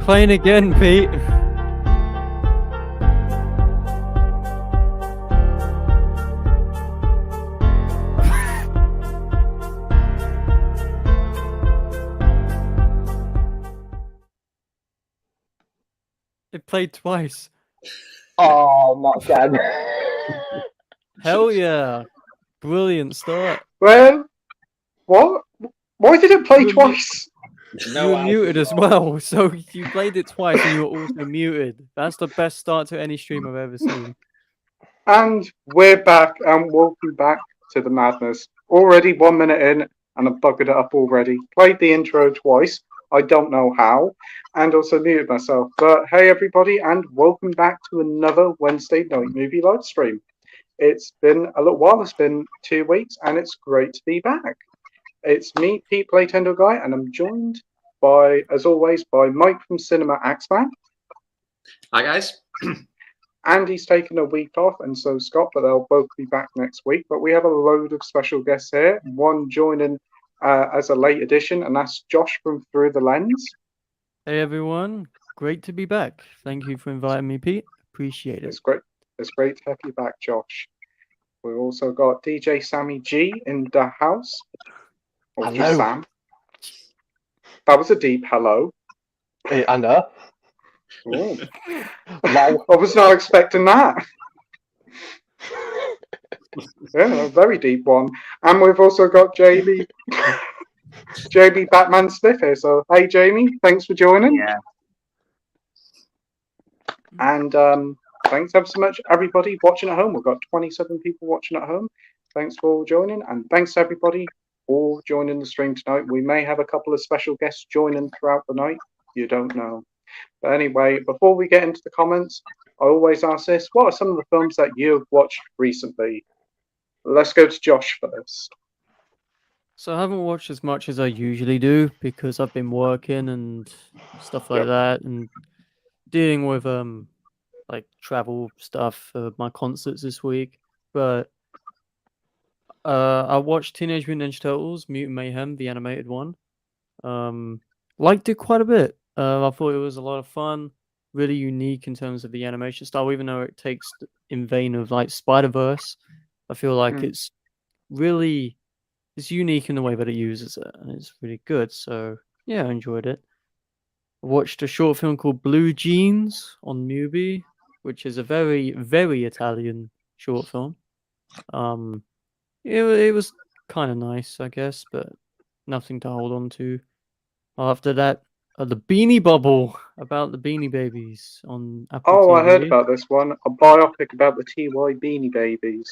playing again, Pete. It played twice. Oh my god. Hell yeah. Brilliant start. Well, what? Why did it play You were twice? You were muted as well, so you played it twice and you were also muted. That's the best start to any stream I've ever seen. And we're back, and welcome back to the madness. Already 1 minute in, and I've buggered it up already. Played the intro twice. I don't know how, and also muted myself. But hey, everybody, and welcome back to another Wednesday night movie live stream. It's been a little while. It's been 2 weeks, and it's great to be back. It's me, Pete Playtendoguy, and I'm joined by, as always, by Mike from Cinema Axeman. Hi, guys. Andy's taken a week off, and so Scott, but they'll both be back next week. But we have a load of special guests here. One joining as a late addition, and that's Josh from Through the Lens. Hey everyone, great to be back. Thank you for inviting me, Pete. Appreciate it. It's great. It's great to have you back, Josh. We've also got DJ Sammy G in the house. Or Hello. just Sam. That was a deep hello. I know. Ooh. Lol. I was not expecting that. Yeah, a very deep one. And we've also got Jamie Batman Smith here. So, hey, Jamie, thanks for joining. Yeah. And thanks ever so much, everybody watching at home. We've got 27 people watching at home. Thanks for all joining. And thanks to everybody all joining the stream tonight. We may have a couple of special guests joining throughout the night. You don't know. But anyway, before we get into the comments, I always ask this: what are some of the films that you've watched recently? Let's go to Josh first. So I haven't watched as much as I usually do because I've been working and stuff like that and dealing with like travel stuff for my concerts this week. But I watched Teenage Mutant Ninja Turtles: Mutant Mayhem, the animated one. Liked it quite a bit. I thought it was a lot of fun, really unique in terms of the animation style, even though it takes in vein of like Spider-Verse. I feel like it's unique in the way that it uses it, and it's really good. So yeah, I enjoyed it. I watched a short film called Blue Jeans on Mubi, which is a very, very Italian short film. It was kind of nice, I guess, but nothing to hold on to. After that, the Beanie Bubble about the Beanie Babies on Apple TV. I heard about this one. A biopic about the TY Beanie Babies.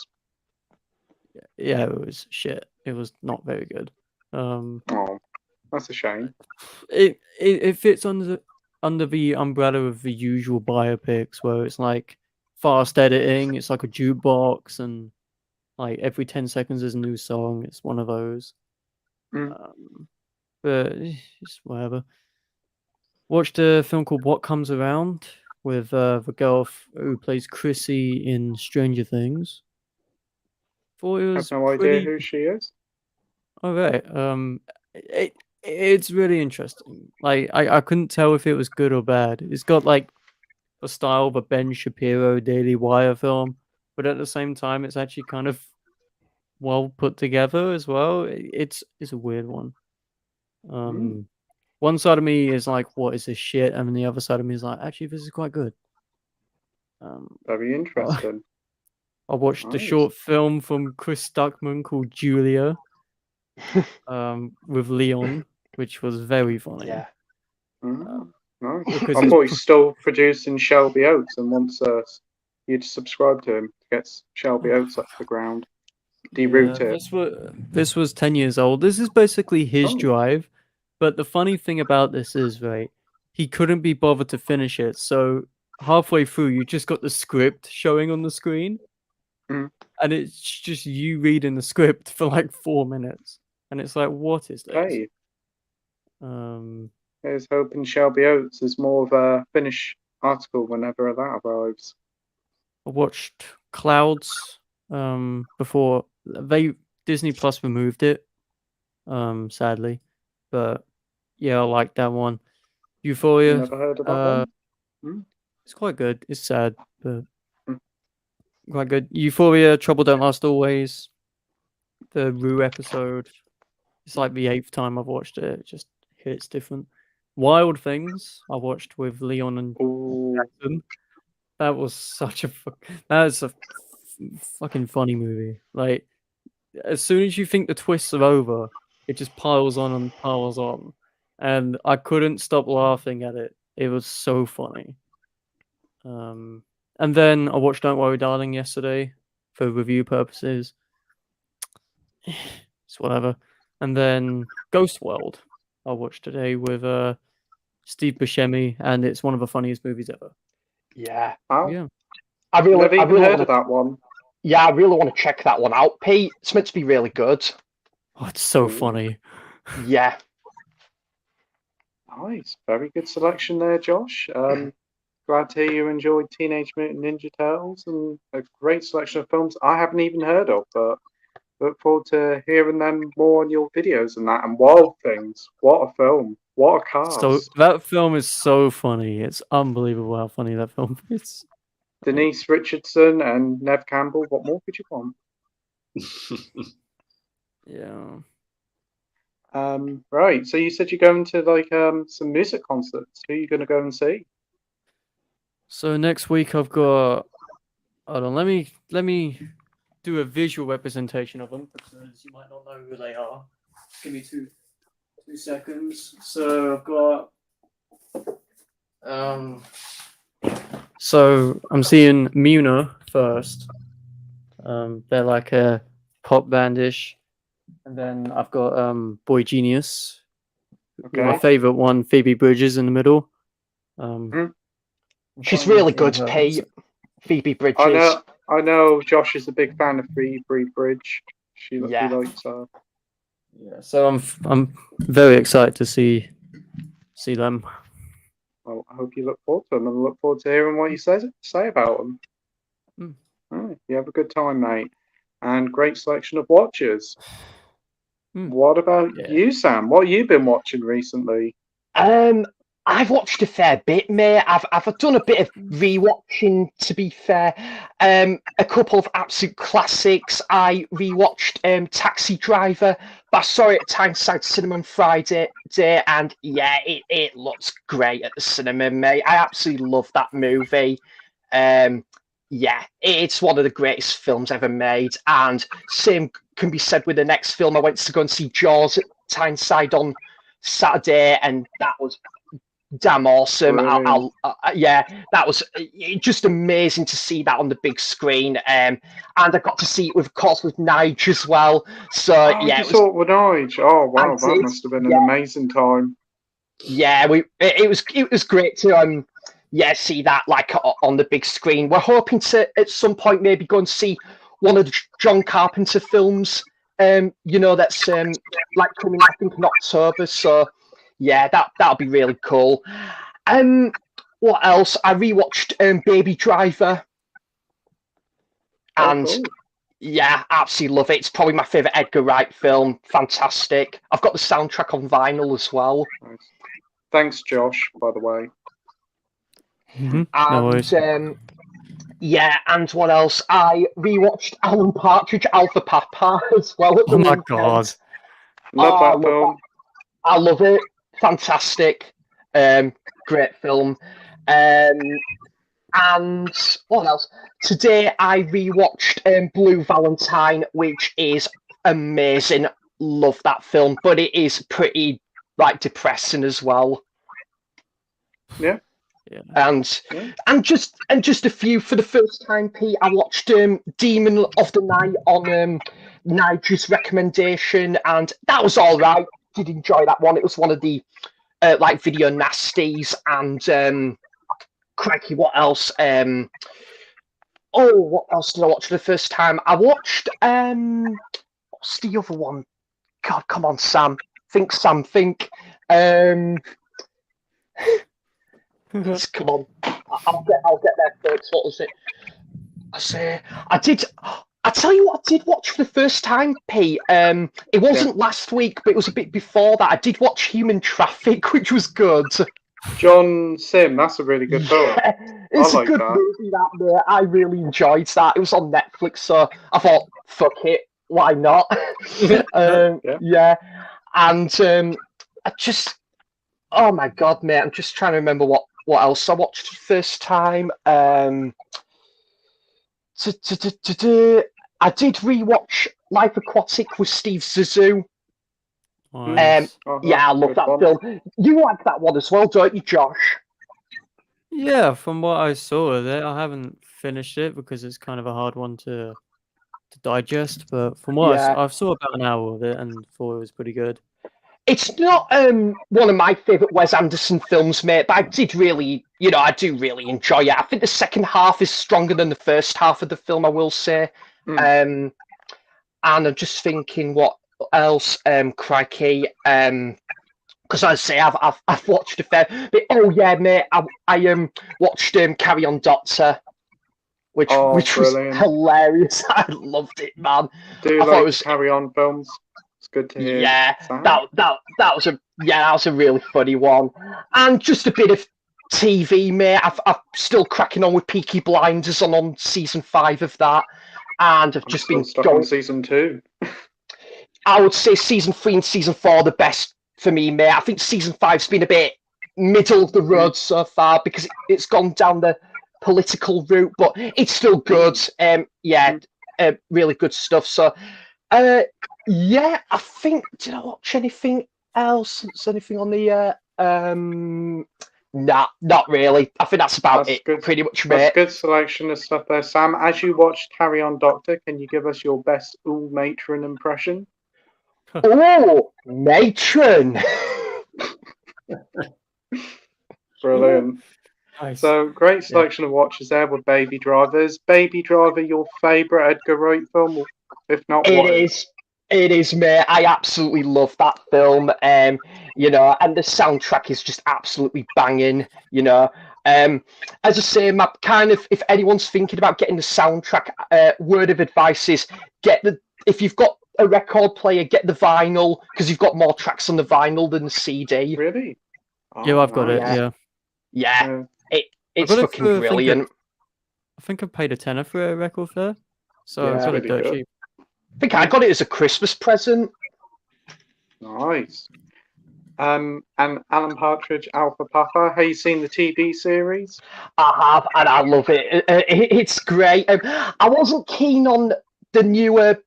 Yeah, it was shit. It was not very good. Oh, that's a shame. It fits under the umbrella of the usual biopics where it's like fast editing. It's like a jukebox, and like every 10 seconds there's a new song. It's one of those. But it's whatever. Watched a film called What Comes Around with the girl who plays Chrissy in Stranger Things. Thought it I was have no idea who she is. Okay. It's really interesting. Like I couldn't tell if it was good or bad. It's got like the style of a Ben Shapiro Daily Wire film, but at the same time it's actually kind of well put together as well. It's a weird one. One side of me is like, what is this shit? And the other side of me is like, actually this is quite good. Very interesting. I watched a short film from Chris Stuckman called Julia. With Leon, which was very funny. Yeah. Nice. I thought he's still producing Shelby Oates and wants you to subscribe to him to get Shelby Oates up to the ground. Deroot it. This was 10 years old. This is basically his drive. But the funny thing about this is, right, he couldn't be bothered to finish it. So halfway through, you just got the script showing on the screen. And it's just you reading the script for like 4 minutes. And it's like, what is this? Hey. Here's hoping Shelby Oates is more of a finished article whenever that arrives. I watched Clouds before Disney Plus removed it, sadly. But yeah, I like that one. Euphoria. Never heard of that one. It's quite good. It's sad, but Hmm. quite good. Euphoria, Trouble Don't Last Always. The Rue episode. It's like the 8th time I've watched it. It just hits different. Wild Things I watched with Leon and Ooh. Jackson. That was such a that's a fucking funny movie. Like as soon as you think the twists are over, it just piles on and piles on. And I couldn't stop laughing at it. It was so funny. And then I watched Don't Worry Darling yesterday for review purposes. It's whatever. And then Ghost World I watched today with Steve Buscemi, and it's one of the funniest movies ever. Yeah. Wow. Yeah. I Never even heard wanna, of that one. Yeah, I really want to check that one out, Pete. It's meant to be really good. Oh, it's so Ooh. funny. Yeah. Nice. Very good selection there, Josh. Glad to hear you enjoyed Teenage Mutant Ninja Turtles and a great selection of films I haven't even heard of, but look forward to hearing them more on your videos and that. And Wild Things. What a film. What a cast. So that film is so funny. It's unbelievable how funny that film is. Denise Richardson and Nev Campbell. What more could you want? Yeah. Right. So you said you're going to like some music concerts. Who are you going to go and see? So next week I've got. Hold on. Let me do a visual representation of them because you might not know who they are. Give me two seconds. So I've got. So I'm seeing Muna first. They're like a pop bandish, and then I've got Boy Genius. Okay. My favorite one, Phoebe Bridges in the middle. She's really good, Pete. Phoebe Bridges. I know Josh is a big fan of Phoebe Bridge. He Yeah. likes her. Yeah, so I'm very excited to see them. Well, I hope you look forward to them and look forward to hearing what you say about them. Right, you have a good time, mate. And great selection of watches. What about you, Sam? What have you been watching recently? I've watched a fair bit, mate. I've done a bit of rewatching, to be fair. A couple of absolute classics. I rewatched Taxi Driver, but I saw it at Tyneside Cinema on Friday, and yeah, it looks great at the cinema, mate. I absolutely love that movie. Yeah, it's one of the greatest films ever made, and same can be said with the next film. I went to go and see Jaws at Tyneside on Saturday, and that was damn awesome. Yeah, that was just amazing to see that on the big screen. And I got to see it with Nige as well. So yeah, you saw it with Nige. Oh wow, that must have been an amazing time. Yeah, it was great to see that like on the big screen. We're hoping to at some point maybe go and see one of the John Carpenter films. That's like coming I think in October. So yeah, that'll be really cool. What else? I rewatched Baby Driver, and yeah, absolutely love it. It's probably my favorite Edgar Wright film. Fantastic. I've got the soundtrack on vinyl as well. Nice. Thanks, Josh. By the way. No worries. Yeah, and what else? I rewatched Alan Partridge, Alpha Papa as well. Oh my god! Love that film. I love it. Fantastic. Great film. And what else? Today I rewatched Blue Valentine, which is amazing. Love that film, but it is pretty like depressing as well. Yeah. And just a few for the first time, Pete. I watched Demon of the Night on Nigel's recommendation, and that was all right. Did enjoy that one. It was one of the like video nasties, and crikey, what else? What else did I watch for the first time? I watched what's the other one? God, come on, Sam. Think. Come on, I'll get there first. What was it? I tell you what, I did watch for the first time, Pete. It wasn't last week, but it was a bit before that. I did watch Human Traffic, which was good. John Sim. That's a really good film. Yeah, it's I a like good that. movie, that, mate. I really enjoyed that. It was on Netflix, so I thought, fuck it, why not? Yeah. Yeah, and I just, oh my god, mate, I'm just trying to remember what else I watched first time. I did rewatch Life Aquatic with Steve Zissou. Nice. Yeah, I love Good that one. film. You like that one as well, don't you, Josh? Yeah, from what I saw of it, I haven't finished it because it's kind of a hard one to digest. But from what Yeah. I saw about an hour of it and thought it was pretty good. It's not one of my favourite Wes Anderson films, mate, but I did really, I do really enjoy it. I think the second half is stronger than the first half of the film, I will say. And I'm just thinking what else, crikey, because I say I've watched a fair bit. Oh yeah, mate, I watched Carry On Doctor, which was Brilliant. hilarious. I loved it, man. Do you I thought like it was Carry On films? It's good to hear. yeah, Sam. that was a really funny one, and just a bit of TV, mate. I'm still cracking on with Peaky Blinders on season 5 of that, and I've I'm just still been stuck going. on season 2. I would say season 3 and season 4 are the best for me, mate. I think season 5's been a bit middle of the road so far because it's gone down the political route, but it's still good. Really good stuff. So, yeah, I think. Did I watch anything else? Is anything on the? Nah, not really. I think that's about That's it. good. Pretty much, That's a mate. good selection of stuff there, Sam. As you watched Carry On Doctor, can you give us your best All Matron impression? Oh, matron. Brilliant. Nice. So great selection of watches there with Baby Driver. Is Baby Driver your favourite Edgar Wright film? If not, what is? It is, mate. I absolutely love that film. And the soundtrack is just absolutely banging. As I say, my kind of, if anyone's thinking about getting the soundtrack, word of advice is if you've got a record player, get the vinyl because you've got more tracks on the vinyl than the CD. Really? Yeah, I've got it. nice. Yeah. It's got it fucking for, brilliant. I think I paid a tenner for a record fair, so Yeah. I got it Really dirt good. cheap. I think I got it as a Christmas present. Nice. And Alan Partridge, Alpha Papa. Have you seen the TV series? I have, and I love it. It's great. I wasn't keen on the newer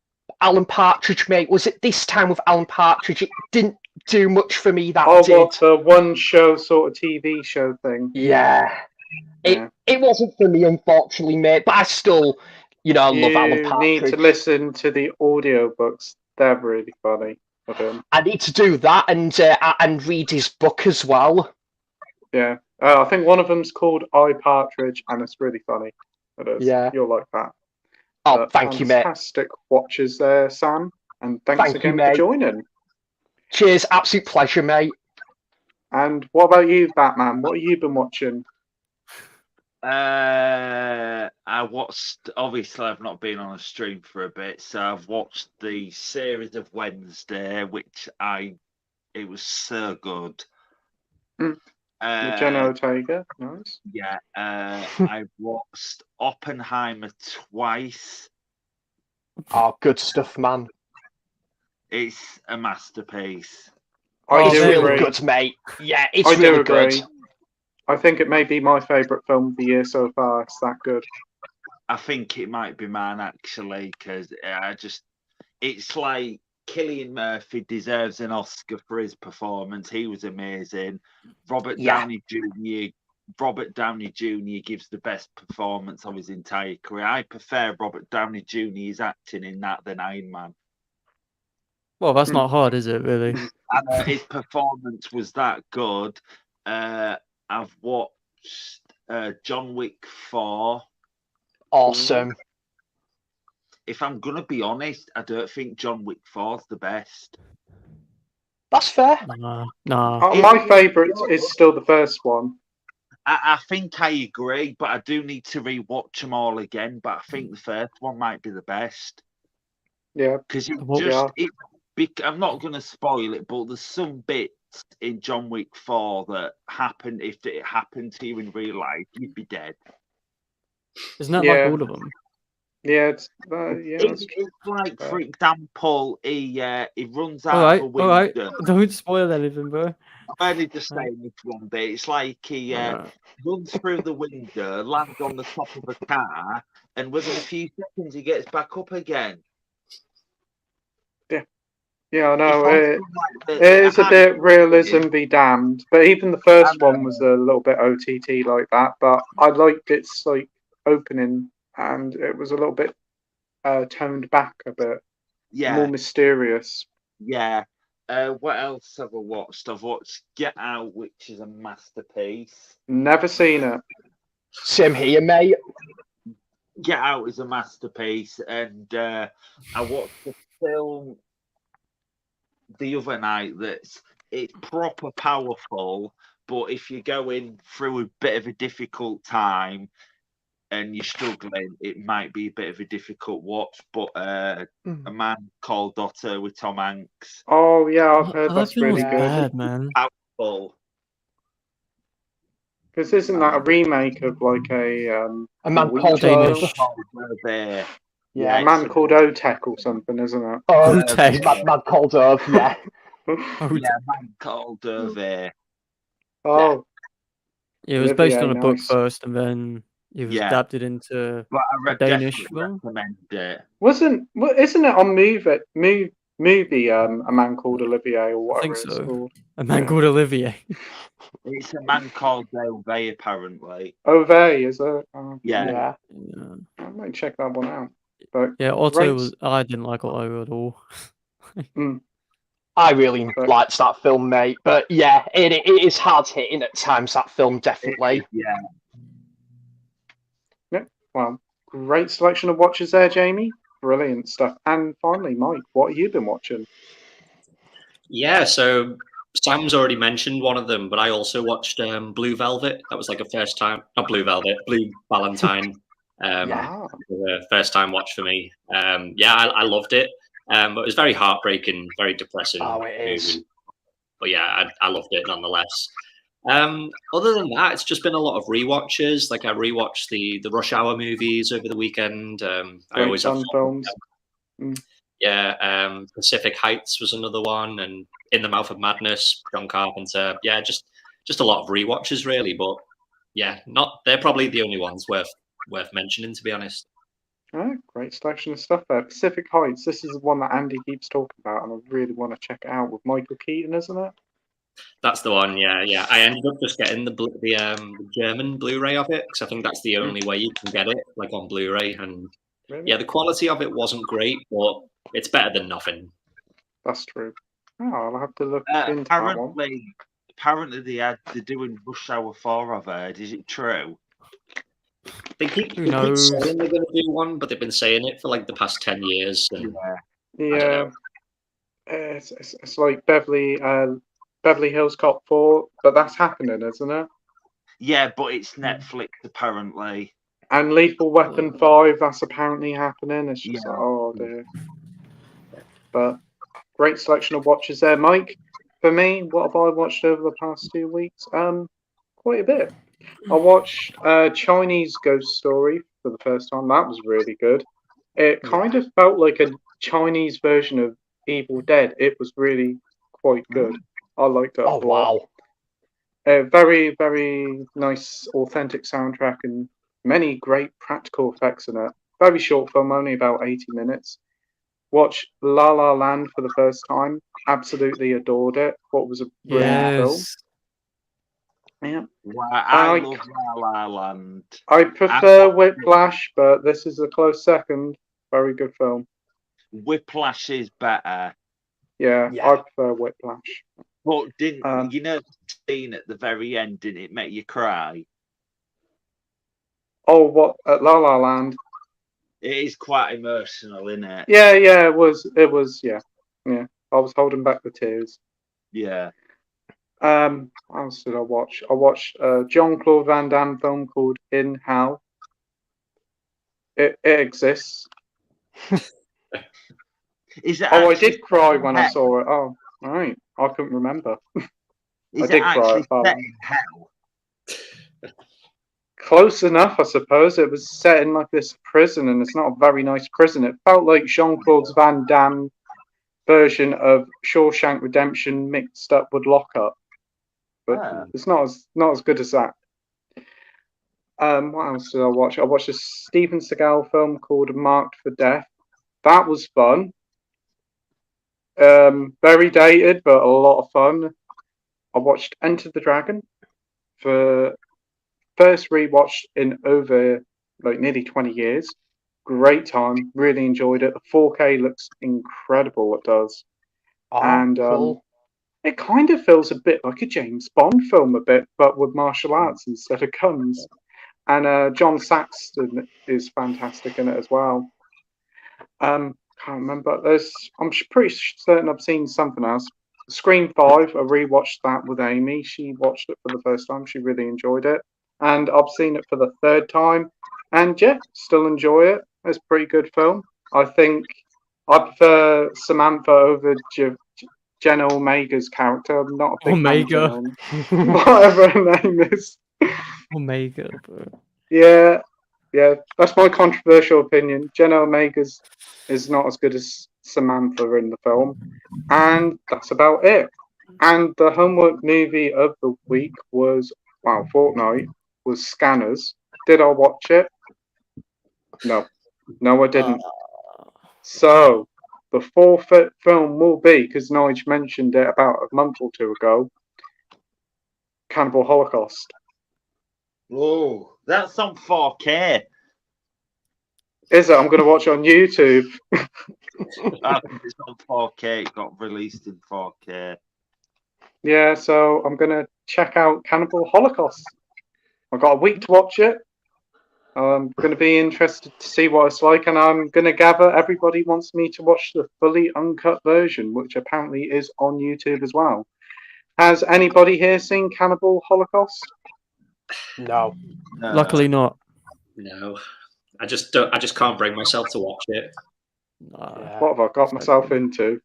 Alan Partridge, mate. Was it this time with Alan Partridge? It didn't do much for me. That did. What, the one show sort of TV show thing? Yeah. It wasn't for me, unfortunately, mate. But I still, love Alan You Partridge. need to listen to the audiobooks. They're really funny of him. I need to do that and read his book as well. Yeah. I think one of them's called I Partridge, and it's really funny. It is. Yeah. You'll like that. Oh, thank you, mate. Fantastic watches there, Sam. And thanks Thank you, again for mate. joining. Cheers. Absolute pleasure, mate. And what about you, Batman? What have you been watching? I watched. Obviously, I've not been on a stream for a bit, so I've watched the series of Wednesday, which it was so good. With Jenna Ortega, nice. Yeah, I watched Oppenheimer twice. Oh, good stuff, man. It's a masterpiece. I It's do really agree. good, mate. Yeah, it's I do really agree. good. I think it may be my favourite film of the year so far. It's that good. I think it might be mine actually, because it's like Cillian Murphy deserves an Oscar for his performance. He was amazing. Robert Downey Jr. gives the best performance of his entire career. I prefer Robert Downey Jr.'s acting in that than Iron Man. Well, that's not hard, is it, really? And, his performance was that good. I've watched John Wick 4. Awesome. If I'm going to be honest, I don't think John Wick 4 is the best. That's fair. Nah. My favourite is still the first one. I think I agree, but I do need to rewatch them all again. But I think the first one might be the best. Yeah. Because Well, I'm not going to spoil it, but there's some bits in John Wick 4 that happened, if it happened to you in real life, you'd be dead. Isn't that Yeah. like all of them? Yeah, it's that's true. It's like, for example, he runs out All of right, a all right. window. Don't spoil anything, bro. I'm only just saying this one bit. It's like he runs through the window, lands on the top of a car, and within a few seconds he gets back up again. Yeah, I If know. I It feel like the is a bit hype- realism be damned, but even the first I one was a little bit OTT like that. But I liked its like opening, and it was a little bit toned back a bit, more Yeah, mysterious. yeah. What else have I watched? I've watched Get Out, which is a masterpiece. Never seen it. Same here, mate. Get Out is a masterpiece, and I watched the film the other night it's proper powerful, but if you're going through a bit of a difficult time and you're struggling, it might be a bit of a difficult watch. But A Man Called Otto with Tom Hanks, Oh yeah, I've heard That that's film was really good. bad, man. powerful. Because isn't that a remake of like a Man Ouija Called Danish. film? There. Yeah. A Man Called Otek or something, isn't it? Otek. Man Called Earth, yeah. Yeah, Man Called There. Oh, It was based Olivier, on a book nice. first, and then it was Yeah. adapted into But I a Danish definitely film. recommend it. Isn't it on movie A Man Called Olivier or I think whatever it's so. called? A man Yeah. called Olivier. It's A Man Called They, apparently. Ovey, is it? Oh, Yeah. Yeah. Yeah, I might check that one out. But yeah. Otto great. was. I didn't like Otto at all. I really But- liked that film, mate. But yeah, it is hard hitting at times, that film, definitely. Yeah. Well, great selection of watches there, Jamie. Brilliant stuff. And finally, Mike, what have you been watching? Yeah, so Sam's already mentioned one of them, but I also watched Blue Velvet. That was like a first time, not Blue Velvet, Blue Valentine. Yeah. Ah, First time watch for me. Yeah, I loved it. But it was very heartbreaking, very depressing Oh, it is. movie. But yeah, I loved it nonetheless. Other than that, it's just been a lot of rewatches. Like I rewatched the Rush Hour movies over the weekend. I great always have fun fun with films. them. Yeah, Pacific Heights was another one, and In the Mouth of Madness, John Carpenter. Yeah, just a lot of rewatches really. But yeah, they're probably the only ones worth mentioning, to be honest. Great selection of stuff there. Pacific Heights. This is the one that Andy keeps talking about, and I really want to check it out with Michael Keaton, isn't it? That's the one. Yeah. I ended up just getting the German Blu-ray of it because I think that's the only way you can get it, like on Blu-ray. And Really? yeah, the quality of it wasn't great, but it's better than nothing. That's true. Oh, I'll have to look into that one. Apparently they're doing Rush Hour 4, I've heard. Is it true? They keep Who knows? saying they're going to do one, but they've been saying it for like the past 10 years. And Yeah. It's like Beverly Hills Cop 4, but that's happening, isn't it? Yeah, but it's Netflix apparently. And Lethal Weapon 5, that's apparently happening. It's just like, oh dear. But great selection of watches there, Mike. For me, what have I watched over the past 2 weeks? Quite a bit. I watched Chinese Ghost Story for the first time. That was really good. It kind of felt like a Chinese version of Evil Dead. It was really quite good. I liked it a Oh, lot. wow. Very, very nice, authentic soundtrack and many great practical effects in it. Very short film, only about 80 minutes. Watched La La Land for the first time. Absolutely adored it. What was a brilliant film. Yes. Yeah. Wow, I love La La Land. I prefer Whiplash, but this is a close second. Very good film. Whiplash is better. Yeah. I prefer Whiplash. But didn't you know the scene at the very end, didn't it make you cry? Oh, what at La La Land? It is quite emotional, isn't it? Yeah, it was, yeah. I was holding back the tears. Yeah. What else did I watch? I watched a Jean-Claude Van Damme film called In Hell. It exists. Is it I did cry when I saw it. Oh, all right. I couldn't remember. Is it did cry actually at that set one. in hell? Close enough, I suppose. It was set in like this prison, and it's not a very nice prison. It felt like Jean-Claude Van Damme version of Shawshank Redemption mixed up with Lockup, but it's not as good as that. What else did I watch? I watched a Steven Seagal film called Marked for Death. That was fun. Very dated, but a lot of fun. I watched Enter the Dragon for first rewatch in over like nearly 20 years. Great time. Really enjoyed it. The 4K looks incredible. It does. And cool. it kind of feels a bit like a James Bond film, a bit, but with martial arts instead of guns. And John Saxon is fantastic in it as well. Can't remember. I'm pretty certain I've seen something else. Scream 5, I rewatched that with Amy. She watched it for the first time. She really enjoyed it. And I've seen it for the third time. And yeah, still enjoy it. It's a pretty good film. I think I prefer Samantha over Jenna Omega's character. I'm not a big Omega. fan of Jenna. Whatever her name is. Omega, bro. Yeah, that's my controversial opinion. Jenna Omega's is not as good as Samantha in the film, and that's about it. And the homework movie of the week was fortnight was Scanners. Did I watch it? No, I didn't. So the fourth film will be, because Nige mentioned it about a month or two ago, Cannibal Holocaust. Oh, that's on 4K. Is it? I'm going to watch it on YouTube. I think it's on 4K. It got released in 4K. Yeah, so I'm going to check out Cannibal Holocaust. I've got a week to watch it. I'm going to be interested to see what it's like, and I'm going to gather everybody wants me to watch the fully uncut version, which apparently is on YouTube as well. Has anybody here seen Cannibal Holocaust? No. Luckily not. No, I just don't. I just can't bring myself to watch it. Nah. What have I got myself into?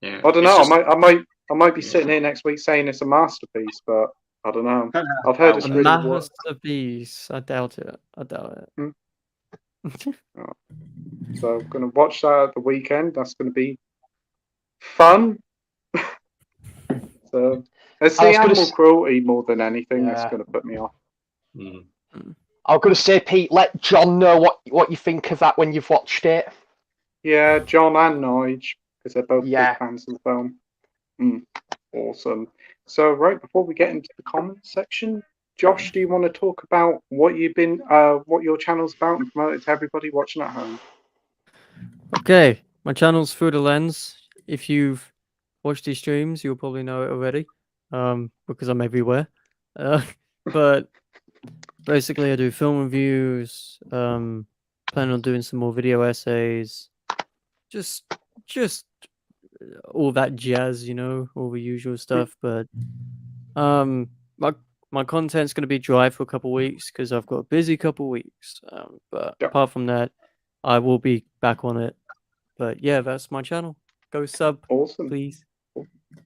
Yeah, I don't it's know. just- I might be sitting here next week saying it's a masterpiece, but I don't know. I've heard it's A really good. masterpiece. I doubt it. So I'm going to watch that at the weekend. That's going to be fun. So it's the animal cruelty more than anything that's going to put me off. Mm. I was going to say, Pete, let John know what you think of that when you've watched it. Yeah, John and Nige, because they're both Yeah. big fans of the film. Awesome. So right before we get into the comments section, Josh, do you want to talk about what your channel's about and promote it to everybody watching at home? Okay, my channel's Through the Lens. If you've watched these streams, you'll probably know it already, because I'm everywhere. But basically, I do film reviews. Plan on doing some more video essays. Just all that jazz, all the usual stuff. But my content's going to be dry for a couple weeks because I've got a busy couple weeks. But apart from that, I will be back on it. But yeah, that's my channel. Go sub, Awesome. please.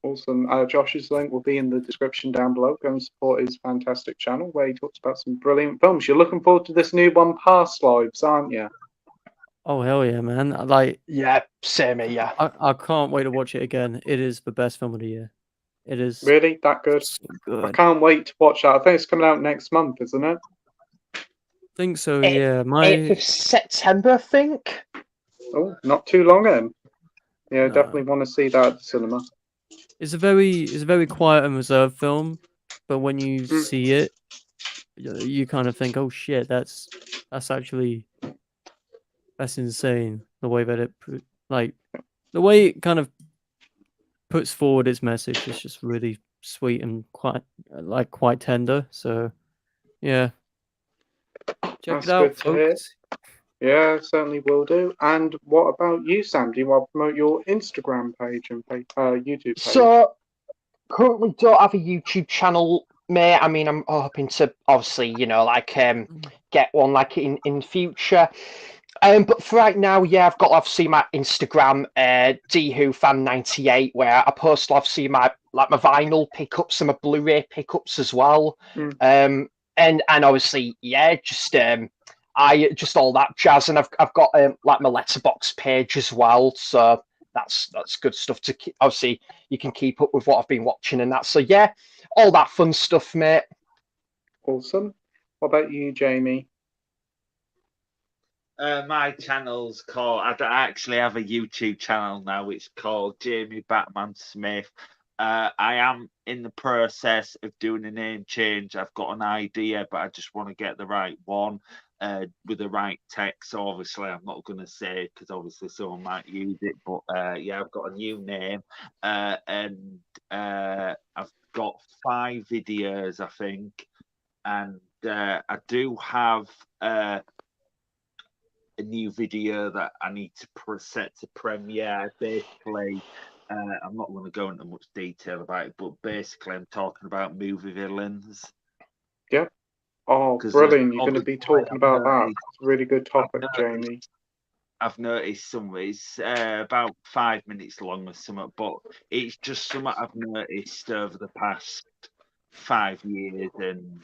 Awesome. Josh's link will be in the description down below. Go and support his fantastic channel where he talks about some brilliant films. You're looking forward to this new one, Past Lives, aren't you? Oh hell yeah, man! Yeah, same here. Yeah. I can't wait to watch it again. It is the best film of the year. It is really that good. So good. I can't wait to watch that. I think it's coming out next month, isn't it? I think so. Yeah, 8th of September, I think. Oh, not too long then. Yeah, definitely want to see that at the cinema. It's a very quiet and reserved film, but when you see it, you kind of think, "Oh shit, that's insane." The way that the way it kind of puts forward its message is just really sweet and quite tender. So, yeah, check it out, folks. Yeah, certainly will do. And what about you, Sam? Do you want to promote your Instagram page and YouTube page? So, currently don't have a YouTube channel, mate. I mean, I'm hoping to obviously, get one in future. But for right now, yeah, I've got obviously my Instagram, DWhoFan98, where I post obviously my vinyl pickups and my Blu-ray pickups as well. And obviously, yeah, just I just all that jazz, and I've got like my letterbox page as well, so that's good stuff to keep. Obviously, you can keep up with what I've been watching and that. So yeah, all that fun stuff, mate. Awesome. What about you, Jamie? My channel's called. I actually have a YouTube channel now. It's called Jamie Batman Smith. I am in the process of doing a name change. I've got an idea, but I just want to get the right one with the right text. So obviously, I'm not going to say because obviously someone might use it. But yeah, I've got a new name, and I've got 5 videos, I think, and I do have a new video that I need to set to premiere. Basically, I'm not going to go into much detail about it, but basically, I'm talking about movie villains. Yeah. Oh, brilliant! You're going to be talking about that. It's a really good topic, Jamie. I've noticed some. It's about 5 minutes long or something, but it's just something I've noticed over the past 5 years, and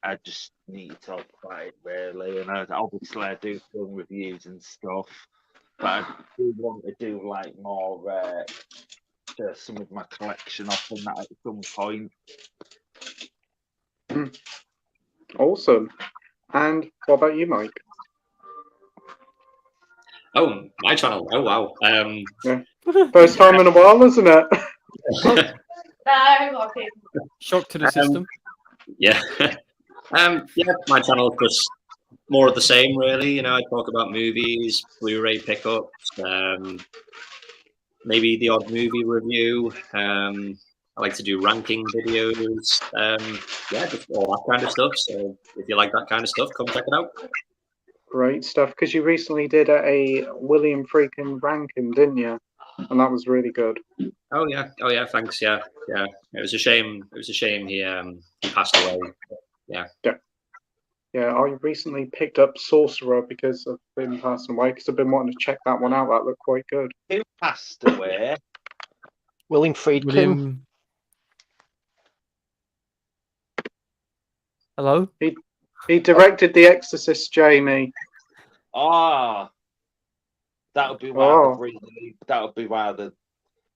I just need to talk about it really. And obviously I do film reviews and stuff, but I do want to do like more some of my collection off and that at some point. Awesome. And what about you, Mike? Oh, my channel. Oh wow. Yeah. First time in a while, isn't it? Shock to the system. Yeah. Yeah, my channel is just more of the same, really. You know, I talk about movies, Blu-ray pickups, maybe the odd movie review. I like to do ranking videos. Yeah, just all that kind of stuff. So if you like that kind of stuff, come check it out. Great stuff. Because you recently did a William freaking ranking, didn't you? And that was really good. Oh yeah. Thanks. Yeah. It was a shame. He passed away. Yeah. I recently picked up Sorcerer because of him passing away. Because I've been wanting to check that one out. That looked quite good. Who passed away? William Friedkin. Hello. He directed The Exorcist, Jamie. Ah, that would be why that would be why the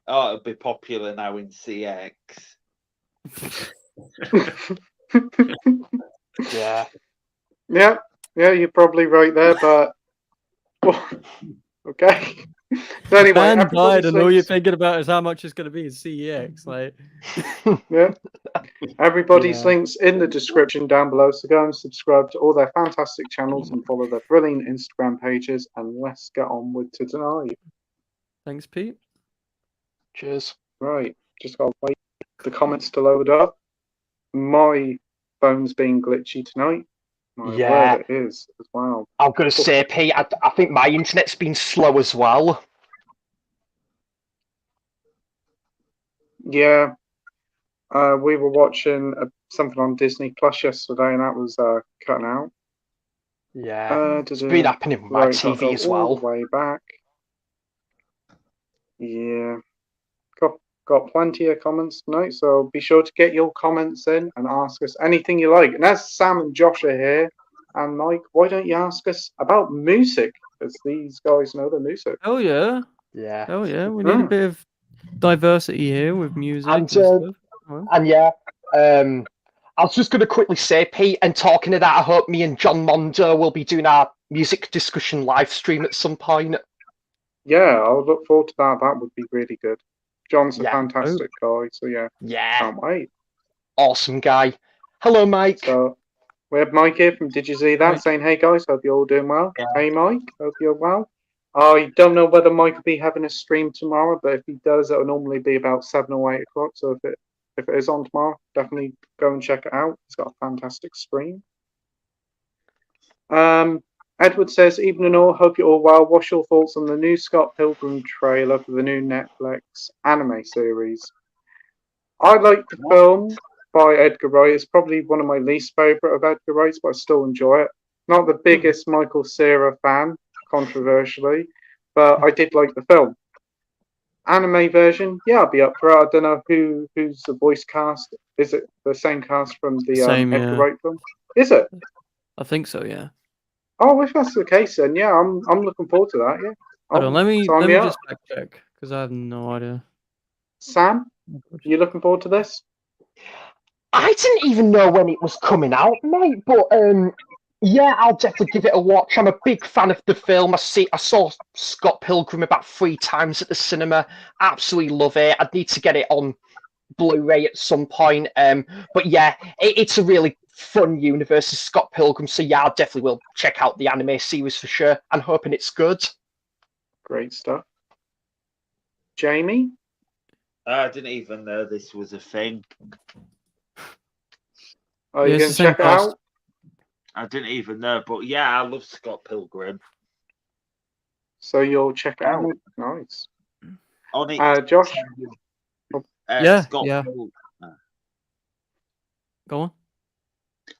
it would be popular now in CX. Yeah. Yeah, you're probably right there, but okay. So anyway, Man died, and all you're thinking about is how much it's going to be in CEX. Like, yeah. Everybody's links in the description down below, so go and subscribe to all their fantastic channels and follow their brilliant Instagram pages. And let's get on with tonight. Thanks, Pete. Cheers. Right, just gotta wait for the comments to load up. My phone's being glitchy tonight. My word, it is as well. I'm gonna say, Pete, I think my internet's been slow as well. Yeah. We were watching something on Disney Plus yesterday, and that was cutting out. Yeah, it's been happening with my TV as well. All the way back. Yeah. Got plenty of comments tonight, so be sure to get your comments in and ask us anything you like. And as Sam and Josh are here, and Mike, why don't you ask us about music? Because these guys know the music. Oh yeah. Yeah. Oh yeah. We need a bit of diversity here with music And stuff. and yeah, I was just going to quickly say, Pete, and talking of that, I hope me and John Mondo will be doing our music discussion live stream at some point. Yeah, I'll look forward to that. That would be really good. John's a fantastic guy, so yeah. Can't wait. Awesome guy. Hello, Mike. So we have Mike here from Did You See That saying, hey guys, hope you're all doing well. Yeah. Hey Mike, hope you're well. I don't know whether Mike will be having a stream tomorrow, but if he does, it'll normally be about 7 or 8 o'clock. So if it is on tomorrow, definitely go and check it out. It's got a fantastic stream. Edward says, evening and all, hope you're all well. What's your thoughts on the new Scott Pilgrim trailer for the new Netflix anime series? I like the film by Edgar Wright. It's probably one of my least favourite of Edgar Wright's, but I still enjoy it. Not the biggest Michael Cera fan. controversially, but I did like the film. Anime version, yeah, I'll be up for it. I don't know who's the voice cast. Is it the same cast from the Same, Edgar yeah. Wright film? Is it? I think so, yeah. Oh, if that's the case, then yeah, I'm looking forward to that. Yeah. Hold on, let me sign me up. just fact check because I have no idea. Sam, you looking forward to this? I didn't even know when it was coming out, mate. But yeah, I'll definitely give it a watch. I'm a big fan of the film. I saw Scott Pilgrim about 3 times at the cinema. Absolutely love it. I'd need to get it on Blu-ray at some point. But yeah, it's a really fun universe of Scott Pilgrim. So yeah, I definitely will check out the anime series for sure. I'm hoping it's good. Great stuff. Jamie? I didn't even know this was a thing. Are Yeah, you it's going the to same check it cast. out? I didn't even know, but yeah, I love Scott Pilgrim. So you'll check it out. Nice. On it, Josh? Yeah, Scott yeah. Pilgrim. Go on.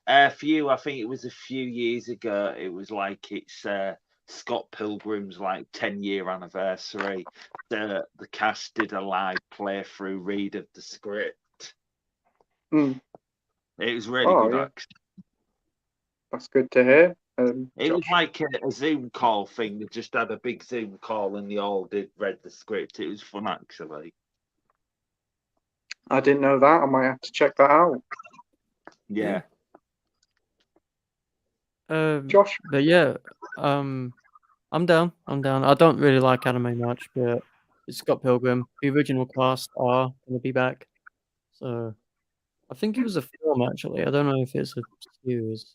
I think it was a few years ago. It was like it's Scott Pilgrim's like 10-year anniversary. The cast did a live playthrough read of the script. Mm. It was really Oh, good. yeah. Actually. That's good to hear. It was Josh? like a Zoom call thing. They just had a big Zoom call and they all read the script. It was fun, actually. I didn't know that. I might have to check that out. Yeah. Josh? But yeah, I'm down. I don't really like anime much, but it's Scott Pilgrim. The original cast are going to be back. So I think it was a film, actually. I don't know if it's a series.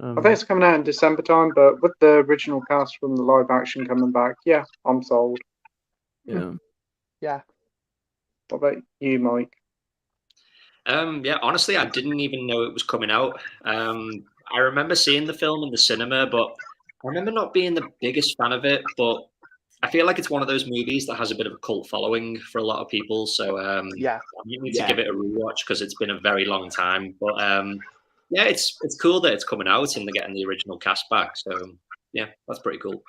I think it's coming out in December time, but with the original cast from the live action coming back, yeah, I'm sold. Yeah. Yeah. What about you, Mike? Yeah, honestly, I didn't even know it was coming out. I remember seeing the film in the cinema, but I remember not being the biggest fan of it. But I feel like it's one of those movies that has a bit of a cult following for a lot of people. So Yeah. you need to give it a rewatch because it's been a very long time. But yeah, it's cool that it's coming out and they're getting the original cast back. So yeah, that's pretty cool.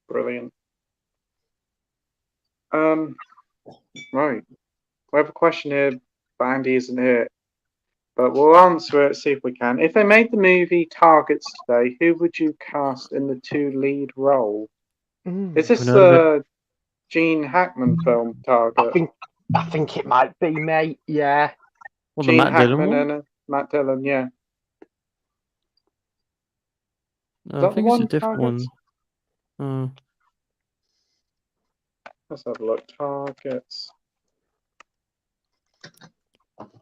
Brilliant. Right. We have a question here, but Andy isn't here. But we'll answer it, see if we can. If they made the movie Targets today, who would you cast in the 2 lead role? Is this the Gene Hackman film Target? I think it might be, mate. Yeah. Well, the Gene Matt Dillon Hackman one? and Matt Dillon, yeah. No, I think it's a different Targets? one. Let's have a look. Targets.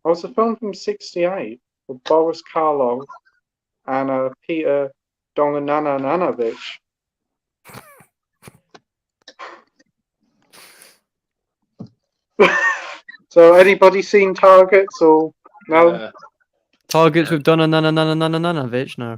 Oh, it's a film from '68 with Boris Karloff and Peter Donganananovich. So, anybody seen Targets or no? Targets with Donna Nanavich? No.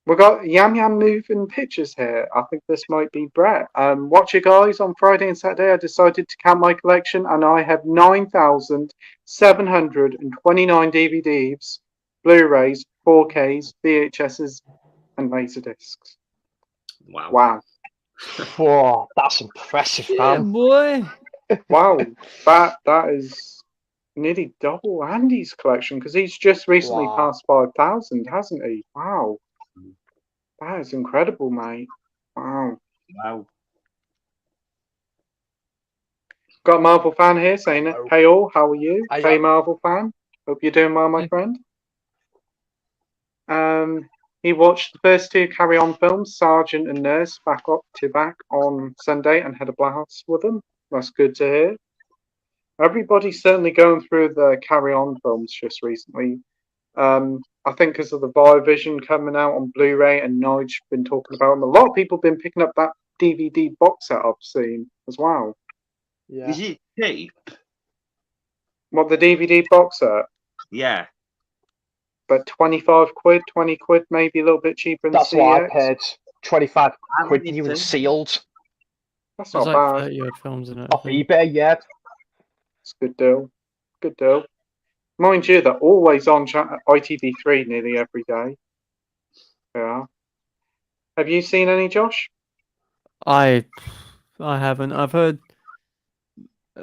We've got Yam Yam Moving Pictures here. I think this might be Brett. Watch it, guys. On Friday and Saturday, I decided to count my collection, and I have 9,729 DVDs, Blu-rays, 4Ks, VHSs, and Laserdiscs. Wow. Whoa, that's impressive, man. boy. Wow. That is nearly double Andy's collection because he's just recently passed 5,000, hasn't he? Wow. That is incredible, mate. Wow. Got a Marvel fan here saying it. Hey all, how are you? Hey Marvel fan. Hope you're doing well, my friend. He watched the first 2 Carry On films, Sergeant and Nurse, back to back on Sunday and had a blast with them. That's good to hear. Everybody's certainly going through the Carry On films just recently. I think because of the Vision coming out on Blu-ray and Nige been talking about them. A lot of people have been picking up that DVD box set I've seen as well. Yeah. Is it cheap? What, the DVD box set? Yeah. But 25 quid, 20 quid, maybe a little bit cheaper in That's CX. what I paid. 25 quid new and sealed. That's There's not like bad. 30 odd films in it. Off eBay, yeah. It's a good deal. Good deal. Mind you, they're always on ITV3 nearly every day. Yeah. Have you seen any, Josh? I haven't. I've heard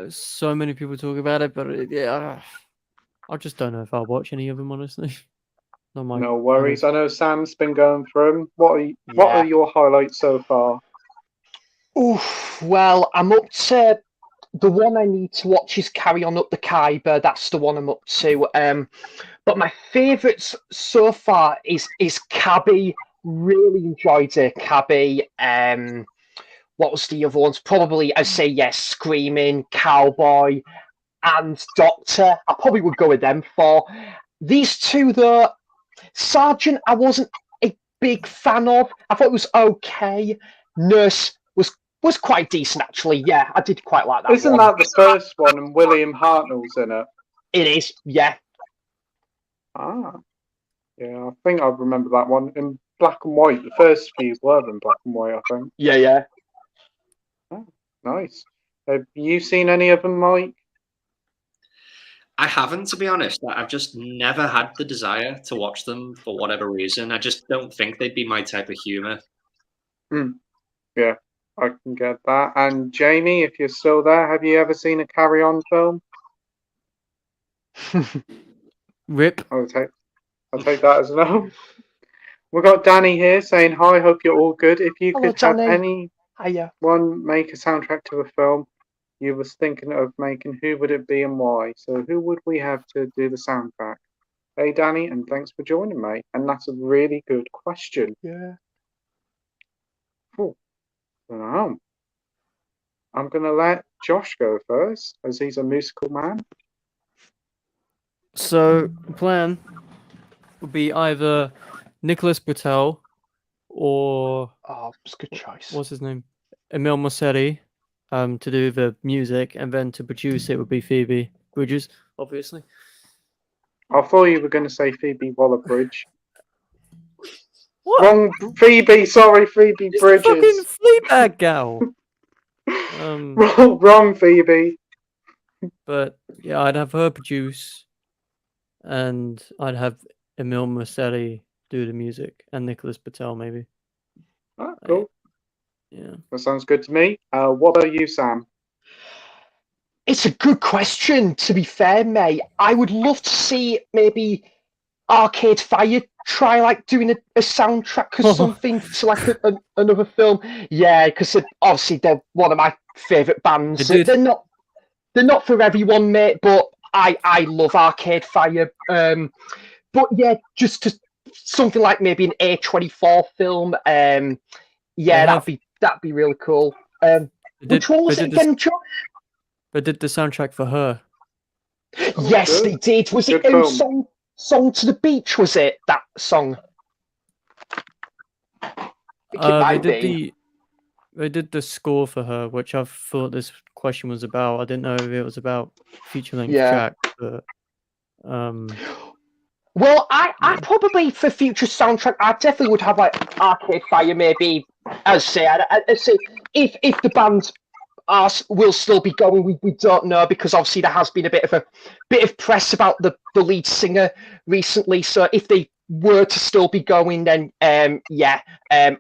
so many people talk about it, but yeah, I just don't know if I'll watch any of them, honestly. Not my No worries. I know Sam's been going through them. What are Yeah. your highlights so far? Oof. Well, I'm up to the one I need to watch is Carry On Up the Khyber. That's the one I'm up to. But my favourites so far is Cabby. Really enjoyed it, Cabby. What was the other ones? Probably, I'd say yes, Screaming, Cowboy, and Doctor. I probably would go with them for. These two, though, Sergeant, I wasn't a big fan of. I thought it was okay. Nurse was quite decent, actually. Yeah, I did quite like that Isn't one. that the first one and William Hartnell's in it? It is, yeah. Ah. Yeah, I think I remember that one in black and white. The first few were in black and white, I think. Yeah. Oh, nice. Have you seen any of them, Mike? I haven't, to be honest. I've just never had the desire to watch them for whatever reason. I just don't think they'd be my type of humour. Yeah, I can get that. And Jamie, if you're still there, have you ever seen a Carry On film? Rip. I'll take that as a no. We've got Danny here saying hi. Hope you're all good. If you Hello, could have Danny. Hiya. anyone make a soundtrack to a film you was thinking of making, who would it be and why? So who would we have to do the soundtrack? Hey, Danny, and thanks for joining, mate. And that's a really good question. Yeah. Cool. Wow. I'm going to let Josh go first, as he's a musical man. So the plan would be either Nicholas Britell or Oh, it's a good choice. what's his name? Emil Mossetti, to do the music, and then to produce it would be Phoebe Bridges, obviously. I thought you were going to say Phoebe Waller-Bridge. What? Wrong, Phoebe. Sorry, Phoebe It's Bridges. fucking Fleabag gal. Wrong, Phoebe. But yeah, I'd have her produce, and I'd have Emil Mossetti do the music, and Nicholas Britell maybe. Ah, cool. Yeah. That sounds good to me. What about you, Sam? It's a good question, to be fair, mate. I would love to see maybe Arcade Fire try like doing a soundtrack or something to like another film. Yeah, because obviously they're one of my favourite bands. They're not for everyone, mate, but I love Arcade Fire. But yeah, just to something like maybe an A24 film. Yeah, that'd be really cool. Which one was it again, Josh? They did the soundtrack for Her. Yes, they did. Was it Song to the Beach? Was it that song? They did the score for Her, which I thought this question was about. I didn't know if it was about feature-length track, but well, I probably for future soundtrack, I definitely would have like Arcade Fire, maybe. I'd say if the band will still be going, we don't know, because obviously there has been a bit of press about the lead singer recently. So if they were to still be going, then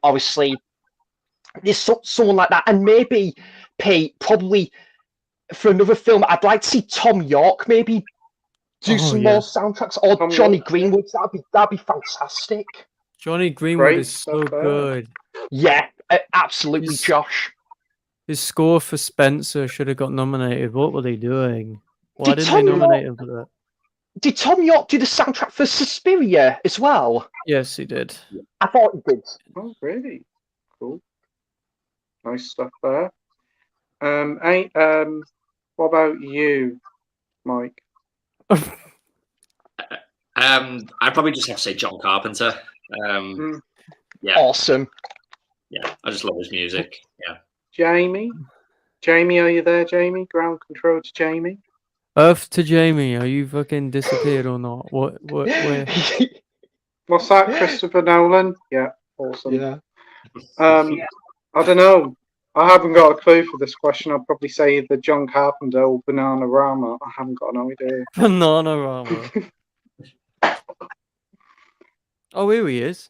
obviously there's someone like that, and maybe probably for another film, I'd like to see Tom York maybe do some more soundtracks, or Johnny Greenwood. That'd be fantastic. Johnny Greenwood is so good. Yeah, absolutely, Josh. His score for Spencer should have got nominated. What were they doing? Why didn't they nominate him for that? Did Tom York do the soundtrack for Suspiria as well? Yes, he did. I thought he did. Oh, really? Cool. Nice stuff there. What about you, Mike? I'd probably just have to say John Carpenter. Yeah. Awesome. Yeah, I just love his music. Yeah. Jamie, are you there, Jamie? Ground control to Jamie. Earth to Jamie, are you fucking disappeared or not? Where? What's that, Christopher Nolan? Yeah, awesome. Yeah. I don't know. I haven't got a clue for this question. I'll probably say either John Carpenter or Bananarama. I haven't got an idea. Bananarama. Oh, here he is.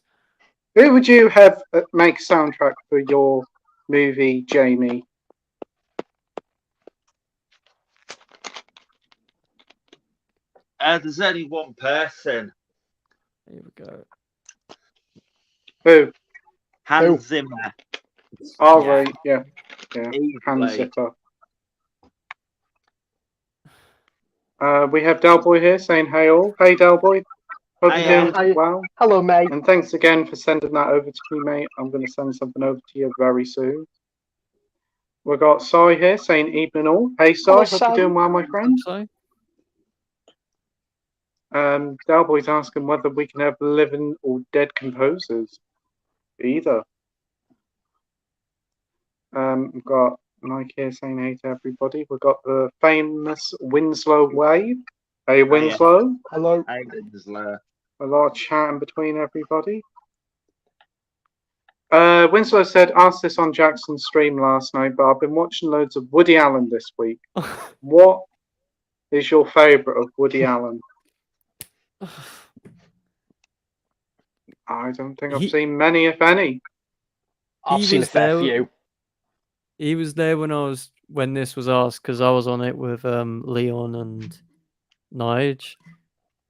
Who would you have make soundtrack for your movie, Jamie? There's only one person. Here we go. Who? Hans Zimmer. Oh, Yeah. right, yeah. Hans Easily. Zimmer. We have Delboy here saying hey all. Hey Delboy. Hope you're Hiya. doing Hi. well. Hello, mate. And thanks again for sending that over to me, mate. I'm going to send something over to you very soon. We've got Sai here saying evening all. Hey Sai, Hello, hope Sai. you're doing well, my friend. So, Delboy's asking whether we can have living or dead composers. Either. We've got Mike here saying hey to everybody. We've got the famous Winslow Wave. Hey Winslow. Hello. Hey, Winslow. A lot of chatting between everybody. Winslow said, asked this on Jackson's stream last night, but I've been watching loads of Woody Allen this week. What is your favourite of Woody Allen? I don't think I've seen many, if any. I've seen a fair few. He was there when this was asked because I was on it with Leon and Nige,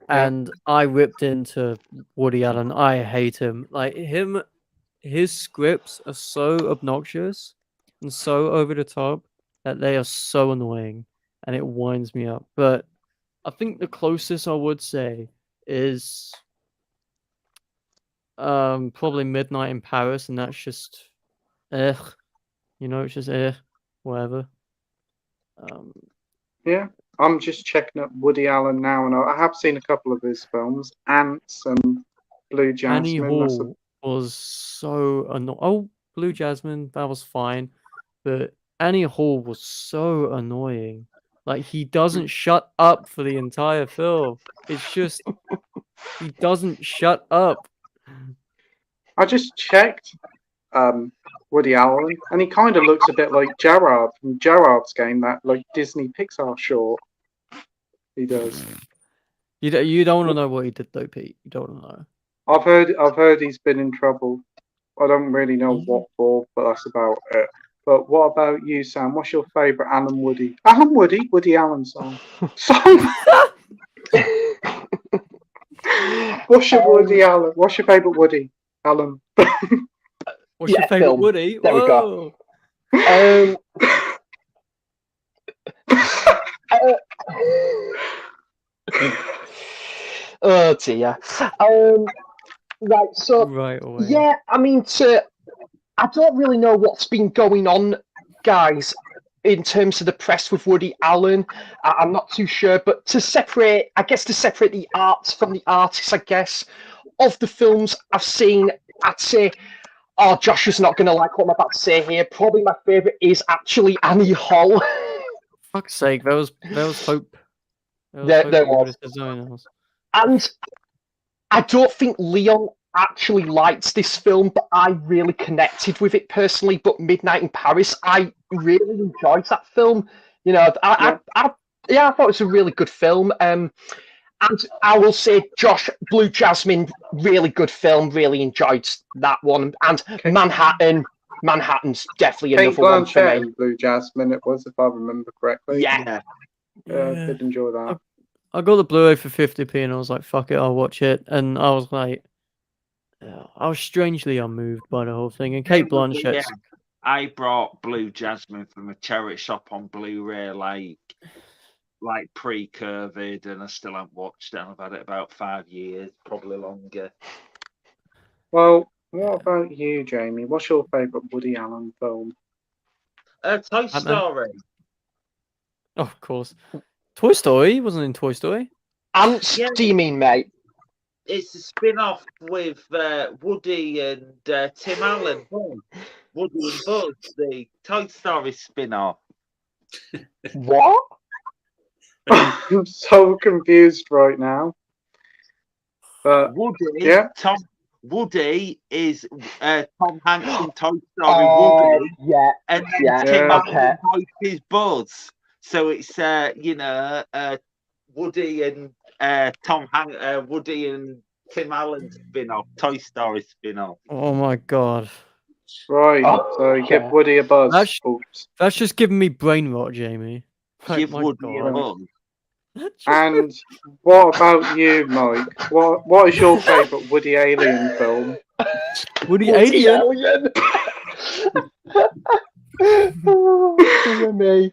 and I ripped into Woody Allen. I hate him. Like his scripts are so obnoxious and so over the top that they are so annoying, and it winds me up. But I think the closest I would say is probably Midnight in Paris, and that's just it's just whatever. Yeah, I'm just checking up Woody Allen now, and I have seen a couple of his films, Ants and Blue Annie Jasmine. Hall was so annoying. Oh, Blue Jasmine, that was fine, but Annie Hall was so annoying. Like he doesn't shut up for the entire film. It's just he doesn't shut up. I just checked Woody Allen, and he kind of looks a bit like Gerard from Gerard's Game, that like Disney Pixar short. He does. You don't want to know what he did though, Pete. You don't want to know. I've heard he's been in trouble. I don't really know what for, but that's about it. But what about you, Sam? What's your favourite Alan Woody? Woody Allen song. What's your Woody Allen? What's your favourite Woody Allen? What's your favourite film. Woody? There we Whoa. go. Oh dear. Right, so Right away. yeah, I mean, I don't really know what's been going on, guys, in terms of the press with Woody Allen. I'm not too sure, but to separate the arts from the artists, I guess, of the films I've seen, I'd say, oh, Josh is not going to like what I'm about to say here. Probably my favourite is actually Annie Hall. Fuck's sake, there was hope. There was. Designers. And I don't think Leon actually likes this film, but I really connected with it personally. But Midnight in Paris, I really enjoyed that film. You know, I thought it was a really good film. And I will say, Josh, Blue Jasmine, really good film. Really enjoyed that one. And Manhattan's definitely Kate another one for Blanchett me. and Blue Jasmine, it was, if I remember correctly. Yeah. I did enjoy that. I got the Blu-ray for 50p and I was like, fuck it, I'll watch it. And I was like, I was strangely unmoved by the whole thing. And Kate Blanchett. Yeah. I brought Blue Jasmine from a charity shop on Blu-ray like pre-COVID, and I still haven't watched it. I've had it about 5 years, probably longer. Well, what about you, Jamie? What's your favourite Woody Allen film? Toy Story. Oh, of course. Toy Story? He wasn't in Toy Story. Ants, do you mean, mate? It's a spin-off with Woody and Tim Allen. Woody and Buzz, the Toy Story spin-off. What? I'm so confused right now. But Woody, yeah. Woody is Tom Hanks in Toy Story Oh, Woody, yeah, and then yeah, Tim Yeah. okay. Allen voices Buzz. So it's Woody and Woody and Tim Allen spin-off, Toy Story spin-off. Oh my god. Right. Oh, So give okay. Woody a buzz. That's Oops. that's just giving me brain rot, Jamie. Like, Give my Woody a god. buzz. That's just- And what about you, Mike? What is your favourite Woody Alien film? Woody Woody Alien. Oh, dear me.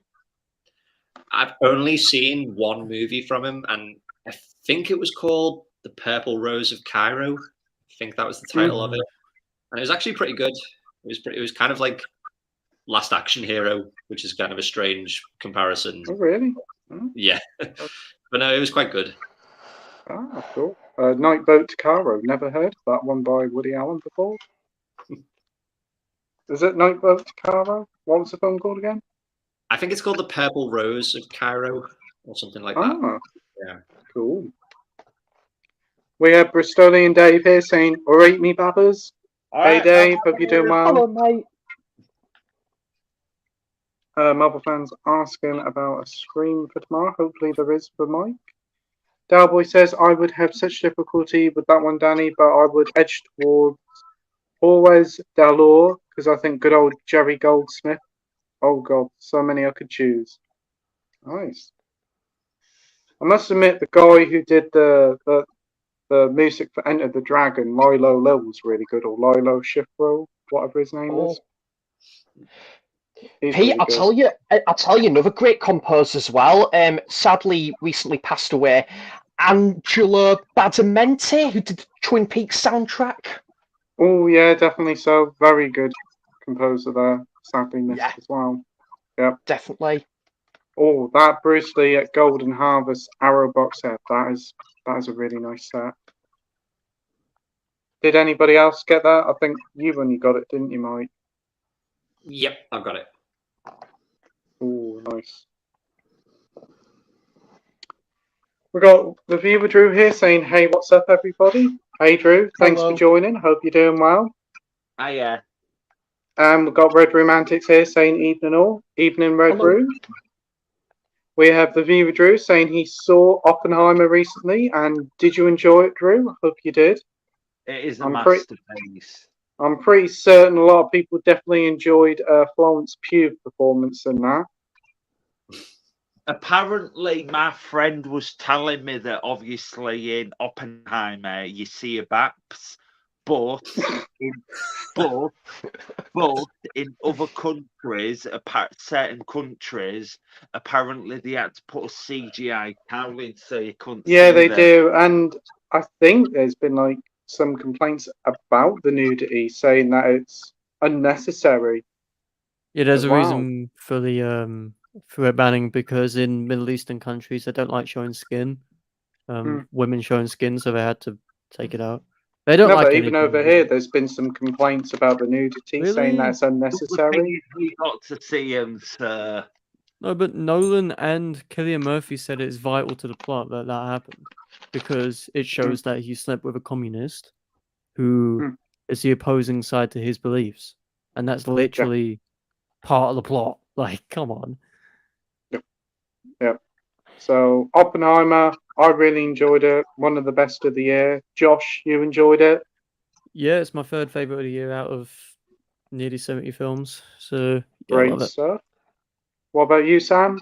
I've only seen one movie from him, and I think it was called The Purple Rose of Cairo. I think that was the title of it, and it was actually pretty good. It was kind of like Last Action Hero, which is kind of a strange comparison. Oh, really? Oh, Yeah, but no, it was quite good. ah, cool. Night Boat to Cairo. Never heard of that one by Woody Allen before. Is it Night Boat to Cairo? What was the film called again? I think it's called The Purple Rose of Cairo or something like that. Ah, Yeah. cool. We have Bristolian Dave here saying, "Alright, me babbers." Hey Dave, hope you're doing well. Hello, mate. Marvel fans asking about a stream for tomorrow. Hopefully there is for Mike. Dalboy says, I would have such difficulty with that one, Danny, but I would edge towards always Dalor, because I think good old Jerry Goldsmith. Oh god, so many I could choose. Nice. I must admit, the guy who did the music for Enter the Dragon, Lilo Lil, was really good, or Lilo Schifro, whatever his name is. He's Pete, really I'll good. tell you another great composer as well. Sadly, recently passed away. Angelo Badalamenti, who did the Twin Peaks soundtrack. Oh yeah, definitely so. Very good composer there. Sadly missed Yeah. as well. Yep. Definitely. Oh, that Bruce Lee at Golden Harvest Arrow box set. That is a really nice set. Did anybody else get that? I think you only got it, didn't you, Mike? Yep, I've got it. Oh, nice. We got the viewer Drew here saying, "Hey, what's up, everybody?" Hey, Drew. Thanks Hello. for joining. Hope you're doing well. Yeah. We've got Red Romantics here saying, "Evening all. Evening, Red Hello. Room." We have the viewer Drew saying he saw Oppenheimer recently, and did you enjoy it, Drew? I hope you did. It is a I'm masterpiece. I'm pretty certain a lot of people definitely enjoyed Florence Pugh's performance in that. Apparently, my friend was telling me that obviously in Oppenheimer you see a BAPS, but in other countries, certain countries, apparently they had to put a CGI cow in so you couldn't Yeah, see they them. do, and I think there's been like some complaints about the nudity, saying that it's unnecessary. Yeah, there's as a well. reason for the for it banning, because in Middle Eastern countries they don't like showing skin. Women showing skin, so they had to take it out. They don't No, like but even anything. over here, there's been some complaints about the nudity, saying Really? that it's The thing unnecessary. is, we got to see him, sir. No, but Nolan and Cillian Murphy said it's vital to the plot that that happened, because it shows that he slept with a communist who is the opposing side to his beliefs, and that's literally part of the plot. Like, come on. Yep. So Oppenheimer, I really enjoyed it. One of the best of the year. Josh, you enjoyed it? Yeah, it's my third favorite of the year out of nearly 70 films. So yeah, I Great love it. stuff. What about you, Sam?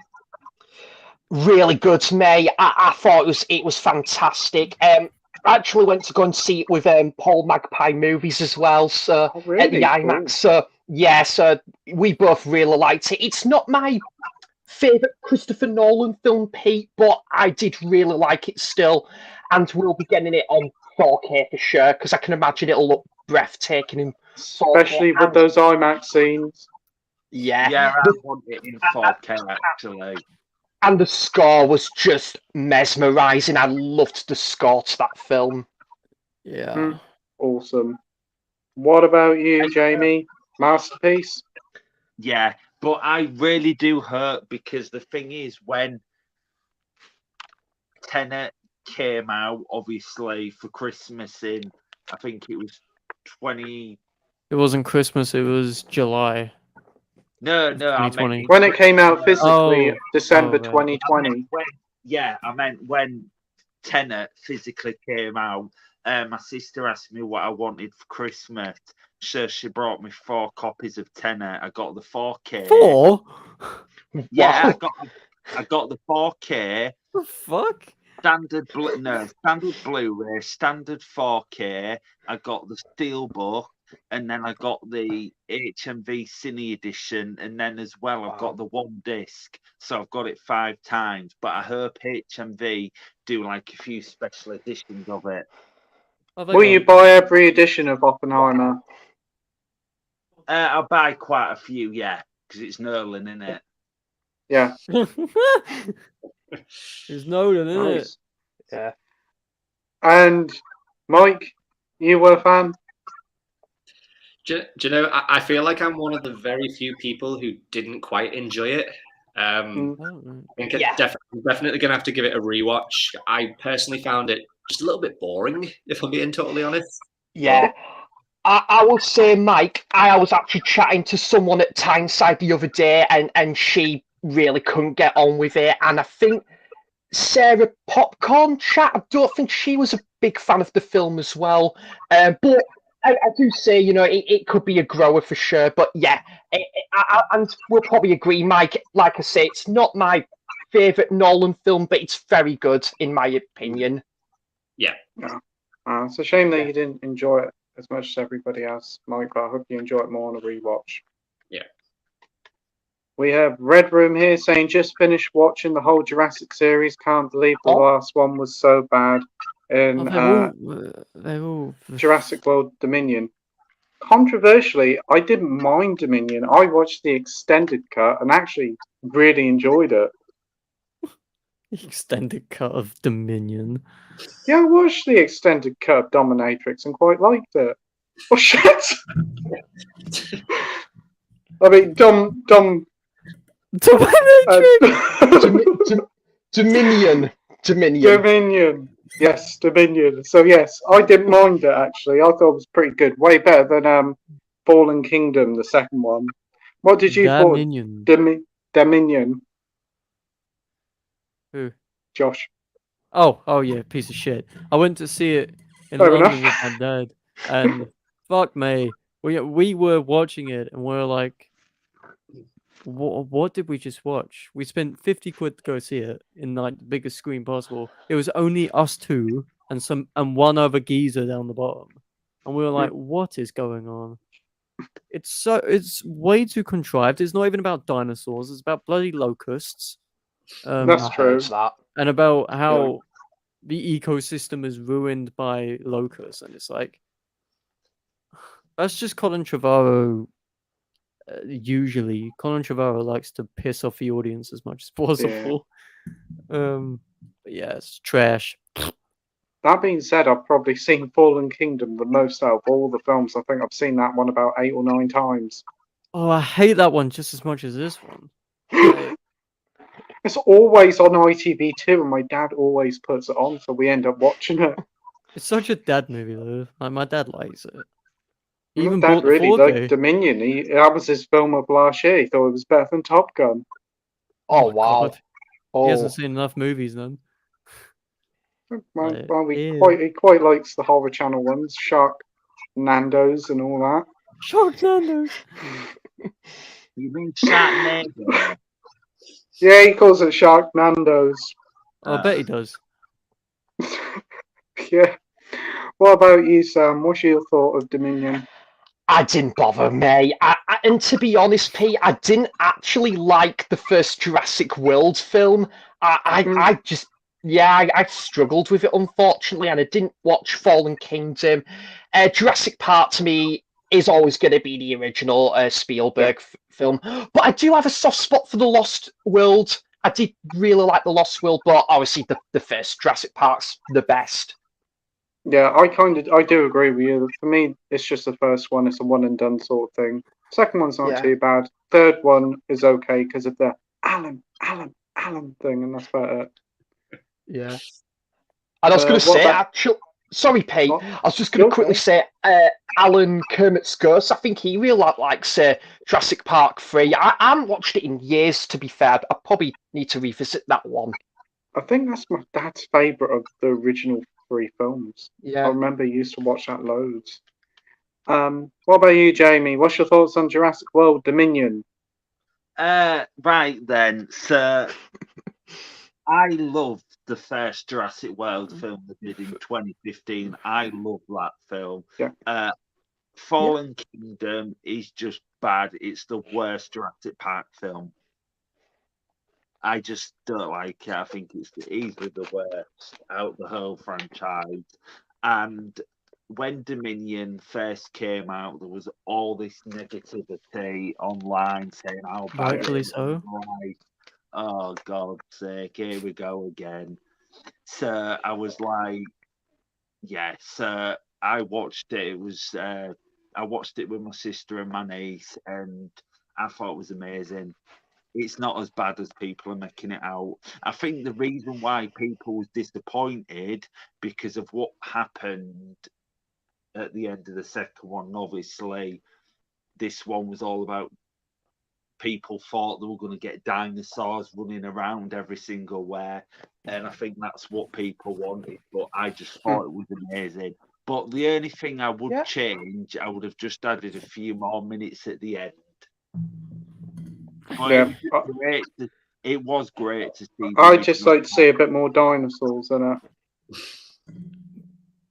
Really good to me. I thought it was fantastic. I actually went to go and see it with Paul Magpie Movies as well, so Oh, at really? the IMAX. Cool. So yeah, so we both really liked it. It's not my favorite Christopher Nolan film, Pete, but I did really like it still, and we'll be getting it on 4K for sure, because I can imagine it'll look breathtaking in 4K. Especially with those IMAX scenes. Yeah, Yeah, I want it in 4K actually. and the score was just mesmerizing. I loved the score to that film. Yeah. Awesome. What about you, Jamie? Masterpiece? Yeah, but I really do hurt because the thing is, when Tenet came out, obviously for Christmas in I think it was 20. It wasn't Christmas. It was July. No, I meant 2020. When it came out physically, Oh. December Oh, right. 2020. I meant when Tenet physically came out. My sister asked me what I wanted for Christmas, so she brought me 4 copies of Tenet. I got the 4K. 4? Yeah, Wow. I got the 4K. The fuck? Standard Blu-ray, standard 4K. I got the Steelbook, and then I got the HMV Cine edition, and then as well I've got the 1 disc, so I've got it 5 times. But I hope HMV do like a few special editions of it. Will you buy every edition of Oppenheimer? I'll buy quite a few, yeah, because it's Nolan in it. Yeah. There's Nolan, isn't it? Nice. Yeah. And Mike, you were a fan? Do you know, I feel like I'm one of the very few people who didn't quite enjoy it. I think I'm definitely going to have to give it a rewatch. I personally found it just a little bit boring, if I'm being totally honest. Yeah. I will say, Mike, I was actually chatting to someone at Tyneside the other day, and she really couldn't get on with it. And I think Sarah Popcorn Chat, I don't think she was a big fan of the film as well. But I do say, it could be a grower for sure. But yeah, and we'll probably agree, Mike. Like I say, it's not my favourite Nolan film, but it's very good in my opinion. Yeah. It's a shame that you didn't enjoy it as much as everybody else, Mike, but I hope you enjoy it more on a rewatch. Yeah. We have Red Room here saying, just finished watching the whole Jurassic series. Can't believe the last one was so bad in They're all Jurassic World Dominion. Controversially, I didn't mind Dominion. I watched the extended cut and actually really enjoyed it. extended cut of Dominion. Yeah, I watched the extended cut of Dominatrix and quite liked it. Oh shit! I mean, Dominion. Yes, Dominion. So yes, I didn't mind it actually. I thought it was pretty good. Way better than Fallen Kingdom, the second one. What did you thought? Dominion. Who? Josh. Oh yeah, piece of shit. I went to see it in Fair London enough. with my dad, and fuck me, we were watching it and we're like, what did we just watch? We spent 50 quid to go see it in like the biggest screen possible. It was only us two and one other geezer down the bottom, and we were like, what is going on? It's way too contrived. It's not even about dinosaurs. It's about bloody locusts. That's true. And about how the ecosystem is ruined by locusts, and it's like, that's just Colin Trevorrow. Usually, Colin Trevorrow likes to piss off the audience as much as possible. But yeah, it's trash. That being said, I've probably seen Fallen Kingdom the most out of all the films. I think I've seen that one about 8 or 9 times. Oh, I hate that one just as much as this one. It's always on ITV2, and my dad always puts it on, so we end up watching it. It's such a dad movie, though. Like, my dad likes it. He My even dad bought the really 4K. liked Dominion. That was his film of last year. He thought it was better than Top Gun. Oh wow! God. He hasn't seen enough movies then. Well, he quite likes the Horror Channel ones, Shark Nando's and all that. Shark Nando's. You mean Sharknado? Yeah, he calls it Shark Nando's. I bet he does. Yeah. What about you, Sam? What's your thought of Dominion? I didn't bother me. And to be honest, Pete, I didn't actually like the first Jurassic World film. I struggled with it, unfortunately, and I didn't watch Fallen Kingdom. Jurassic Park, to me, is always going to be the original Spielberg film. But I do have a soft spot for The Lost World. I did really like The Lost World, but obviously the first Jurassic Park's the best. Yeah, I do agree with you. For me, it's just the first one. It's a one and done sort of thing. Second one's not too bad. Third one is okay because of the Alan thing, and that's about it. Yeah. And I was going to say, Sorry, Pete. Oh, I was just going you're to quickly okay. say, Alan Kermit's Ghost. I think he really likes Jurassic Park 3. I haven't watched it in years, to be fair. But I probably need to revisit that one. I think that's my dad's favourite of the original 3 films. I Yeah. remember he used to watch that loads. What about you, Jamie? What's your thoughts on Jurassic World Dominion? Right then, so I loved the first Jurassic World film they did in 2015. I love that film. Yeah. Fallen Kingdom is just bad. It's the worst Jurassic Park film. I just don't like it. I think it's easily the worst out of the whole franchise. And when Dominion first came out, there was all this negativity online saying how bad Rightfully it so. was. Oh, God's sake, here we go again. So I was like, yes, I watched it. It was I watched it with my sister and my niece, and I thought it was amazing. It's not as bad as people are making it out. I think the reason why people was disappointed because of what happened at the end of the second one. Obviously, this one was all about people thought they were going to get dinosaurs running around every single where, and I think that's what people wanted. But I just thought it was amazing. But the only thing I would change, I would have just added a few more minutes at the end. But it was great to see. I'd just like to see a bit more dinosaurs in it.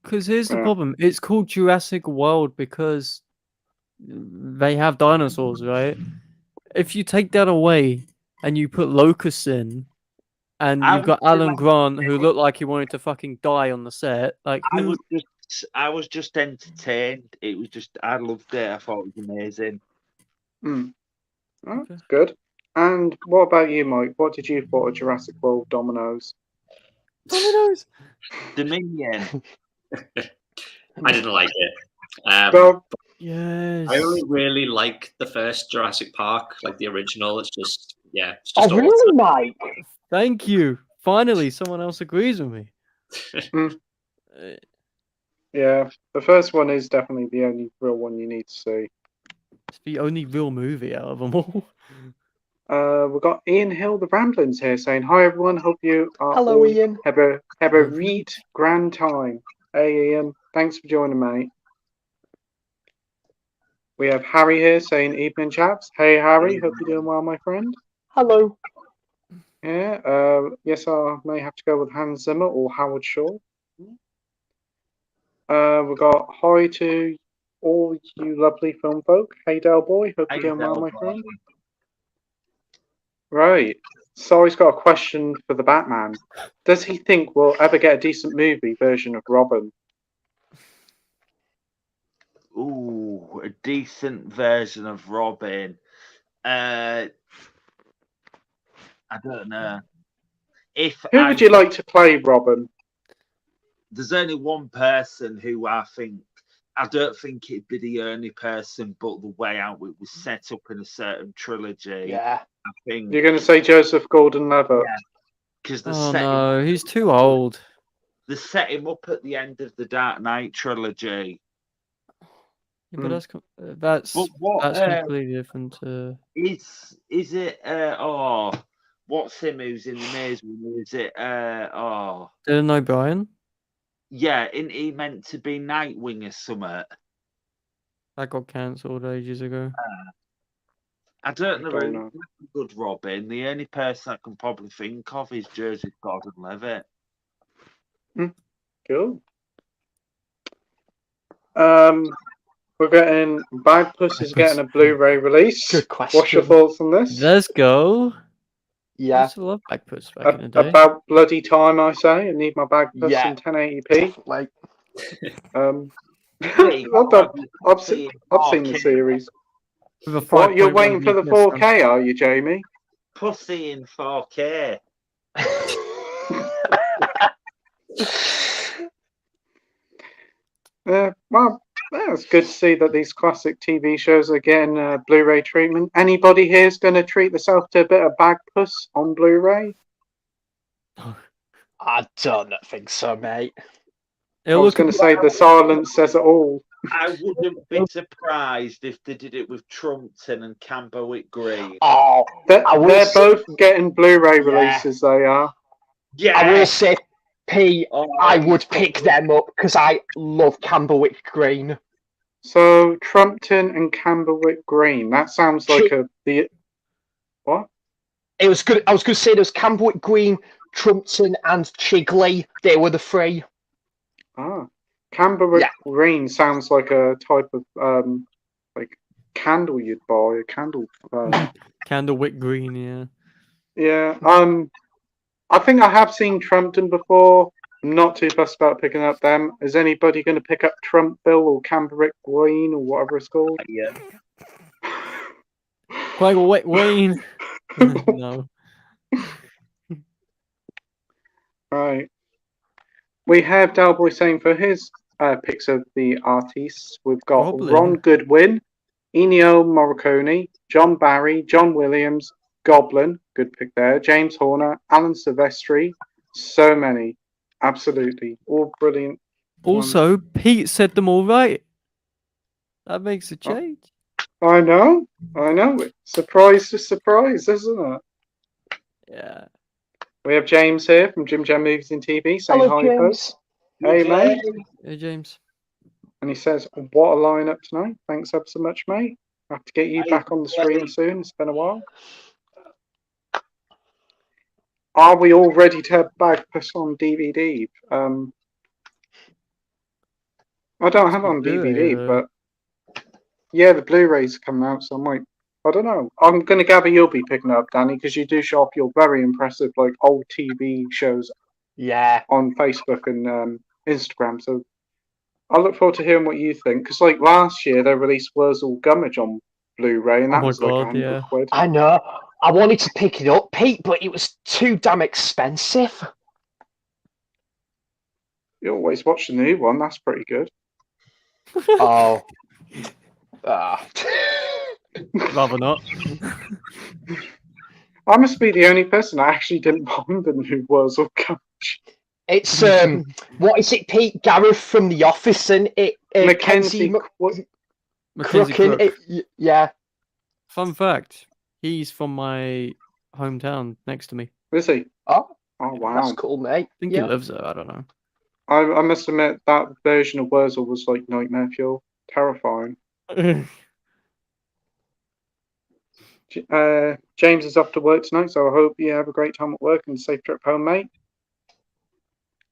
Because here's the problem. It's called Jurassic World because they have dinosaurs, right? If you take that away and you put locusts in, and you've got Alan Grant who looked like he wanted to fucking die on the set, like I was just entertained. It was just I loved it. I thought it was amazing. Oh, that's good. And what about you, Mike? What did you thought of Jurassic World Dominoes? Dominion. I didn't like it. Yes. I only really like the first Jurassic Park, like the original. It's just Oh, really, Mike? Thank you. Finally, someone else agrees with me. Yeah, the first one is definitely the only real one you need to see. It's the only real movie out of them all. We've got Ian Hill, the Ramblins here, saying, "Hi everyone, hope you are Hello, all Ian. have a reet grand time." Hey Ian, thanks for joining, mate. We have Harry here saying, "Evening, chaps." Hey Harry, hope you're doing well, my friend. Hello. Yeah. Yes, I may have to go with Hans Zimmer or Howard Shore. We've got hi to all you lovely film folk. Hey Del Boy, hope you're doing well, my friend. Right. Sorry's got a question for the Batman. Does he think we'll ever get a decent movie version of Robin? Ooh, a decent version of Robin. I don't know. Who would you like to play Robin? There's only one person who I don't think it'd be the only person, but the way out it was set up in a certain trilogy. Yeah. I think you're going to say Joseph Gordon-Levitt. Yeah, because no, he's too old. They set him up at the end of the Dark Knight trilogy. Yeah, but that's completely different. Is it? What's him who's in the maze? Is it? Dylan O'Brien. Yeah, isn't he meant to be Nightwing or something? That got cancelled ages ago. I don't know. Good Robin. The only person I can probably think of is Joseph Gordon-Levitt. Cool. We're getting Bagpuss is getting a Blu-ray release. Good question. What's your thoughts on this? Let's go. Yeah. I used to love Bagpuss back in the day. About bloody time, I say. I need my Bagpuss in 1080p. Like, I've seen the series. What, you're waiting for the 4K, are you, Jamie? Pussy in 4K. Well, it's good to see that these classic TV shows are getting Blu-ray treatment. Anybody here is going to treat themselves to a bit of Bagpuss on Blu-ray? I don't think so, mate. It'll I was look going to say the silence says it all. I wouldn't be surprised if they did it with Trumpton and Camberwick Green. Oh, They're both getting Blu-ray Yeah. releases. They are. Yeah, I will say, Pete, Oh, I would pick them up because I love Camberwick Green. So Trumpton and Camberwick Green. That sounds like what? It was good. I was going to say there's Camberwick Green, Trumpton, and Chigley. They were the three. Ah, Camberwick Green sounds like a type of like candle you'd buy. A candle. Candlewick Green, yeah. Yeah. I think I have seen Trumpton before. I'm not too fussed about picking up them. Is anybody going to pick up Trumpville or Camberwick Green or whatever it's called? yeah. Quite Wayne. No. Right. We have Dalboy saying for his picks of the artists, we've got Goblin. Ron Goodwin, Ennio Morricone, John Barry, John Williams, Goblin, good pick there, James Horner, Alan Silvestri, so many. Absolutely. All brilliant. Also, Pete said them all right. That makes a change. I know. Surprise to surprise, isn't it? Yeah. We have James here from Jim Jam Movies and TV saying Hello, hi, folks. Hey, mate. Hey, James. And he says, what a lineup tonight. Thanks ever so much, mate. I have to get you back on the stream soon. It's been a while. Are we all ready to have Bagpuss on DVD? I don't have it on DVD, but yeah, the Blu-rays are coming out, so I don't know. I'm going to gather you'll be picking it up, Danny, because you do show off your very impressive like old TV shows on Facebook and Instagram. So I look forward to hearing what you think, because like last year they released Wurzel Gummidge on Blu-ray, and that was like £100. I know. I wanted to pick it up, Pete, but it was too damn expensive. You always watch the new one. That's pretty good. Oh. Rather not. I must be the only person that actually didn't mind the new Wurzel Gummidge. It's what is it, Pete? Gareth from The Office and Mackenzie Crook. Yeah. Fun fact: he's from my hometown, next to me. Is he? Oh wow, that's cool, mate. I think he lives there. I don't know. I must admit that version of Wurzel was like nightmare fuel, terrifying. James is off to work tonight, so I hope you have a great time at work and a safe trip home, mate.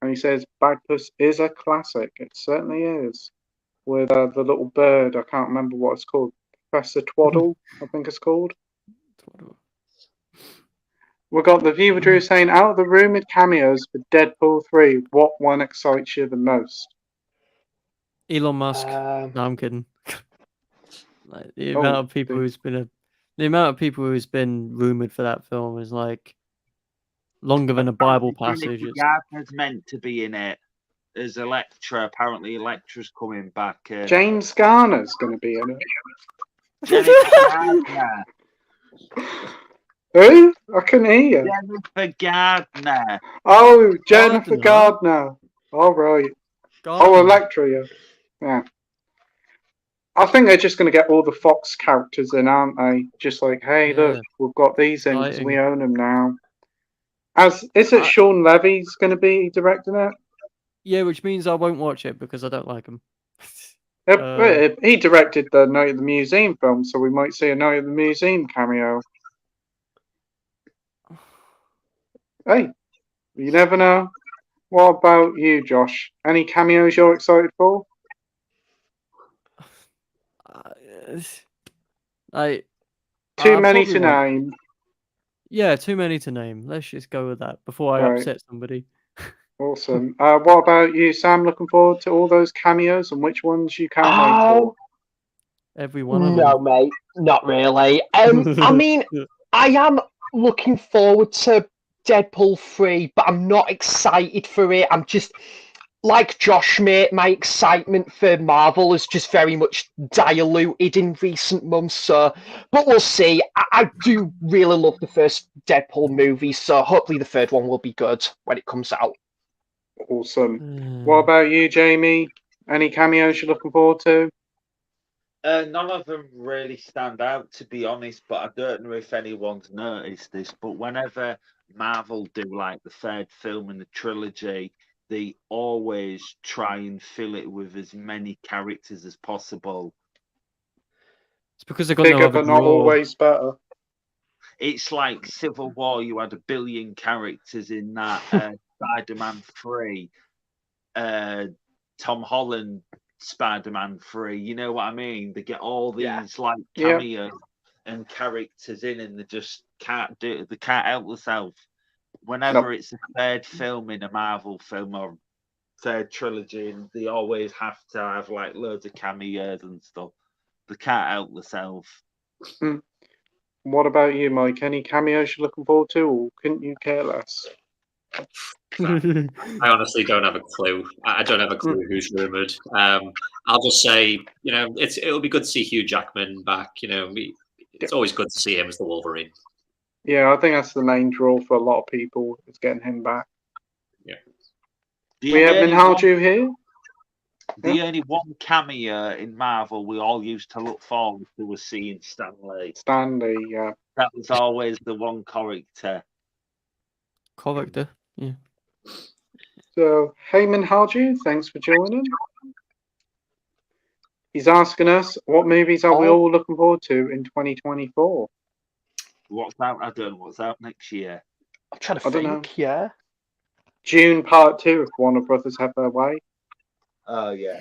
And he says Bagpuss is a classic. It certainly is. With the little bird, I can't remember what it's called. Professor Twaddle, I think it's called. We've got the viewer Drew saying, out of the rumoured cameos for Deadpool 3, what one excites you the most? Elon Musk. No, I'm kidding. Like the amount of people who's been rumored for that film is like longer than a Bible passage. Gardner's meant to be in it as Electra. Apparently, Electra's coming back. James Garner's going to be in it. Jennifer Gardner. Who? I couldn't hear you. Jennifer Gardner. Oh, Jennifer Gardner. All right. Oh, Electra, yeah. I think they're just going to get all the Fox characters in, aren't they? Just like, hey, look, we've got these in because we own them now. Is it Sean Levy's going to be directing it? Yeah, which means I won't watch it because I don't like him. He directed the Night at the Museum film, so we might see a Night at the Museum cameo. Hey, you never know. What about you, Josh? Any cameos you're excited for? Too many to name. Yeah, too many to name. Let's just go with that before I upset somebody. Awesome. What about you, Sam? Looking forward to all those cameos and which ones you can't wait for? Every one of them. No, mate, not really. I mean, I am looking forward to Deadpool 3, but I'm not excited for it. I'm just like Josh, mate. My excitement for Marvel is just very much diluted in recent months. So, but we'll see. I do really love the first Deadpool movie, so hopefully the third one will be good when it comes out. Awesome. What about you, Jamie? Any cameos you're looking forward to? None of them really stand out, to be honest, but I don't know if anyone's noticed this, but whenever Marvel do like the third film in the trilogy, they always try and fill it with as many characters as possible. It's because they got Bigger no other but not draw. always better. It's like Civil War, you had 1 billion characters in that. Spider-Man 3, Tom Holland Spider-Man 3, you know what I mean? They get all these like Yeah. cameos and characters in, and they just can't do it. They can't help themselves. Whenever it's a third film in a Marvel film or third trilogy, and they always have to have like loads of cameos and stuff. They can't help themselves. What about you, Mike? Any cameos you're looking forward to, or couldn't you care less? I honestly don't have a clue. I don't have a clue who's rumored. I'll just say, it'll be good to see Hugh Jackman back. It's always good to see him as the Wolverine. Yeah, I think that's the main draw for a lot of people, is getting him back. Yeah. We have Minhaju here. The only one cameo in Marvel we all used to look forward to was seeing Stan Lee. Stanley, yeah. That was always the one character. Character, yeah. So, hey Minhaju, thanks for joining. He's asking us, what movies are we all looking forward to in 2024? What's out? I don't know what's out next year. I'm trying to I don't know. think, yeah. June Part 2, if Warner Brothers have their way. Oh, yeah.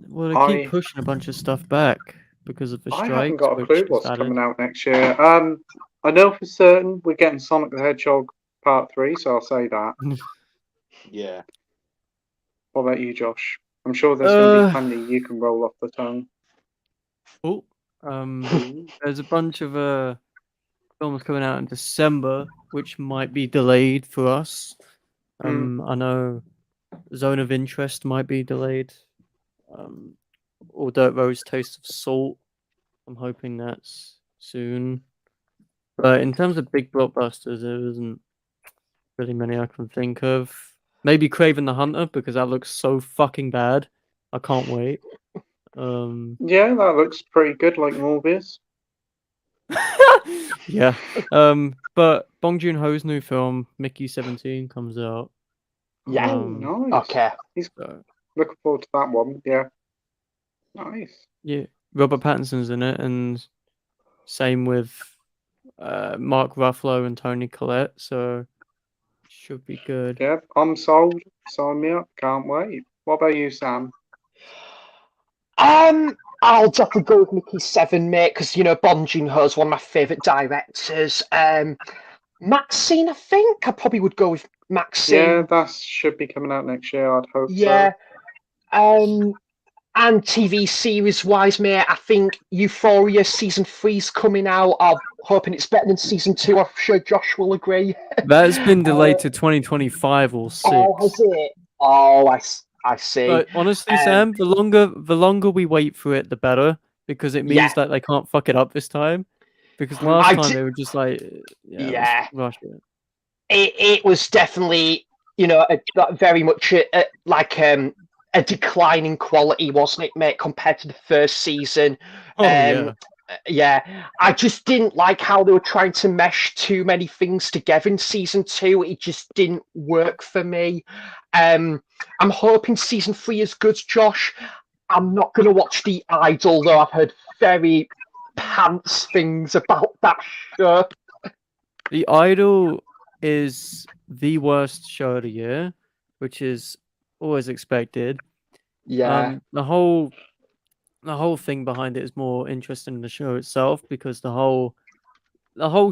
Well, they keep pushing a bunch of stuff back because of the strikes. I haven't got a which clue has what's added- coming out next year. I know for certain we're getting Sonic the Hedgehog Part 3, so I'll say that. Yeah. What about you, Josh? I'm sure there's going to be plenty you can roll off the tongue. Oh, there's a bunch of films coming out in December, which might be delayed for us. I know Zone of Interest might be delayed. Or Dirt Road's Taste of Salt. I'm hoping that's soon. But in terms of big blockbusters, there isn't really many I can think of. Maybe Kraven the Hunter, because that looks so fucking bad. I can't wait. Yeah, that looks pretty good, like Morbius. Yeah. But Bong Joon-ho's new film, Mickey 17, comes out. Yeah. Nice. Okay. He's looking forward to that one. Yeah. Nice. Yeah. Robert Pattinson's in it, and same with Mark Ruffalo and Toni Collette, so should be good. Yeah, I'm sold. Sign me up. Can't wait. What about you, Sam? I'll definitely go with Mickey 7, mate, because, Bong Joon-ho is one of my favourite directors. Maxine, I think. I probably would go with Maxine. Yeah, that should be coming out next year, I'd hope so. And TV series-wise, mate, I think Euphoria Season 3's coming out. I'm hoping it's better than Season 2. I'm sure Josh will agree. That has been delayed to 2025 or 6. Oh, has it? Oh, I see. But honestly, Sam, the longer we wait for it, the better, because it means that they can't fuck it up this time. Because last time they were just like, rush it. It was definitely, very much a declining quality, wasn't it, mate, compared to the first season? Yeah, I just didn't like how they were trying to mesh too many things together in Season 2. It just didn't work for me. I'm hoping Season 3 is good, Josh. I'm not going to watch The Idol, though. I've heard very pants things about that show. The Idol is the worst show of the year, which is always expected. Yeah. The whole thing behind it is more interesting than the show itself, because the whole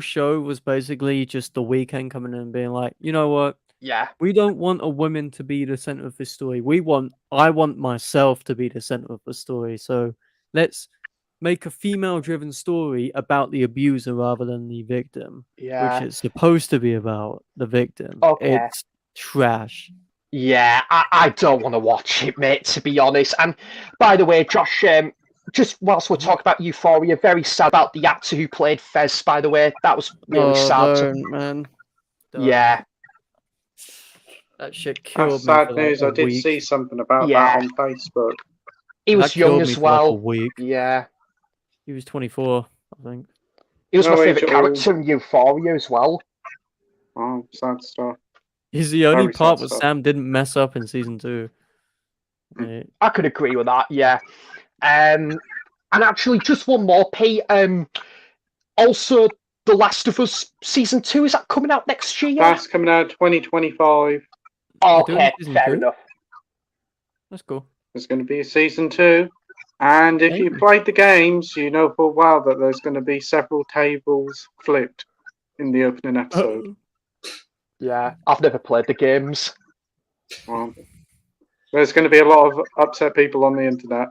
show was basically just The Weeknd coming in and being like, you know what? Yeah. We don't want a woman to be the center of this story. I want myself to be the center of the story. So let's make a female-driven story about the abuser rather than the victim. Yeah. Which it's supposed to be about the victim. Okay. It's trash. Yeah, I don't want to watch it, mate, to be honest. And by the way, Josh, just whilst we're talking about Euphoria, very sad about the actor who played Fez, by the way. That was really sad. Man. Yeah. That shit That's killed me sad for like news. a I did week. see something about Yeah. that on Facebook. He That was young killed me as for like a well. week. Yeah. He was 24, I think. He was No my age favourite at all. character in Euphoria as well. Oh, sad stuff. He's the only Very sad part where stuff. Sam didn't mess up in season 2. Hmm. Mate. I could agree with that, yeah. And actually, just one more, Pete. Also, The Last of Us Season 2, is that coming out next year? That's coming out 2025. They're doing Okay, season fair 2? enough. That's cool. There's going to be a season 2. And if you Hey. played the games, you know for a while that there's going to be several tables flipped in the opening episode. Yeah, I've never played the games. Well, there's going to be a lot of upset people on the internet.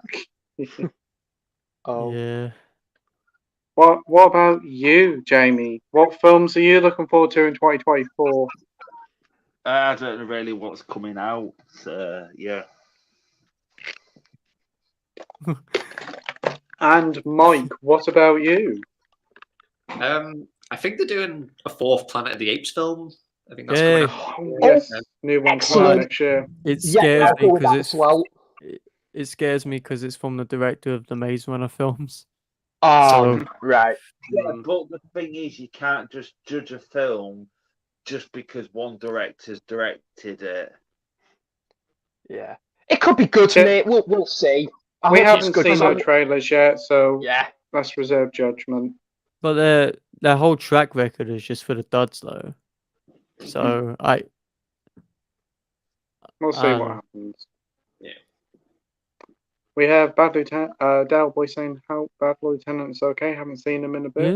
Oh. Yeah. What about you, Jamie? What films are you looking forward to in 2024? I don't know really what's coming out. Yeah. And Mike, what about you? I think they're doing a fourth Planet of the Apes film. I think that's Yay. coming out. Yes, new one coming out Excellent. next year. It Yeah, scares I'll me go with because that it's as well. it scares me because it's from the director of the Maze Runner films. Oh, So right. Yeah, but the thing is, you can't just judge a film just because one director's directed it. Yeah. It could be good, Yeah. mate. We'll see. I We hope it's haven't good, seen 'cause no I'm- trailers yet, so Yeah. let's reserve judgment. but their whole track record is just for the duds though. So We'll see what Um, happens. Yeah. We have Bad Lieutenant, Dale Boy saying how Bad Lieutenant's okay. Haven't seen him in a bit.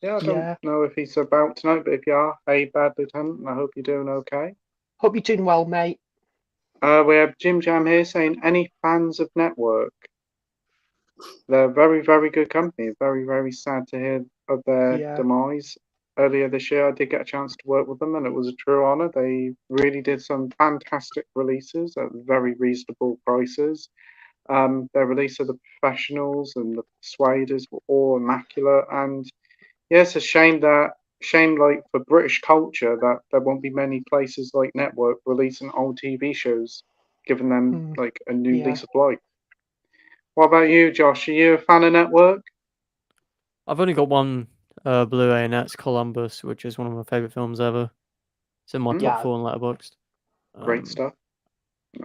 Yeah, I don't Yeah. know if he's about tonight, but if you are, hey Bad Lieutenant, I hope you're doing okay. Hope you're doing well, mate. We have Jim Jam here saying, any fans of Network? They're very, very good company. Very, very sad to hear of their Yeah. demise. Earlier this year, I did get a chance to work with them, and it was a true honor. They really did some fantastic releases at very reasonable prices. Their release of the Professionals and the Persuaders were all immaculate. And yes, a shame like for British culture that there won't be many places like Network releasing old TV shows, giving them like a new Yeah. lease of life. What about you, Josh? Are you a fan of Network? I've only got one Blu-ray, and that's Columbus, which is one of my favorite films ever. It's in my Mm. top Yeah. 4 on Letterboxd. Great stuff.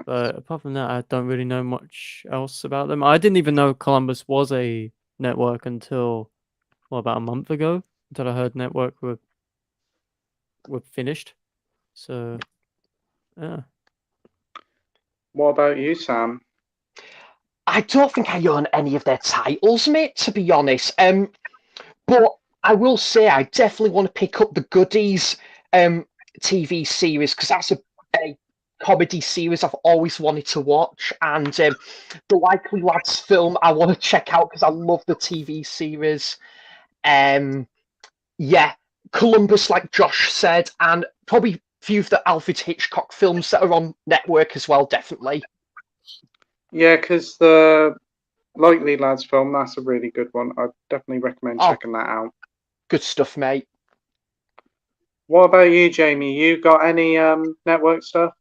But apart from that, I don't really know much else about them. I didn't even know Columbus was a network until about a month ago. Until I heard Network were finished. So yeah. What about you, Sam? I don't think I own any of their titles, mate, to be honest. But I will say I definitely want to pick up the Goodies TV series, because that's a comedy series I've always wanted to watch, and the Likely Lads film I want to check out because I love the TV series. Yeah, Columbus, like Josh said, and probably a few of the Alfred Hitchcock films that are on Network as well, definitely. Yeah, because the Likely Lads film, that's a really good one. I definitely recommend checking that out. Good stuff, mate. What about you, Jamie? You got any Network stuff?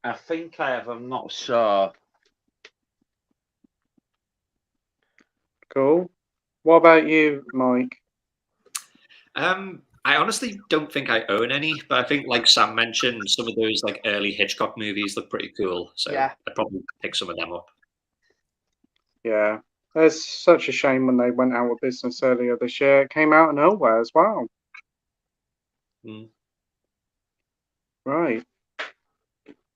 I think I have. I'm not sure. Cool. What about you, Mike? I honestly don't think I own any, but I think, like Sam mentioned, some of those like early Hitchcock movies look pretty cool. So Yeah. I'd probably pick some of them up. Yeah. It's such a shame when they went out of business earlier this year. It came out of nowhere as well. Right.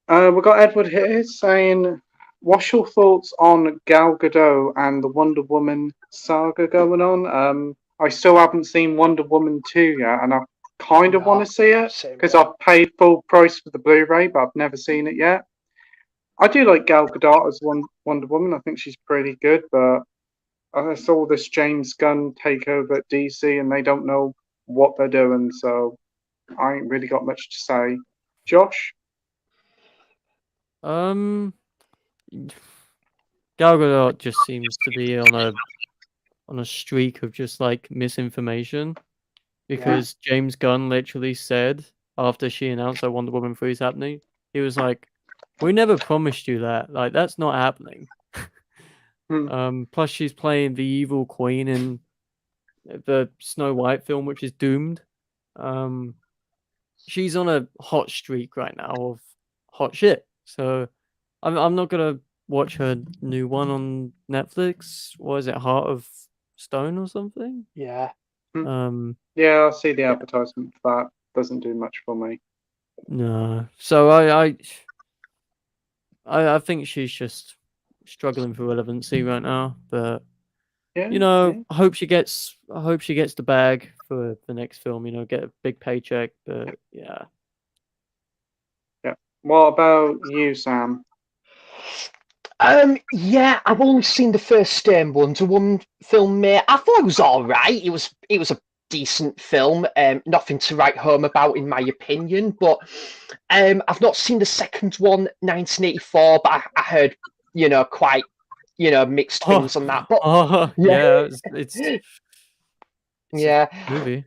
We've got Edward here saying, what's your thoughts on Gal Gadot and the Wonder Woman saga going on? I still haven't seen Wonder Woman 2 yet, and I kind of want to see it because I've paid full price for the Blu-ray, but I've never seen it yet. I do like Gal Gadot as Wonder Woman. I think she's pretty good, but I saw this James Gunn take over at DC, and they don't know what they're doing, so I ain't really got much to say. Josh? Gal Gadot just seems to be on a streak of just like misinformation, because James Gunn literally said after she announced that Wonder Woman 3 is happening. He was like, "We never promised you that. Like, that's not happening." Plus, she's playing the evil queen in the Snow White film, which is doomed. She's on a hot streak right now of hot shit. So, I'm not gonna watch her new one on Netflix. What is it, Heart of Stone or something? Yeah. Yeah, I see the advertisement for that. Doesn't do much for me. No. So I think she's just struggling for relevancy right now. But Yeah, I hope she gets the bag for the next film. Get a big paycheck. But yeah. yeah. What about you, Sam? Yeah, I've only seen the first Wonder Woman film, mate. I thought it was all right. It was a decent film. Nothing to write home about, in my opinion. But I've not seen the second one, 1984. But I heard, quite, mixed things on that. But yeah, it's yeah, a movie.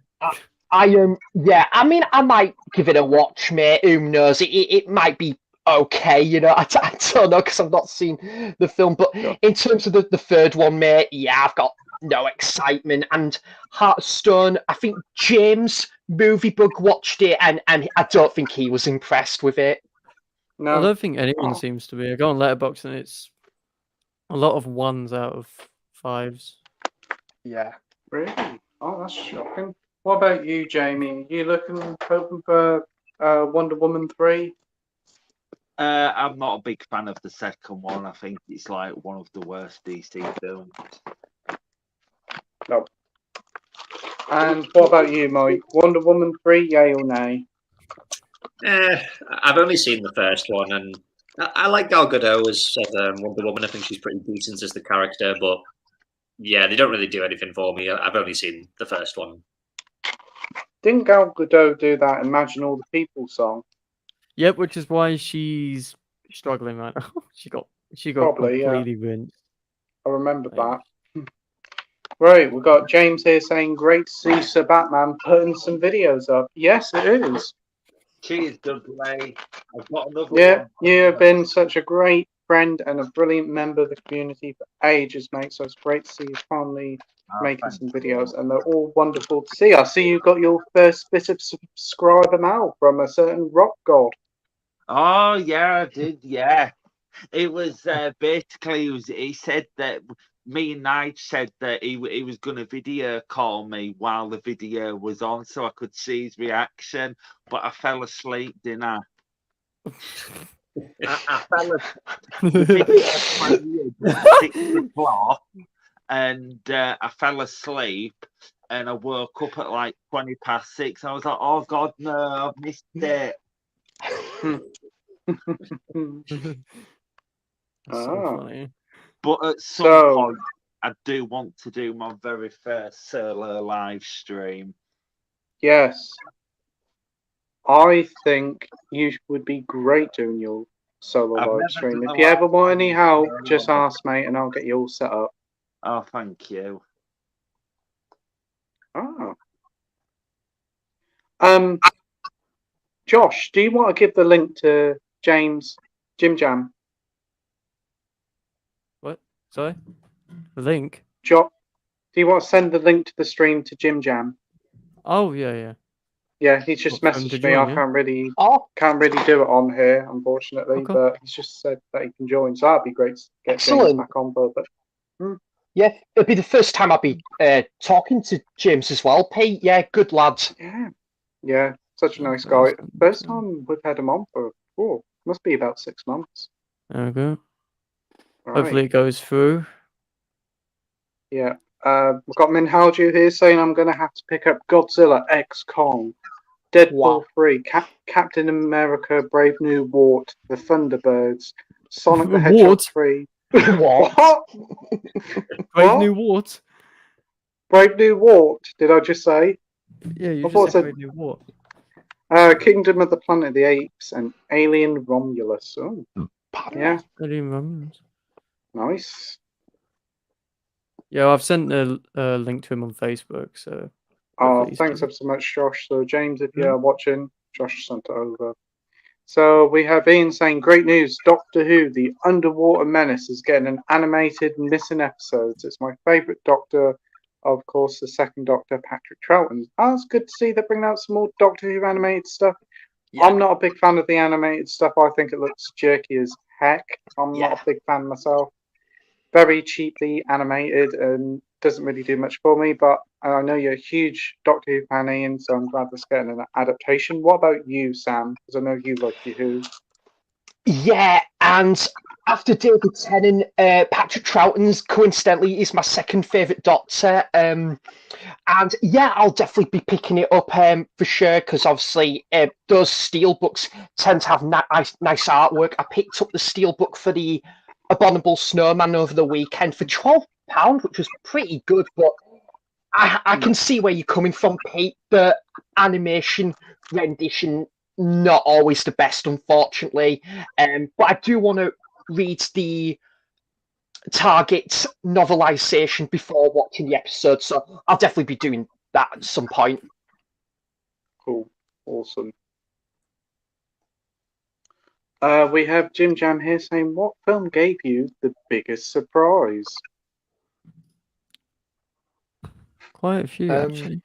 yeah. I mean, I might give it a watch, mate. Who knows? It might be okay. I don't know because I've not seen the film. But in terms of the third one, mate, yeah, I've got no excitement. And Hearthstone, I think James Movie Bug watched it, and I don't think he was impressed with it. No. I don't think anyone seems to be. I go on Letterboxd and it's a lot of 1s out of 5s. Yeah. Really? Oh, that's shocking. What about you, Jamie? You hoping for Wonder Woman 3? I'm not a big fan of the second one. I think it's like one of the worst DC films. No. And what about you, Mike? Wonder Woman 3, yay or nay? I've only seen the first one, and I like Gal Gadot as Wonder Woman. I think she's pretty decent as the character, but yeah, they don't really do anything for me. I've only seen the first one. Didn't Gal Gadot do that Imagine All the People song? Yep, which is why she's struggling right now. she got Probably, completely rinsed. I remember that. Right, we've got James here saying, great to see Sir Batman putting some videos up. Yes, it is. Cheers, Dudley. I've got another Yeah, one. you have been such a great friend and a brilliant member of the community for ages, mate. So it's great to see you finally making some videos, and they're all wonderful to see. I see you got your first bit of subscriber now from a certain rock god. Oh yeah, I did. Yeah, it was basically he said that me and Nige said that he was going to video call me while the video was on, so I could see his reaction. But I fell asleep, didn't I? I fell asleep. The video at 6 o'clock, and I fell asleep. And I woke up at like 6:20. I was like, "Oh God, no! I've missed it." That's so funny. But at some point, I do want to do my very first solo live stream. Yes. I think you would be great doing your solo live stream. If you ever want any help, just ask, mate, and I'll get you all set up. Oh, thank you. Oh. Josh, do you want to give the link to James Jim Jam? What? Sorry? The link? Josh, do you want to send the link to the stream to Jim Jam? Oh, yeah. Yeah, he's just messaged me. I can't really do it on here, unfortunately, but he's just said that he can join. So that'd be great to get James back on board. But yeah, it'll be the first time I'll be talking to James as well, Pete. Yeah, good lad. Yeah, such a nice guy. First time we've had him on for must be about 6 months. There we go. Right. Hopefully it goes through. Yeah. We've got Minhalju here saying I'm going to have to pick up Godzilla X Kong, Deadpool 3, Captain America, Brave New Wart, The Thunderbirds, Sonic the Hedgehog 3. What? Brave New Wart? Brave New Wart, did I just say? Yeah, you just said Brave New Wart. Kingdom of the Planet of the Apes and Alien Romulus. Oh, yeah. Alien Romulus. Nice. Yeah, I've sent a link to him on Facebook. So. Oh, thanks ever so much, Josh. So, James, if you're watching, Josh sent it over. So we have Ian saying, great news, Doctor Who, the Underwater Menace, is getting an animated missing episodes. It's my favourite Doctor, of course, the second Doctor, Patrick Troughton. Oh, it's good to see they're bringing out some more Doctor Who animated stuff. Yeah. I'm not a big fan of the animated stuff. I think it looks jerky as heck. I'm not a big fan myself. Very cheaply animated and doesn't really do much for me, but I know you're a huge Doctor Who fan, Ian, so I'm glad that's getting an adaptation. What about you, Sam? Because I know you like your Who. Yeah, and after David Tennant, Patrick Troughton's coincidentally is my second favourite Doctor. And yeah, I'll definitely be picking it up for sure, because obviously those steelbooks tend to have nice artwork. I picked up the steelbook for the Abominable Snowman over the weekend for £12, which was pretty good, but I can see where you're coming from, Pete. The animation rendition, not always the best, unfortunately. But I do want to read the Target novelization before watching the episode, so I'll definitely be doing that at some point. Cool. Awesome. We have Jim Jam here saying, what film gave you the biggest surprise? Quite a few, actually.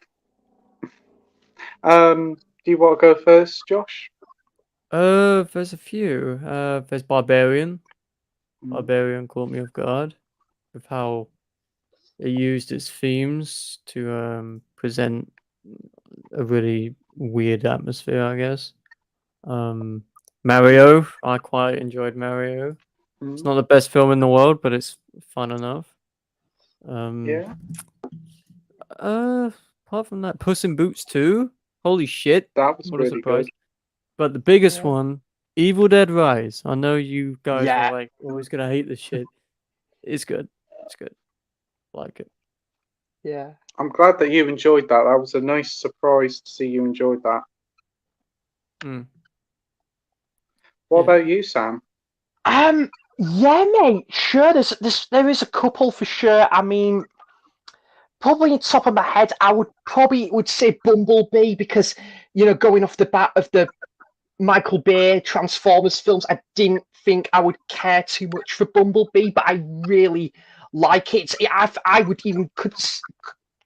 Do you want to go first, Josh? There's a few. There's Barbarian. Barbarian caught me off guard with how it used its themes to present a really weird atmosphere, I guess. Mario, I quite enjoyed Mario. It's not the best film in the world, but it's fun enough. Yeah. Apart from that, Puss in Boots 2. Holy shit. That was What a really surprise. good. But the biggest one, Evil Dead Rise. I know you guys Yeah. are like always gonna hate this shit. It's good. It's good. Like it. Yeah. I'm glad that you enjoyed that. That was a nice surprise to see you enjoyed that. What about you, Sam? Yeah, mate. Sure. There is a couple for sure. I mean, probably on top of my head, I would say Bumblebee, because going off the bat of the Michael Bay Transformers films, I didn't think I would care too much for Bumblebee, but I really like it. I would even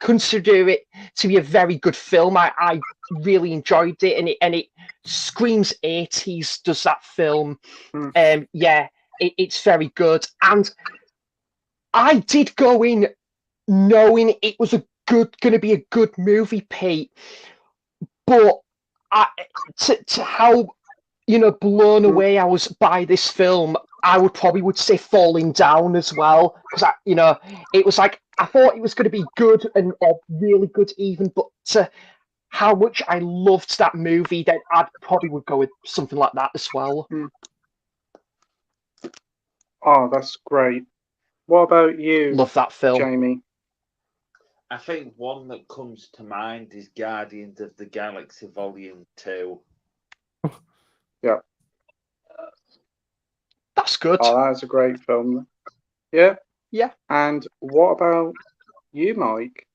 consider it to be a very good film. I really enjoyed it, and it screams 80s. Does that film? Yeah, it's very good, and I did go in knowing it was going to be a good movie, Pete. But to how blown away I was by this film, I would say Falling Down as well, because it was like I thought it was going to be good or really good even, but to how much I loved that movie, then I probably would go with something like that as well. Oh, that's great. What about you? Love that film, Jamie. I think one that comes to mind is Guardians of the Galaxy Volume 2. Yeah. That's good. Oh, that's a great film. Yeah. Yeah. And what about you, Mike?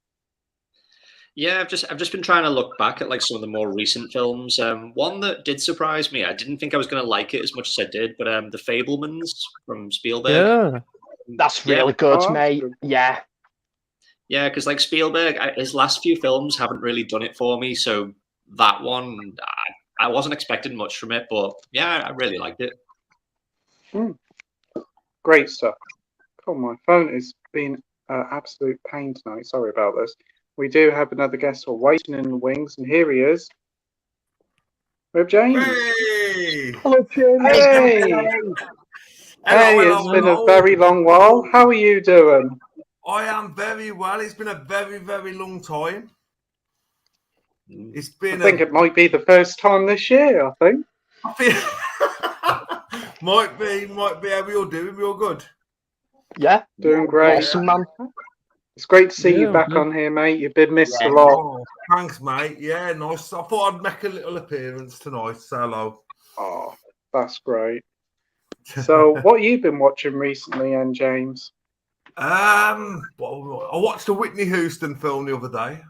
Yeah, I've just been trying to look back at like some of the more recent films. One that did surprise me. I didn't think I was going to like it as much as I did, but The Fabelmans from Spielberg. Yeah. That's really good, mate. Good. Yeah. Yeah, because like Spielberg, his last few films haven't really done it for me. So that one, I wasn't expecting much from it, but yeah, I really liked it. Great stuff. Oh, my phone is being an absolute pain tonight. Sorry about this. We do have another guest waiting in the wings, and here he is. We have James. Hey! Hello, James. Hey! It's been a very long while. How are you doing? I am very well. It's been a very, very long time. It's been. I think it might be the first time this year. I think. Might be. How we all doing? We all good? Yeah. Doing great. Awesome, man. It's great to see you back on here, mate. You've been missed a lot. Oh, thanks, mate. Yeah, nice. I thought I'd make a little appearance tonight. So hello. Oh, that's great. So, what you been watching recently, and James? Well, I watched a Whitney Houston film the other day.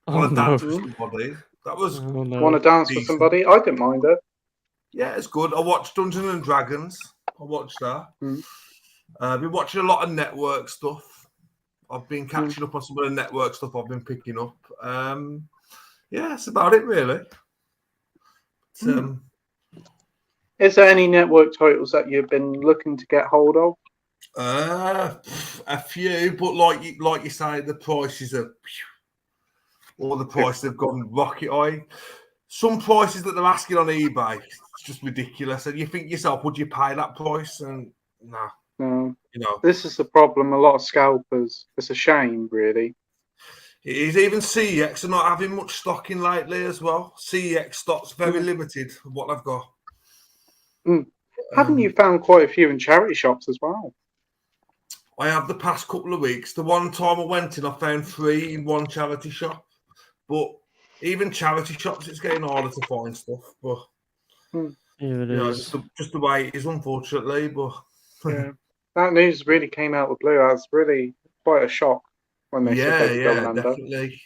Oh, no. Somebody. That was Oh, no. Want to dance with decent. somebody? I didn't mind it. Yeah, it's good. I watched Dungeons and Dragons. I watched that. Been watching a lot of network stuff. I've been catching up on some of the network stuff I've been picking up. Yeah, that's about it really. Is there any network titles that you've been looking to get hold of? A few, but like you say, the prices are all the prices have gone rocket high. Some prices that they're asking on eBay, it's just ridiculous. And you think yourself, would you pay that price? And nah, No. you know. This is the problem. A lot of scalpers. It's a shame, really. It is. Even CEX are not having much stock in lately as well. CEX stock's very limited. What I've got. Haven't you found quite a few in charity shops as well? I have the past couple of weeks. The one time I went in, I found 3 in one charity shop. But even charity shops, it's getting harder to find stuff. But Here it is. just the way it is, unfortunately. But Yeah, that news really came out of the blue. That's really quite a shock when they said they were going under. Definitely.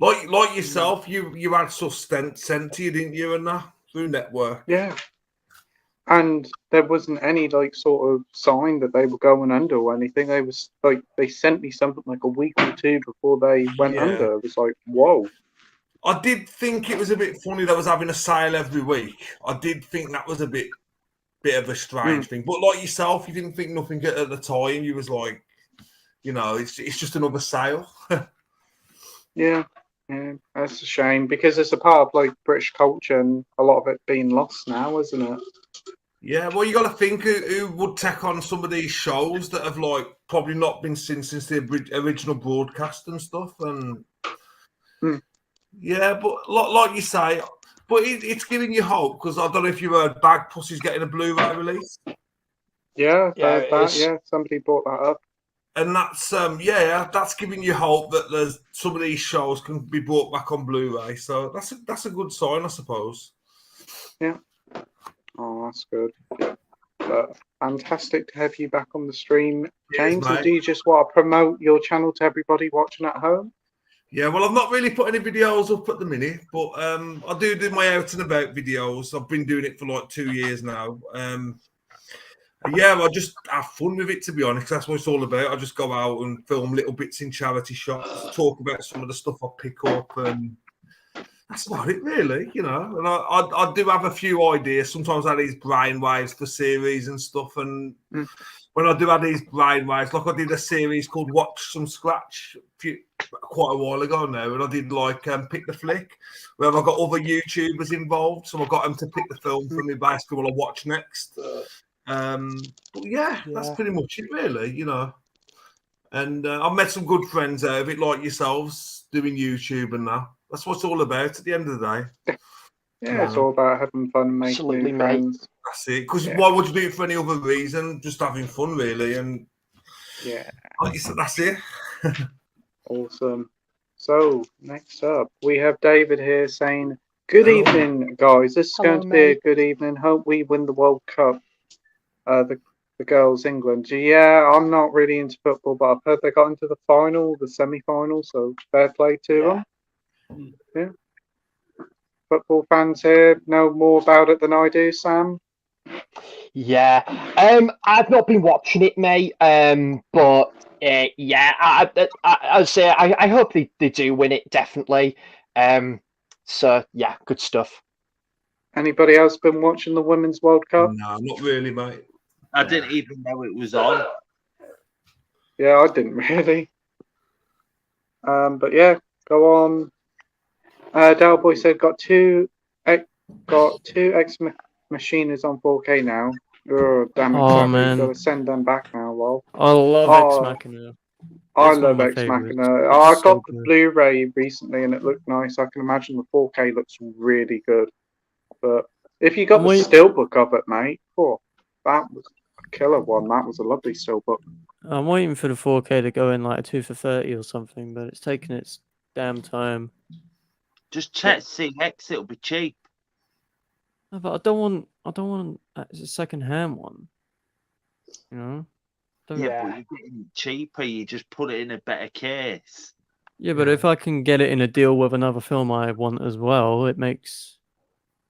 Like yourself, you had stuff sent to you, didn't you, and that through network. Yeah, and there wasn't any like sort of sign that they were going under or anything. They was like they sent me something like a week or two before they went under. It was like, whoa. I did think it was a bit funny that was having a sale every week. I did think that was a bit of a strange thing. But like yourself, you didn't think nothing at the time. You was like, it's just another sale. Yeah, that's a shame because it's a part of like British culture and a lot of it being lost now, isn't it? Yeah, well, you got to think who would take on some of these shows that have like probably not been seen since the original broadcast and stuff. And yeah, but like you say, but it's giving you hope because I don't know if you heard Bag Pussy's getting a Blu-ray release. Yeah, somebody brought that up. And that's that's giving you hope that there's some of these shows can be brought back on Blu-ray. So that's a good sign, I suppose. Yeah. Oh, that's good. But fantastic to have you back on the stream, James. And do you just want to promote your channel to everybody watching at home? Yeah, well, I've not really put any videos up at the minute, but I do my out and about videos. I've been doing it for like 2 years now. Yeah, I just have fun with it, to be honest. That's what it's all about. I just go out and film little bits in charity shops, talk about some of the stuff I pick up, and that's about it, really, And I do have a few ideas. Sometimes I have these brainwaves for series and stuff, and when I do have these brainwaves, like I did a series called Watch Some Scratch quite a while ago now, and I did like Pick the Flick, where I got other YouTubers involved, so I got them to pick the film for me, basically what I watch next. But yeah, that's pretty much it, really, And I've met some good friends out of it, like yourselves, doing YouTube and that. That's what it's all about at the end of the day. Yeah, it's all about having fun and making new friends. That's it. Because why would you do it for any other reason? Just having fun, really. And that's it. Awesome. So next up, we have David here saying, "Good evening, guys. This is going to be a good evening. Hope we win the World Cup." The girls, England. Yeah, I'm not really into football, but I've heard they got into the final, the semi-final. So fair play to them. Yeah. Football fans here know more about it than I do, Sam. Yeah, I've not been watching it, mate. But I'd say I hope they do win it, definitely. So yeah, good stuff. Anybody else been watching the Women's World Cup? No, not really, mate. I didn't even know it was on. Yeah, I didn't really. But yeah, go on. Dalboy said got two X Machiners on 4K now. Oh damn it! Oh man, gotta send them back now, lol. I love Ex Machina. I love Ex Machina. I got the Blu-ray recently and it looked nice. I can imagine the 4K looks really good. But if you got the steelbook of it, mate, that was a killer one. That was a lovely steelbook. I'm waiting for the 4K to go in like a 2 for 30 or something, but it's taking its damn time. Just check CX; it'll be cheap. No, but I don't want a second-hand one. But you're getting it cheaper. You just put it in a better case. Yeah, but if I can get it in a deal with another film I want as well, it makes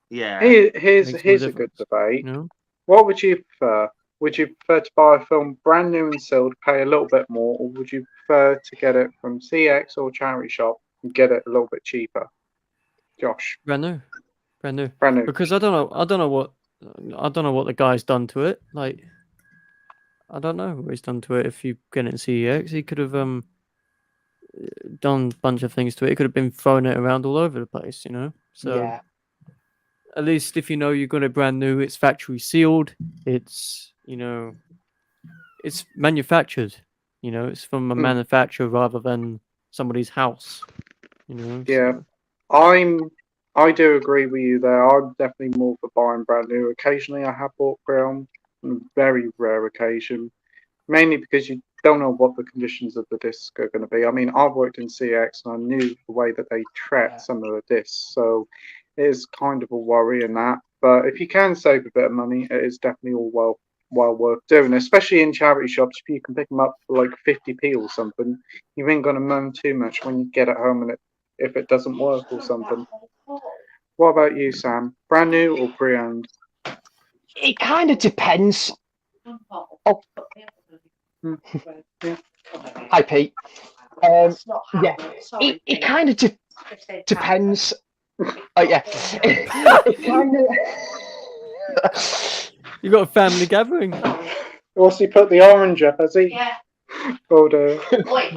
Yeah. Here's makes more a good difference, debate. you know. What would you prefer? Would you prefer to buy a film brand new and sealed, pay a little bit more, or would you prefer to get it from CX or charity shop and get it a little bit cheaper? Josh, Brand new, brand new. brand new. Because I don't know what the guy's done to it. Like, I don't know what he's done to it. If you get it in CEX, he could have done a bunch of things to it. He could have been throwing it around all over the place, you know. So Yeah. at least if you know you got it brand new, it's factory sealed. It's it's manufactured. You know, it's from a manufacturer rather than somebody's house. You know. Yeah. So. I do agree with you there. I'm definitely more for buying brand new. Occasionally, I have bought pre-owned, on a very rare occasion, mainly because you don't know what the conditions of the disc are going to be. I mean, I've worked in CX and I knew the way that they treat some of the discs, so it is kind of a worry in that. But if you can save a bit of money, it is definitely all well worth doing, especially in charity shops. If you can pick them up for like 50p or something, you ain't going to moan too much when you get it home and if it doesn't work or something. What about you, Sam? Brand new or pre-owned? It kind of depends. Oh. Yeah. Hi, Pete. Yeah, it kind of depends. Oh, yeah. It kind of. You got a family gathering. What's he put the orange up, has he? Yeah. Order.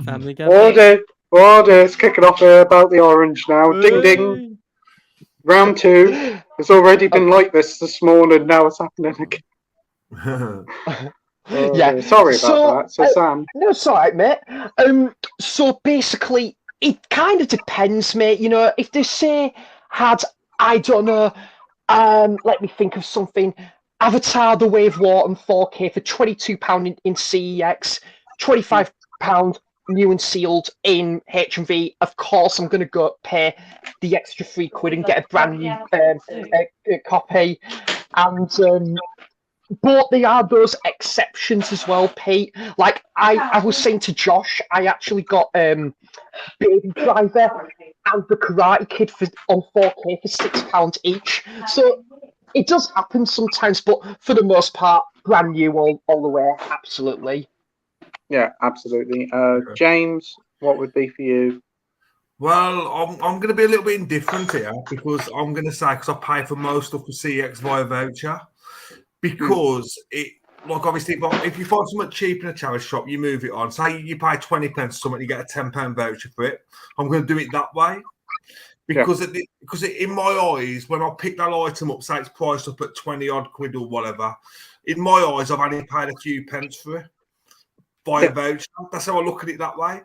Family gathering. Order. It's kicking off about the orange now. Ding ding. Hey! Round 2. It's already been like this morning. Now it's happening again. Yeah. Sorry about that. So Sam. No, it's all right, mate. So basically, it kind of depends, mate. You know, if they say had, I don't know, let me think of something. Avatar: The Way of Water in 4K for £22 in CEX, £25 new and sealed in HMV. Of course, I'm going to go pay the extra £3 and get a brand new copy. And but there are those exceptions as well, Pete. Like I was saying to Josh, I actually got Baby Driver and The Karate Kid on 4K for £6 each. So it does happen sometimes, but for the most part, brand new all the way. Absolutely. Yeah, absolutely. James, what would be for you? Well, I'm going to be a little bit indifferent here because I'm going to say because I pay for most stuff for CX via voucher because it like obviously if you find something cheap in a charity shop, you move it on. Say you pay 20 pence something, you get a £10 voucher for it. I'm going to do it that way because in my eyes, when I pick that item up, say it's priced up at 20 odd quid or whatever, in my eyes, I've only paid a few pence for it by a voucher. That's how I look at it that way.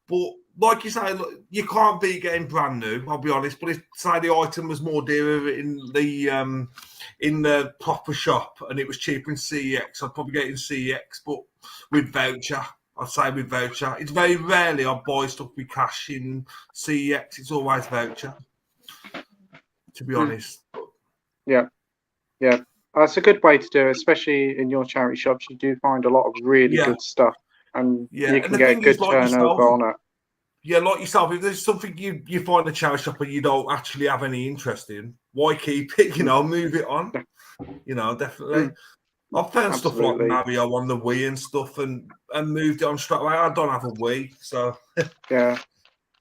But like you say, look, you can't be getting brand new. I'll be honest. But if say the item was more dearer in the proper shop and it was cheaper in CEX, I'd probably get it in CEX. But with voucher, I'd say with voucher. It's very rarely I buy stuff with cash in CEX. It's always voucher. To be honest. Yeah. That's a good way to do it, especially in your charity shops. You do find a lot of really good stuff. And you can get a good turnover on it. Yeah, like yourself, if there's something you find a charity shop and you don't actually have any interest in, why keep it? You know, move it on. You know, definitely. I've found stuff like Mario on the Wii and stuff and moved it on straight away. I don't have a Wii, so. Yeah,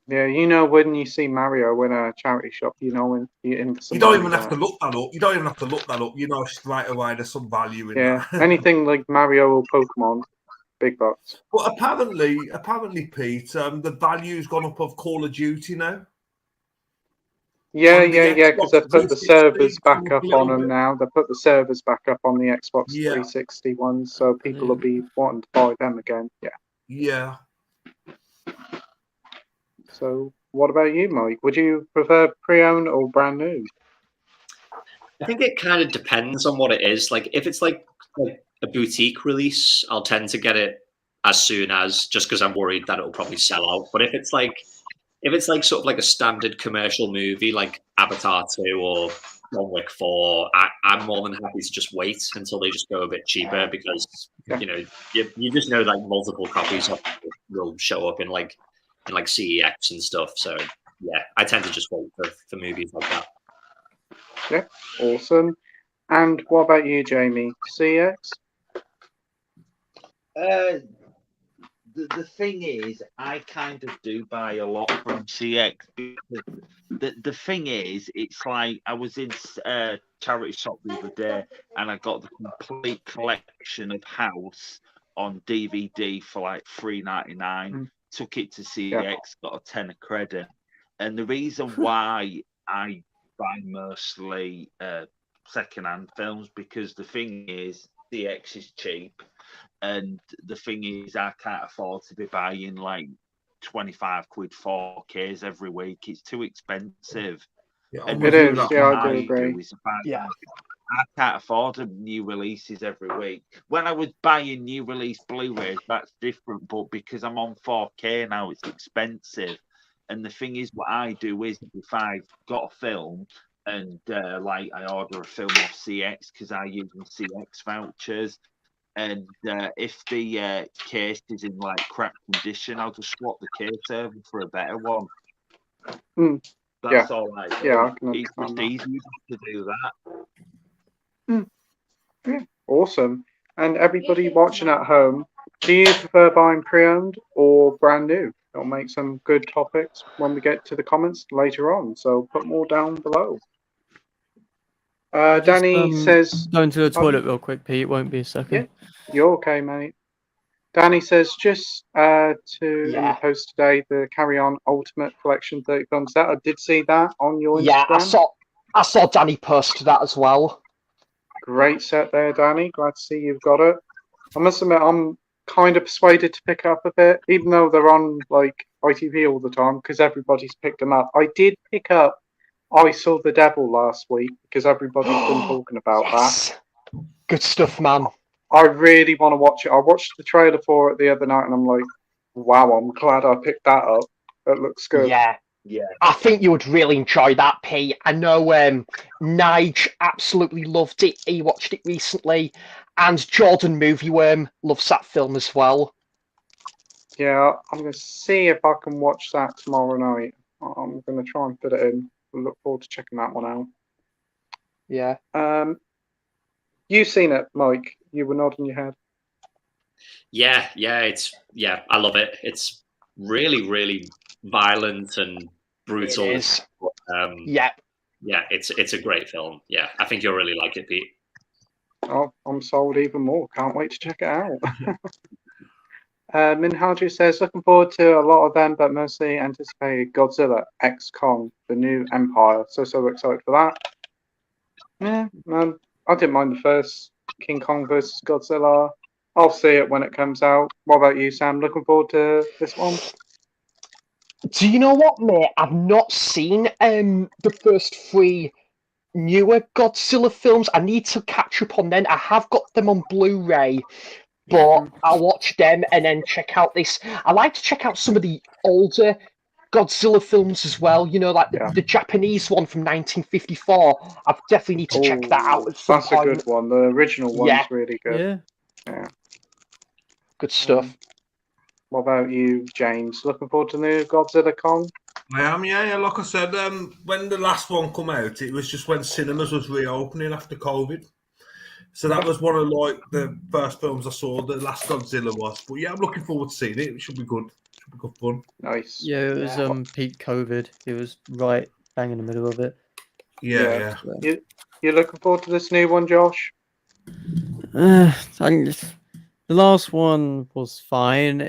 you know when you see Mario in a charity shop, you know when you're in some. You don't even have to look that up. You know straight away there's some value in that. Anything like Mario or Pokemon. Big bucks. But apparently, Pete, the value's gone up of Call of Duty now. Yeah, because they've put the servers back up on them now. They put the servers back up on the Xbox 360 ones, so people will be wanting to buy them again. Yeah. So, what about you, Mike? Would you prefer pre-owned or brand new? I think it kind of depends on what it is. Like, if it's like a boutique release, I'll tend to get it as soon as, just because I'm worried that it'll probably sell out. But if it's like sort of like a standard commercial movie like Avatar 2 or John Wick 4, I'm more than happy to just wait until they just go a bit cheaper because you know you just know like multiple copies of it will show up in like in like CEX and stuff. So yeah, I tend to just wait for movies like that. Yeah, awesome. And what about you, Jamie? CX? The thing is, I kind of do buy a lot from CX because the thing is, it's like I was in charity shop the other day and I got the complete collection of House on DVD for like $3.99. Took it to CX, got a tenner credit, and the reason why I buy mostly secondhand films because the thing is, CX is cheap. And the thing is, I can't afford to be buying like 25 quid 4Ks every week. It's too expensive. Yeah, And It the is, thing yeah, what I do agree. is I can't afford new releases every week. When I was buying new release Blu-rays, that's different. But because I'm on 4K now, it's expensive. And the thing is, what I do is if I've got a film and like I order a film off CX because I use my CX vouchers. And if the case is in like crap condition, I'll just swap the case over for a better one. That's all I do. Yeah, I can It's just understand that. easy to do that. Yeah, awesome. And everybody watching at home, do you prefer buying pre-owned or brand new? It'll make some good topics when we get to the comments later on. So put more down below. Danny says, Going to the toilet real quick, Pete. Won't be a second. Yeah, you're okay, mate. Danny says, just in the post today, the Carry On Ultimate Collection 30 film set. I did see that on your Instagram. I saw Danny post that as well. Great set there, Danny. Glad to see you've got it. I must admit, I'm kind of persuaded to pick up a bit, even though they're on like ITV all the time because everybody's picked them up. I did pick up I Saw the Devil last week because everybody's been talking about that. Good stuff, man. I really want to watch it. I watched the trailer for it the other night and I'm like, wow, I'm glad I picked that up. It looks good. Yeah. I think you would really enjoy that, Pete. I know Nige absolutely loved it. He watched it recently. And Jordan Movie Worm loves that film as well. Yeah, I'm going to see if I can watch that tomorrow night. I'm going to try and fit it in. I look forward to checking that one out. Yeah. You've seen it, Mike. You were nodding your head. Yeah, I love it. It's really, really violent and brutal. It is. But, yeah, it's a great film. Yeah, I think you'll really like it, Pete. Oh, I'm sold even more. Can't wait to check it out. Minhaju says, looking forward to a lot of them, but mostly anticipated Godzilla X Kong, the new Empire. So excited for that. Yeah, man, I didn't mind the first King Kong versus Godzilla. I'll see it when it comes out. What about you, Sam? Looking forward to this one? Do you know what, mate? I've not seen the first three newer Godzilla films. I need to catch up on them. I have got them on Blu-ray, but I'll watch them and then check out this. I like to check out some of the older Godzilla films as well. You know, like the Japanese one from 1954. I definitely need to check that out at some point. That's a good one. The original one's really good. Yeah. Good stuff. What about you, James? Looking forward to the new Godzilla Kong? I am, yeah. Like I said, when the last one come out, it was just when cinemas was reopening after COVID. So that was one of like the first films I saw. The last Godzilla was, but yeah, I'm looking forward to seeing it. It should be good. Should be good fun. Nice. Yeah, it was peak COVID. It was right bang in the middle of it. Yeah. You looking forward to this new one, Josh? The last one was fine.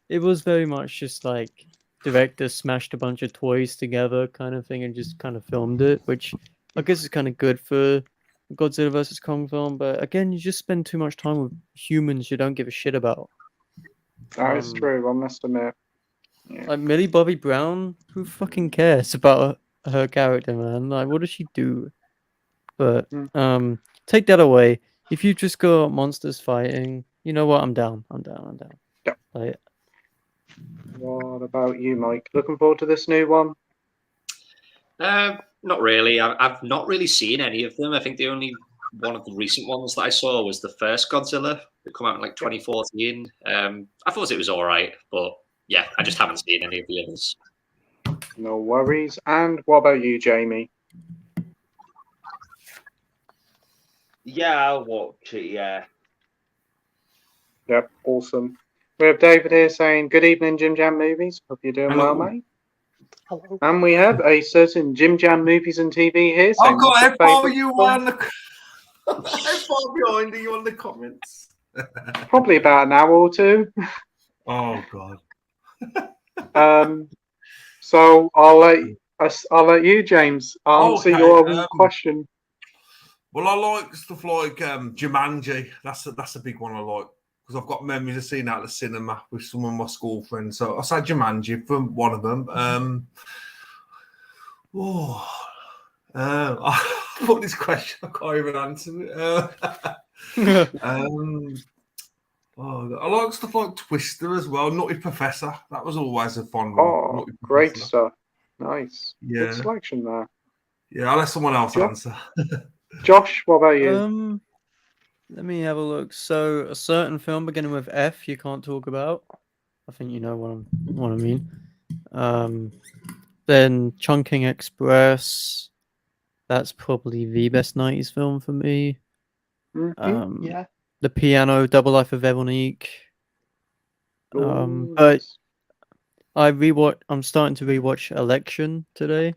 It was very much just like director smashed a bunch of toys together kind of thing and just kind of filmed it, which I guess is kind of good for Godzilla vs. Kong film. But again, you just spend too much time with humans you don't give a shit about. That is true, I must admit. Yeah. Like Millie Bobby Brown, who fucking cares about her character, man? Like, what does she do? But take that away. If you just got monsters fighting, you know what? I'm down. Yeah. Like, what about you, Mike? Looking forward to this new one? Not really. I've not really seen any of them. I think the only one of the recent ones that I saw was the first Godzilla that came out in like 2014. I thought it was all right, but yeah, I just haven't seen any of the others. No worries. And what about you, Jamie? Yeah, I'll watch it. Yeah. Yep, awesome. We have David here saying, "Good evening, Jim Jam Movies. Hope you're doing Hello. well, mate." Hello. And we have a certain Jim Jam Movies and TV here I've saying, got "What's how your far favourite you film?" on the how far behind are you on the comments? Probably about an hour or two. Oh god. So I'll let you, James, answer Okay, your own question. Well, I like stuff like Jumanji. That's a big one I like because I've got memories of seeing that at the cinema with some of my school friends. So I say Jumanji for one of them. I put this question. I can't even answer it. I like stuff like Twister as well. Nutty Professor. That was always a fun one. Oh, Nutty great Professor. stuff. Nice. Yeah. Good selection there. Yeah, I'll let someone else answer. Josh, what about you? Let me have a look. So, a certain film beginning with F you can't talk about. I think you know what I mean. Then Chungking Express. That's probably the best 90s film for me. Yeah. The Piano, Double Life of Veronique. Ooh, But nice. I'm starting to rewatch Election today.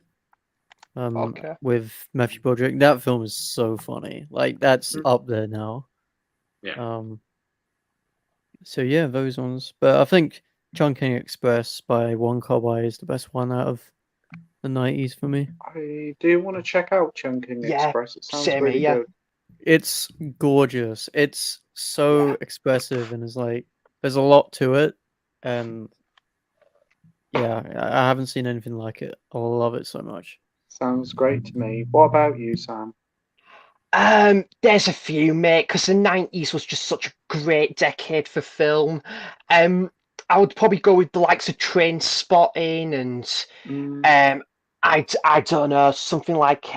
Okay. With Matthew Broderick. That film is so funny. Like that's Mm. up there now. Yeah. So yeah, those ones. But I think Chungking Express by Wong Kar-wai is the best one out of the 90s for me. I do want to check out Chungking Yeah, Express. It sounds same really here. good. It's gorgeous. It's so expressive and it's like there's a lot to it. And yeah, I haven't seen anything like it. I love it so much. Sounds great to me. What about you, Sam? There's a few, mate, because the 90s was just such a great decade for film. I would probably go with the likes of Train Spotting and I don't know, something like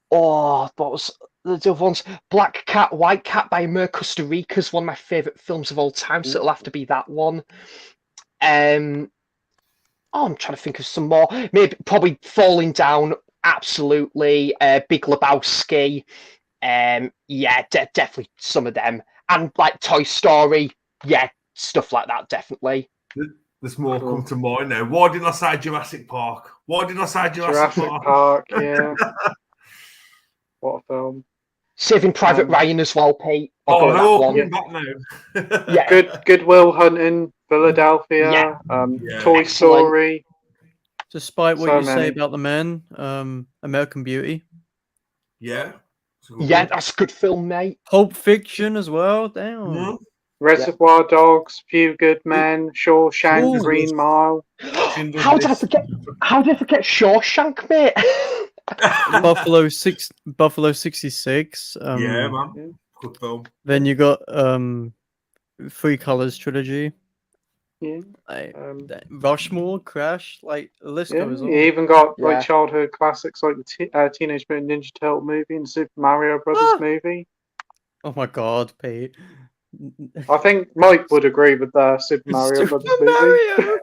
what was the other ones? Black Cat, White Cat by Mer Costa Rica is one of my favourite films of all time, so it'll have to be that one. I'm trying to think of some more. Maybe probably Falling Down, absolutely. Big Lebowski. Yeah, definitely some of them. And like Toy Story, yeah, stuff like that, definitely. There's more come to mind now. Why didn't I say Jurassic Park? Why didn't I say Jurassic Park? Yeah. What a film. Saving Private Ryan as well, Pete. They're all one. coming back now. Yeah. Good Will Hunting, Philadelphia, Toy Story. Despite what So you say many. about the man, American Beauty. Yeah. Yeah, that's a good film, mate. Pulp Fiction as well. Damn. Mm-hmm. Reservoir Dogs, Few Good Men, Shawshank, Ooh. Green Mile. How did I forget Shawshank, mate? Buffalo 66. Yeah, man. Good film. Then you got Three Colors trilogy. Yeah. Rushmore, Crash, like the list goes on. You even got like childhood classics like the Teenage Mutant Ninja Turtle movie and Super Mario Brothers movie. Oh my god, Pete. I think Mike would agree with the Super Mario Brothers movie.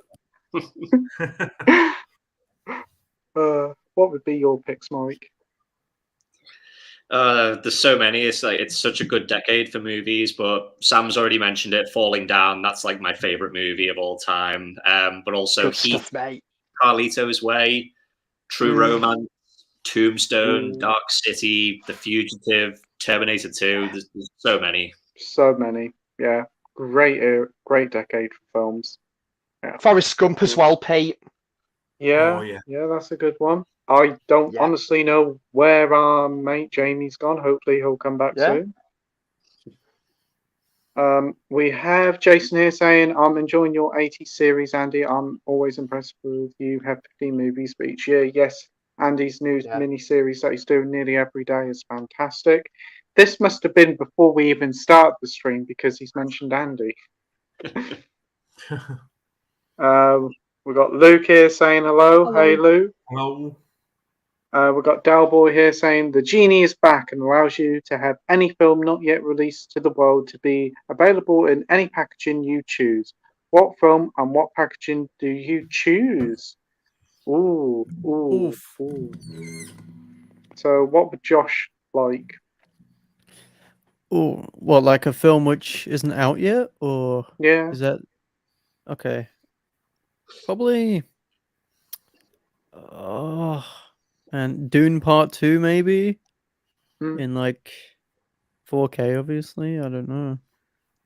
What would be your picks, Mike? There's so many. It's such a good decade for movies, but Sam's already mentioned it. Falling Down, that's like my favorite movie of all time. But also Good stuff, mate. Carlito's Way, True Romance, Tombstone, Dark City, The Fugitive, Terminator 2. There's so many. So many. Yeah. Great decade for films. Yeah. Forrest Gump as well, Pete. Yeah, yeah, that's a good one. I don't honestly know where our mate Jamie's gone. Hopefully he'll come back soon. We have Jason here saying, I'm enjoying your 80s series, Andy. I'm always impressed with you have 15 movies for each year. Yes, Andy's new mini-series that he's doing nearly every day is fantastic. This must have been before we even start the stream because he's mentioned Andy. We've got Luke here saying hello. Hey, Luke. Hello. We've got Dalboy here saying the genie is back and allows you to have any film not yet released to the world to be available in any packaging you choose. What film and what packaging do you choose? Ooh, ooh, Oof. ooh. So, what would Josh like? Oh, what, like a film which isn't out yet, or Yeah, is that okay? Probably. Oh, and Dune Part 2 maybe Mm. in like 4K, obviously. I don't know,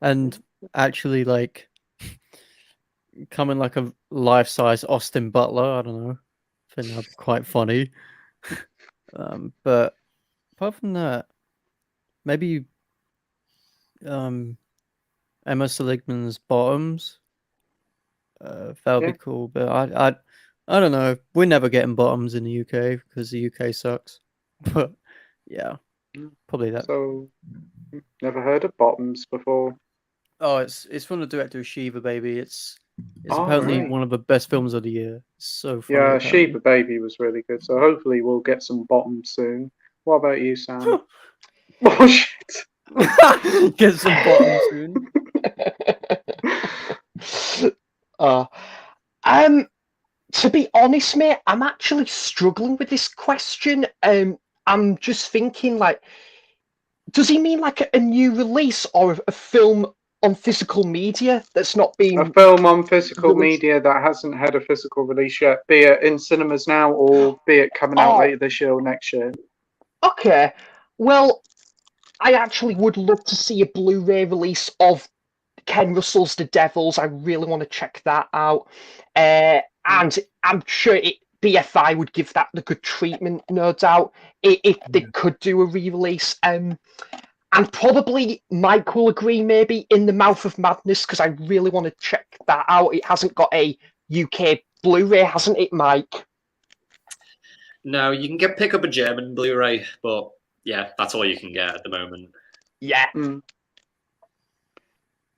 and actually like coming like a life-size Austin Butler. I don't know. I think that'd be quite funny. But apart from that, maybe Emma Seligman's Bottoms. That would Yeah. be cool. But I don't know. We're never getting Bottoms in the UK because the UK sucks. But yeah, Mm. probably that. So, never heard of Bottoms before. Oh, it's from the director of Shiva Baby. It's Oh, apparently right. one of the best films of the year. It's so funny. Yeah, Apparently. Sheba Baby was really good. So, hopefully, we'll get some Bottoms soon. What about you, Sam? Oh, shit. Get some Bottoms soon. uh, um, to be honest, mate, I'm actually struggling with this question. I'm just thinking, like, does he mean like a new release or a film on physical media that's not A been film on physical released? media that hasn't had a physical release yet, be it in cinemas now or be it coming out Oh, later this year or next year. okay. Well, I actually would love to see a Blu-ray release of Ken Russell's The Devils. I really want to check that out. And I'm sure BFI would give that the good treatment, no doubt, if they could do a re-release. And probably Mike will agree, maybe In the Mouth of Madness, because I really want to check that out. It hasn't got a UK Blu-ray, hasn't it, Mike? No, you can pick up a German Blu-ray, but yeah, that's all you can get at the moment. Yeah.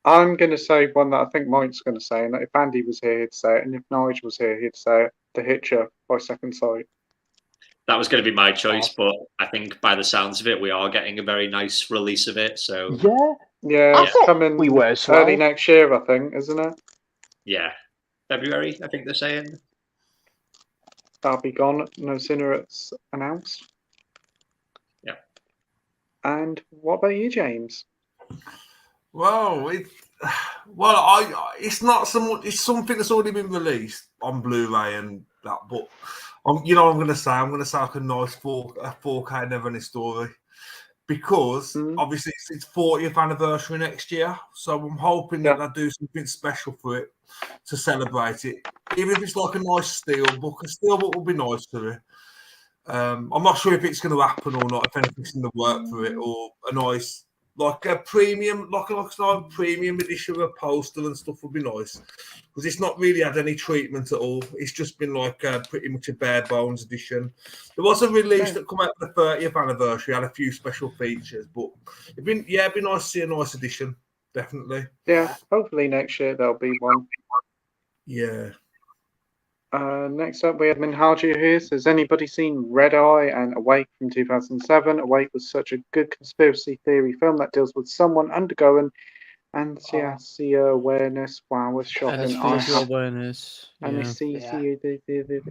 I'm going to say one that I think Mike's going to say, and if Andy was here, he'd say it, and if Nigel was here, he'd say it. The Hitcher by Second Sight. That was going to be my choice, but I think by the sounds of it, we are getting a very nice release of it. So Yeah. Yeah, I it's thought coming we were as early well. next year, I think, isn't it? yeah, February, I think they're saying. That'll be gone no sooner it's announced. Yeah. And what about you, James? Well, it's not so much. It's something that's already been released on Blu-ray and that. But I'm going to say like a nice 4K Neverending Story, because obviously it's 40th anniversary next year. So I'm hoping that I do something special for it to celebrate it. Even if it's like a nice steelbook, a steelbook would be nice to it. I'm not sure if it's going to happen or not. If anything's in the work for it, or a nice. Like a premium, like a premium edition of a poster and stuff would be nice, because it's not really had any treatment at all. It's just been like pretty much a bare bones edition. There was a release that came out for the 30th anniversary, had a few special features, but it'd be nice to see a nice edition, definitely. Yeah, hopefully next year there'll be one. Yeah. Next up, we have Minhaju here. Has anybody seen Red Eye and Awake from 2007? Awake was such a good conspiracy theory film that deals with someone undergoing anesthesia awareness. Wow, it's shocking. Anesthesia awareness. Yeah.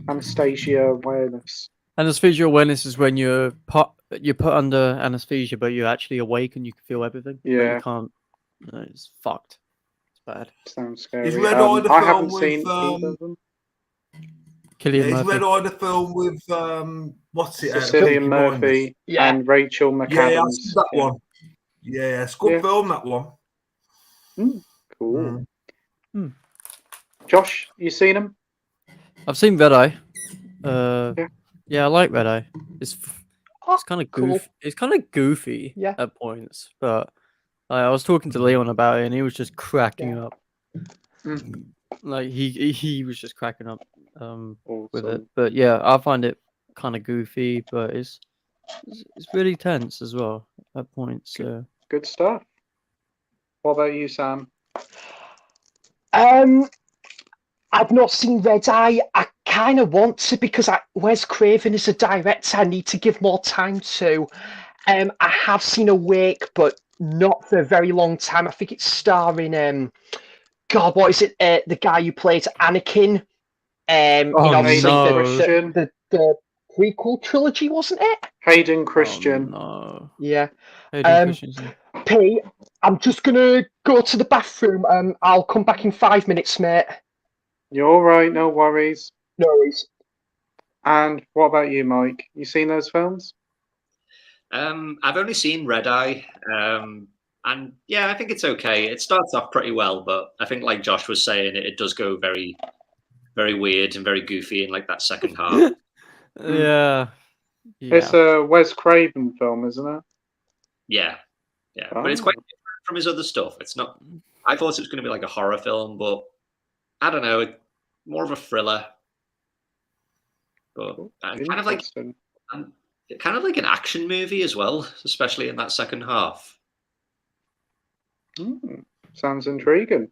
Anesthesia awareness. Anesthesia awareness is when you're put under anesthesia, but you're actually awake and you can feel everything. But Yeah. you can't. It's fucked. It's bad. Sounds scary. Is Red Eye the I film haven't with, seen either of them. Cillian Is Murphy. Red Eye the film with what's it? Cillian Murphy and Rachel McAdams. Yeah, I've seen that one. Yeah, it's a good film, that one. Cool. Josh, you seen him? I've seen Red Eye. Yeah, I like Red Eye. It's kind of cool. It's kind of goofy at points, but I was talking to Leon about it, and he was just cracking up. Like he was just cracking up with it. But yeah, I find it kind of goofy, but it's really tense as well at points. So. Good stuff. What about you, Sam? I've not seen Red Eye. I kind of want to, because Wes Craven is a director I need to give more time to. I have seen Awake, but not for a very long time. I think it's starring God, what is it? The guy who plays Anakin. Oh, Obviously no. the prequel trilogy, wasn't it? Hayden Christian. Oh, no. Yeah. Hayden Christensen. Pete, I'm just gonna go to the bathroom and I'll come back in 5 minutes, mate. You're all right, no worries. No worries. And what about you, Mike? You seen those films? I've only seen Red Eye, and yeah, I think it's okay. It starts off pretty well, but I think, like Josh was saying, it does go very, very weird and very goofy in like that second half. Yeah. It's a Wes Craven film, isn't it? Yeah, but it's quite different from his other stuff. It's not. I thought it was going to be like a horror film, but I don't know, more of a thriller. But kind of like an action movie as well, especially in that second half. Sounds intriguing.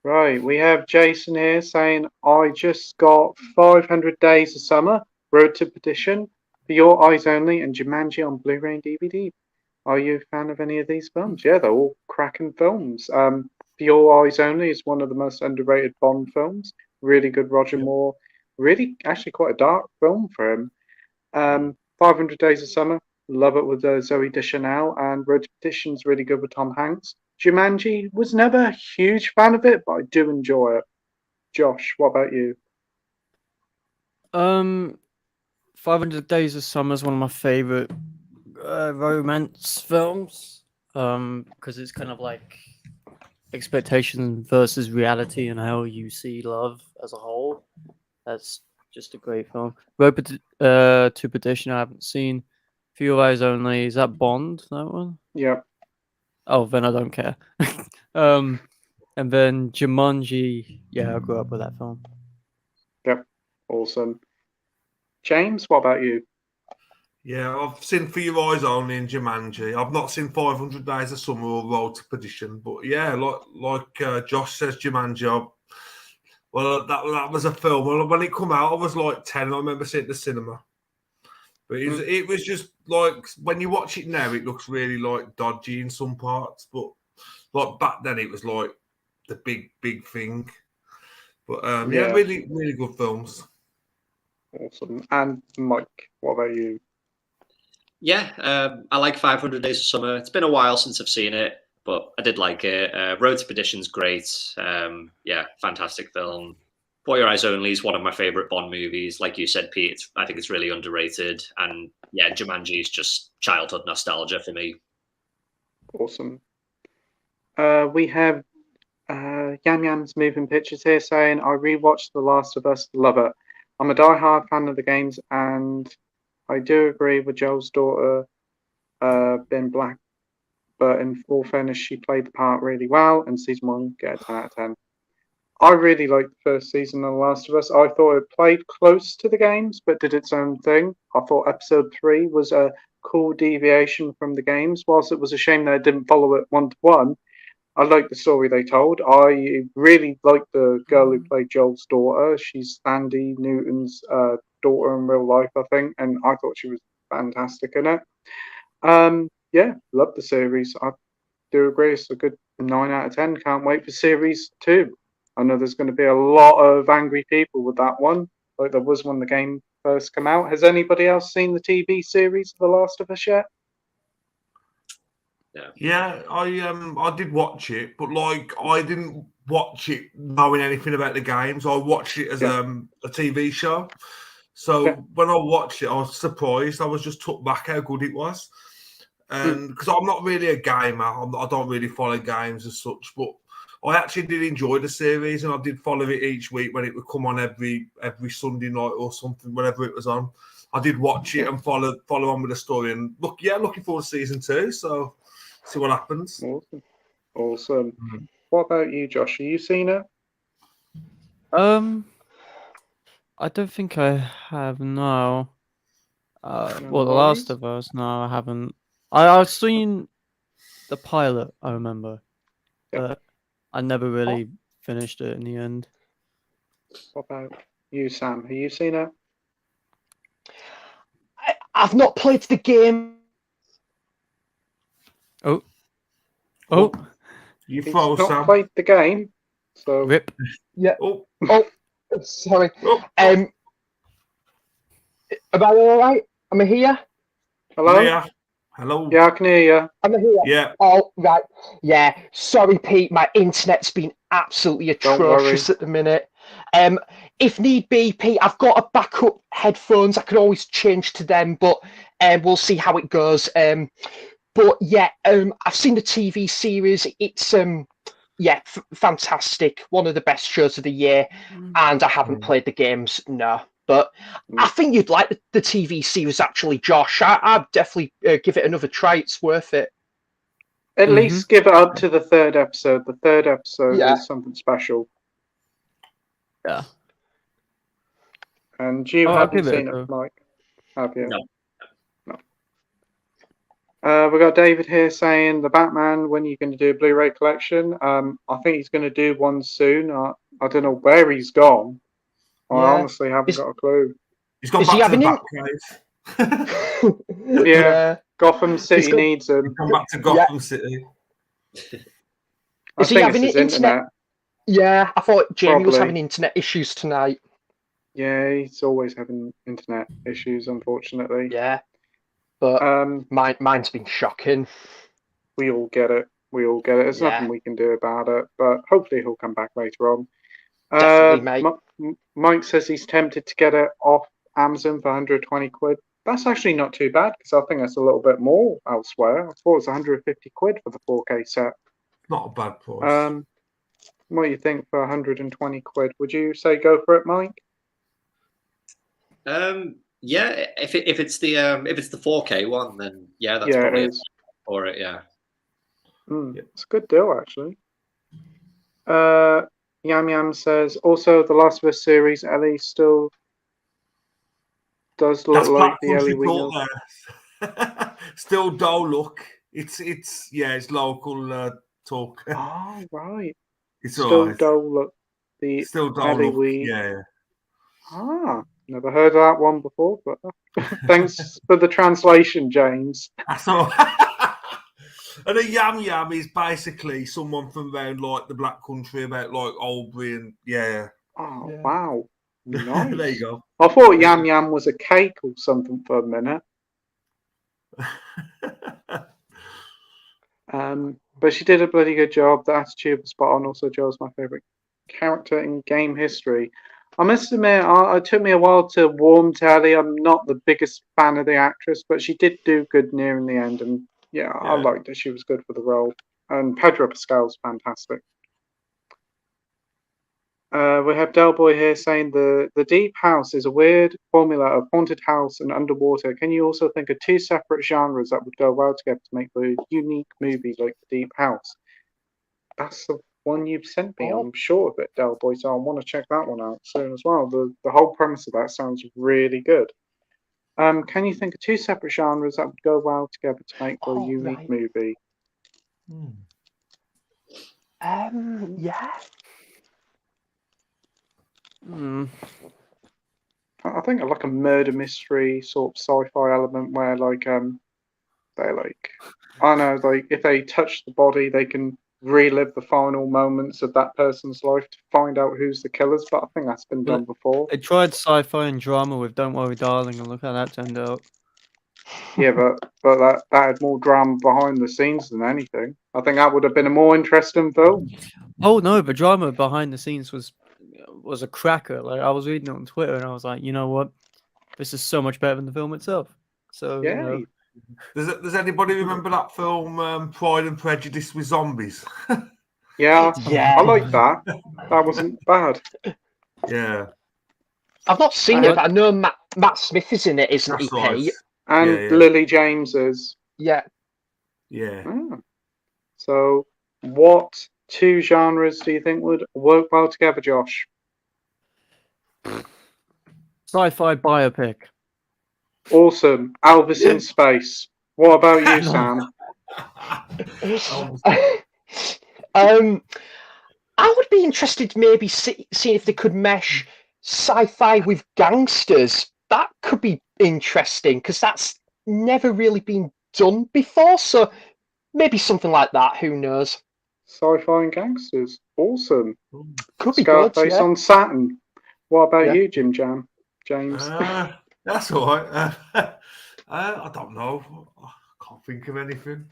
Right, we have Jason here saying, I just got 500 Days of Summer, Road to Perdition, For Your Eyes Only, and Jumanji on Blu-ray and DVD. Are you a fan of any of these films? Yeah, they're all cracking films. For Your Eyes Only is one of the most underrated Bond films. Really good Roger Moore. Really, actually quite a dark film for him. 500 Days of Summer, love it with Zoe Deschanel, and Road to Perdition's really good with Tom Hanks. Jumanji, was never a huge fan of it, but I do enjoy it. Josh, what about you? 500 Days of Summer is one of my favorite romance films. Because it's kind of like expectation versus reality and how you see love as a whole. That's just a great film. Road to Perdition I haven't seen. For Your Eyes Only, is that Bond, that one? Yep. Oh, then I don't care. And then Jumanji, yeah, I grew up with that film. Yep. Awesome. James, what about you? Yeah, I've seen For Your Eyes Only in Jumanji. I've not seen 500 Days of Summer or Road to Perdition, but yeah, like Josh says, Jumanji. Well, that was a film. Well, when it come out, I was like 10. I remember seeing it at the cinema. But it was just like, when you watch it now, it looks really like dodgy in some parts. But like back then, it was like the big thing. But yeah, really, really good films. Awesome. And Mike, what about you? Yeah, I like 500 Days of Summer. It's been a while since I've seen it, but I did like it. Road to Perdition's great. Yeah, fantastic film. For Your Eyes Only is one of my favorite Bond movies. Like you said, Pete, I think it's really underrated. And yeah, Jumanji is just childhood nostalgia for me. Awesome. We have Yam Yam's Moving Pictures here saying, I rewatched The Last of Us, love it. I'm a die-hard fan of the games, and I do agree with Joel's daughter, Ben Black, but in all fairness, she played the part really well, and season 1 get a 10 out of 10. I really liked the first season of The Last of Us. I thought it played close to the games, but did its own thing. I thought episode 3 was a cool deviation from the games. Whilst it was a shame that I didn't follow it 1-to-1, I liked the story they told. I really liked the girl who played Joel's daughter. She's Sandy Newton's daughter in real life, I think, and I thought she was fantastic in it. Yeah, loved the series. I do agree. It's a good 9 out of 10. Can't wait for series 2. I know there's going to be a lot of angry people with that one, like there was when the game first came out. Has anybody else seen the TV series of The Last of Us yet? Yeah, I did watch it, but like I didn't watch it knowing anything about the games. I watched it as a TV show. So when I watched it, I was surprised. I was just took back how good it was. And because I'm not really a gamer, I don't really follow games as such, but I actually did enjoy the series, and I did follow it each week when it would come on every Sunday night or something, whenever it was on. I did watch it and follow on with the story, and looking forward to season 2. So see what happens. Awesome. What about you, Josh? Have you seen it? I don't think I have. No. Well, The Last of Us. No, I haven't. I've seen the pilot. I remember, but I never really finished it in the end. What about you, Sam? Have you seen it? I've not played the game. Oh, Oh, You He's froze, not Sam. played the game, so rip. Yeah. Oh, Oh, sorry. oh, Am I all right? Am I here? hello. yeah. Hello. Yeah, I can hear you. Am I here? Yeah. Oh, right. Yeah. Sorry, Pete. My internet's been absolutely Don't worry. atrocious at the minute. If need be, Pete, I've got a backup headphones. I can always change to them, but we'll see how it goes. But yeah, I've seen the TV series. It's fantastic. One of the best shows of the year. And I haven't played the games, no. But I think you'd like the TV series, actually, Josh. I'd definitely give it another try. It's worth it. At least give it up to the third episode. The third episode Yeah. is something special. Yeah. And you Oh, I'll haven't give it a seen it, go. Mike, have you? No. We got David here saying the Batman. When are you going to do a Blu-ray collection? I think he's going to do one soon. I don't know where he's gone. I Yeah. honestly haven't got a clue. He's gone Is he back to the having Batcave. Yeah. Gotham City got- needs him. He's come back to Gotham City. I Is he think having it's his internet? Yeah, I thought Jamie was Probably. having internet issues tonight. Yeah, he's always having internet issues, unfortunately. Yeah, but Um, mine's been shocking. we all get it. We all get it. There's Yeah. nothing we can do about it. But hopefully he'll come back later on. Definitely, mate. Mike says he's tempted to get it off Amazon for 120 quid. That's actually not too bad because I think that's a little bit more elsewhere. I thought it was 150 quid for the 4K set. Not a bad price. What do you think for 120 quid? Would you say go for it, Mike? Yeah, if it's the 4K one, then yeah, that's Yeah, probably it is. for it. Yeah. It's a good deal, actually. Yam Yam says also the Last of Us series. Ellie still does look That's like Black the Ellie Country we know. Court there. Still dull look. It's local talk. Oh right, It's still alright. dull look the Still dull Ellie look. we. Yeah. Never heard of that one before, but thanks for the translation, James. That's all. And a yam yam is basically someone from around like the Black Country, about like Albury and yeah. Oh Yeah. wow, nice. There you go. I thought Yam Yam was a cake or something for a minute. But she did a bloody good job. The attitude was spot on. Also, Joe's my favourite character in game history. I must admit, it took me a while to warm to Ellie. I'm not the biggest fan of the actress, but she did do good near the end. And yeah, I liked that she was good for the role. And Pedro Pascal's fantastic. We have Del Boy here saying the Deep House is a weird formula of haunted house and underwater. Can you also think of two separate genres that would go well together to make a unique movie like the Deep House? That's the one you've sent me. I'm sure of it, Del Boy. So I want to check that one out soon as well. The whole premise of that sounds really good. Can you think of two separate genres that would go well together to make a unique movie? Yeah. I think like a murder mystery sort of sci-fi element where like they like I don't know, like if they touch the body they can relive the final moments of that person's life to find out who's the killers, but I think that's been done before. They tried sci-fi and drama with Don't Worry Darling and look how that turned out. Yeah, but that had more drama behind the scenes than anything. I think that would have been a more interesting film. Oh no, the drama behind the scenes was a cracker. Like I was reading it on Twitter and I was like, you know what? This is so much better than the film itself. So Yeah. you know. Does anybody remember that film Pride and Prejudice with zombies? Yeah, Yeah. I like that. That wasn't bad. Yeah. I've not seen it, but I know Matt Smith is in it, isn't That's he, right. Pete? And Yeah. Lily James is. Yeah. Yeah. So what two genres do you think would work well together, Josh? Sci-fi biopic. Awesome. Elvis in space. What about you, Sam? I would be interested to maybe see if they could mesh sci-fi with gangsters. That could be interesting because that's never really been done before. So maybe something like that. Who knows? Sci-fi and gangsters. Awesome. Could be good. Scarface Yeah. on Saturn. What about Yeah. you, James? That's all right. I don't know. I can't think of anything.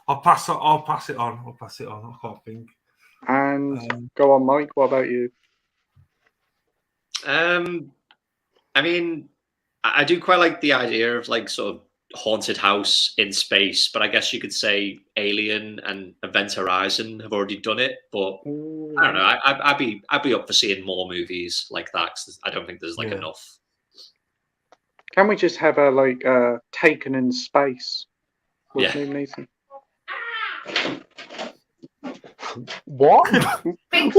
I'll pass it on. I can't think. And go on, Mike. What about you? I mean, I do quite like the idea of like sort of haunted house in space, but I guess you could say Alien and Event Horizon have already done it. But I don't know. I'd be up for seeing more movies like that. 'Cause I don't think there's like enough. Can we just have a Taken in space with Yeah. Liam Neeson? What? What the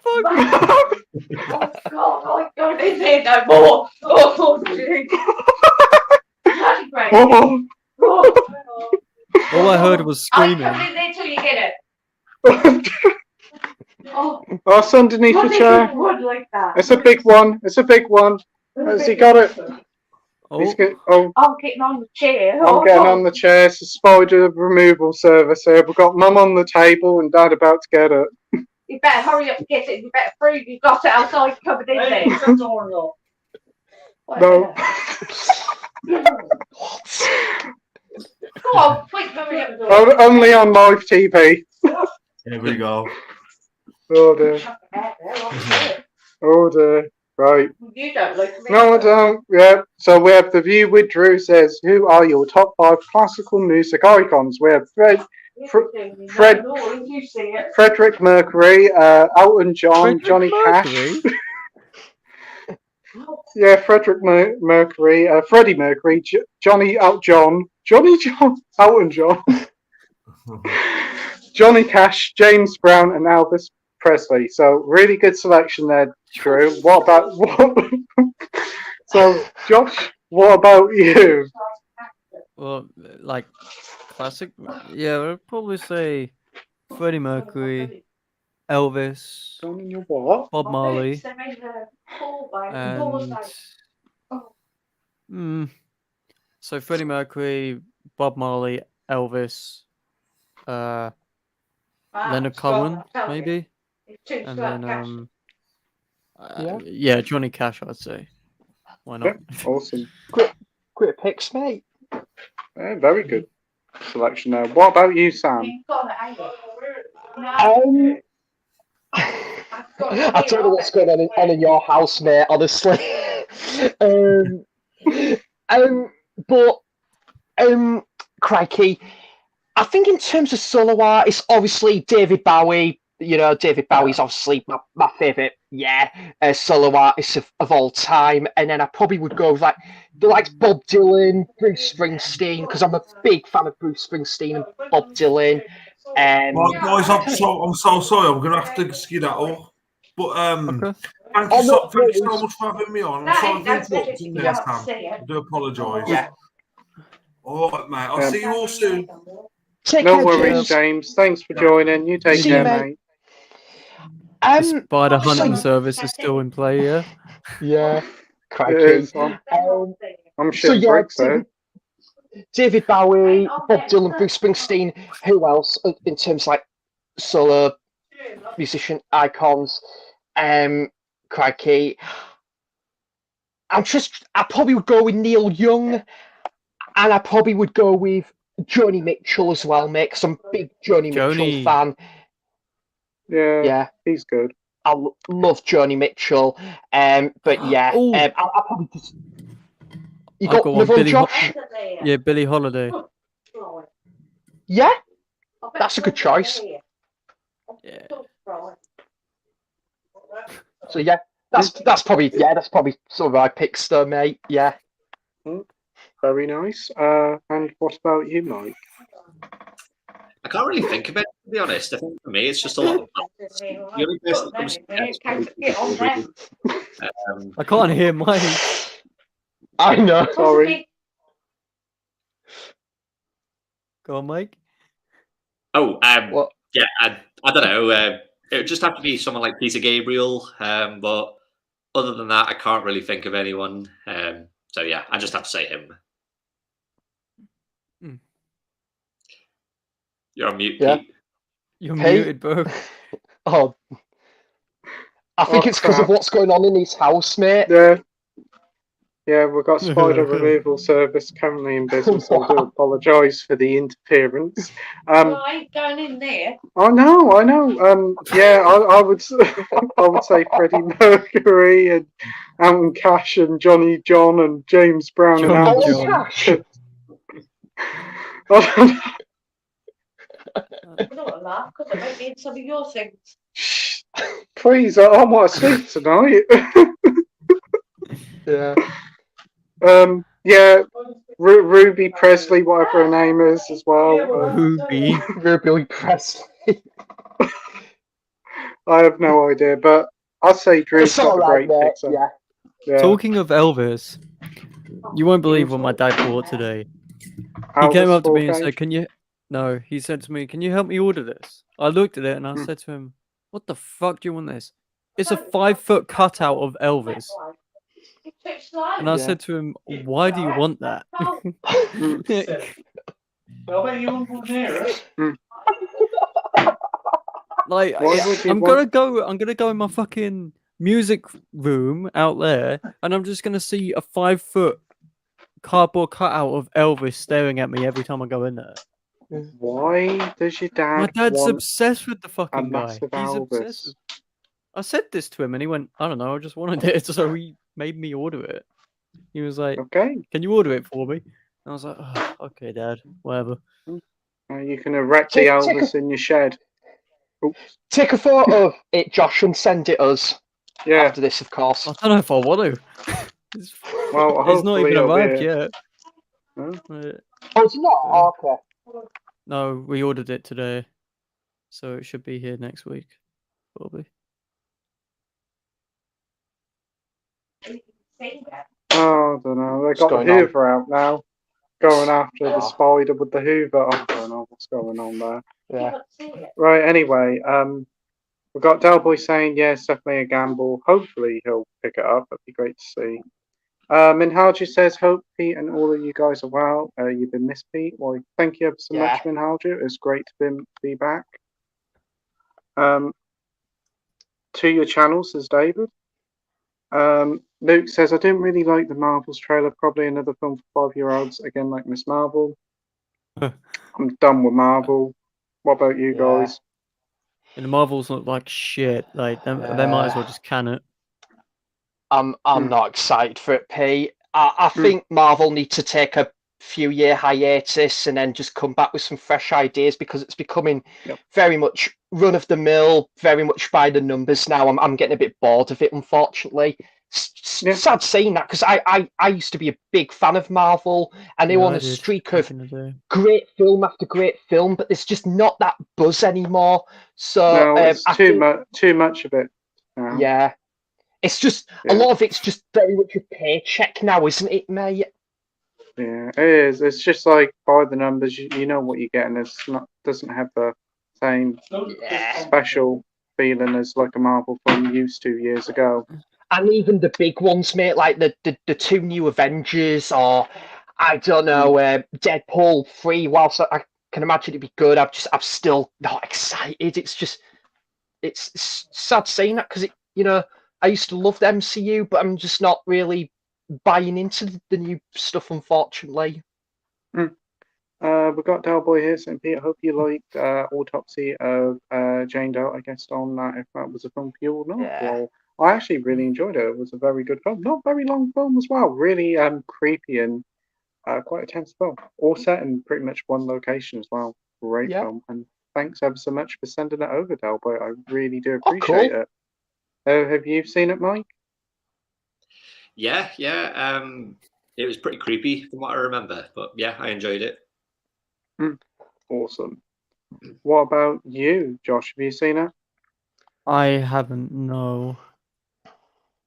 fuck? Oh God, I don't need to hear no more. Oh, gee. That's great. Oh, All I heard was I'll screaming. come in there till you get it. Oh, oh, it's underneath what the is chair. it wood like that? It's a big one. It's a big one. Has he got it? He's Oh, I'm getting on the chair. I'm getting on the chair. It's a spider removal service here. We've got Mum on the table and Dad about to get it. You better hurry up and get it. You better prove you got it outside covered in there. No. Come on, quick, hurry up and do it. Only on live TV. Here we go. Oh dear. Oh dear. Right. You don't look at me. No, I don't. Yeah. So we have The View with Drew says, who are your top 5 classical music icons? We have Frederick Mercury, Elton John, Frederick Johnny Mercury? Cash. Yeah, Frederick Mercury, Freddie Mercury, Johnny John, Elton John, Johnny Cash, James Brown, and Elvis Presley. So really good selection there, Drew. What about what? So Josh, what about you? Well, like classic. Yeah, I'd probably say Freddie Mercury, Elvis, John in your what? Bob Marley, and so Freddie Mercury, Bob Marley, Elvis, Leonard Cohen, maybe, and then yeah, Johnny Cash, I'd say. Why not? Yeah, awesome. Great picks, mate. Yeah, very good selection there. What about you, Sam? I don't know what's going on in your house, mate. Honestly, but crikey, I think in terms of solo artists, obviously David Bowie. You know, David Bowie's obviously my favourite, solo artist of all time. And then I probably would go with like the likes Bob Dylan, Bruce Springsteen, because I'm a big fan of Bruce Springsteen and Bob Dylan. Right, guys, I'm so sorry. I'm going to have to skedaddle. But Okay. thank you so much for having me on. I'm sorry for interrupting there, Sam. I do apologise. Yeah. All right, mate. I'll see you all soon. Take No care, worries, James. Thanks for joining. You take See care, you, mate. mate. The spider hunting service is still in play, yeah? Yeah, It crikey. is. I'm shitting bricks there. David Bowie, Bob Dylan, Bruce Springsteen. Who else in terms of like solo musician icons? Crikey. I probably would go with Neil Young, and I probably would go with Joni Mitchell as well, mate, because I'm a big Joni Mitchell fan. Yeah, he's good. I love Joni Mitchell. But yeah, I'll probably just. You got another one, Josh? Yeah, Billie Holiday. Yeah, that's a good choice. Yeah. So yeah, that's probably some of my picks, though, mate. Yeah. Very nice. And what about you, Mike? I can't really think of it, to be honest. I think for me, it's just a lot of the only person that comes to mind is I can't hear Mike. I know. Sorry. Go on, Mike. Oh, What? yeah, I don't know. It would just have to be someone like Peter Gabriel. But other than that, I can't really think of anyone. So yeah, I just have to say him. You're on mute, Yeah. Pete. You're Hey. muted, bro. Oh, I think Oh, it's because of crap. what's going on in his house, mate. Yeah, we've got spider removal service currently in business. I do Wow. apologise for the interference. Well, I ain't going in there. I know. Yeah, I would, I would say Freddie Mercury and Alan Cash and Johnny John and James Brown and Johnny Alice. Oh, John. gosh. I don't want to laugh because I might be in some of your things. Shh, please, I might sleep tonight. Yeah. Yeah, Ruby Presley, whatever her name is, as well. Ruby. Ruby Presley. I have no idea, but I'd say Drew's It's got the alright, great mate. picks. Yeah. Yeah. Talking of Elvis, you won't believe what my dad bought today. He Elvis came up to me and Forgate. said, "Can you?" No, he said to me, "Can you help me order this?" I looked at it and I said to him, "What the fuck do you want this?" It's a 5-foot cutout of Elvis. It's too slow. And I Yeah. said to him, "Why do you want that?" Well, bet you won't near us. Like, Why would you I'm want- gonna go in my fucking music room out there, and I'm just gonna see a 5-foot cardboard cutout of Elvis staring at me every time I go in there. Why does your dad My dad's want obsessed with the a fucking guy. massive He's obsessed. Elvis? I said this to him, and he went, "I don't know, I just wanted it, so he made me order it." He was like, Okay, "Can you order it for me?" And I was like, oh, "Okay, Dad, whatever." you can erect the Take Elvis in your shed. Oops. Take a photo of it, Josh, and send it us Yeah, after this, of course. I don't know if I want to. it's, well, it's not hopefully even it'll be arrived a- yet. Huh? Oh, it's not? Oh, okay. No, we ordered it today, so it should be here next week, probably. Oh, I don't know. They What's got the going on? Hoover out now, going after the Oh. spider with the Hoover. I don't know what's going on there. Yeah. Right. Anyway, we've got Delboy saying yes, definitely a gamble. Hopefully he'll pick it up. That'd be great to see. Minhalji says, hope Pete and all of you guys are well. You've been missed, Pete. Well, thank you ever so much, Minhalji. It's great to be back. To your channel, says David. Luke says, I didn't really like the Marvels trailer. Probably another film for 5-year-olds. Again, like Miss Marvel. I'm done with Marvel. What about you guys? And the Marvels look like shit. Like they might as well just can it. I'm not excited for it, Pete. I think Marvel need to take a few-year hiatus and then just come back with some fresh ideas because it's becoming very much run-of-the-mill, very much by the numbers now. I'm getting a bit bored of it, unfortunately. Sad saying that because I used to be a big fan of Marvel and they were on a streak of great film after great film, but there's just not that buzz anymore. So no, it's too much of it. Yeah. It's just a lot of it's just very much a paycheck now, isn't it, mate? Yeah, it is. It's just like by the numbers, you know what you're getting. It's not doesn't have the same special feeling as like a Marvel film used to years ago. And even the big ones, mate, like the two new Avengers, or I don't know, Deadpool 3. Whilst I can imagine it'd be good, I'm still not excited. It's sad saying that because I used to love the MCU, but I'm just not really buying into the new stuff, unfortunately. We've got Delboy here saying, Pete, I hope you liked Autopsy of Jane Doe. I guess on that, if that was a film for you or not. Yeah. Well, I actually really enjoyed it. It was a very good film. Not very long film as well. Really creepy and quite a tense film. All set in pretty much one location as well. Great film. And thanks ever so much for sending it over, Delboy. I really do appreciate it. Have you seen it, Mike? Yeah. It was pretty creepy from what I remember, but yeah, I enjoyed it. Awesome. What about you, Josh? Have you seen it? I haven't, no.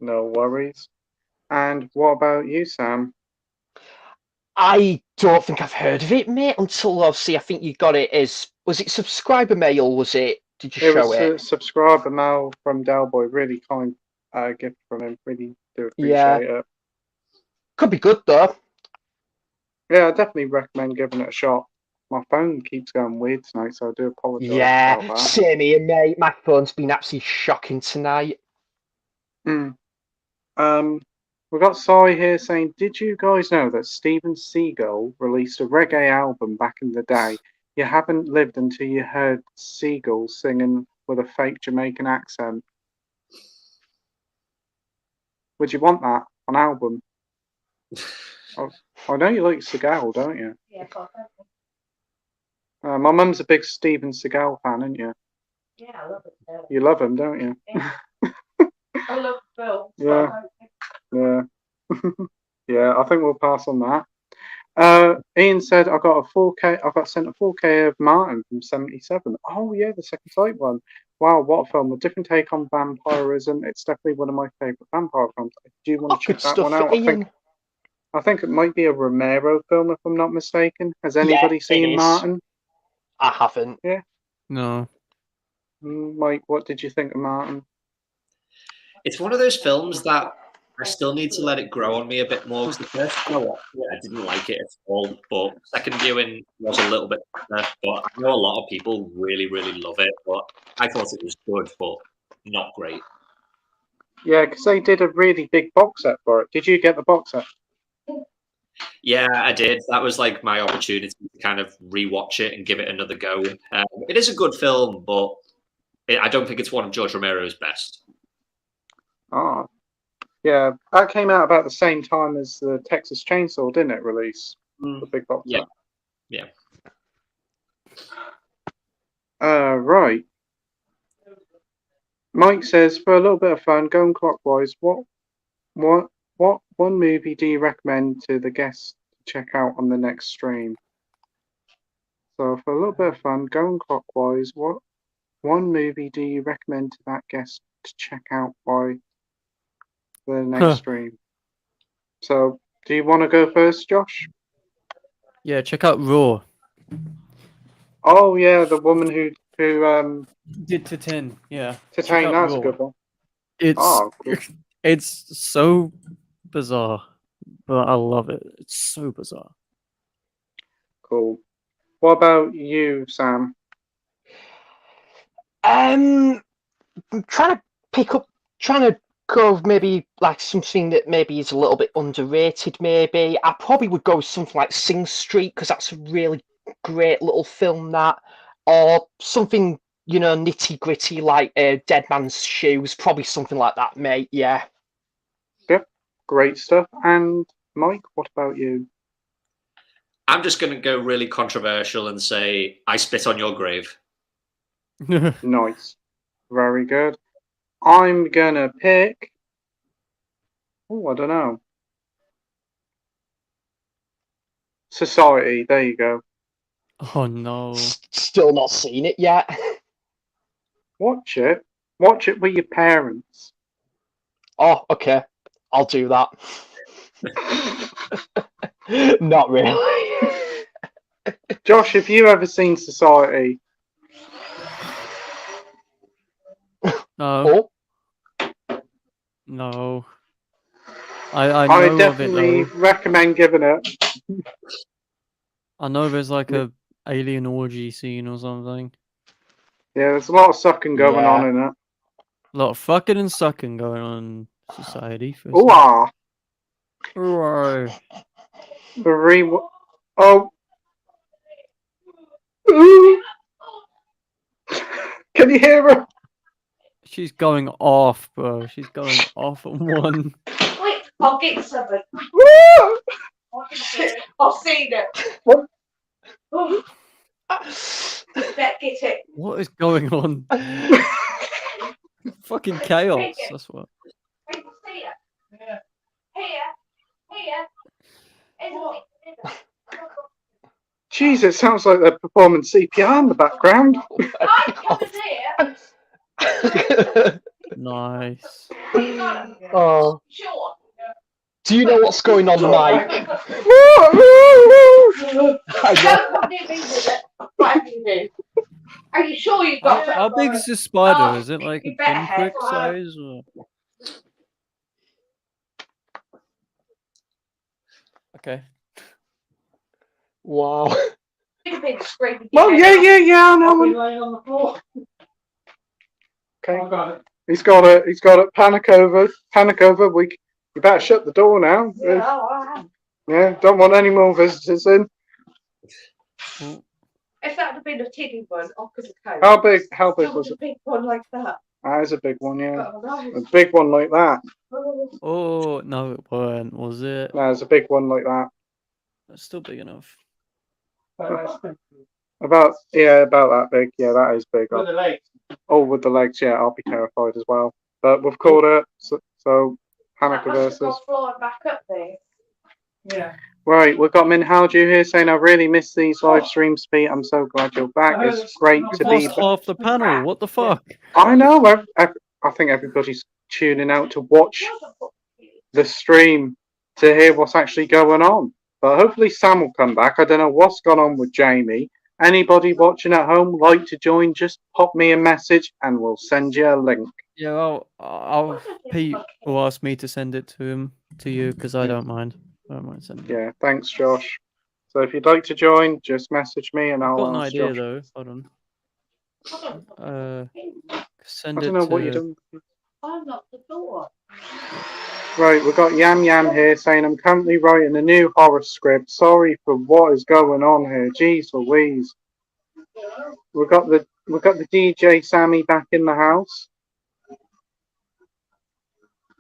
No worries. And what about you, Sam? I don't think I've heard of it, mate, until obviously I think you got it as, was it subscriber mail, was it? Did you show it? It was a subscriber mail from Delboy. Really kind gift from him. Really do appreciate it. Could be good, though. Yeah, I definitely recommend giving it a shot. My phone keeps going weird tonight, so I do apologise Yeah, about that. same here, mate. My phone's been absolutely shocking tonight. We've got Sai here saying, did you guys know that Steven Seagal released a reggae album back in the day? You haven't lived until you heard Seagal singing with a fake Jamaican accent. Would you want that on album? I know you like Seagal, don't you? Yeah, of course. My mum's a big Steven Seagal fan, isn't you? Yeah, I love it. You love him, don't you? Yeah. I love films. Yeah. Yeah. Yeah, I think we'll pass on that. Ian said I got sent a 4K of Martin from '77. Oh yeah, the second sight one. Wow, what a film! A different take on vampirism. It's definitely one of my favourite vampire films. I do want to Good check that one stuff, out. Ian. I think it might be a Romero film if I'm not mistaken. Has Yeah, anybody it seen is. Martin? I haven't. No. Mike, what did you think of Martin? It's one of those films that I still need to let it grow on me a bit more. Because the first time I watched it, I didn't like it at all. But second viewing was a little bit better. But I know a lot of people really, really love it. But I thought it was good, but not great. Yeah, because they did a really big box set for it. Did you get the box set? Yeah, I did. That was like my opportunity to kind of rewatch it and give it another go. It is a good film, but I don't think it's one of George Romero's best. Oh, yeah, that came out about the same time as the Texas Chainsaw, didn't it? Release the big box set. Yeah. Right. Mike says, for a little bit of fun, going clockwise, what one movie do you recommend to the guests to check out on the next stream? So for a little bit of fun, going clockwise, what one movie do you recommend to that guest to check out by the next stream? So do you want to go first, Josh? Yeah, check out Raw. Oh yeah, the woman who Did to 10, yeah. Titane, out that's a Raw. good one. It's Oh, cool. it's so bizarre, but I love it. It's so bizarre. Cool. What about you, Sam? I'm trying to go with maybe like something that maybe is a little bit underrated. Maybe I probably would go with something like Sing Street because that's a really great little film. That, or something nitty gritty like Dead Man's Shoes. Probably something like that, mate. Yeah. Yep, great stuff. And Mike, what about you? I'm just going to go really controversial and say I Spit on Your Grave. Nice. Very good. I'm gonna pick. Oh, I don't know. Society. There you go. Oh no. Still not seen it yet. Watch it. Watch it with your parents. Oh, okay. I'll do that. Not really. Josh, have you ever seen Society? No. Oh, No. I know of it definitely though. recommend giving it. I know there's like a alien orgy scene or something. Yeah, there's a lot of sucking going Yeah. on in it. A lot of fucking and sucking going on in society. For Ooh, ah. Roar. Oh. Ooh. Can you hear her? She's going off, bro. She's going off on one. Wait, I'll get something. Woo! I've seen it. What? Oh. Let's get it. What is going on? Fucking chaos. That's what. People see it. Yeah. Here. Jeez, it sounds like they're performing CPR in the background. Nice. Oh. Sure. Do you know what's going on, Mike? Are you sure you've got How big is this spider? Oh, Is it like a you better pinprick have one. size? Or... Okay. Wow. You've been scraping. Well, yeah, I know. I've been laying on the floor. Okay. I got it. He's got it. Panic over. You better shut the door now. Yeah, I have. Yeah, don't want any more visitors in. Oh, If that had been a teeny one, opposite coat. How big was A it? big one like that. That is a big one, yeah. Oh, no. A big one like that. oh no, it weren't, was it? There's a big one like that. That's still big enough. About that big. Yeah, that is big. With the legs. Oh, with the legs, yeah, I'll be terrified as well. But we've called it, so panic That must have reverses. gone flying back up there. Yeah. Right, we've got Min Howju here saying, I really miss these live streams, Pete. I'm so glad you're back. It's great to You've be lost back. half the panel. What the fuck? I know. I think everybody's tuning out to watch the stream to hear what's actually going on. But hopefully Sam will come back. I don't know what's gone on with Jamie. Anybody watching at home like to join, just pop me a message and we'll send you a link. Yeah, Pete will ask me to send it to you, because I don't mind. I don't mind sending it. Yeah, thanks, Josh. So if you'd like to join, just message me and I've I'll got an ask idea Josh. though. Hold on. Send I it don't know what to. you're doing. I locked the door. Right, we've got Yam Yam here saying, I'm currently writing a new horror script. Sorry for what is going on here. Jeez Louise. We've got the DJ Sammy back in the house.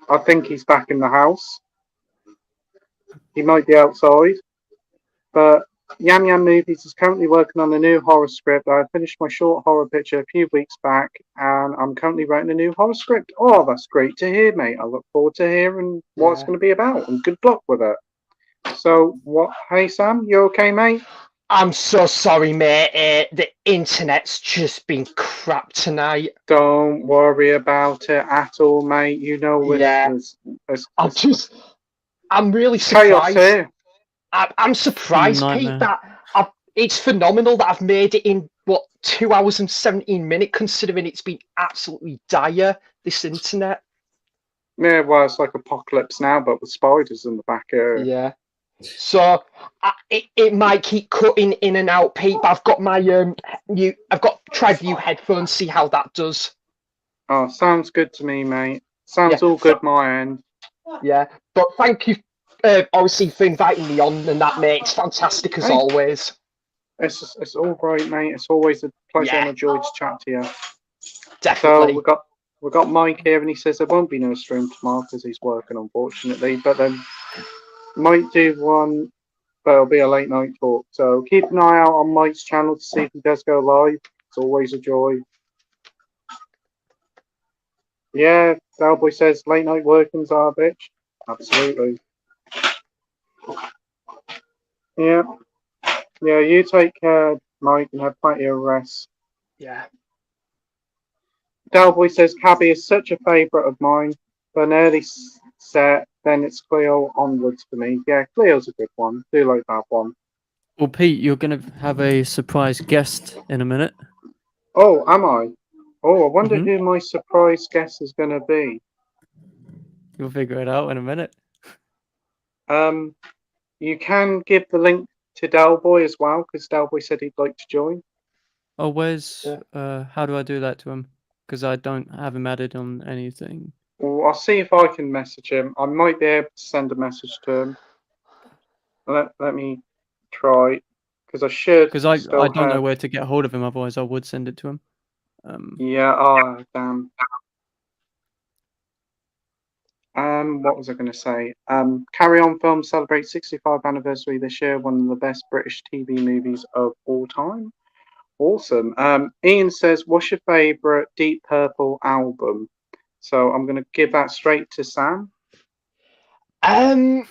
I think he's back in the house. He might be outside. But Yam Yam Movies is currently working on a new horror script. I finished my short horror picture a few weeks back, and I'm currently writing a new horror script. Oh, that's great to hear, mate. I look forward to hearing what it's going to be about, and good luck with it. So, hey, Sam, you okay, mate? I'm so sorry, mate. The internet's just been crap tonight. Don't worry about it at all, mate. You know, I'm really chaos surprised. here. I'm surprised, Nightmare. Pete, that it's phenomenal that I've made it in, 2 hours and 17 minutes, considering it's been absolutely dire, this internet. Yeah, well, it's like Apocalypse Now, but with spiders in the back area. Yeah. So it might keep cutting in and out, Pete, but I've got my I've got TriView headphones, see how that does. Oh, sounds good to me, mate. Sounds Yeah. all good my end. Yeah, but thank you, obviously, for inviting me on and that, mate. It's fantastic as Hey. always. It's all right, mate. It's always a pleasure and a joy to chat to you. Definitely. So we've got Mike here, and he says there won't be no stream tomorrow because he's working, unfortunately. But then might do one, but it'll be a late night talk. So keep an eye out on Mike's channel to see if he does go live. It's always a joy. Yeah, Cowboy says late night workings are a bitch. Absolutely. Yeah. Yeah, you take care, Mike, and have plenty of rest. Yeah. Cowboy says Cabby is such a favourite of mine. For an early set, then it's Cleo onwards for me. Yeah, Cleo's a good one. Do like that one. Well, Pete, you're gonna have a surprise guest in a minute. Oh, am I? Oh, I wonder Mhm. who my surprise guest is going to be. You'll figure it out in a minute. You can give the link to Delboy as well, because Delboy said he'd like to join. Oh, how do I do that to him? Because I don't have him added on anything. Well, I'll see if I can message him. I might be able to send a message to him. Let me try, because I should. Because I don't know where to get hold of him. Otherwise, I would send it to him. Yeah. Oh, damn. What was I going to say? Carry On Film celebrates 65th anniversary this year. One of the best British TV movies of all time. Awesome. Ian says, "What's your favourite Deep Purple album?" So I'm going to give that straight to Sam. Oh,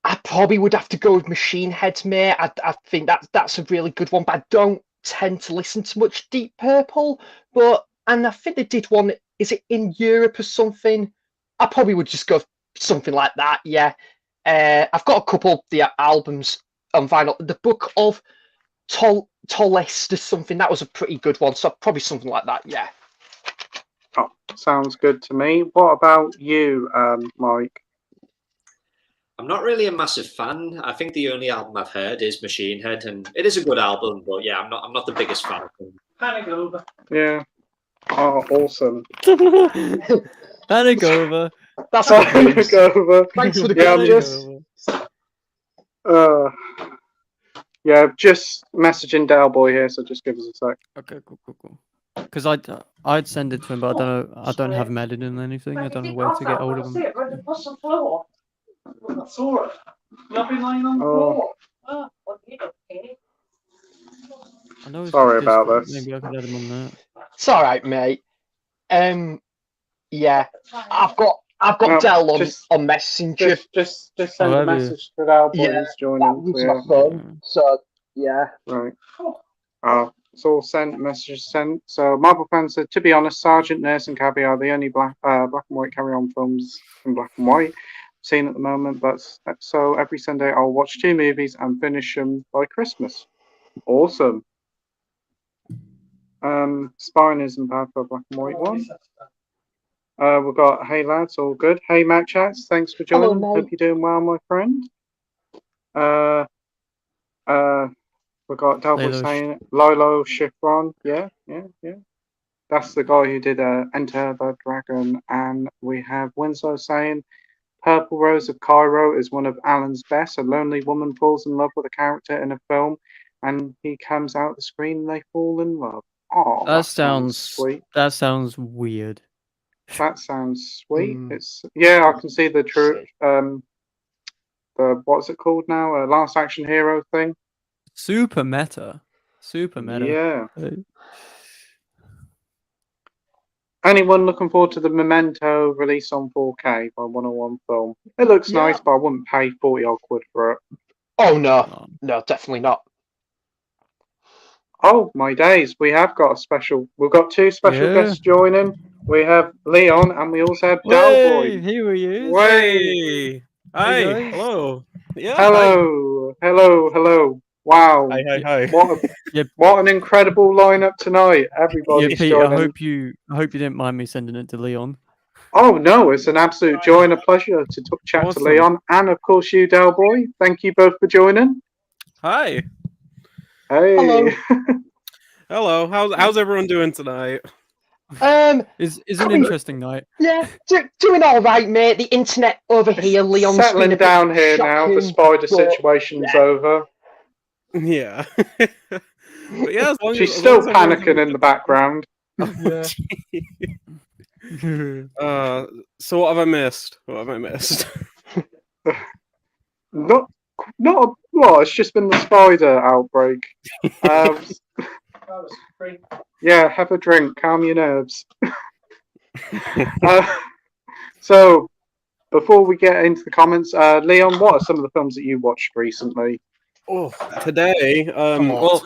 I probably would have to go with Machine Head, mate. I think that's a really good one, but I don't tend to listen to much Deep Purple. And I think they did one. Is it in Europe or something? I probably would just go something like that. Yeah. I've got a couple of the albums on vinyl. The Book of Tolest or something. That was a pretty good one. So probably something like that. Yeah. Oh, sounds good to me. What about you, Mike? I'm not really a massive fan. I think the only album I've heard is Machine Head, and it is a good album, but yeah, I'm not the biggest fan of them. Panic over. Yeah. Oh, awesome. Panic over. That's Panic good news. over. Thanks for the Yeah, I'm good Panic just. over. Yeah, just messaging Dalboy here, so just give us a sec. Okay, cool. Because I'd send it to him, but I don't have him added in anything. I don't know where to get hold of him. What's the floor? I saw it. You've been lying on the Oh. floor. Oh, okay. I know he's Sorry got about Discord. this. Maybe I could add him on that. It's all right, mate. Yeah, I've got No, Dell just- on Messenger. Just send Oh, a have you? message to Dalboy Yeah, who's that joining. was Yeah. my phone. So yeah. Right. It's all sent, messages sent. So Marble Fan said, to be honest, Sergeant, Nurse and Cabby are the only black and white carry-on films in black and white seen at the moment. But so every Sunday I'll watch 2 movies and finish them by Christmas. Awesome. Spine isn't bad for a black and white one. We've got Hey Lads, all good. Hey Matt Chats, thanks for Hello, joining. mate. Hope you're doing well, my friend. We've got Dalboy Lilo saying Lilo Schifron. Yeah. That's the guy who did Enter the Dragon. And we have Winslow saying Purple Rose of Cairo is one of Alan's best. A lonely woman falls in love with a character in a film and he comes out the screen and they fall in love. Oh, That sounds sweet. That sounds weird. That sounds sweet. Mm. It's I can see the true the what's it called now? Last Action Hero thing. Super meta. Yeah. Uh, Anyone looking forward to the Memento release on 4K by 101 Film? It looks Yeah. nice, but I wouldn't pay 40 odd quid for it. Oh no, definitely not. Oh my days, we've got 2 special Yeah. guests joining. We have Leon and we also have Dalboy. Here he is. Way. Hi. guys. Hello. Yeah. Hello. Wow. Hi. What an incredible lineup tonight. Yeah, Everybody's Pete, I joining. hope you didn't mind me sending it to Leon. Oh no, it's an absolute joy and a pleasure to chat Awesome. to Leon and of course you, Dalboy. Thank you both for joining. Hi. Hey. Hello. How's everyone doing tonight? It's an interesting night. Yeah, doing all right, mate. The internet over here, Leon's been Settling a bit down here now. The shocking, spider but- situation's over. Yeah. But yeah, She's still panicking in the background. Yeah. So what have I missed? Not well. It's just been the spider outbreak. Yeah, have a drink, calm your nerves. So, before we get into the comments, Leon, what are some of the films that you watched recently? Oh, today, well,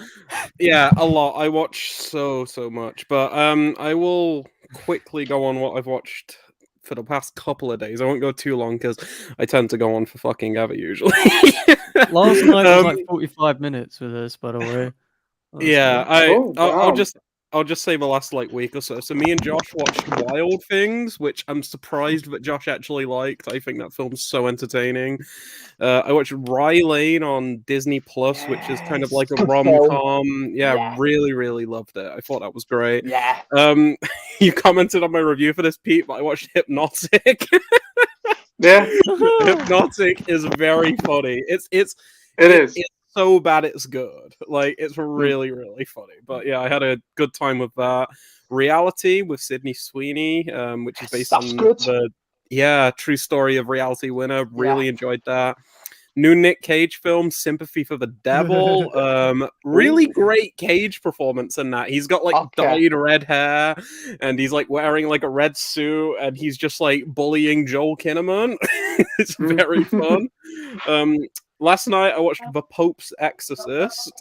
yeah, a lot. I watch so much, but I will quickly go on what I've watched for the past couple of days. I won't go too long because I tend to go on for fucking ever usually. Last night was like 45 minutes with us, by the way. Yeah, wow. I'll just say the last like week or so. So me and Josh watched Wild Things, which I'm surprised that Josh actually liked. I think that film's so entertaining. I watched Rye Lane on Disney Plus, which is kind of like a Good rom-com. Yeah, Yeah. really loved it. I thought that was great. Yeah. You commented on my review for this, Pete, but I watched Hypnotic. Yeah, Hypnotic is very funny. It is. It's so bad it's good. Like it's really funny. But yeah, I had a good time with that. Reality with Sydney Sweeney, which is based That's on good. the true story of Reality Winner. Really enjoyed that. New Nick Cage film, Sympathy for the Devil. Really great Cage performance in that. He's got like dyed red hair and he's like wearing like a red suit and he's just like bullying Joel Kinnaman. It's very fun. Last night I watched The Pope's Exorcist.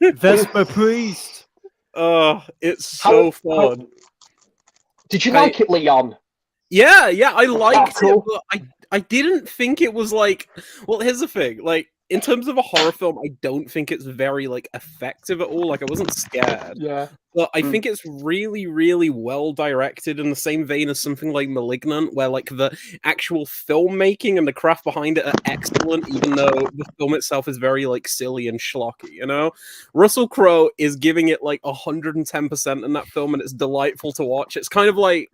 Vesper Priest. It's so fun. Did you like it, Leon? Yeah, I liked cool. it, but I didn't think it was like. Well, here's the thing. Like, in terms of a horror film, I don't think it's very like effective at all. Like, I wasn't scared. Yeah. but I think it's really, really well directed in the same vein as something like *Malignant*, where like the actual filmmaking and the craft behind it are excellent, even though the film itself is very like silly and schlocky. You know, Russell Crowe is giving it like 110% in that film, and it's delightful to watch. It's kind of like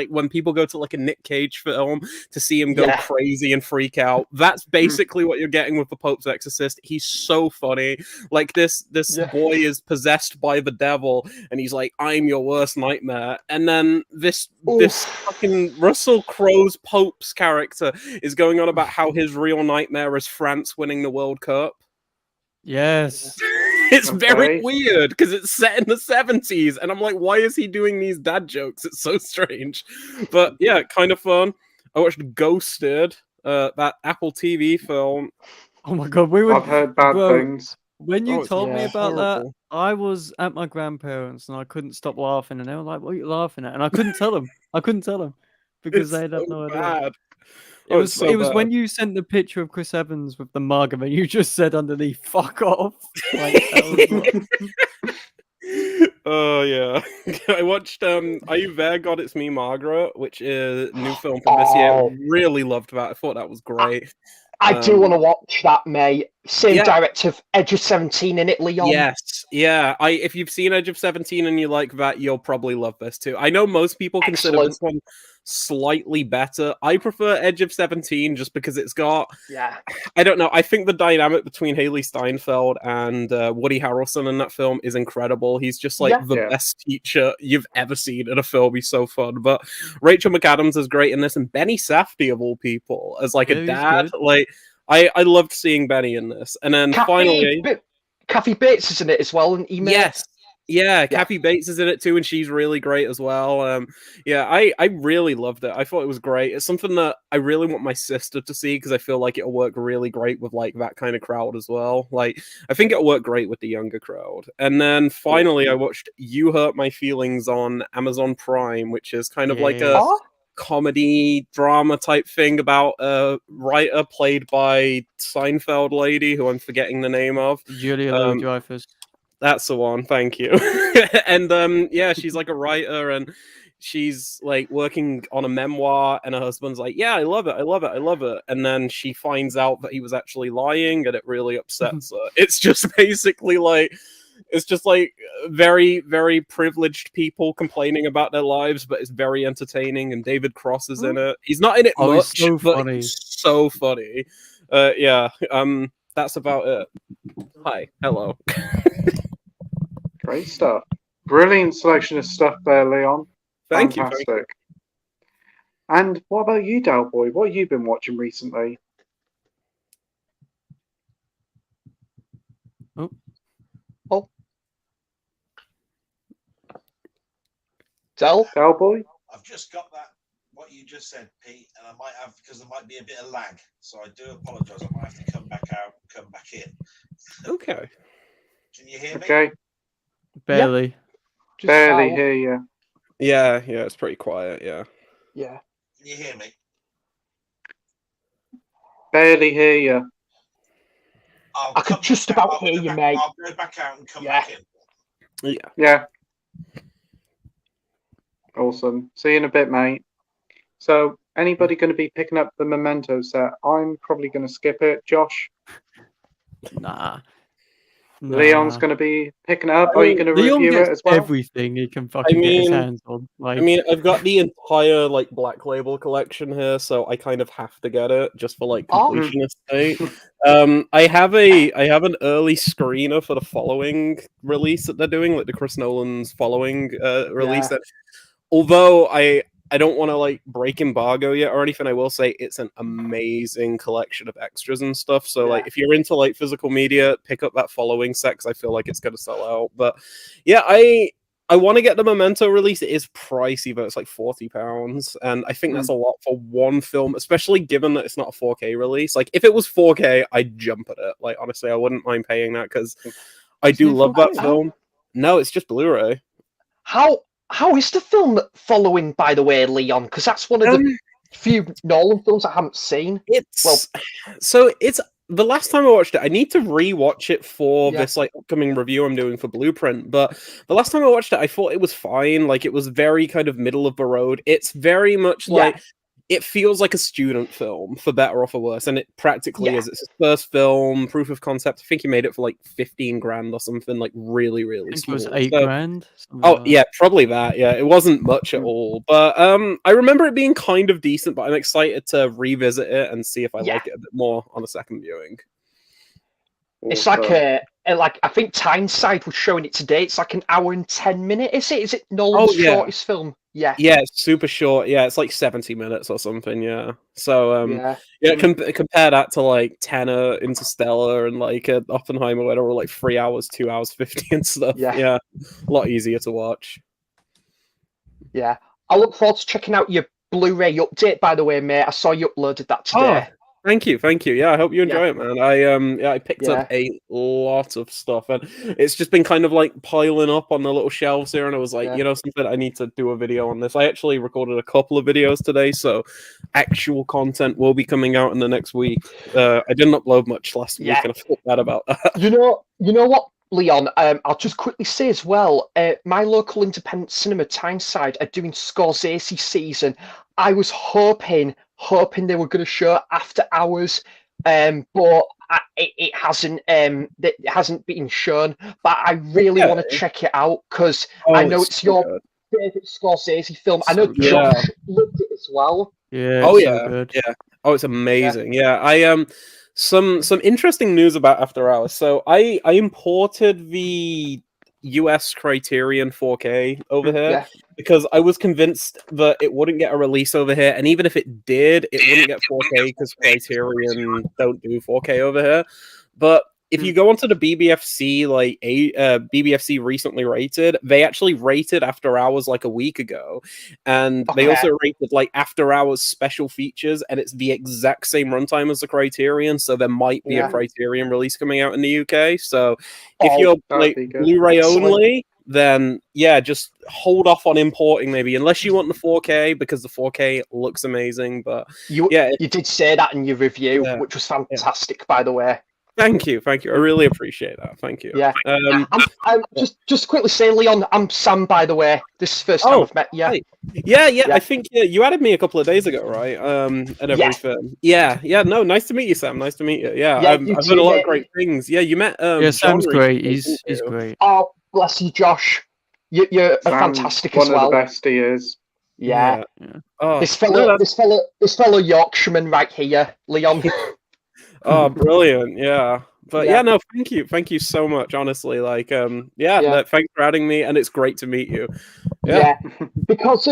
when people go to like a Nick Cage film to see him go crazy and freak out. That's basically what you're getting with The Pope's Exorcist. He's so funny. Like this boy is possessed by the devil, and he's like, "I'm your worst nightmare." And then this fucking Russell Crowe's Pope's character is going on about how his real nightmare is France winning the World Cup. Yes. It's very weird because it's set in the 70s, and I'm like, why is he doing these dad jokes? It's so strange. But yeah, kind of fun. I watched Ghosted, that Apple TV film. Oh my god, I've heard bad things. When you told me about that, horrible. I was at my grandparents and I couldn't stop laughing, and they were like, "What are you laughing at?" And I couldn't tell them. Because they had no idea. Bad. It was when you sent the picture of Chris Evans with the mug, and then you just said underneath, "Fuck off." Like, that was Oh yeah. I watched Are You There, God It's Me, Margaret, which is a new film from this year. Really loved that. I thought that was great. I do want to watch that, mate. Same director of Edge of 17 in it, Leon. Yes, yeah. If you've seen Edge of 17 and you like that, you'll probably love this too. I know most people consider this one slightly better. I prefer Edge of 17 just because it's got... I don't know. I think the dynamic between Haley Steinfeld and Woody Harrelson in that film is incredible. He's just like the best teacher you've ever seen in a film. He's so fun. But Rachel McAdams is great in this, and Benny Safdie of all people as like a dad. Like I loved seeing Benny in this. And then finally... Kathy Bates is in it as well. And Yes. Yeah, Kathy Bates is in it too, and she's really great as well. I really loved it. I thought it was great. It's something that I really want my sister to see because I feel like it'll work really great with like that kind of crowd as well. Like, I think it'll work great with the younger crowd. And then finally, I watched You Hurt My Feelings on Amazon Prime, which is kind of like a comedy drama type thing about a writer played by Seinfeld lady who I'm forgetting the name of. Julia Louis-Dreyfus. That's the one, thank you. And she's like a writer, and she's like working on a memoir, and her husband's like, "Yeah, I love it." And then she finds out that he was actually lying, and it really upsets her. It's just basically like very, very privileged people complaining about their lives, but it's very entertaining. And David Cross is in it. He's not in it much, he's so but funny. he's so funny. That's about it. Hi, hello. Great stuff. Brilliant selection of stuff there, Leon. Thank you. Fantastic. And what about you, Dalboy? What have you been watching recently? Dalboy? I've just got that, what you just said, Pete, and I might have, because there might be a bit of lag, so I do apologise. I might have to come back out and come back in. Okay. Can you hear me? Okay. Barely. Barely hear you. Yeah, it's pretty quiet, yeah. Yeah. Can you hear me? Barely hear you. I could just about hear you, mate. I'll go back out and come back in. Yeah. Awesome. See you in a bit, mate. So, anybody going to be picking up the Memento set? I'm probably going to skip it. Josh? Nah. Leon's going to be picking it up. Are you going to Leon review gets it as well? everything he can fucking get his hands on. Like... I mean, I've got the entire like Black Label collection here, so I kind of have to get it just for like completionist sake. I have an early screener for the following release that they're doing, like the Chris Nolan's following release. That, although I don't want to like break embargo yet or anything, I will say it's an amazing collection of extras and stuff. So like if you're into like physical media, pick up that following set because I feel like it's going to sell out. But yeah, I want to get the Memento release. It is pricey, but it's like £40, and I think that's a lot for one film, especially given that it's not a 4K release. Like if it was 4K, I'd jump at it. Like honestly, I wouldn't mind paying that because I do love that film. No, it's just Blu-ray. How is the film following, by the way, Leon? Because that's one of the few Nolan films I haven't seen. It's the last time I watched it, I need to rewatch it for Yeah. this like upcoming review I'm doing for Blueprint. But the last time I watched it, I thought it was fine. Like it was very kind of middle of the road. It's very much like it feels like a student film, for better or for worse, and it practically is. It's his first film, proof of concept. I think he made it for like 15 grand or something, like really, really I think it small. was 8 So- grand. something Oh like that. yeah, probably that. Yeah, it wasn't much at all, but I remember it being kind of decent. But I'm excited to revisit it and see if I like it a bit more on a second viewing. It's like like I think Tyneside was showing it today. It's like an hour and 10 minutes. Is it? Is it Nolan's shortest film? Yeah. Yeah, it's super short. Yeah, it's like 70 minutes or something. Yeah. So Yeah. compare that to like Tenet, Interstellar, and like Oppenheimer, where they were like 3 hours, 2 hours 50 and stuff. Yeah. A lot easier to watch. Yeah. I look forward to checking out your Blu-ray update. By the way, mate, I saw you uploaded that today. Oh, thank you. Yeah, I hope you enjoy it, man. I picked up Yeah. a lot of stuff, and it's just been kind of like piling up on the little shelves here. And I was like, Yeah. you know, something, I need to do a video on this. I actually recorded a couple of videos today, so actual content will be coming out in the next week. I didn't upload much last week, and I felt bad about that. You know what, Leon? I'll just quickly say as well. My local independent cinema, Tyneside, are doing Scorsese season. I was hoping they were going to show After Hours, but it hasn't been shown. But I really want to check it out because I know it's your favorite Scorsese film. I know Josh loved it as well. Yeah. Oh it's yeah, so good. yeah. Oh, it's amazing. Yeah, I some interesting news about After Hours. So I imported the US Criterion 4K over here because I was convinced that it wouldn't get a release over here, and even if it did, it wouldn't get 4K because Criterion don't do 4K over here. But if you go onto the BBFC, like BBFC recently rated, they actually rated After Hours like a week ago, and they also rated like After Hours special features, and it's the exact same runtime as the Criterion, so there might be a Criterion release coming out in the UK. So if you're like Blu-ray only, then yeah, just hold off on importing maybe, unless you want the 4K, because the 4K looks amazing. But you did say that in your review, which was fantastic, by the way. Thank you. I really appreciate that. Thank you. Yeah. Just quickly say, Leon, I'm Sam, by the way. This is the first time I've met you. Hi. Yeah. I think you added me a couple of days ago, right? At everything. Yeah. No, nice to meet you, Sam. Nice to meet you. Yeah, I've heard a lot of great things. Yeah, you met. Yeah, Sam's John great. recently, He's great. Oh, bless you, Josh. You're fantastic as well. One of the best he is. Yeah. Oh, this fellow Yorkshireman right here, Leon. Oh, brilliant! Yeah, but no, thank you so much. Honestly, like, thanks for adding me, and it's great to meet you. Yeah, because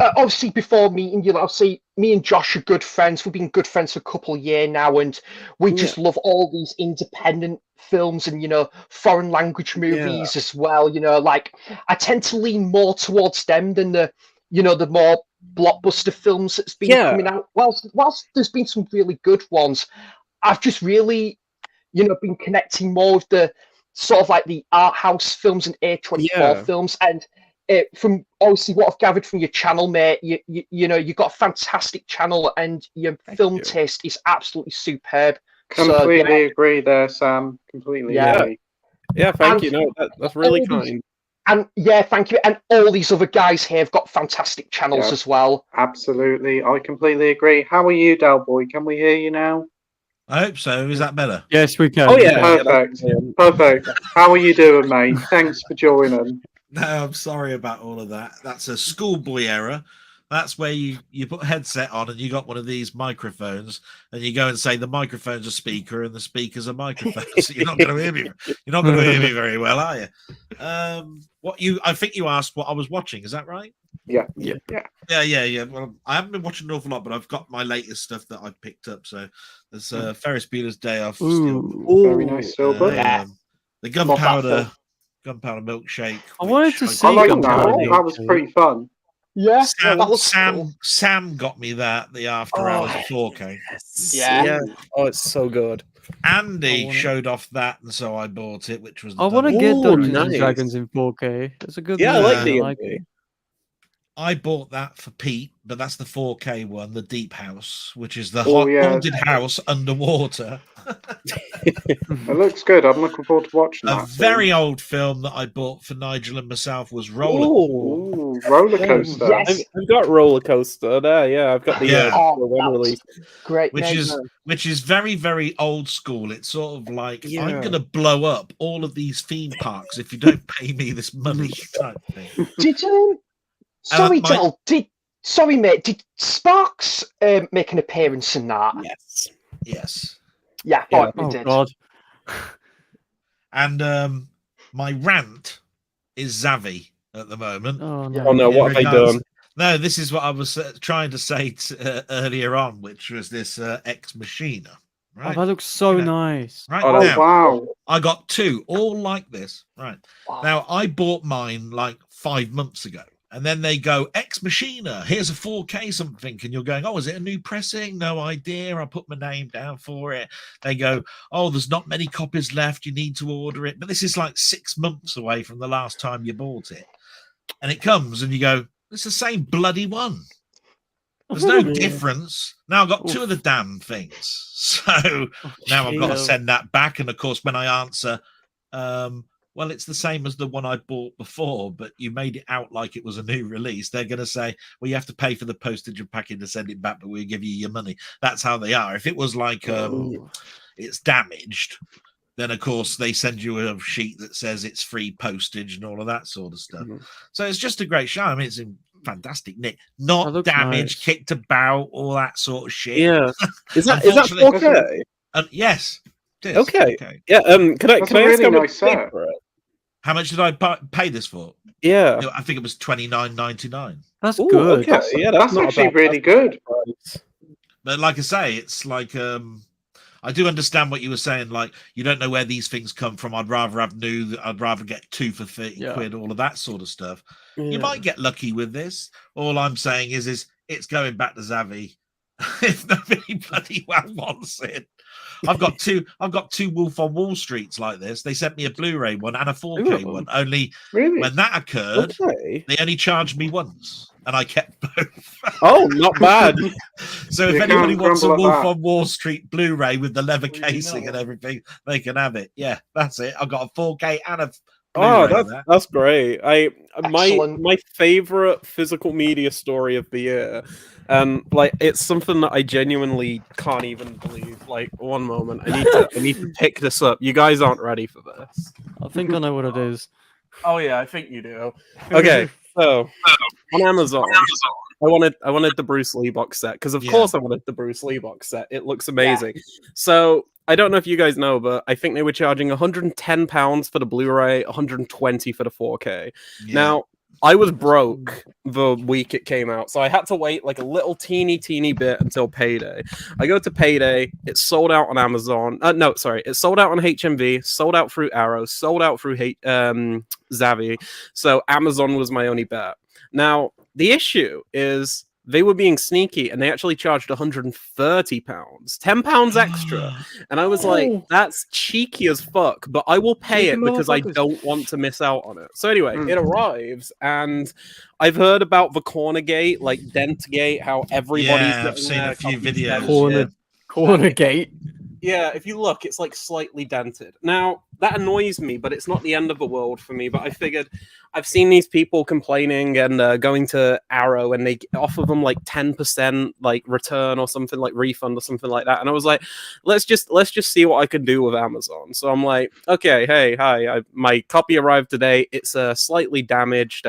obviously before meeting you, obviously me and Josh are good friends. We've been good friends for a couple of years now, and we just love all these independent films and foreign language movies as well. Like I tend to lean more towards them than the more blockbuster films that's been coming out. Whilst there's been some really good ones, I've just really, been connecting more with the sort of like the art house films and A24 films. And from obviously what I've gathered from your channel, mate, you've got a fantastic channel, and your film taste is absolutely superb. Completely agree there, Sam. Completely agree. Yeah, thank you. No, that's really kind. And thank you. And all these other guys here have got fantastic channels as well. Absolutely. I completely agree. How are you, Del Boy? Can we hear you now? I hope so. Is that better? Yes, we can. Oh, yeah. Perfect. How are you doing, mate? Thanks for joining. No, I'm sorry about all of that. That's a schoolboy error. That's where you put a headset on and you got one of these microphones and you go and say the microphone's a speaker and the speaker's a microphone. So you're not going to hear me. You're not going to hear me very well, are you? I think you asked what I was watching. Is that right? Yeah. Well, I haven't been watching an awful lot, but I've got my latest stuff that I've picked up. So there's Ferris Bueller's Day Off. Very nice, Silver. The gunpowder milkshake. I wanted to see. I like that. That was pretty fun. Yeah, Sam got me that the After Hours 4K. Yeah. Oh, it's so good. Andy showed off that, and so I bought it, which was. I want to get Dungeons and Dragons in 4K. That's a good. Yeah, I like it. I bought that for Pete, but that's the 4K one, the Deep House, which is the Oh, yeah. haunted house underwater. It looks good. I'm looking forward to watching A that. very old film that I bought for Nigel and myself was Roller. Ooh. Ooh, roller coaster. Yes. I've got Roller Coaster there. Yeah, I've got the Yeah. one release. Great, which mate. is very, very old school. It's sort of like Yeah. I'm gonna blow up all of these theme parks if you don't pay me this money type thing. Did sorry, Joel. Sorry, mate. Did Sparks make an appearance in that? Yes. Yeah, I thought we did. God. And my rant is Zavi at the moment. Oh Yeah. no. Oh no, what have they done? No, this is what I was trying to say earlier on, which was this Ex Machina. Oh, Right. that looks so nice. Right Oh, now, wow. I got two, all like this. Right. Wow. Now, I bought mine like 5 months ago. And then they go, Ex Machina, here's a 4K something. And you're going, oh, is it a new pressing? No idea. I put my name down for it. They go, oh, there's not many copies left. You need to order it. But this is like 6 months away from the last time you bought it. And it comes and you go, it's the same bloody one. There's no difference. Now I've got two of the damn things. So now I've got to send that back. And of course, when I answer, well, it's the same as the one I bought before, but you made it out like it was a new release. They're going to say, well, you have to pay for the postage and packing to send it back, but we'll give you your money. That's how they are. If it was like it's damaged, then, of course, they send you a sheet that says it's free postage and all of that sort of stuff. So it's just a great show. I mean, it's in fantastic nick. Not damaged, kicked about, all that sort of shit. Yeah. Is that 4K? Yes. It is. Okay. Yeah. Can I That's can a I ask really how much nice you paid set. for it? How much did I pay this for? Yeah. I think it was $29.99. That's Ooh, good. okay. That's, Yeah, that's not a actually bad really good. price. But like I say, it's like I do understand what you were saying. Like, you don't know where these things come from. I'd rather have new. I'd rather get two for 30 quid. All of that sort of stuff. You might get lucky with this. All I'm saying is it's going back to Zavi. If nobody bloody well wants it. I've got two Wolf on Wall Streets like this. They sent me a Blu-ray one and a 4K one. Only when that occurred, they only charged me once, and I kept both. Oh, not bad. So if anybody wants a Wolf on Wall Street Blu-ray with the leather casing and everything, they can have it. Yeah, that's it. I've got a 4K and a Blu-ray. That's great. My favorite physical media story of the year. Like, it's something that I genuinely can't even believe. Like, one moment, I need to pick this up. You guys aren't ready for this. I think I know what it is. Oh yeah, I think you do. Okay, so on Amazon, I wanted the Bruce Lee box set because of course I wanted the Bruce Lee box set. It looks amazing. So I don't know if you guys know, but I think they were charging £110 for the Blu-ray, 120 for the 4K. Now, I was broke the week it came out, so I had to wait like a little teeny bit until payday. I go to payday, it's sold out on Amazon. It's sold out on HMV, sold out through Arrow, sold out through Zavi. So Amazon was my only bet. Now, the issue is they were being sneaky and they actually charged £130, £10 extra. And I was like, that's cheeky as fuck, but I will pay it because I don't want to miss out on it. So anyway, it arrives and I've heard about the corner gate, like Dentgate, how everybody's I've seen a few videos. Corner gate. Yeah, if you look, it's like slightly dented. Now, that annoys me, but it's not the end of the world for me. But I figured I've seen these people complaining and going to Arrow and they offer them like 10% like return or something, like refund or something like that. And I was like, let's just see what I can do with Amazon. So I'm like, okay, hey, hi, my copy arrived today. It's slightly damaged.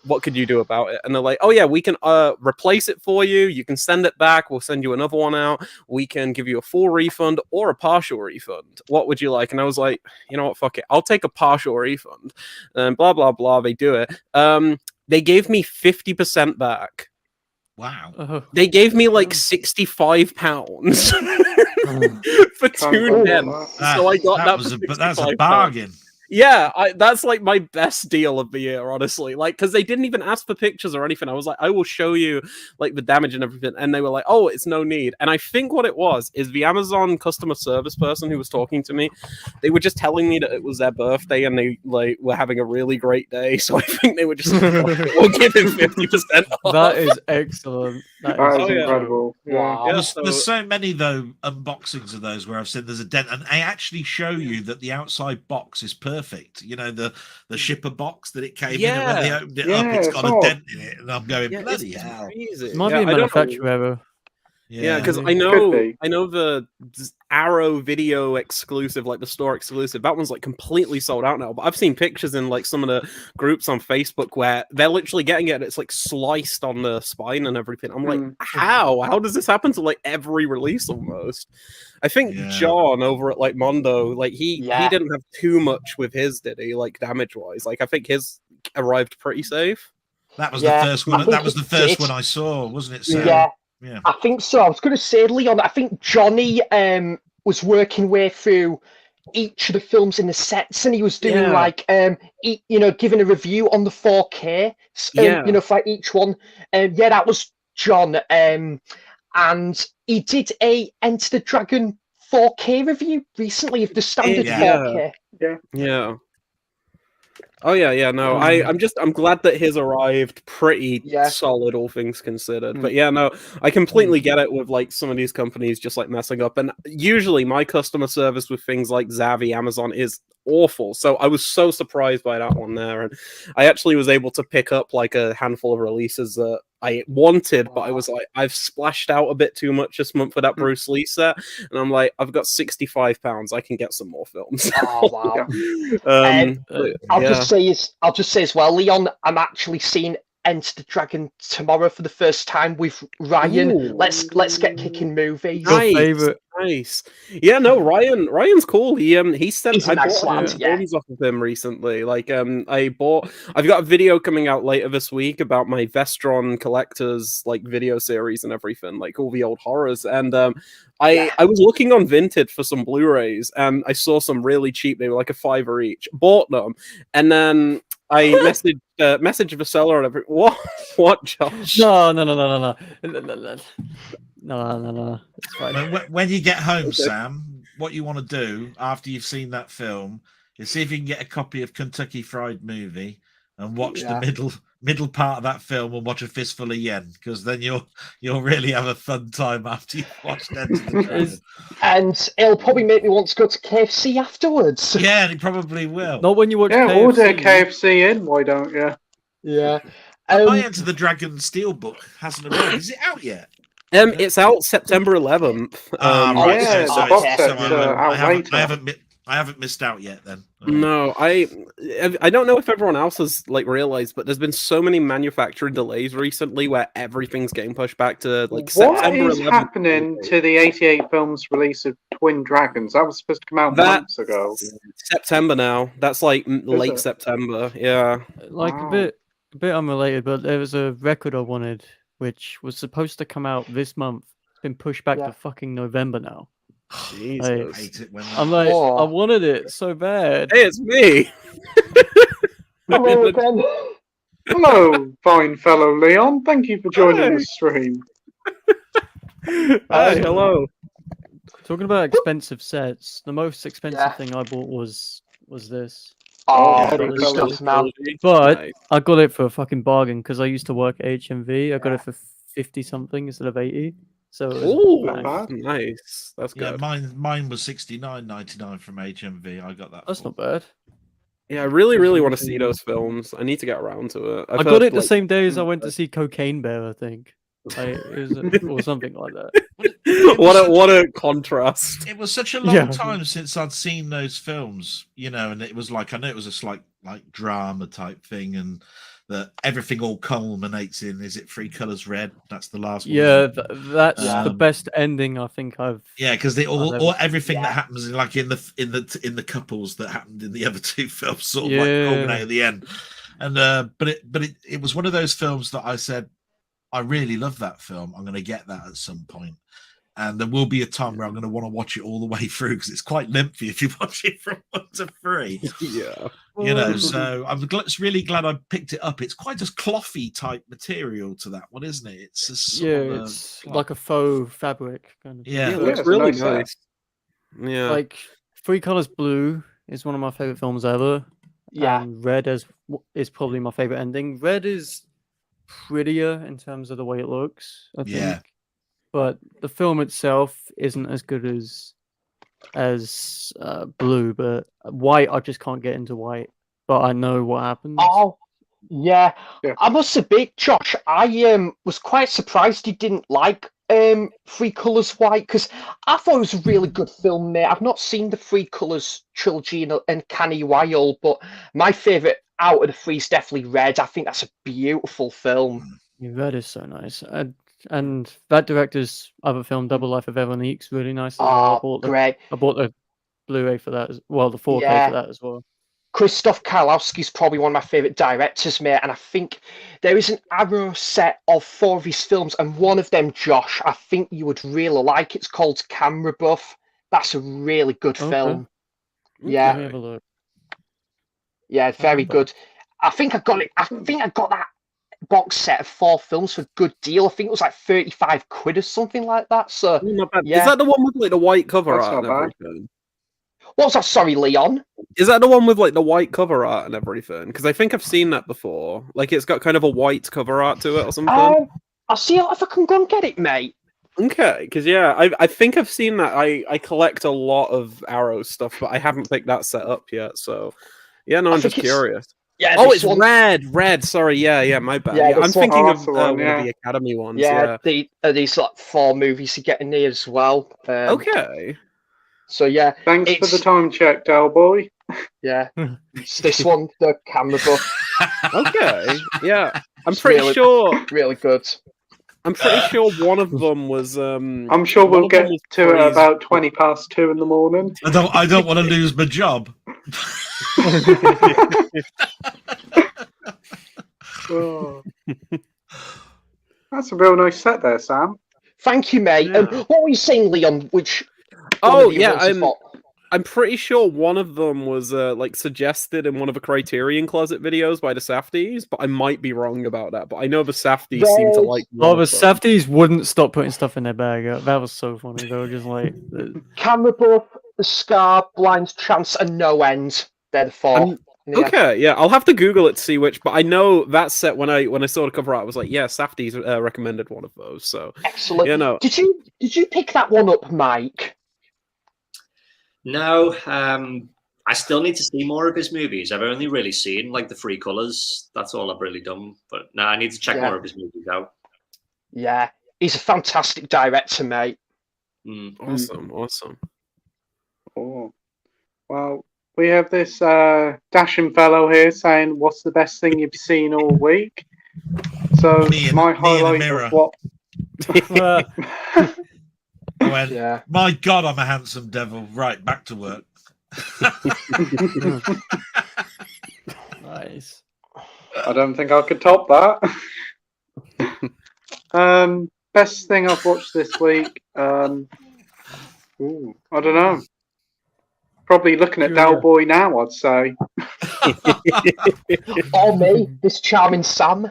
What could you do about it? And they're like, oh yeah, we can replace it for you. You can send it back. We'll send you another one out. We can give you a full refund or a partial refund. What would you like? And I was like, you know what? Fuck it. I'll take a partial refund. And blah, blah, blah. They do it. They gave me 50% back. Wow. They gave me like £65 for 2 dents. So I got that. But that's a bargain. Yeah, that's like my best deal of the year, honestly. Like, because they didn't even ask for pictures or anything. I was like, I will show you like the damage and everything, and they were like, oh, it's no need. And I think what it was is the Amazon customer service person who was talking to me. They were just telling me that it was their birthday and they like were having a really great day. So I think they were just we'll give him 50% off. That is excellent. That That is is incredible. Yeah. Wow. There's so many though unboxings of those where I've said there's a dent, and they actually show you that the outside box is perfect. You know, the shipper box that it came in, and when they opened it up, it's got a dent in it, and I'm going bloody hell. It might be a manufacturer error. Yeah, because Yeah. I Could know the Arrow Video exclusive, like the store exclusive, that one's like completely sold out now. But I've seen pictures in like some of the groups on Facebook where they're literally getting it and it's like sliced on the spine and everything. I'm like, how? How does this happen to like every release almost? I think John over at like Mondo, like he didn't have too much with his, did he? Like damage wise, like I think his arrived pretty safe. That was the first one. That was the first one I saw, wasn't it? Sam? Yeah, I think so. I was going to say, Leon, I think Johnny was working way through each of the films in the sets, and he was doing like, giving a review on the 4K, for each one. Yeah, that was John. And he did a Enter the Dragon 4K review recently of the standard 4K. Yeah. Oh yeah, no. I'm glad that his arrived pretty solid, all things considered. But yeah, no, I completely get it with like some of these companies just like messing up. And usually my customer service with things like Zavi, Amazon is awful. So I was so surprised by that one there. And I actually was able to pick up like a handful of releases that I wanted, but I was like, I've splashed out a bit too much this month for that Bruce Lee set, and I'm like, I've got £65. I can get some more films. Oh wow! I'll just say as well, Leon. I'm actually seeing Enter the Dragon tomorrow for the first time with Ryan. Ooh. Let's get kicking movies. Nice. Yeah, no, Ryan's cool. He sent He's a nice lad, films off of him recently. Like I've got a video coming out later this week about my Vestron collectors like video series and everything, like all the old horrors. And I was looking on Vinted for some Blu-rays and I saw some really cheap. They were like $5 each. Bought them, and then I messaged the seller and everything. What, Josh? No. It's fine. When you get home, Sam, what you want to do after you've seen that film is see if you can get a copy of Kentucky Fried Movie and watch the middle part of that film and watch A Fistful of Yen, because then you'll really have a fun time after you've watched Enter the Dragon. And it'll probably make me want to go to KFC afterwards. Yeah, it probably will. Not when you watch KFC. Order KFC in, why don't you? Yeah. My Enter the Dragon Steelbook hasn't arrived. Is it out yet? It's out September 11th. I haven't missed out yet then. No, I don't know if everyone else has like realized, but there's been so many manufacturing delays recently where everything's getting pushed back to like September 11th. What is happening to the 88 films release of Twin Dragons? That was supposed to come out months ago. September now. That's like late September. Yeah. Like a bit unrelated, but there was a record I wanted which was supposed to come out this month. It's been pushed back to fucking November now. Jesus. I hate it when I'm like, I wanted it so bad. Hey, it's me. Hello again. Hello, fine fellow Leon. Thank you for joining the stream. Hi, hello. Talking about expensive sets, the most expensive thing I bought was this. Oh, But stuff, man. But I got it for a fucking bargain because I used to work at HMV. I got it for 50 something instead of 80. So nice. That's good. Yeah, mine was $69.99 from HMV. I got that. That's not bad. Yeah, I really want to see those films. I need to get around to it. I got it the same day as I went to see Cocaine Bear, I think. Or something like that. What a contrast. It was such a long time since I'd seen those films, and it was like, I know it was a slight like drama type thing, and that everything all culminates in, is it Three Colors Red? That's the last one. Yeah, that's the best ending I think I've. Yeah, because all everything that happens like in the couples that happened in the other two films sort of like culminate at the end. And but it was one of those films that I said, I really love that film. I'm going to get that at some point. And there will be a time where I'm going to want to watch it all the way through because it's quite lengthy if you watch it from 1 to 3. Yeah. So I'm really glad I picked it up. It's quite a clothy type material to that one, isn't it? It's a sort of it's like a faux fabric kind of. Yeah, it Yeah, looks it's a really nice set. nice. Yeah. Like Three Colors Blue is one of my favorite films ever. Yeah. And Red is probably my favorite ending. Red is prettier in terms of the way it looks, I think. Yeah. But the film itself isn't as good as Blue. But White, I just can't get into White. But I know what happens. Oh, yeah. Yeah. I must admit, Josh, I was quite surprised you didn't like Three Colors White because I thought it was a really good film, mate. I've not seen the Three Colors trilogy in a uncanny while, but my favourite out of the three is definitely Red. I think that's a beautiful film. Yeah, Red is so nice. And that director's other film, Double Life of Evan Eeks, really nice as well. Oh, great. I bought the Blu-ray for that, the 4K Yeah. for that as well. Krzysztof Karlowski's probably one of my favourite directors, mate, and I think there is an Arrow set of 4 of his films, and one of them, Josh, I think you would really like. It's called Camera Buff. That's a really good Okay. film. Let Yeah, me have a look. yeah, very Camera good. I think I got it. I think I got that box set of 4 films for a good deal. I think it was like 35 quid or something like that. So, Not bad. yeah. Is that the one with like the white cover That's art and not bad. everything? What was that? Sorry, Leon. Is that the one with like the white cover art and everything? Because I think I've seen that before. Like it's got kind of a white cover art to it or something. I'll see if I can go and get it, mate. Okay, because yeah, I think I've seen that. I collect a lot of Arrow stuff, but I haven't picked that set up yet. So yeah, no, I I'm just think it's- curious. Yeah, Oh, this it's one- red. Sorry, yeah, my bad. Yeah, Yeah, I'm this one- thinking Oh, of that's the one, one yeah. of the Academy ones. Yeah, Yeah. these like 4 movies you get in here as well. Okay. So yeah, Thanks for it's the time check, Del Boy. yeah. It's this one, the Camera Buff, Okay. Yeah. I'm It's pretty really- sure. really good. I'm pretty sure one of them was. I'm sure one we'll of them get was to it at praised- about 20 past 2 in the morning. I don't want to lose my job. Oh. That's a real nice set there, Sam. Thank you, mate. Yeah. What were you saying, Leon? Which? one Oh of the yeah, ones you thought- I'm pretty sure one of them was like suggested in one of the Criterion Closet videos by the Safdies, but I might be wrong about that. But I know the Safdies seem to Right. like. Oh, one the of them. Safdies wouldn't stop putting stuff in their bag. That was so funny. They were just like, Camera Buff, The Scar, Blind Chance, and No End. They're the 4. I'm- Yeah. Okay, yeah, I'll have to Google it to see which. But I know that set when I saw the cover art, I was like, yeah, Safdies recommended one of those. So Excellent. yeah, no, Did you pick that one up, Mike? No, I still need to see more of his movies. I've only really seen like the 3 Colors. That's all I've really done. But no, I need to check Yeah. more of his movies out. Yeah, he's a fantastic director, mate. Mm. awesome. Oh. Well, we have this dashing fellow here saying, "What's the best thing you've seen all week?" So Me in- my me in a highlight mirror. of what I went, Yeah. my God, I'm a handsome devil. Right, back to work. nice. I don't think I could top that. Best thing I've watched this week. Ooh, I don't know. Probably looking at Del Boy now, I'd say. Or me, this charming Sam.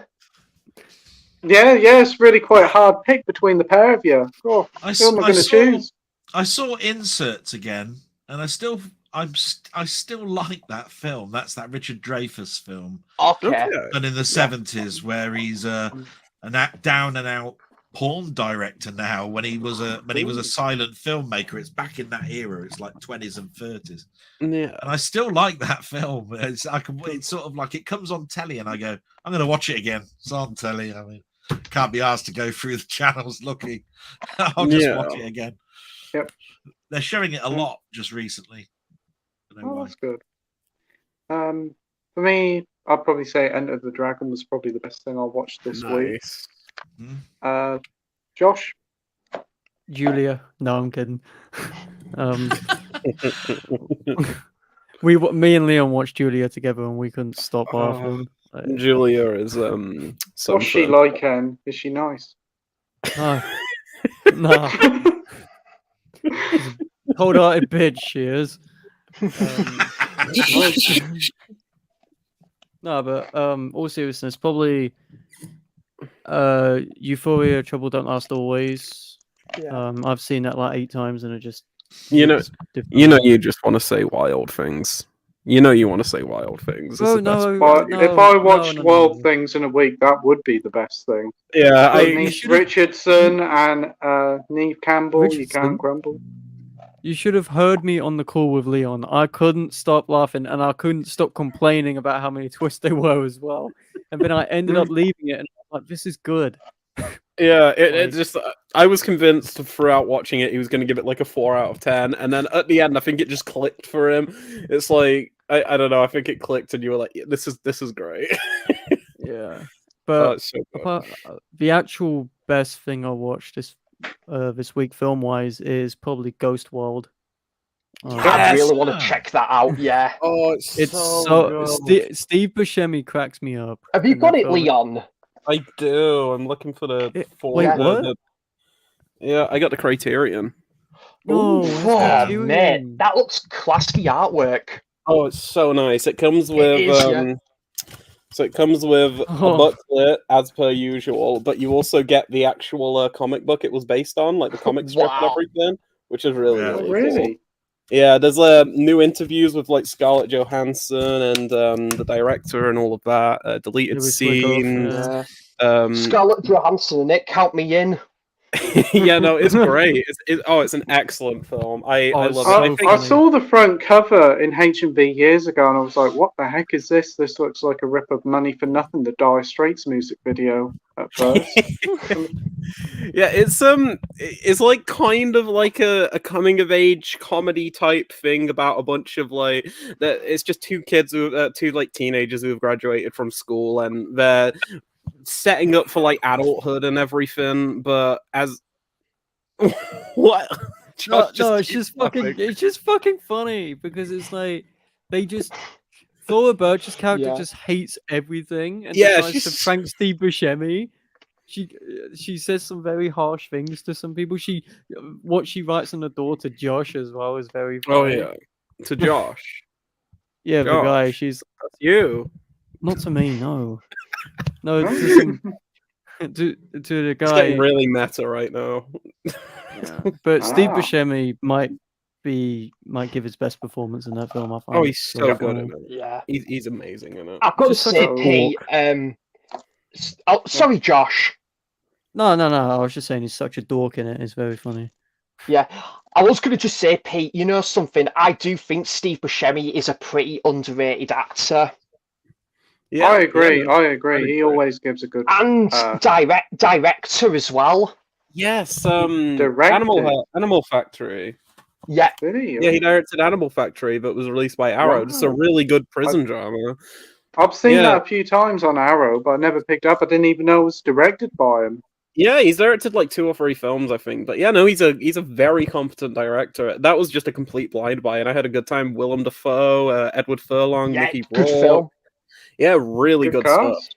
Yeah, it's really quite a hard pick between the pair of you. Oh, I who am I I going to saw- choose? I saw Inserts again, and I still like that film. That's that Richard Dreyfuss film, Okay. and in the 70s, where he's an down and out porn director now. When he was a silent filmmaker, it's back in that era. It's like 20s and 30s, Yeah. and I still like that film. It's sort of like it comes on telly, and I go, I'm going to watch it again. It's on telly. I mean, can't be asked to go through the channels looking. I'll just watch it again. Yep. They're showing it a lot just recently. I don't know Oh, why. that's good. For me, I'd probably say Enter the Dragon was probably the best thing I watched this week. Nice. Josh? Julia. No, I'm kidding. Me and Leon watched Julia together, and we couldn't stop laughing. Julia is What's she like, Ken? Is she nice? No. No. She's a cold-hearted bitch, she is. No, but all seriousness, probably Euphoria, Trouble Don't Last Always. Yeah. I've seen that like 8 times and it just You know, hits different. you just want to say wild things. You know, you want to say wild things. It's Oh the best. no, But no, if I watched no. Wild Things in a week, that would be the best thing. Yeah, Denise Richardson and Neve Campbell. You can't Richardson? grumble. You should have heard me on the call with Leon. I couldn't stop laughing and I couldn't stop complaining about how many twists there were as well. And then I ended up leaving it and I'm like, this is good. Yeah, it Like- just. I was convinced throughout watching it he was going to give it like a 4 out of 10, and then at the end, I think it just clicked for him. It's like I don't know. I think it clicked, and you were like, yeah, "This is great." Yeah, Oh, but it's so good. apart, the actual best thing I watched this week film wise is probably Ghost World. I really want to check that out. Yeah. Oh, It's so so good. Steve Buscemi cracks me up. Have you in got that it, film. Leon? I do. I'm looking for the wait, what? Yeah, I got the Criterion. No, Ooh, it's mate, Criterion. that looks classy artwork. Oh, it's so nice. It comes with is, yeah. So it comes with a Oh. booklet as per usual, but you also get the actual comic book it was based on, like the comic strip and Wow. everything, which is really, Yeah. really Really? cool. Yeah, there's new interviews with like Scarlett Johansson and the director and all of that. Deleted Lewis Wyckoff, scenes. yeah. Scarlett Johansson in it, count me in. Yeah, no, it's great. It's an excellent film. I it's love so it. I think I saw the front cover in H&B years ago, and I was like, "What the heck is this? This looks like a rip of Money for Nothing, the Dire Straits music video." At first, yeah, it's like kind of like a coming of age comedy type thing about a bunch of like that. It's just two kids two like teenagers who have graduated from school and they're setting up for like adulthood and everything. But as what? No, Josh no, keeps laughing. it's just fucking funny because it's like they just Flora Birch's character Yeah. just hates everything and Yeah, decides to she's- prank Steve Buscemi. She says some very harsh things to some people. What she writes on the door to Josh as well is very funny. Oh yeah, to Josh. Yeah, the guy. Josh. She's That's you. not to me, no, no, to some to the It's guy. getting really meta right now. Yeah. But Steve Ah. Buscemi might give his best performance in that film. I find. Oh, he's so good in it. Yeah. He's amazing in it. I've got to Just such say, a Pete, oh, sorry, Josh. No. I was just saying he's such a dork in it. It's very funny. Yeah, I was going to just say, Pete, you know something? I do think Steve Buscemi is a pretty underrated actor. Yeah, I agree. yeah. I agree. He always gives a good. And director as well. Yes, Directed. Animal Factory. Yeah. Did he? Yeah, he directed Animal Factory, but was released by Arrow. It's a Wow. really good prison drama. I've seen Yeah. that a few times on Arrow, but I never picked up. I didn't even know it was directed by him. Yeah, he's directed like 2 or 3 films, I think. But yeah, no, he's a very competent director. That was just a complete blind buy, and I had a good time. Willem Dafoe, Edward Furlong, Yeah, Mickey good Rourke. film. Yeah, really good stuff. cast.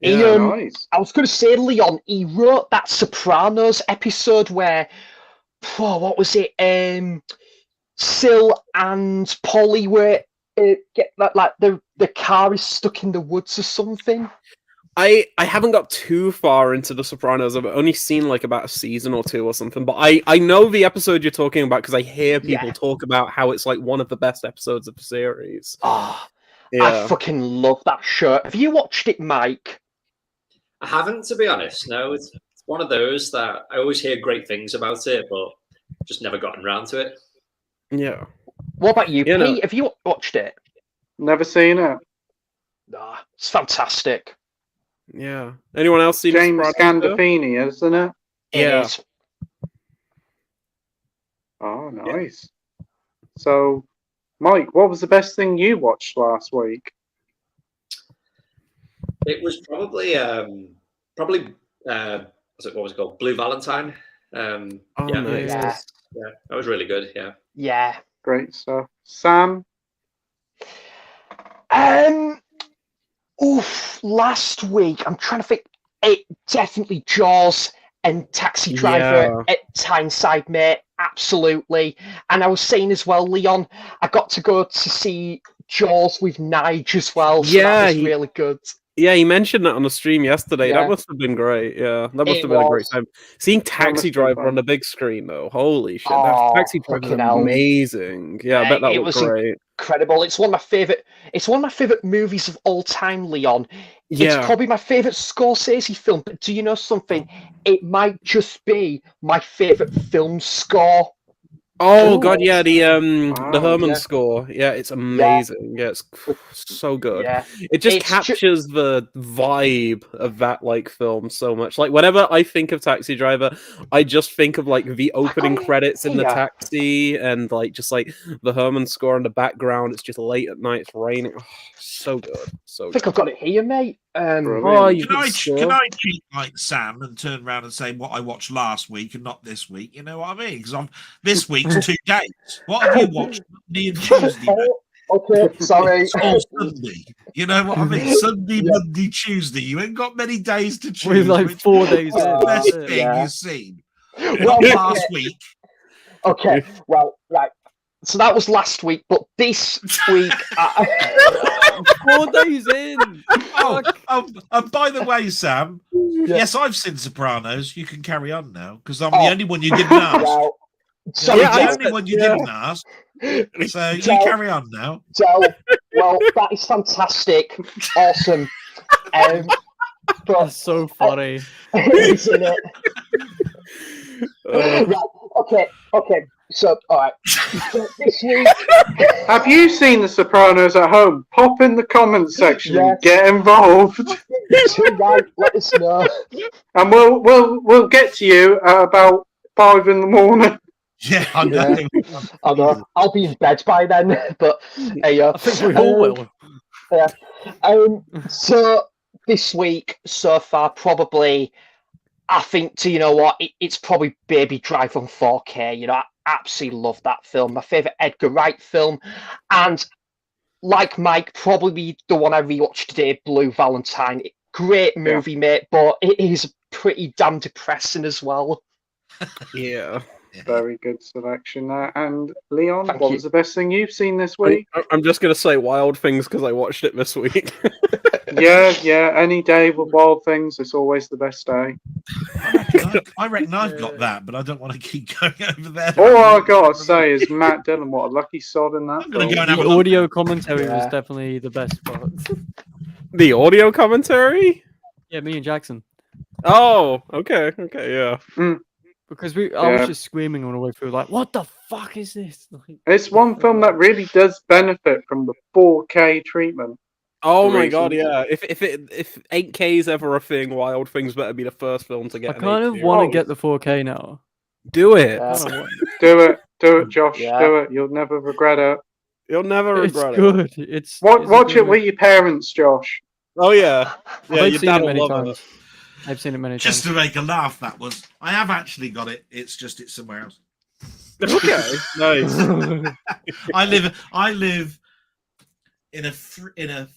He, Yeah. Nice. I was going to say, Leon, he wrote that Sopranos episode where, what was it? Sil and Polly were get that like the car is stuck in the woods or something. I haven't got too far into The Sopranos. I've only seen like about a season or 2 or something. But I know the episode you're talking about because I hear people talk about how it's like one of the best episodes of the series. Ah, Yeah. I fucking love that show. Have you watched it, Mike? I haven't, to be honest. No, it's one of those that I always hear great things about it, but just never gotten around to it. Yeah. What about you, You know- Pete? Have you watched it? Never seen it. Nah, it's fantastic. Yeah. Anyone else seen James Sopranos too? Gandolfini, isn't it? It Yeah. is. Oh, nice. So, Mike, what was the best thing you watched last week? It was probably what was it called? Blue Valentine. Oh, Yeah, nice. Yeah. yeah, that was really good. Yeah. Yeah. Great stuff. Sam? Last week, I'm trying to think. It definitely Jaws and Taxi Driver Yeah. at Tyneside, mate. absolutely. And I was saying as well, Leon, I got to go to see Jaws with Nige as well, so that was really good. Yeah, he mentioned that on the stream yesterday. Yeah. That must have been great. Yeah, that must It have been a great was. time. Seeing must Taxi have been Driver fun. on the big screen, though, holy shit! Oh, Taxi Driver fucking is hell. amazing. Yeah, I bet that It looked was great. incredible. It's one of my favorite. It's one of my favorite movies of all time, Leon. It's Yeah. probably my favorite Scorsese film. But do you know something? It might just be my favorite film score. Oh god, yeah, the Wow. Herman Yeah. score. Yeah, it's amazing. Yeah, it's so good. Yeah. It just It's captures the vibe of that like film so much. Like whenever I think of Taxi Driver, I just think of like the opening credits in the yeah. taxi and like just like the Herman score in the background. It's just late at night, it's raining. Oh, so good. So I think good. I've got it here, mate. Oh, you've Can got I, the score? can I cheat like Sam and turn around and say what I watched last week and not this week? You know what I mean? Because this week's 2 days. What have you watched Monday and Tuesday? mate? Okay, sorry. It's all Sunday. You know what I mean? Sunday, Monday, Tuesday. You ain't got many days to choose. We're like which 4 days is in. the best that's it. thing Yeah. you've seen. Well, Not last week. Okay, well, right. So that was last week, but this week, 4 days in. And by the way, Sam, yes, I've seen Sopranos. You can carry on now because I'm the only one you didn't ask. well, so I'm Joe, the only one you didn't ask. So you Joe, carry on now. Joe, well, that is fantastic, awesome. But That's so funny. isn't it? Right, okay. So, all right. So this week, Have you seen The Sopranos at home? Pop in the comments section Yes. and get involved, right, let us know. and we'll get to you at about 5 in the morning. Yeah, I know. Yeah. I know. I'll be in bed by then, but hey, I think we all will. Yeah. So this week so far, probably, I think, you know what, it's probably Baby Driver on 4K. You know, I absolutely love that film. My favorite Edgar Wright film, and like Mike, probably the one I rewatched today, Blue Valentine. Great movie, mate, but it is pretty damn depressing as well. Yeah. Very good selection there. And Leon, Thank what you. was the best thing you've seen this week? I'm just gonna say Wild Things because I watched it this week. Yeah. Any day with Wild Things, it's always the best day. I reckon I've got that, but I don't want to keep going over there. All I gotta say is Matt Dillon, what a lucky sod in that I'm gonna film. go and have The a look. audio commentary was Yeah. definitely the best part. The audio commentary? Yeah, me and Jackson. Oh, okay, yeah. Because I was Yeah. just screaming all the way through, like, what the fuck is this? Like, It's one film that really does benefit from the 4K treatment. Oh For my god, reasons. yeah. If 8K is ever a thing, Wild Things better be the first film to I get. an kind of 8K. want Oh. to get the 4K now. Do it. Yeah. Kinda want- Do it, Josh. Yeah. Do it. You'll never regret it. You'll never It's regret it. good. It's a Watch good it with your parents, Josh. Oh yeah, yeah. I've Your seen dad it will many love times. it. I've seen it many Just times. to make a laugh, that was. I have actually got it. It's somewhere else. Okay, nice. I live in a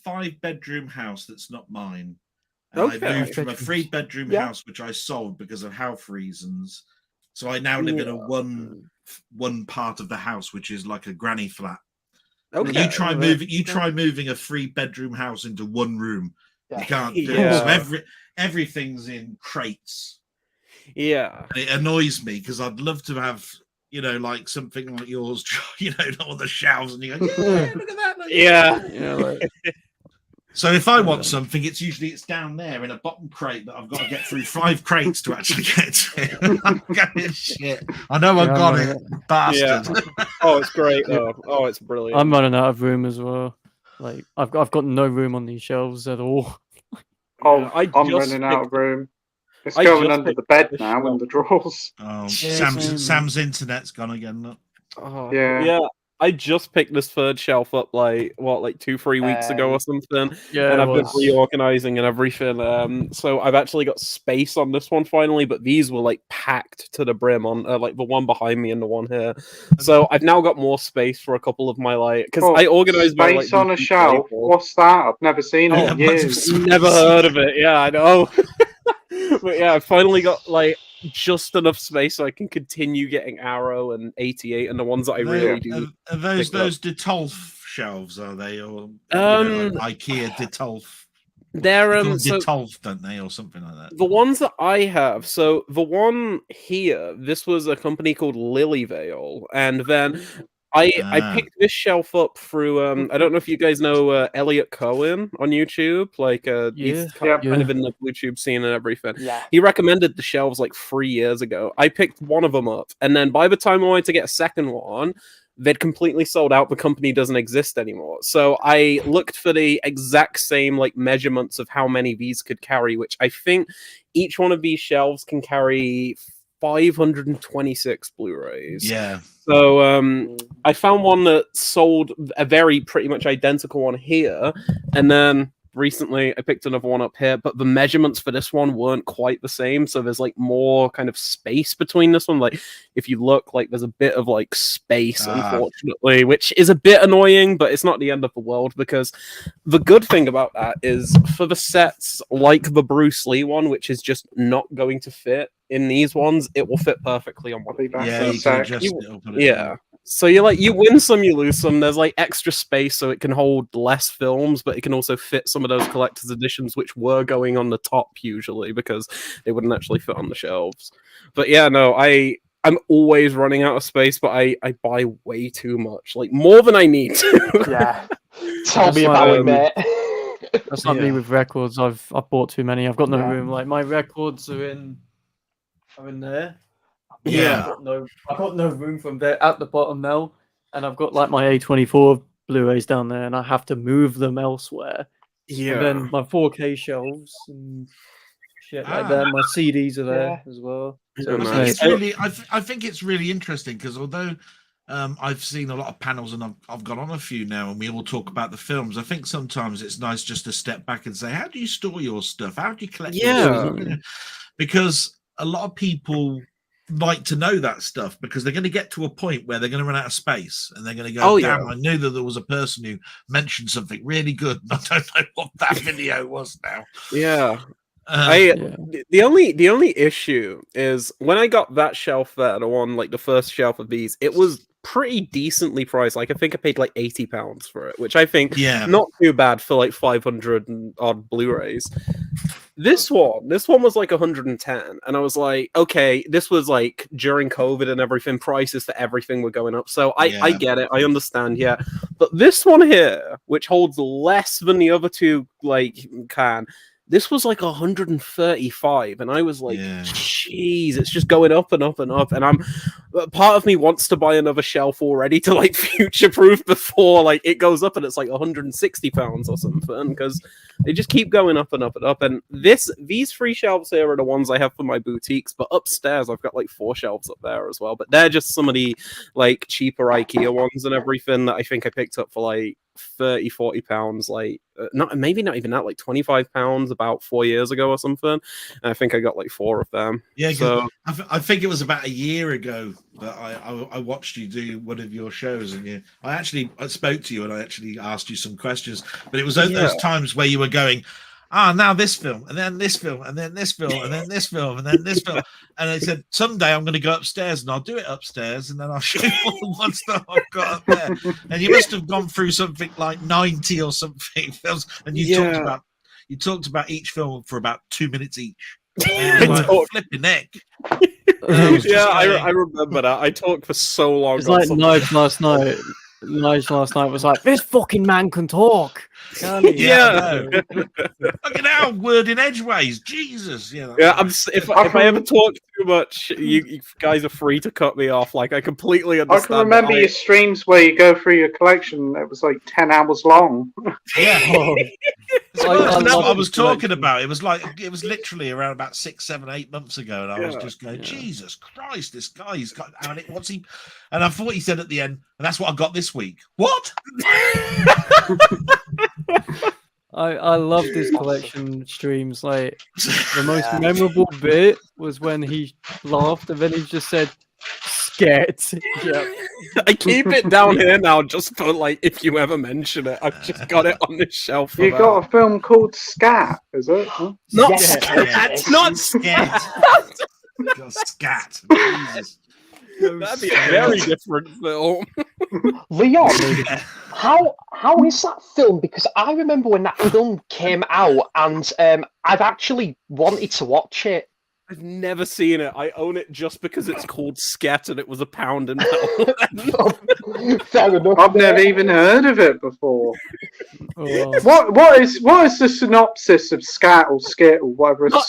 5-bedroom house that's not mine. And I Okay. moved from a 3-bedroom Yeah. house which I sold because of health reasons. So I now live in a one part of the house which is like a granny flat. Okay. You try moving a 3-bedroom house into one room. You can't do it. Yeah. So everything's in crates. Yeah. And it annoys me because I'd love to have, like something like yours, on the shelves, and you go, yeah, look at that. Look. Yeah. Yeah, like, So if I want something, it's down there in a bottom crate that I've got to get through 5 crates to actually get to. I'm going, shit. I know I Yeah, got I'm it, bastard. Oh, it's great though. Oh, it's brilliant. I'm running out of room as well. Like, I've got no room on these shelves at all. Oh, Yeah, I I'm just running out of picked- room. It's I going just under the picked bed this now in shelf. the drawers. Oh, Yeah, same. Sam's internet's gone again. Look. Oh, Yeah. yeah. I just picked this third shelf up like 2-3 weeks ago or something, Yeah, and it I've been was. reorganizing and everything. So I've actually got space on this one finally, but these were like packed to the brim on like the one behind me and the one here. So I've now got more space for a couple of my because I organized my space on a shelf. What's that? I've never seen it in years. Never heard of it. Yeah, I know. But yeah, I finally got just enough space so I can continue getting Arrow and 88 and the ones that I really do. Are those pick up. Detolf shelves? Are they or like IKEA Detolf? They're They call them so Detolf, don't they, or something like that? the ones that I have. So the one here, this was a company called Lilyvale, and then I picked this shelf up through I don't know if you guys know Elliot Cohen on YouTube, like he's kind of in the YouTube scene and everything. Yeah. He recommended the shelves like 3 years ago. I picked one of them up, and then by the time I wanted to get a second one, they'd completely sold out. The company doesn't exist anymore. So I looked for the exact same like measurements of how many these could carry, which I think each one of these shelves can carry 526 Blu-rays. Yeah. So I found one that sold a very pretty much identical one here, and then recently I picked another one up here, but the measurements for this one weren't quite the same, so there's like more kind of space between this one. Like if you look, like there's a bit of like space, unfortunately, which is a bit annoying, but it's not the end of the world, because the good thing about that is for the sets like the Bruce Lee one, which is just not going to fit in these ones, it will fit perfectly on one. Yeah, you can adjust it. Yeah. So you win some, you lose some. There's like extra space, so it can hold less films, but it can also fit some of those collector's editions, which were going on the top usually because they wouldn't actually fit on the shelves. But yeah, no, I'm always running out of space, but I buy way too much, like more than I need to. Yeah. Tell me about it, mate. That's not me with records. I've bought too many. I've got no room. Like my records are in there. Yeah. I've got no room from there at the bottom now, and I've got like my A24 Blu-rays down there, and I have to move them elsewhere. Yeah. And then my 4K shelves and shit like that. My CDs are there as well. So I think it's really interesting because although I've seen a lot of panels and I've got on a few now, and we all talk about the films, I think sometimes it's nice just to step back and say, how do you store your stuff? How do you collect your stuff? Because a lot of people like to know that stuff because they're going to get to a point where they're going to run out of space and they're going to go, damn, I knew that there was a person who mentioned something really good. I don't know what that video was now. Yeah. The only issue is when I got that shelf there, the one like the first shelf of these, it was pretty decently priced. Like I think I paid like £80 for it, which I think not too bad for like 500 and odd Blu-rays. This one was like 110, and I was like, okay, this was like during COVID and everything. Prices for everything were going up, so I get it, I understand, But this one here, which holds less than the other two, like this was like 135, and I was like, jeez, it's just going up and up and up, and part of me wants to buy another shelf already to like future-proof before like it goes up and it's like £160 or something, because they just keep going up and up and up. And these 3 shelves here are the ones I have for my boutiques, but upstairs I've got like 4 shelves up there as well, but they're just some of the like cheaper IKEA ones and everything that I think I picked up for like £30-40, like maybe not even that, like £25 about 4 years ago or something, and I think I got like 4 of them. So I think it was about a year ago that I watched you do one of your shows, and I spoke to you and I actually asked you some questions, but it was those times where you were going, now this film, and then this film, and then this film, and then this film, and then this film. And I said, someday I'm going to go upstairs and I'll do it upstairs, and then I'll show you all the ones that I've got up there. And you must have gone through something like 90 or something films, and you talked about each film for about 2 minutes each. And like, flipping neck. I remember that. I talked for so long. It's like Nige last night. Nige last night was like, this fucking man can talk. Look at how wording edgeways, Jesus. If I ever talk too much, you guys are free to cut me off. Like I completely understand. I can remember your streams where you go through your collection. It was like 10 hours long. That's what I was talking about. It was literally around about 6, 7, 8 months ago, and I was just going, Jesus Christ, this guy's got. What's he? And I thought he said at the end, and that's what I got this week. What? I love this collection streams. Like the most memorable bit was when he laughed and then he just said "scat." I keep it down here now, just for like if you ever mention it. I've just got it on the shelf. You got a film called Scat, is it? Not Scat. Not Scat. God, scat. Jesus. That'd be a very different film. Leon, how is that film? Because I remember when that film came out, and I've actually wanted to watch it. I've never seen it. I own it just because it's called Sket and it was £1 in Melbourne. Fair enough. I've never even heard of it before. Oh. What is the synopsis of Scat or Skit or whatever it's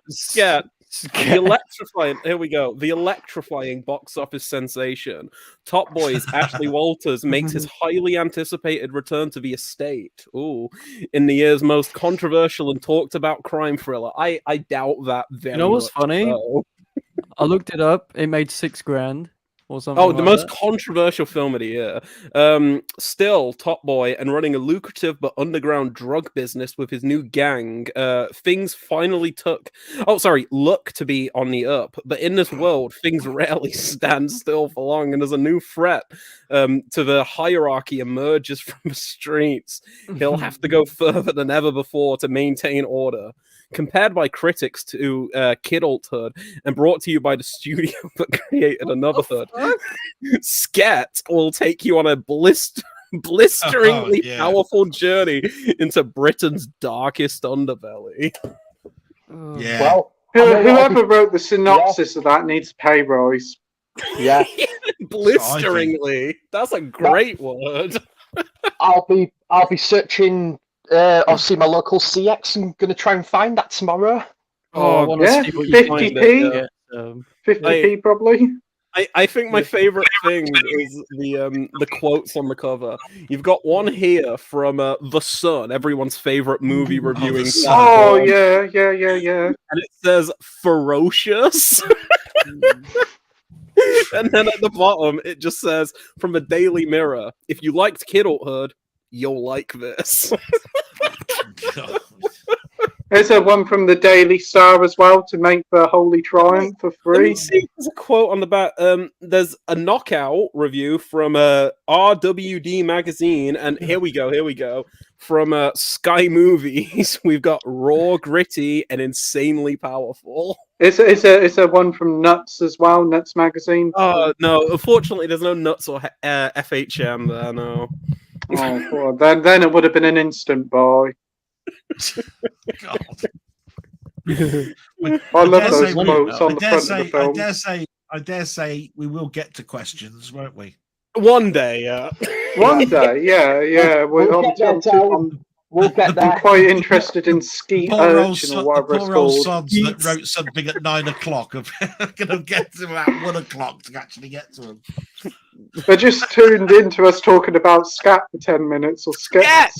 Scat. The electrifying. Here we go. The electrifying box office sensation. Top Boy's Ashley Walters makes his highly anticipated return to the estate. Ooh, in the year's most controversial and talked about crime thriller. I doubt that very. You know what's much, funny? though. I looked it up. It made $6,000 or something. Oh, the like most that. controversial film of the year. Still, Top Boy and running a lucrative but underground drug business with his new gang. Things finally look to be on the up. But in this world, things rarely stand still for long, and as a new threat to the hierarchy emerges from the streets, he'll have to go further than ever before to maintain order. Compared by critics to Kidulthood and brought to you by the studio that created another third, Sket will take you on a blisteringly powerful journey into Britain's darkest underbelly. Yeah. Well, Whoever wrote the synopsis of that needs a pay rise. Yeah. Blisteringly. That's a great word. I'll be searching. I'll see my local CX. I'm gonna try and find that tomorrow. I want to Yeah, see what you find 50p. it. 50p probably. I think my favorite thing is the quotes on the cover. You've got one here from The Sun, everyone's favorite movie reviewing. Oh yeah. And it says ferocious. And then at the bottom it just says from the Daily Mirror, if you liked Kidulthood, you'll like this. There's a one from the Daily Star as well to make the Holy Triumph for Let me free. see. There's a quote on the back. There's a knockout review from RWD magazine, and here we go. From Sky Movies, we've got raw, gritty, and insanely powerful. It's a one from Nuts as well, Nuts magazine. Oh no! Unfortunately, there's no Nuts or FHM there. No. Oh, well, then it would have been an instant buy. God. I love those quotes on the front of the film. I dare say we will get to questions, won't we? One day, yeah. One day, yeah. We'll get there. I'm quite interested in Skeet Urchin or whatever it's poor old called. sods that wrote something at 9 o'clock are going to get to about 1 o'clock to actually get to them. They just tuned into us talking about scat for 10 minutes or scat.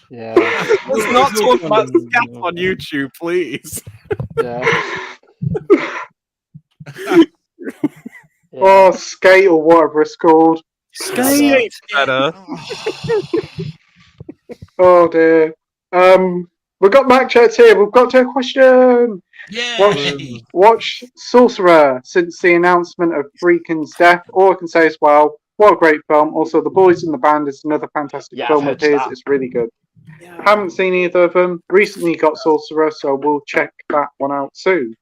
Yeah. Let's not talk about Scat on YouTube, please. Yeah. Oh, Skate or whatever it's called. Skate better. Oh dear. We've got Mac chats here. We've got to a question. Yay! Watch Sorcerer since the announcement of Freakin's death. All I can say is, well, what a great film. Also, The Boys in the Band is another fantastic film of his. It's really good. Yeah. Haven't seen either of them. Recently got Sorcerer, so we'll check that one out soon.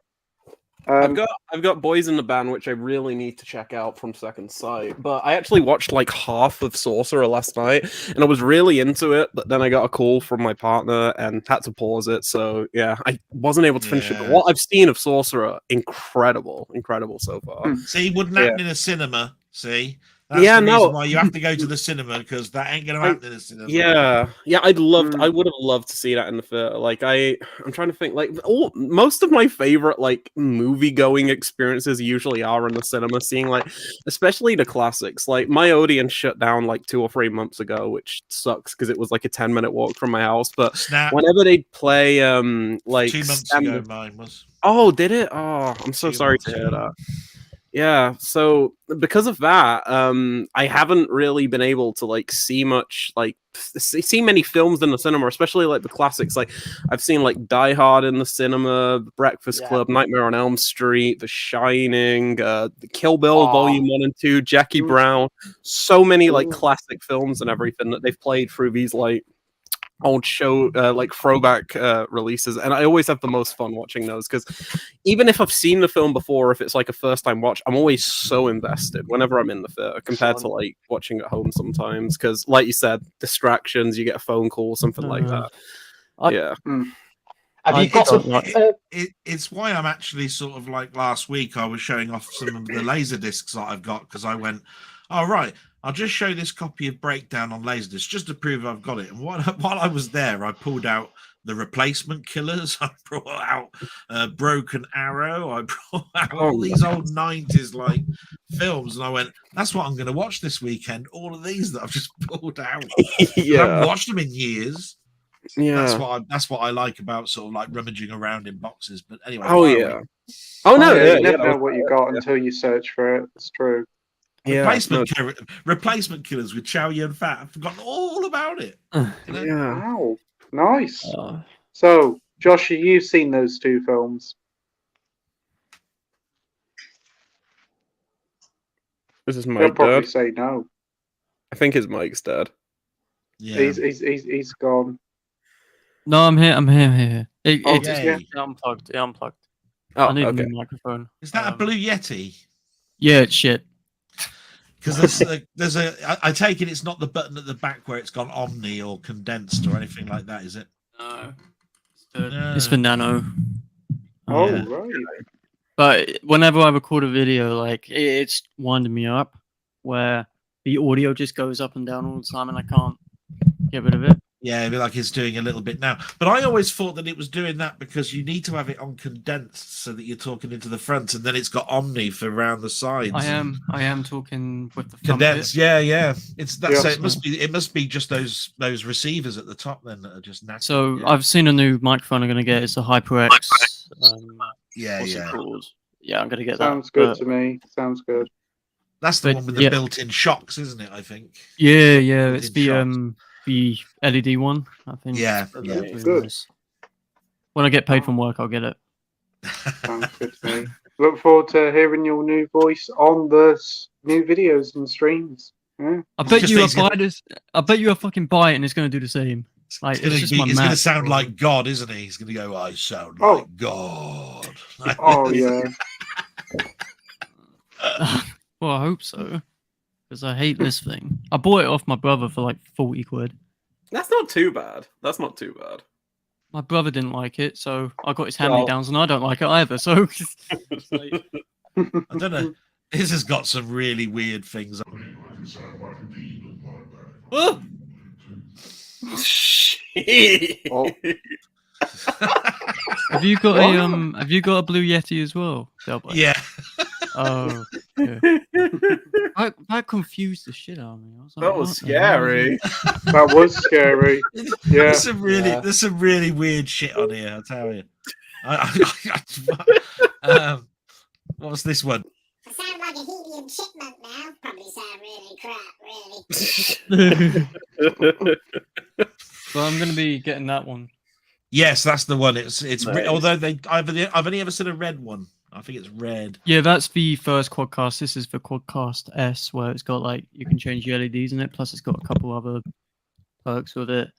I've got Boys in the Band, which I really need to check out from Second Sight. But I actually watched like half of Sorcerer last night, and I was really into it. But then I got a call from my partner and had to pause it. So yeah, I wasn't able to finish it. But what I've seen of Sorcerer, incredible so far. See, wouldn't happen in a cinema. See, that's Yeah, the no. reason why you have to go to the cinema, because that ain't going to happen in a cinema. Yeah, I would have loved to see that in the theater. Like I'm trying to think. Like most of my favorite like movie going experiences usually are in the cinema. Seeing like, especially the classics. Like my audience shut down like 2 or 3 months ago, which sucks because it was like a 10-minute walk from my house. But whenever they play like 2 months ago, mine was. Oh, did it? Oh, I'm so sorry to hear that. Yeah, so because of that, I haven't really been able to like see much, like see many films in the cinema, especially like the classics. Like I've seen like Die Hard in the cinema, Breakfast Club, Nightmare on Elm Street, The Shining, Kill Bill Volume 1 and 2, Jackie Brown. So many like classic films and everything that they've played through these like old show like throwback releases, and I always have the most fun watching those because even if I've seen the film before, if it's like a first time watch, I'm always so invested whenever I'm in the theater compared to like watching at home sometimes because, like you said, distractions, you get a phone call, something like that. Yeah. Have you got it's why I'm actually sort of like last week I was showing off some of the laser discs that I've got because I went, all right, I'll just show this copy of Breakdown on Laserdisc just to prove I've got it. And while I was there, I pulled out the Replacement Killers. I brought out Broken Arrow. I brought out all these old 90s like films. And I went, that's what I'm going to watch this weekend. All of these that I've just pulled out. I haven't watched them in years. Yeah. That's what I like about sort of like rummaging around in boxes. But anyway. Oh, yeah. Oh, no. You never know what you got until you search for it. It's true. Replacement Killers with Chow Yun Fat. I've forgotten all about it. Wow, nice. So, Josh, you've seen those two films. Is his mic He'll probably dead? say no. I think his mic's dead. Yeah, he's gone. No, I'm here. I'm here. It unplugged. It unplugged. Oh, I need a okay. new microphone. Is that a Blue Yeti? Yeah, it's shit. Because there's I take it it's not the button at the back where it's gone omni or condensed or anything like that, is it? No. It's for nano. Right. But whenever I record a video, like it's winding me up, where the audio just goes up and down all the time, and I can't get rid of it. Yeah, it'd be like it's doing a little bit now. But I always thought that it was doing that because you need to have it on condensed so that you're talking into the front, and then it's got omni for around the sides. I am talking with the condensed. Yeah. It's that. So it must be just those receivers at the top then that are just natural. So I've seen a new microphone I'm gonna get. It's a HyperX. Yeah, I'm gonna get that. Sounds good to me. Sounds good. That's the one with the built-in shocks, isn't it? I think. Yeah. It's the LED one, I think. Yeah. Good. When I get paid from work, I'll get it. Sounds good to me. Look forward to hearing your new voice on the new videos and streams. Yeah. I bet you a fucking buy it and it's going to do the same. Like it's going to sound like God, isn't he? He's going to go, I sound like God. Oh yeah. Well, I hope so. Because I hate this thing. I bought it off my brother for like 40 quid. That's not too bad. My brother didn't like it, so I got his hand-me-downs, and I don't like it either. So I don't know. This has got some really weird things. Oh! Have you got a Blue Yeti as well, Delboy? Yeah. Oh, yeah. That confused the shit out of me. I was like, that was scary. That was scary. Yeah. There's some really weird shit on here. I'll tell you. What's this one? I sound like a helium chipmunk now. Probably sound really crap, really. Well, I'm gonna be getting that one. Yes, that's the one. It's Nice. although I've only ever seen a red one. I think it's red. Yeah, that's the first Quadcast. This is the Quadcast S, where it's got like you can change the LEDs in it. Plus, it's got a couple other perks with it.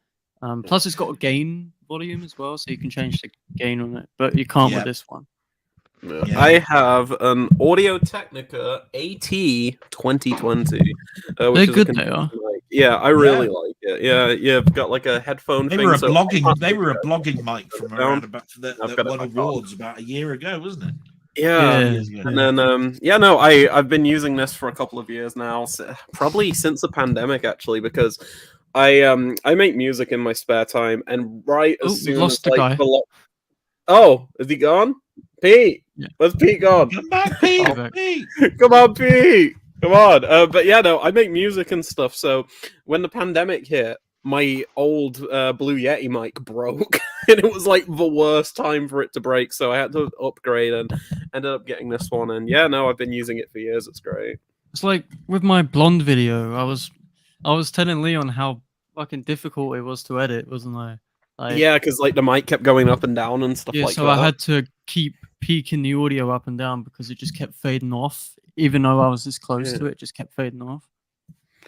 Plus, it's got a gain volume as well, so you can change the gain on it. But you can't with this one. Yeah. I have an Audio Technica AT 2020. They're good, they are. Yeah, I really like it. Yeah, you've got like a headphone. They were a blogging mic from around about that won awards about a year ago, wasn't it? Yeah. And then I've been using this for a couple of years now, probably since the pandemic actually, because I make music in my spare time, and as soon as like oh, is he gone? Pete, where's Pete gone? Come back, Pete. Pete. Come on, Pete. Come on. But yeah, no, I make music and stuff. So when the pandemic hit, my old Blue Yeti mic broke, and it was like the worst time for it to break. So I had to upgrade and ended up getting this one. And yeah, no, I've been using it for years. It's great. It's like with my blonde video, I was telling Leon how fucking difficult it was to edit, wasn't I? Like, yeah, because like the mic kept going up and down and stuff like that. So I had to keep peaking the audio up and down because it just kept fading off. Even though I was this close to it, it just kept fading off.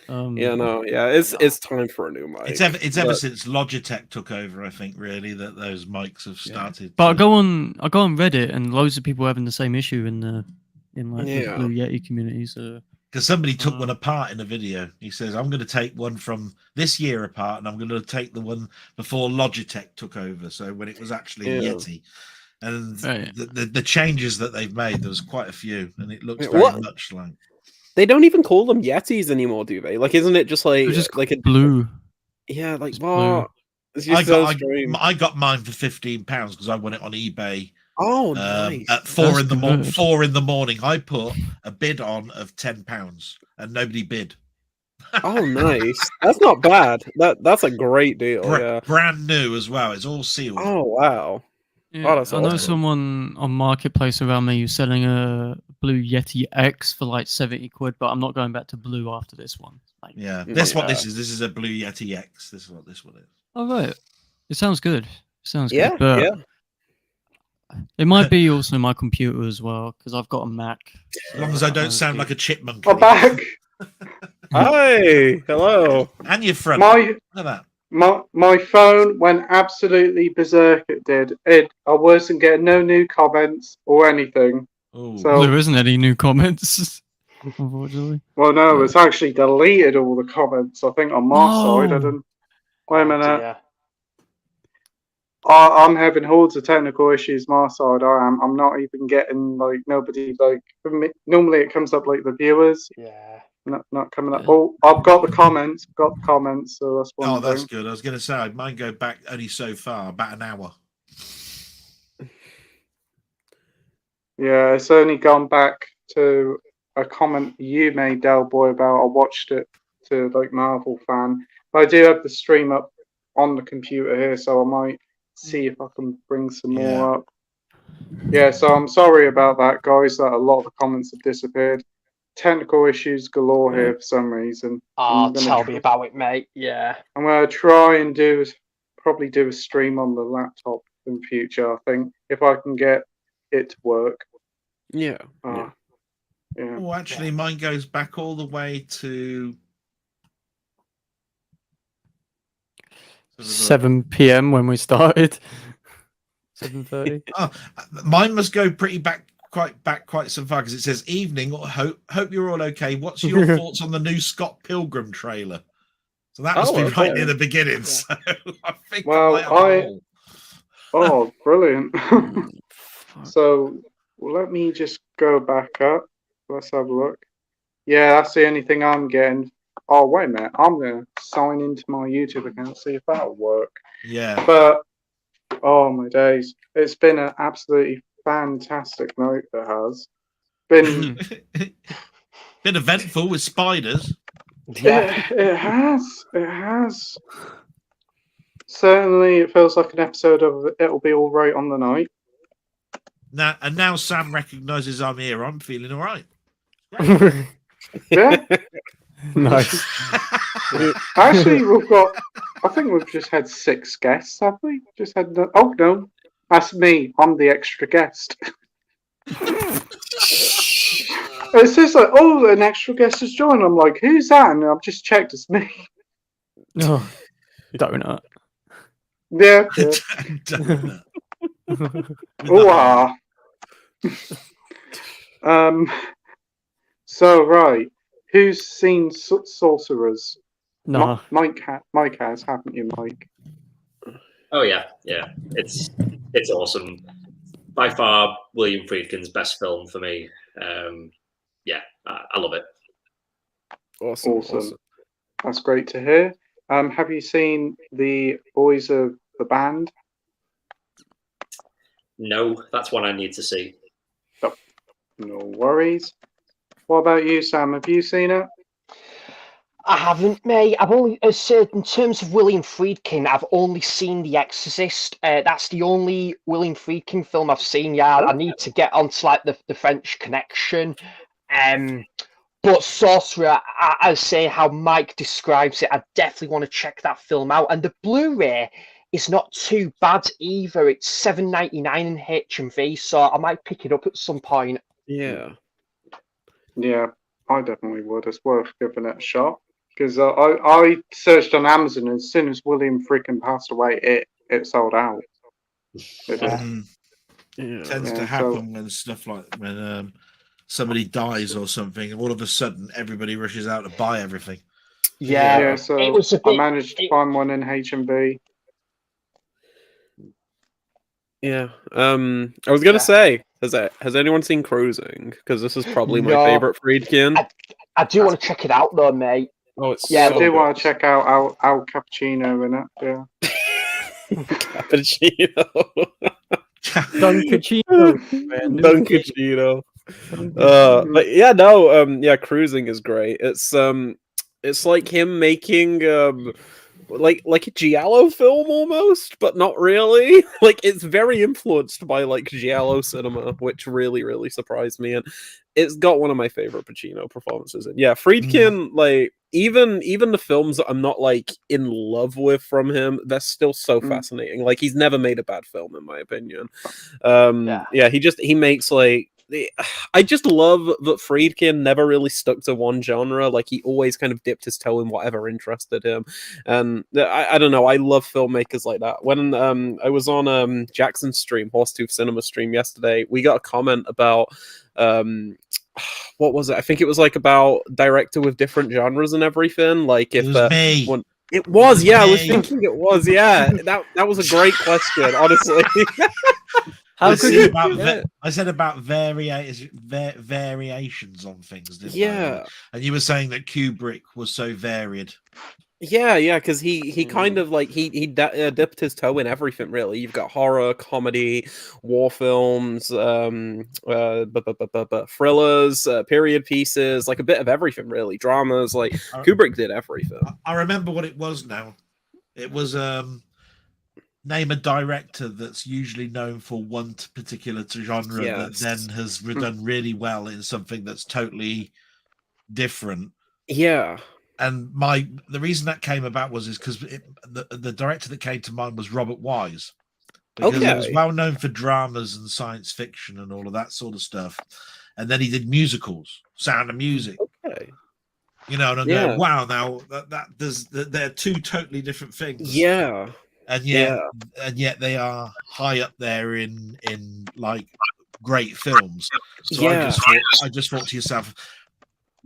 It's time for a new mic. It's ever since Logitech took over, I think, really, that those mics have started. But I go on Reddit, and loads of people are having the same issue in the Yeah. Blue Yeti community. So because somebody took one apart in a video. He says, "I'm going to take one from this year apart, and I'm going to take the one before Logitech took over." So when it was actually Yeti, and the changes that they've made, there was quite a few, and it looks very much like. They don't even call them Yetis anymore, do they? Like, isn't it just like a blue? Yeah, like It's what? blue. I got mine for £15 because I won it on eBay. Oh, nice! At 4 in the morning, I put a bid on of £10, and nobody bid. Oh, nice! That's not bad. That's a great deal. Brand new as well. It's all sealed. Oh wow! Yeah, I know someone on Marketplace around me who's selling a Blue Yeti X for like £70, but I'm not going back to blue after this one. That's what this is. This is a Blue Yeti X. This is what this one is. Oh right, it sounds good. Good. Yeah, but it might be also my computer as well because I've got a Mac. As long as I don't sound like a chipmunk. I'm back. Hi, hello. And your front. My Look at that. My phone went absolutely berserk. It did. I wasn't getting no new comments or anything. Ooh. So there isn't any new comments, unfortunately. Well, no, it's actually deleted all the comments. I think on my side, I didn't. Wait a minute. I'm having hordes of technical issues. My side, I am. I'm not even getting like nobody like. Normally, it comes up like the viewers. Yeah. Not coming up. Oh, I've got the comments. So that's one. Oh, that's good. I was going to say mine go back only so far, about an hour. Yeah, it's only gone back to a comment you made, Del Boy, about I watched it to like Marvel fan. But I do have the stream up on the computer here, so I might see if I can bring some more up. Yeah, so I'm sorry about that, guys. That a lot of the comments have disappeared. Technical issues galore here for some reason. Tell me about it, mate. Yeah. I'm gonna try and probably do a stream on the laptop in future. I think if I can get it to work. Yeah. Yeah. Oh, actually, mine goes back all the way to 7 p.m. when we started. 7:30. Oh, mine must go quite so far because it says evening. Hope you're all okay. What's your thoughts on the new Scott Pilgrim trailer? So that must be right near the beginning. So I think. Oh, brilliant! So let me just go back up. Let's have a look. Yeah, that's the only thing I'm getting. Oh, wait a minute. I'm going to sign into my YouTube account, see if that'll work. Yeah. But, oh my days. It's been an absolutely fantastic night that has. Been eventful with spiders. Yeah, it has. Certainly, it feels like an episode of It'll Be All Right on the Night. Now Sam recognises I'm here. I'm feeling all right. Yeah. Nice. Actually, I think we've just had 6 guests, have we? Just had oh no, that's me. I'm the extra guest. It's just like, oh, an extra guest has joined. I'm like, who's that? And I've just checked, it's me. No, donut. Yeah. So right, who's seen Sorcerers? No. Mike has, haven't you, Mike? Oh yeah. It's awesome. By far, William Friedkin's best film for me. I love it. Awesome. That's great to hear. Have you seen The Boys of the Band? No, that's one I need to see. Oh, no worries. What about you, Sam? Have you seen it? I haven't, mate. I've only said in terms of William Friedkin, I've only seen The Exorcist. That's the only William Friedkin film I've seen. Yeah, I need to get onto like the French Connection. But Sorcerer, I say how Mike describes it. I definitely want to check that film out. And the Blu-ray is not too bad either. It's $7.99 in HMV, so I might pick it up at some point. Yeah. Yeah, I definitely would. It's worth giving it a shot. Because I searched on Amazon, and as soon as William freaking passed away, it sold out. It did. Tends to happen when stuff like when somebody dies or something, and all of a sudden everybody rushes out to buy everything. Yeah, so it was a I bit. managed to find one in H&B. Yeah. I was gonna say, has anyone seen Cruising? Because this is probably my favorite Friedkin. I do want to check it out though, mate. Oh, it's Yeah, so I do good. want to check out Al Cappuccino in it. Yeah. Cappuccino. Dunkachino, man. Dunkachino. But yeah, no, yeah, Cruising is great. It's like him making like a giallo film almost, but not really. Like it's very influenced by like giallo cinema, which really, really surprised me, and it's got one of my favorite Pacino performances. And yeah, Friedkin, like even the films that I'm not like in love with from him, they're still so fascinating. Like he's never made a bad film in my opinion. Yeah, he makes like I just love that Friedkin never really stuck to one genre. Like he always kind of dipped his toe in whatever interested him, and I don't know. I love filmmakers like that. When I was on Jackson's stream, Horsetooth Cinema stream yesterday, we got a comment about what was it? I think it was like about director with different genres and everything. Like if It was me. It was, yeah. I was me. thinking it was, yeah. That was a great question, honestly. How I could said you? about I said about variations on things, didn't I? Yeah. And you were saying that Kubrick was so varied. Yeah, because he kind of like he dipped his toe in everything really. You've got horror, comedy, war films, thrillers, period pieces, like a bit of everything really. Dramas, like Kubrick did everything. I remember what it was now. It was name a director that's usually known for one particular genre that then has done really well in something that's totally different. Yeah. And the reason that came about was because the director that came to mind was Robert Wise, because he was well known for dramas and science fiction and all of that sort of stuff, and then he did musicals, Sound of Music. Okay. You know, and I'm going, wow, now they're two totally different things. Yeah. And yet they are high up there in like great films. So I just thought to yourself,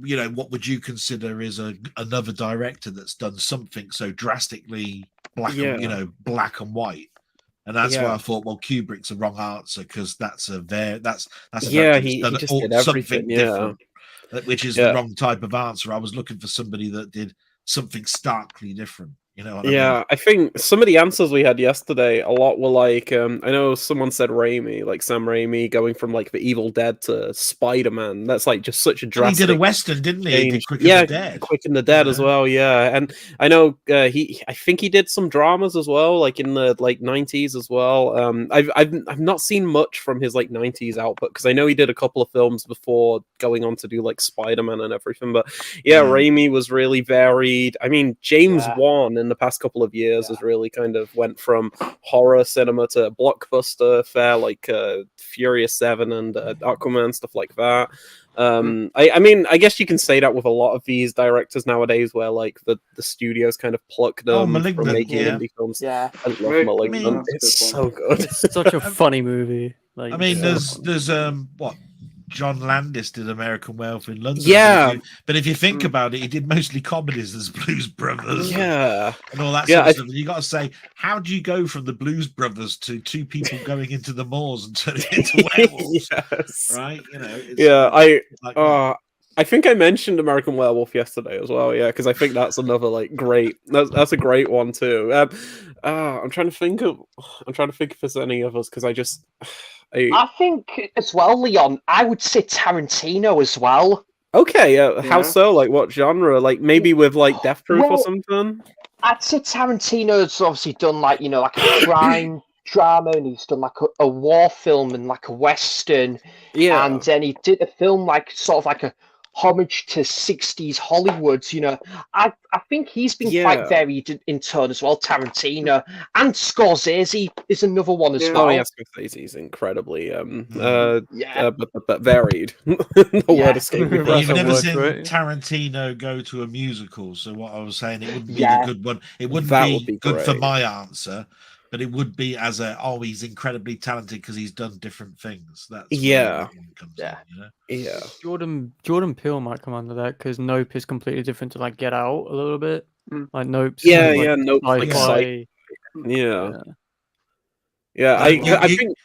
you know, what would you consider is another director that's done something so drastically black and white? And that's why I thought, well, Kubrick's a wrong answer, because that's a he just did everything different, which is the wrong type of answer. I was looking for somebody that did something starkly different. You know what I mean? I think some of the answers we had yesterday, a lot were like, I know someone said Raimi, like Sam Raimi, going from like the Evil Dead to Spider-Man. That's like just such a drastic. He did a Western, didn't he? He did Quick and the Dead. Quick and the Dead as well. Yeah, and I know I think he did some dramas as well, like in the like 90s as well. I've not seen much from his like 90s output, because I know he did a couple of films before going on to do like Spider-Man and everything. But Raimi was really varied. I mean, James Wan in the past couple of years has really kind of went from horror cinema to blockbuster fare, like Furious 7 and Aquaman, stuff like that. I mean, I guess you can say that with a lot of these directors nowadays, where like the studios kind of pluck them from making indie films. Yeah, I love Malignant. It's so good. It's such a funny movie. Like, I mean, there's what John Landis did American Werewolf in London. Yeah, but if you think about it, he did mostly comedies as Blues Brothers. Yeah, and all that sort of stuff. And you got to say, how do you go from the Blues Brothers to two people going into the moors and turning into werewolves? Right? You know. I think I mentioned American Werewolf yesterday as well. Yeah, because I think that's another like great. That's a great one too. I'm trying to think if there's any others, because I think as well, Leon, I would say Tarantino as well. Okay, how so? Like what genre? Like maybe with like Death Proof or something? I'd say Tarantino's obviously done like, you know, like a crime drama, and he's done like a war film and like a western. Yeah. And then he did a film like sort of like a homage to 60s Hollywood. You know, I think he's been quite varied in turn as well. Tarantino and Scorsese is another one as well. Oh yes, Scorsese's incredibly but varied. The word escaped me. You've never seen Tarantino go to a musical, so what I was saying, it wouldn't be the good one. It wouldn't be good for my answer, but it would be as he's incredibly talented because he's done different things. That's where that one comes in, you know? Yeah. Jordan Peele might come under that because Nope is completely different to like Get Out a little bit. Like Nope's Nope, like sci-fi. I think.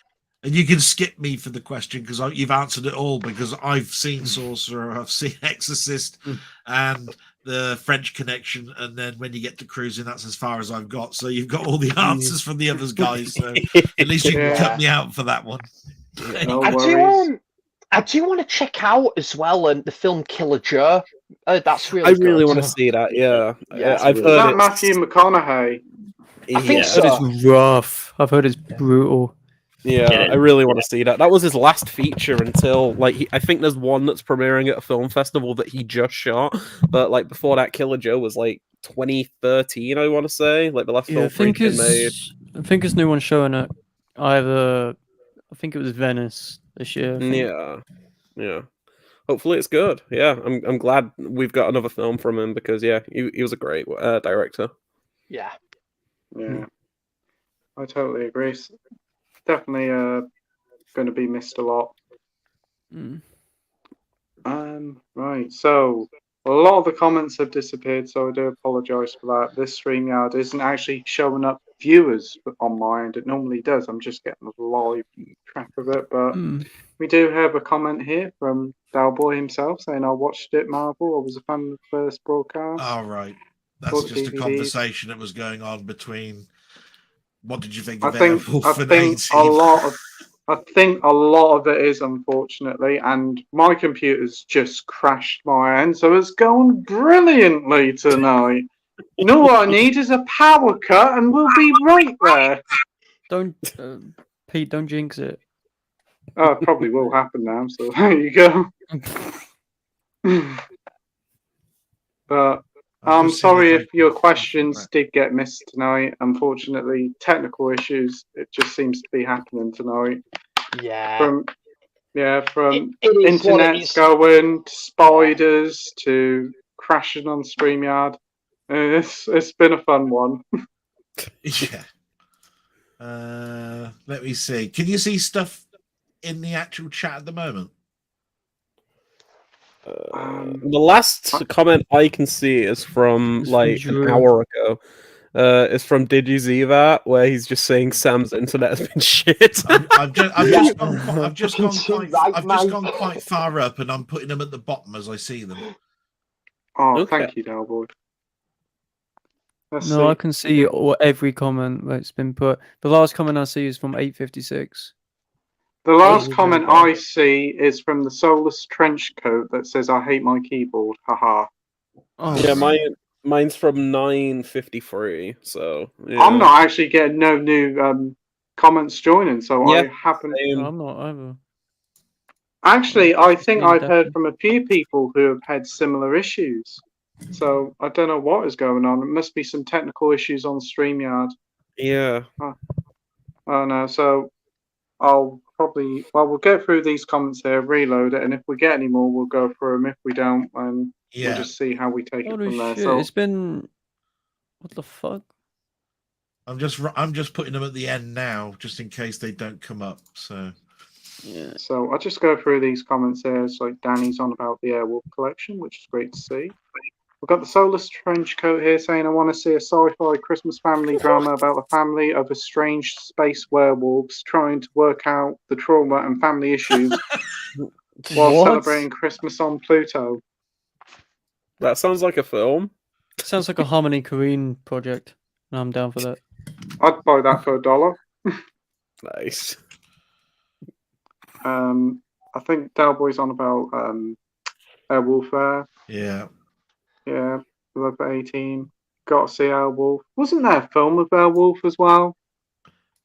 And you can skip me for the question because you've answered it all, because I've seen Sorcerer, I've seen Exorcist, and the French Connection, and then when you get to Cruising, that's as far as I've got. So you've got all the answers from the others, guys. So at least you can cut me out for that one. No I do want to check out as well the film Killer Joe. That's really. I really want to see that. Yeah, I've heard that it. Matthew McConaughey. I think so. It's rough. I've heard it's brutal. Yeah, I really want to see that. That was his last feature until I think there's one that's premiering at a film festival that he just shot. But like before that, Killer Joe was like 2013. I want to say like the last film he'd made. I think his new one's showing at either. I think it was Venice this year. Yeah. Hopefully it's good. Yeah, I'm glad we've got another film from him because he was a great director. Yeah. I totally agree. It's definitely going to be missed a lot. Right, so a lot of the comments have disappeared, so I do apologise for that. This StreamYard isn't actually showing up viewers on my end. It normally does. I'm just getting a live track of it, but we do have a comment here from Dalboy himself saying, I watched it, Marvel. I was a fan of the first broadcast. All right. That's just a conversation that was going on between. What did you think of Airwolf? I think a lot of it is, unfortunately, and my computer's just crashed my end, so it's going brilliantly tonight. All I need is a power cut, and we'll be right there. Pete, don't jinx it. Oh, it probably will happen now, so there you go. But I'm sorry if your questions did get missed tonight. Unfortunately, technical issues, it just seems to be happening tonight. From internet going to spiders to crashing on StreamYard. It's been a fun one. Yeah. Let me see. Can you see stuff in the actual chat at the moment? The last comment I can see is from like an hour ago. It's from Did You See That, where he's just saying Sam's internet has been shit. I've just gone quite far up, and I'm putting them at the bottom as I see them. Oh, thank you, Dalboy. I can see every comment that's been put. The last comment I see is from 856. The last comment I see is from the Soulless Trenchcoat that says, I hate my keyboard. Haha. Oh, yeah, mine's from 953. So yeah. I'm not actually getting no new comments joining, so I haven't. I'm not either. Actually, I think I've heard from a few people who have had similar issues. So I don't know what is going on. It must be some technical issues on StreamYard. Yeah. Oh no. So I'll probably we'll go through these comments here, reload it, and if we get any more, we'll go through them. If we don't, we'll just see how we take it from there. So it's been what the fuck? I'm just putting them at the end now, just in case they don't come up. So So I'll just go through these comments here. It's like Danny's on about the Airwolf collection, which is great to see. We've got the Soulless Trenchcoat here saying, I want to see a sci-fi Christmas family drama about the family of estranged space werewolves trying to work out the trauma and family issues while celebrating Christmas on Pluto. That sounds like a film. Sounds like a Harmony Korine project. And I'm down for that. I'd buy that for $1. Nice. I think Dalboy's on about Airwolf there. Yeah. Yeah, Love 18. Got to see Airwolf. Wasn't there a film of Airwolf as well?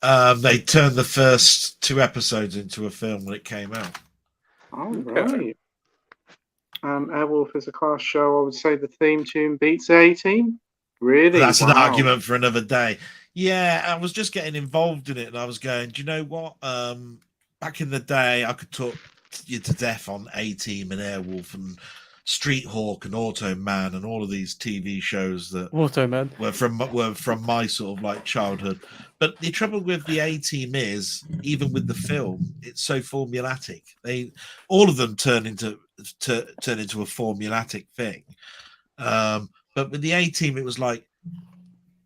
They turned the first 2 episodes into a film when it came out. Oh, right. Airwolf is a class show. I would say the theme tune beats the A-Team. Really? That's an Wow. argument for another day. Yeah, I was just getting involved in it, and I was going, do you know what? Back in the day, I could talk you to death on A-Team and Airwolf and Street Hawk and Automan and all of these TV shows that Automan were from my sort of like childhood. But the trouble with the A-Team is, even with the film, it's so formulatic. All of them turn into a formulatic thing. But with the A-Team, it was like,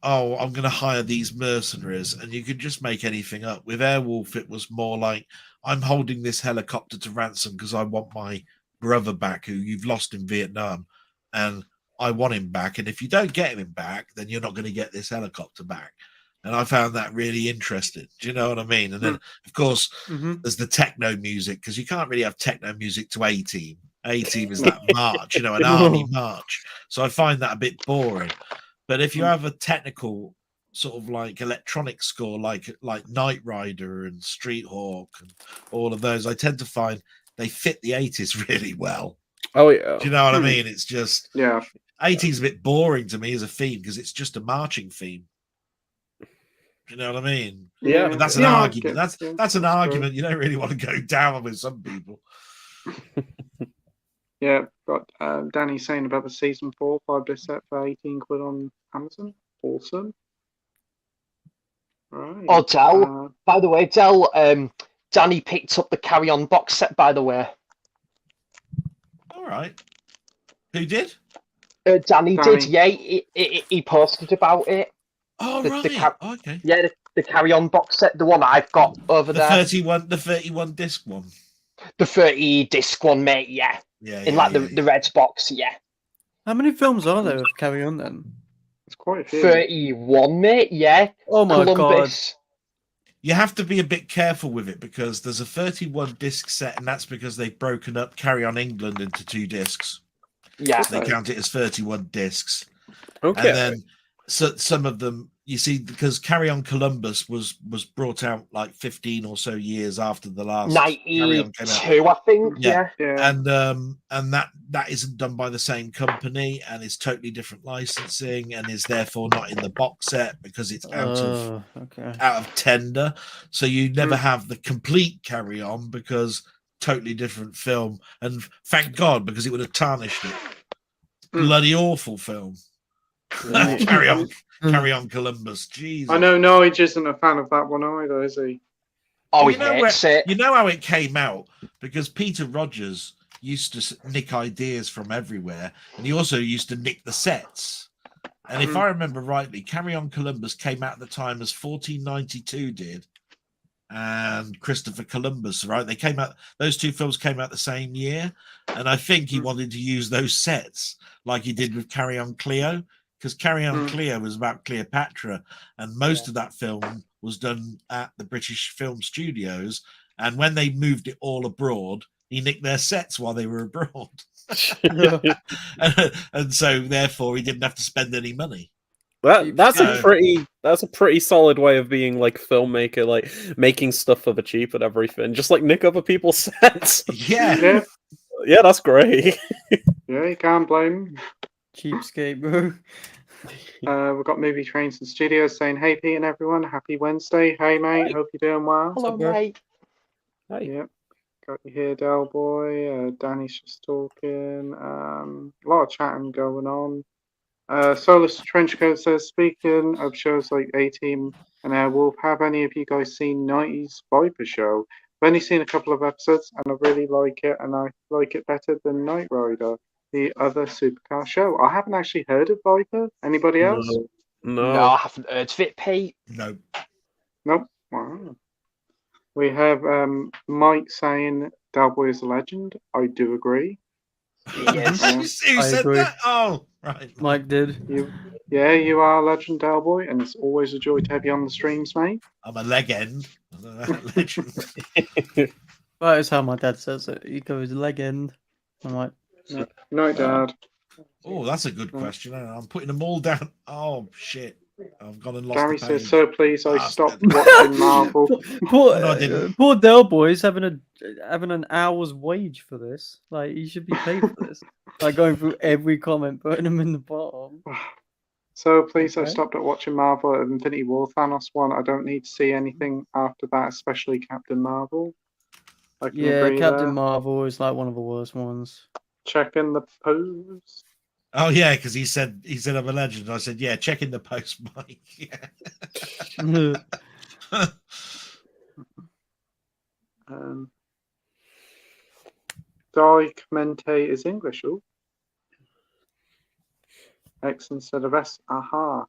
oh, I'm going to hire these mercenaries, and you could just make anything up. With Airwolf, it was more like, I'm holding this helicopter to ransom because I want my brother back who you've lost in Vietnam, and I want him back. And if you don't get him back, then you're not going to get this helicopter back. And I found that really interesting. Do you know what I mean? And then, of course, there's the techno music, because you can't really have techno music to A-Team. A-Team is that march, an army march. So I find that a bit boring. But if you have a technical sort of like electronic score, like Knight Rider and Street Hawk and all of those, I tend to find they fit the 80s really well. Oh yeah. Do you know what I mean? It's just 80s is a bit boring to me as a theme because it's just a marching theme. Do you know what I mean? Yeah. But that's an argument. That's an argument you don't really want to go down with some people. Yeah, got Danny saying about the season 4 5-disc set for 18 quid on Amazon. Awesome. Right. Oh, Del. By the way, Del, Danny picked up the Carry On box set, by the way. All right. Who did? Danny did, yeah. He posted about it. Oh, right. Okay. Yeah, the Carry On box set, the one I've got over there. The 31 disc one. The 30 disc one, mate, yeah. The red box, yeah. How many films are there of Carry On then? It's quite a few. 31, mate, yeah. Oh my god. You have to be a bit careful with it because there's a 31 disc set, and that's because they've broken up Carry On England into 2 discs. Yeah. So they count it as 31 discs. Okay. And then some of them, you see, because Carry On Columbus was brought out like 15 or so years after the last 92, I think. Yeah. And that isn't done by the same company, and it's totally different licensing, and is therefore not in the box set because it's out of tender. So you never have the complete Carry On because totally different film. And thank God, because it would have tarnished it. Bloody awful film. Carry on Columbus. Jesus. I know Nige isn't a fan of that one either, is he? Oh, you know how it came out? Because Peter Rogers used to nick ideas from everywhere, and he also used to nick the sets. And if I remember rightly, Carry On Columbus came out at the time as 1492 did, and Christopher Columbus, right? They came out; those 2 films came out the same year, and I think he wanted to use those sets like he did with Carry On Cleo. Because Carry On Cleo was about Cleopatra, and most of that film was done at the British Film Studios. And when they moved it all abroad, he nicked their sets while they were abroad. And so, therefore, he didn't have to spend any money. That's a pretty solid way of being like filmmaker, like making stuff for the cheap and everything. Just like nick other people's sets. Yeah, that's great. Yeah, you can't blame him. Cheapskate, bro. We've got Movie Trains and Studios saying, "Hey Pete and everyone, happy Wednesday. Hey mate, hope you're doing well." Hello, mate. Hi. Yep. Got you here, Del Boy. Danny's just talking. A lot of chatting going on. Solus Trenchcoat says, speaking of shows like A-Team and Airwolf, have any of you guys seen 90s Viper Show? I've only seen a couple of episodes and I really like it, and I like it better than Knight Rider, the other supercar show. I haven't actually heard of Viper. Anybody else? No, I haven't heard of it, Pete. No. Nope. Wow. We have Mike saying Dalboy is a legend. I do agree. Yes. Who said agree. that? Oh, right. Mike did. You are a legend, Dalboy, and it's always a joy to have you on the streams, mate. I'm a leg end. Legend. That is how my dad says it. He goes leg end. I'm like, No, Dad. Oh, that's a good question. I'm putting them all down. Oh, shit. I've gone and lost Gary the page. says, "So please, I Bastard. stopped watching Marvel." Poor, No, I didn't. poor Del Boy's having an hour's wage for this. Like, he should be paid for this. Like, going through every comment, putting them in the bottom. So please, I Okay. stopped at watching Marvel at Infinity War Thanos one. I don't need to see anything after that, especially Captain Marvel. I can Yeah, agree Captain there. Marvel is like one of the worst ones. Checking the pose. Oh yeah, because he said I'm a legend. I said, yeah, check in the post, Mike. Yeah. Die commentate is English. Oh. X instead of S. Aha.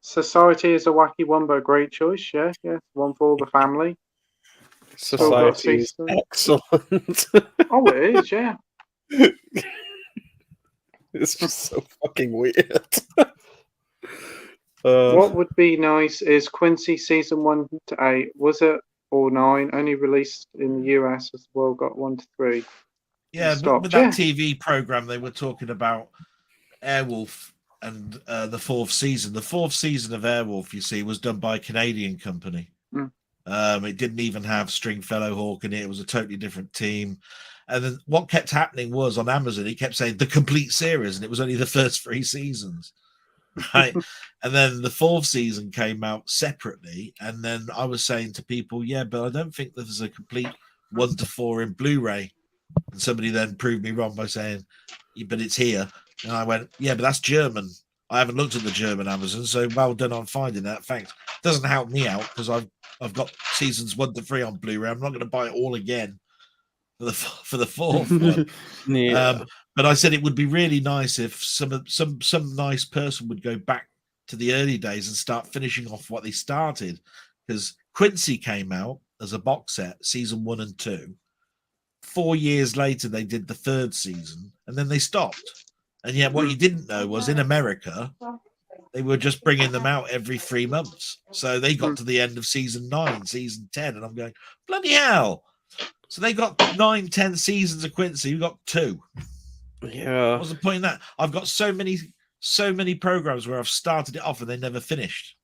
Society is a wacky one, but a great choice. Yeah, yeah. One for all the family. Still got Society is season. excellent. Oh, it is, yeah. It's just so fucking weird. What would be nice is Quincy season 1 to 8. Was it or 9? Only released in the US as the world got 1 to 3. Yeah, Stop. with that TV program, they were talking about Airwolf and the 4th season. The 4th season of Airwolf, you see, was done by a Canadian company. It didn't even have Stringfellow Hawk in it. It was a totally different team. And then what kept happening was on Amazon, it kept saying the complete series, and it was only the first 3 seasons. Right. And then the 4th season came out separately. And then I was saying to people, yeah, but I don't think there's a complete 1 to 4 in Blu-ray. And somebody then proved me wrong by saying, but it's here. And I went, yeah, but that's German. I haven't looked at the German Amazon, so well done on finding that. Thanks. Doesn't help me out because I've got seasons 1 to 3 on Blu-ray. I'm not going to buy it all again for the 4th one. Yeah. But I said it would be really nice if some nice person would go back to the early days and start finishing off what they started, because Quincy came out as a box set, season 1 and 2. 4 years later, they did the 3rd season, and then they stopped. And yet, what you didn't know was in America, they were just bringing them out every 3 months. So they got to the end of season 9, season 10, and I'm going, bloody hell! So they got 9, 10 seasons of Quincy. We got 2. Yeah. What's the point in that? I've got so many programs where I've started it off and they never finished.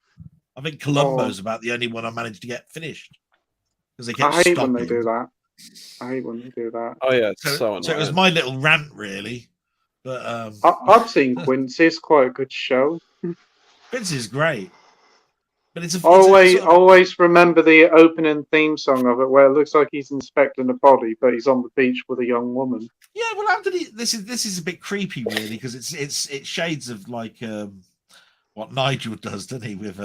I think Columbo's about the only one I managed to get finished because they kept I hate stopping. when they do that. I hate when they do that. Oh yeah, it's so it was my little rant, really. But I've seen Quincy. It's quite a good show. Quincy's great. But it's always remember the opening theme song of it, where it looks like he's inspecting a body, but he's on the beach with a young woman. Yeah, well, how did he? This is a bit creepy, really, because it's shades of like what Nigel does, doesn't he, with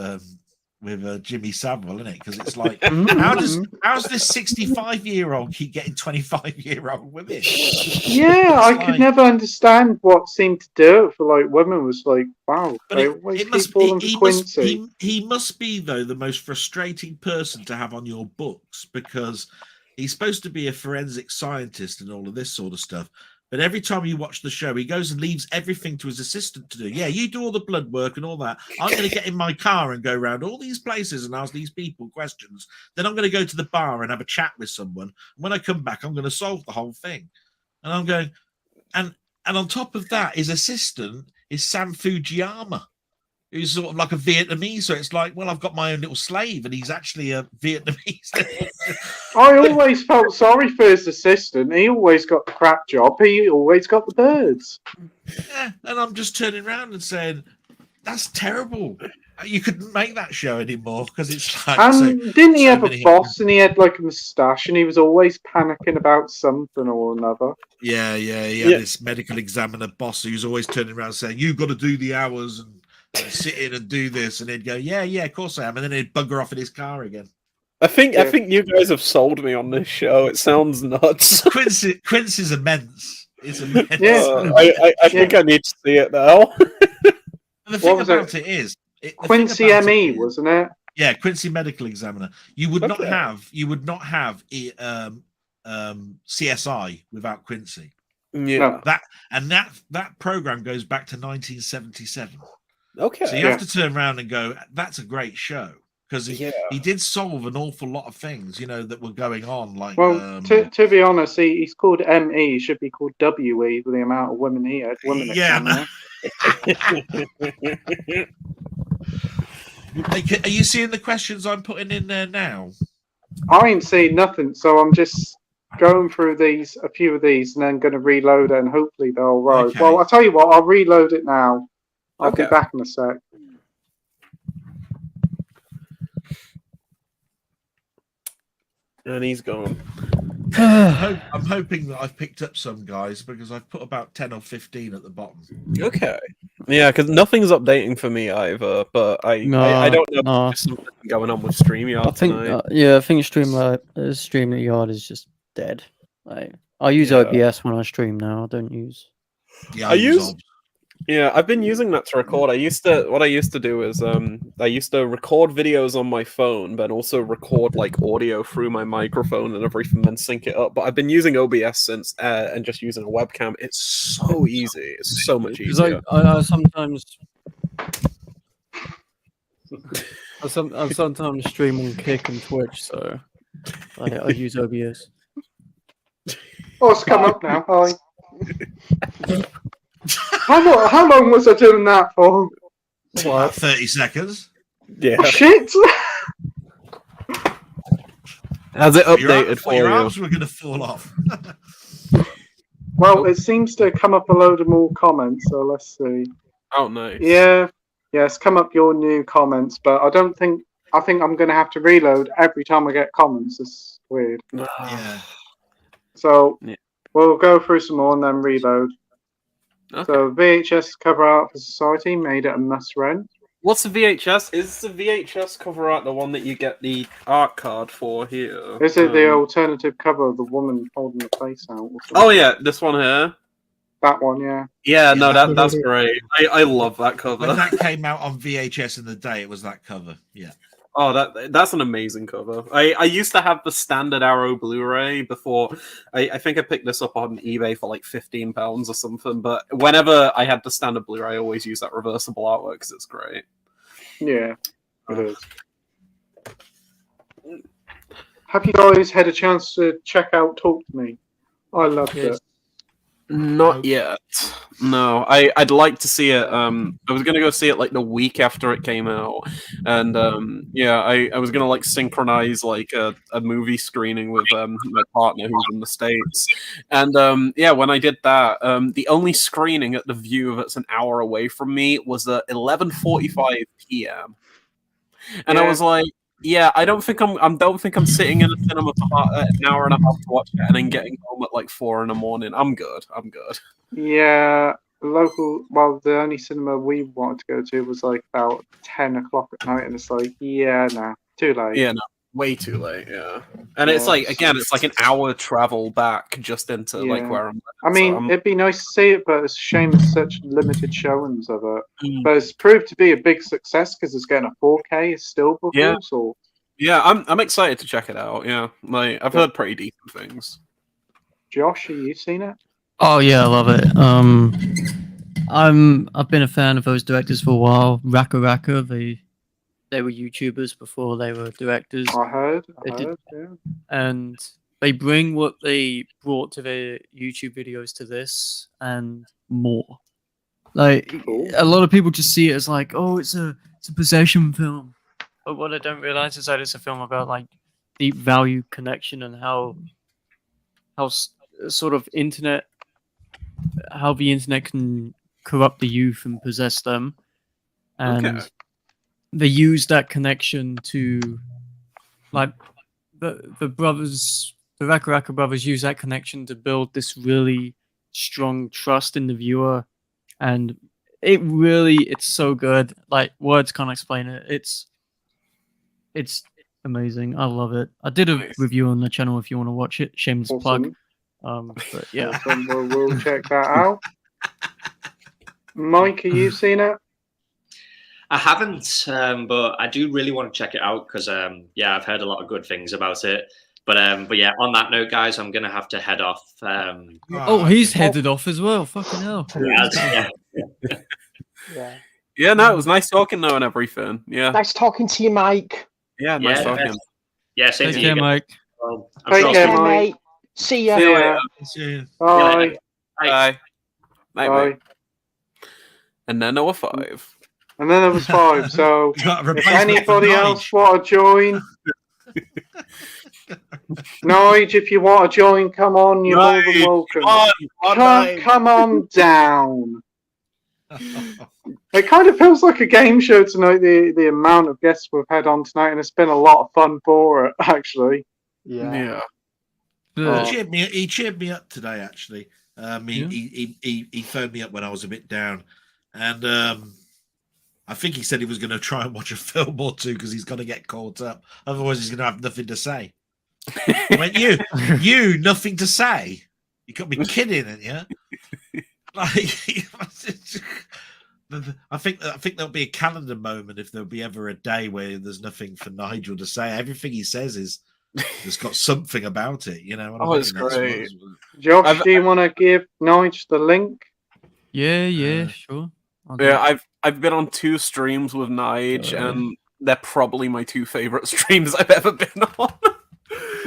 Jimmy Savile, isn't it? Because it's like, how's this 65-year-old keep getting 25-year-old women? Yeah, I could never understand what seemed to do it for like women. Was like, wow, but they always keep falling for Quincy. He must be, though, the most frustrating person to have on your books, because he's supposed to be a forensic scientist and all of this sort of stuff. But every time you watch the show, he goes and leaves everything to his assistant to do. Yeah, you do all the blood work and all that. I'm going to get in my car and go around all these places and ask these people questions. Then I'm going to go to the bar and have a chat with someone. And when I come back, I'm going to solve the whole thing. And I'm going, and on top of that, his assistant is Sam Fujiyama, who's sort of like a Vietnamese. So it's like, well, I've got my own little slave, and he's actually a Vietnamese. I always felt sorry for his assistant. He always got the crap job. He always got the birds. Yeah, and I'm just turning around and saying, that's terrible. You couldn't make that show anymore because it's like. And didn't he have a boss, and he had like a moustache, and he was always panicking about something or another? Yeah. He had this medical examiner boss who's always turning around saying, you've got to do the hours and sit in and do this, and he'd go, yeah, of course I am, and then he'd bugger off in his car again. I think you guys have sold me on this show. It sounds nuts. Quincy's immense. It's immense. Yeah. I think I need to see it now. And the thing about it is, Quincy ME, wasn't it? Yeah, Quincy Medical Examiner. You would not have CSI without Quincy. Yeah. That program goes back to 1977. Okay. So you have to turn around and go, that's a great show. Because he did solve an awful lot of things, that were going on. Like, well, to be honest, he's called ME. He should be called WE with the amount of women he had. Are you seeing the questions I'm putting in there now? I ain't seen nothing, so I'm just going through a few of these, and then going to reload it, and hopefully they'll arrive. Okay. Well, I'll tell you what, I'll reload it now. I'll be Okay. back in a sec. And he's gone. I'm hoping that I've picked up some guys because I've put about 10 or 15 at the bottom. Okay. Yeah, because nothing's updating for me either. But I don't know if there's something going on with StreamYard I think tonight. I think StreamYard is just dead. Like I use OBS when I stream now. I don't use. Yeah, I use. Yeah, I've been using that to record. What I used to do is I used to record videos on my phone, but also record like audio through my microphone and everything, then sync it up. But I've been using OBS since and just using a webcam. It's so easy. It's so much easier. I sometimes I sometimes stream on Kick and Twitch, so I use OBS. Oh, it's come up now. Hi. How long was I doing that for? About 30 seconds. Yeah. Oh, shit! Has it updated for your you? arms were going to fall off. Well, it seems to come up a load of more comments, so let's see. Oh, nice. Yeah, it's come up your new comments, but I think I'm going to have to reload every time I get comments. It's weird. Yeah. So Yeah. we'll go through some more and then reload. Okay. So VHS cover art for Society made it a must rent. What's the VHS? Is the VHS cover art the one that you get the art card for here? Is it the alternative cover of the woman holding the face out? Oh yeah, this one here. That one, yeah. Yeah, no, that's great. I love that cover. When that came out on VHS in the day, it was that cover. Yeah. Oh, that's an amazing cover. I used to have the standard Arrow Blu-ray before. I think I picked this up on eBay for like £15 or something. But whenever I had the standard Blu-ray, I always use that reversible artwork because it's great. Yeah, it is. Have you guys had a chance to check out Talk to Me? I loved it. Not yet. No, I'd like to see it. I was gonna go see it like the week after it came out, and I was gonna like synchronize like a movie screening with my partner who's in the States, and when I did that, the only screening at the View that's an hour away from me was at 11:45 p.m. And I was like, yeah, I don't think I'm sitting in a cinema for an hour and a half to watch it and then getting home at like 4 a.m. I'm good. Yeah, the only cinema we wanted to go to was like about 10 o'clock at night, and it's like, too late. Yeah, no, way too late. Yeah, and it's like it's like an hour travel back just into like where I'm. I mean, it'd be nice to see it, but it's a shame there's such limited showings of it. But it's proved to be a big success because it's getting a 4K still before. So. Yeah, I'm excited to check it out. Yeah, like I've heard pretty decent things. Josh, have you seen it? Oh yeah, I love it. I've been a fan of those directors for a while. Raka, they were YouTubers before they were directors. I heard, and they bring what they brought to their YouTube videos to this and more. Like a lot of people just see it as like, oh, it's a possession film, but what I don't realize is that it's a film about like deep value connection and how sort of how the internet can corrupt the youth and possess them, and they use that connection to, like, the brothers, the Raka brothers use that connection to build this really strong trust in the viewer, and it's so good. Like, words can't explain it. It's amazing. I love it. I did a review on the channel if you want to watch it. Shameless plug. But yeah, we'll check that out. Mike, have you seen it? I haven't, but I do really want to check it out because I've heard a lot of good things about it. But yeah, on that note, guys, I'm gonna have to head off. He's headed off as well. Fucking hell. Yeah, no, it was nice talking though and everything. Yeah. Nice talking to you, Mike. Yeah, nice talking. Yeah, same Take to care, you, Mike. Well, Take care, mate. See ya. See ya. Bye. Bye. Bye. And then number 5. And then there was 5. So You got a if replacement for anybody Nige. else want to join, Nige, if you want to join, come on. You're more than Nige, welcome. Come on down. It kind of feels like a game show tonight. The amount of guests we've had on tonight, and it's been a lot of fun for it, actually. Yeah. He cheered me up today. Actually, he phoned me up when I was a bit down, and I think he said he was going to try and watch a film or two because he's going to get caught up. Otherwise, he's going to have nothing to say. I went, you, nothing to say. You got me kidding, ain't you? Like, I think there'll be a calendar moment if there'll be ever a day where there's nothing for Nigel to say. Everything he says has got something about it, you know. Oh, it's great. Josh, do you want to give Nige the link? Yeah, sure. Yeah, I've been on 2 streams with Nige, and they're probably my 2 favorite streams I've ever been on.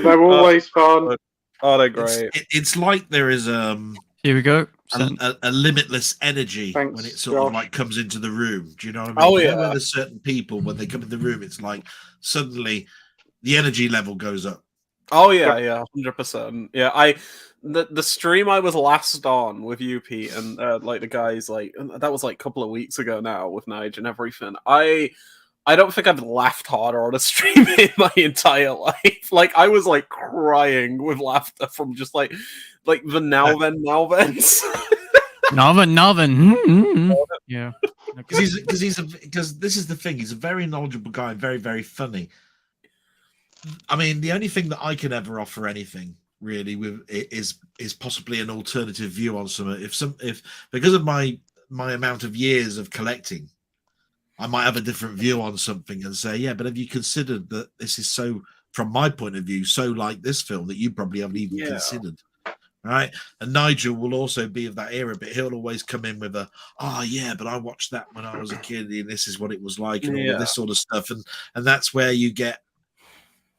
They're always fun. Oh, they're great. It's like there is here we go. A limitless energy when it sort of like comes into the room. Do you know what I mean? Oh, You know yeah. when there's certain people when they come in the room, it's like suddenly the energy level goes up. Oh yeah, 100%. Yeah, the stream I was last on with you, Pete, and like the guys, like that was like a couple of weeks ago now with Nige and everything. I don't think I've laughed harder on a stream in my entire life. Like I was like crying with laughter from just like the now then. Nalvin. Yeah. Because this is the thing. He's a very knowledgeable guy, and very, very funny. I mean, the only thing that I can ever offer anything really with is possibly an alternative view on something. If because of my amount of years of collecting, I might have a different view on something and say, yeah, but have you considered that this is so, from my point of view, so like this film that you probably haven't even considered, right? And Nigel will also be of that era, but he'll always come in with a, yeah, but I watched that when I was a kid, and this is what it was like, and all of this sort of stuff, and that's where you get,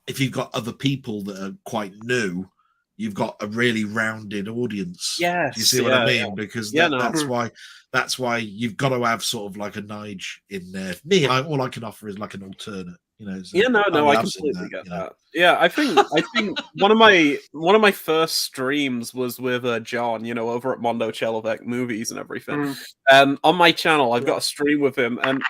if you've got other people that are quite new, you've got a really rounded audience. Yes, you see what I mean? Because that's why you've got to have sort of like a Nige in there. Me, all I can offer is like an alternate. You know. So I completely get that. Yeah, I think one of my first streams was with John, over at Mondo Chelovec Movies and everything. On my channel, I've got a stream with him, and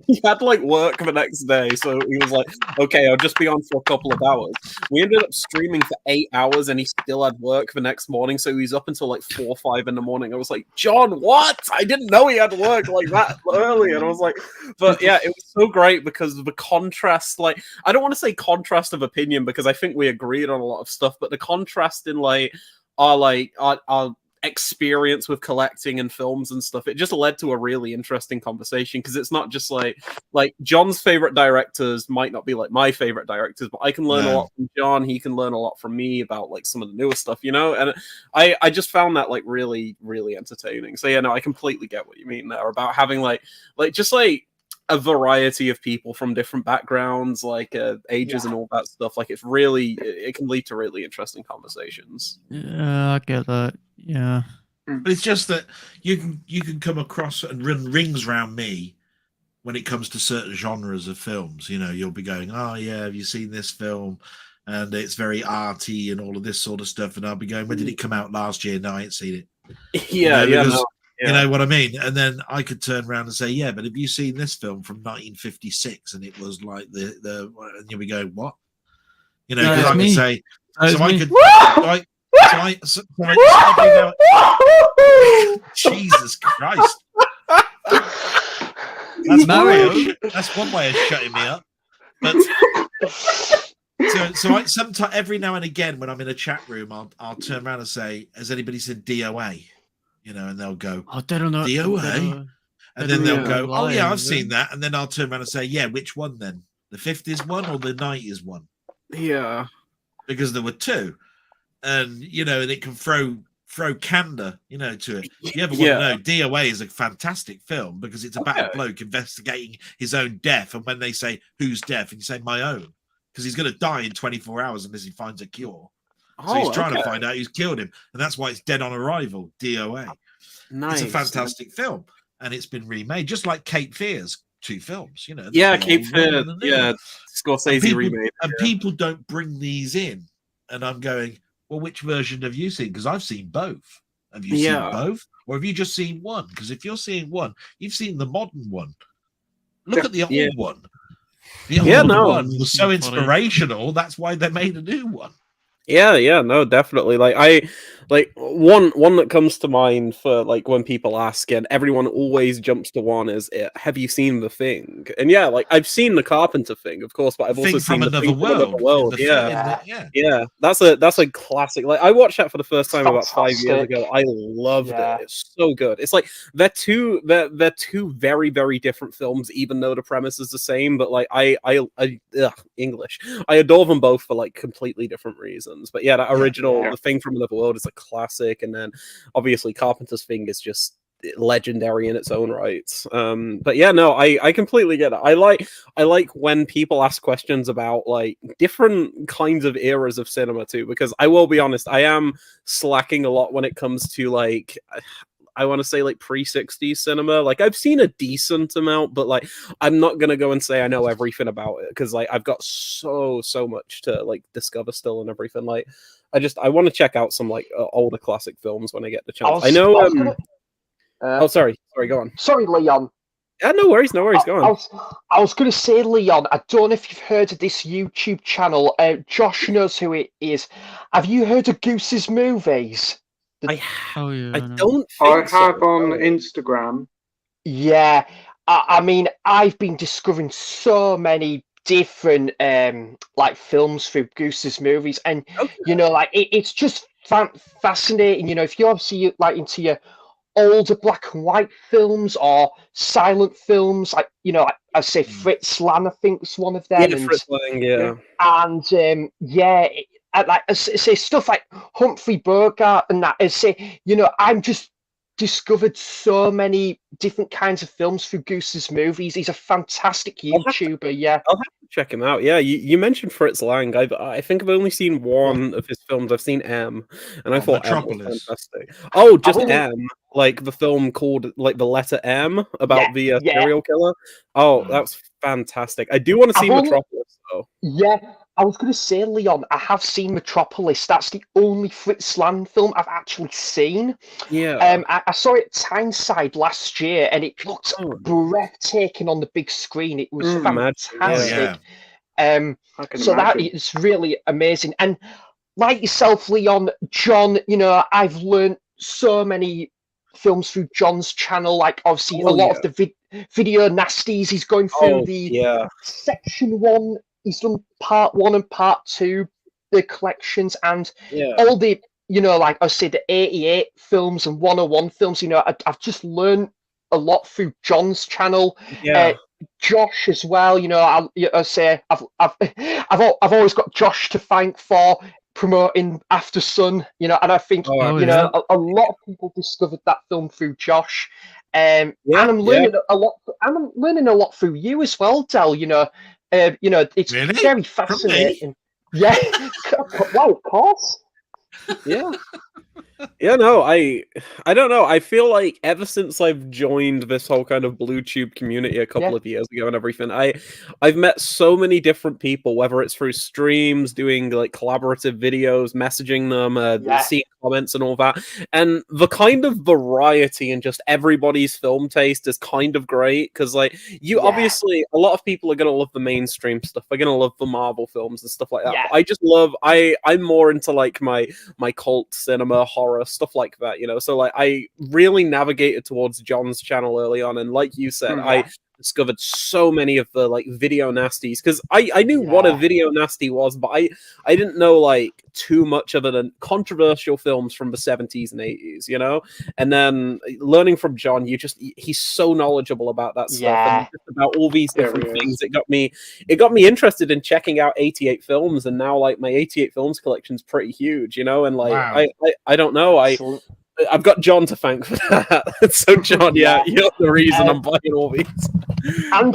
he had like work the next day, so he was like, okay, I'll just be on for a couple of hours. We ended up streaming for 8 hours, and he still had work the next morning, so he's up until like 4 or 5 in the morning. I was like, John, what? I didn't know he had work like that early. And I was like, but yeah, it was so great because of the contrast. Like, I don't want to say contrast of opinion because I think we agreed on a lot of stuff, but the contrast in our experience with collecting and films and stuff, it just led to a really interesting conversation, because it's not just like John's favorite directors might not be like my favorite directors, but I can learn a lot from John, he can learn a lot from me about like some of the newer stuff, and I just found that like really, really entertaining. So yeah, no, I completely get what you mean there about having like a variety of people from different backgrounds, like ages and all that stuff. Like it can lead to really interesting conversations. Yeah, I get that. Yeah. But it's just that you can come across and run rings around me when it comes to certain genres of films. You'll be going, oh yeah, have you seen this film? And it's very arty and all of this sort of stuff. And I'll be going, when did it come out last year? No, I ain't seen it. You know what I mean? And then I could turn around and say, yeah, but have you seen this film from 1956? And it was like and you'll be going, what? Because I could say, Jesus Christ. That's one way of shutting me up. But so I sometimes, every now and again, when I'm in a chat room, I'll turn around and say, has anybody said DOA? And they'll go, I don't know. DOA? And then they'll go, oh yeah, I've seen that. And then I'll turn around and say, yeah, which one then? The 50s one or the 90s one? Yeah. Because there were 2. And, and it can throw candor, to it. If you ever want to know, DOA is a fantastic film because it's about a bloke investigating his own death. And when they say, whose death? And you say, my own. Because he's going to die in 24 hours unless he finds a cure. So he's trying to find out who's killed him. And that's why it's Dead on Arrival, DOA. Nice. It's a fantastic film. and it's been remade, just like Cape Fear's 2 films. You know, there's Yeah, the Cape old one Fear. and the new Yeah, one. Scorsese And people, remade. people don't bring these in, and I'm going, well, which version have you seen? Because I've seen both. Have you seen both, or have you just seen one? Because if you're seeing one, you've seen the modern one. Look at the old one. The old one was so inspirational. That's why they made a new one. Yeah, no, definitely. Like one that comes to mind for like when people ask, and everyone always jumps to one is, have you seen The Thing? And yeah, like I've seen the Carpenter Thing, of course, but I've also seen The Thing from Another World. Yeah, that's a classic. Like I watched that for the first time about 5 years ago. I loved it. It's so good. It's like they're two very, very different films, even though the premise is the same. But like English, I adore them both for like completely different reasons. But yeah, that original The Thing from Another World is a classic, and then obviously Carpenter's Thing is just legendary in its own right. But yeah, no, I completely get it. I like when people ask questions about like different kinds of eras of cinema too, because I will be honest, I am slacking a lot when it comes to like, I want to say like pre-60s cinema. Like I've seen a decent amount, but like I'm not gonna go and say I know everything about it, because like I've got so much to like discover still and everything. Like I want to check out some like older classic films when I get the chance. I know. Oh, sorry, go on. Sorry, Leon. Yeah, no worries, go on. I was going to say, Leon, I don't know if you've heard of this YouTube channel. Josh knows who it is. Have you heard of Goose's Movies? I don't think I have on Instagram. Yeah, I mean, I've been discovering so many different like films through Goose's Movies, and you know, like it's just fascinating. You know, if you're obviously like into your older black and white films or silent films, like, you know, like I say Fritz Lang, I think was one of them. Yeah, and, Fritz Lang, yeah. And like I say stuff like Humphrey Bogart and that. I say, you know, I'm just discovered so many different kinds of films through Goose's Movies. He's a fantastic YouTuber. I'll have to check him out. Yeah, you mentioned Fritz Lang. I think I've only seen one of his films. I've seen M, and I thought M was fantastic. Oh, just M, like the film called like the letter M about the serial killer. Oh, that's fantastic. I do want to see Metropolis though. Yeah, I was going to say, Leon, I have seen Metropolis. That's the only Fritz Lang film I've actually seen. Yeah. I saw it at Tyneside last year, and it looked breathtaking on the big screen. It was fantastic. So that is really amazing. And like yourself, Leon, John, you know, I've learned so many films through John's channel. Like obviously a lot of the video nasties. He's going through section 1. He's done part 1 and part 2, the collections, and all the, you know, like I say, the 88 films and 101 films. You know, I've just learned a lot through John's channel. Josh as well. You know, I say I've always got Josh to thank for promoting After Sun. You know, and I think you know a lot of people discovered that film through Josh. And I'm learning a lot. I'm learning a lot through you as well, Del. You know, it's very fascinating. Yeah, well, of course. Yeah, no, I don't know. I feel like ever since I've joined this whole kind of blue tube community a couple of years ago and everything, I've met so many different people, whether it's through streams, doing like collaborative videos, messaging them, seeing comments and all that. And the kind of variety in just everybody's film taste is kind of great, because like obviously a lot of people are gonna love the mainstream stuff. They're gonna love the Marvel films and stuff like that. But I just love I'm more into like my cult cinema, horror, stuff like that, you know. So like I really navigated towards John's channel early on, and like you said, I discovered so many of the like video nasties, because I knew what a video nasty was, but I didn't know like too much of it, controversial films from the 70s and 80s, you know. And then learning from John, he's so knowledgeable about that stuff and just about all these different things. It got me interested in checking out 88 films, and now like my 88 films collection's pretty huge, you know. And like I don't know, I've got John to thank for that. So John, you're the reason I'm buying all these. And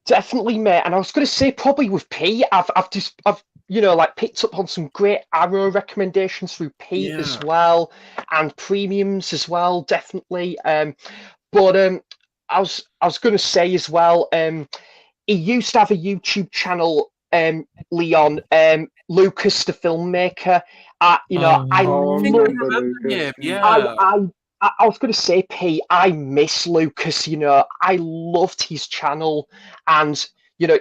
definitely, mate. And I was going to say, probably with Pete, I've you know, like picked up on some great Arrow recommendations through Pete as well, and premiums as well, definitely. But But I was going to say as well. He used to have a YouTube channel. Leon, Lucas, the filmmaker. I Oh, think I love. remember remember Lucas. him. Yeah. I was going to say, P, I miss Lucas, I loved his channel, and,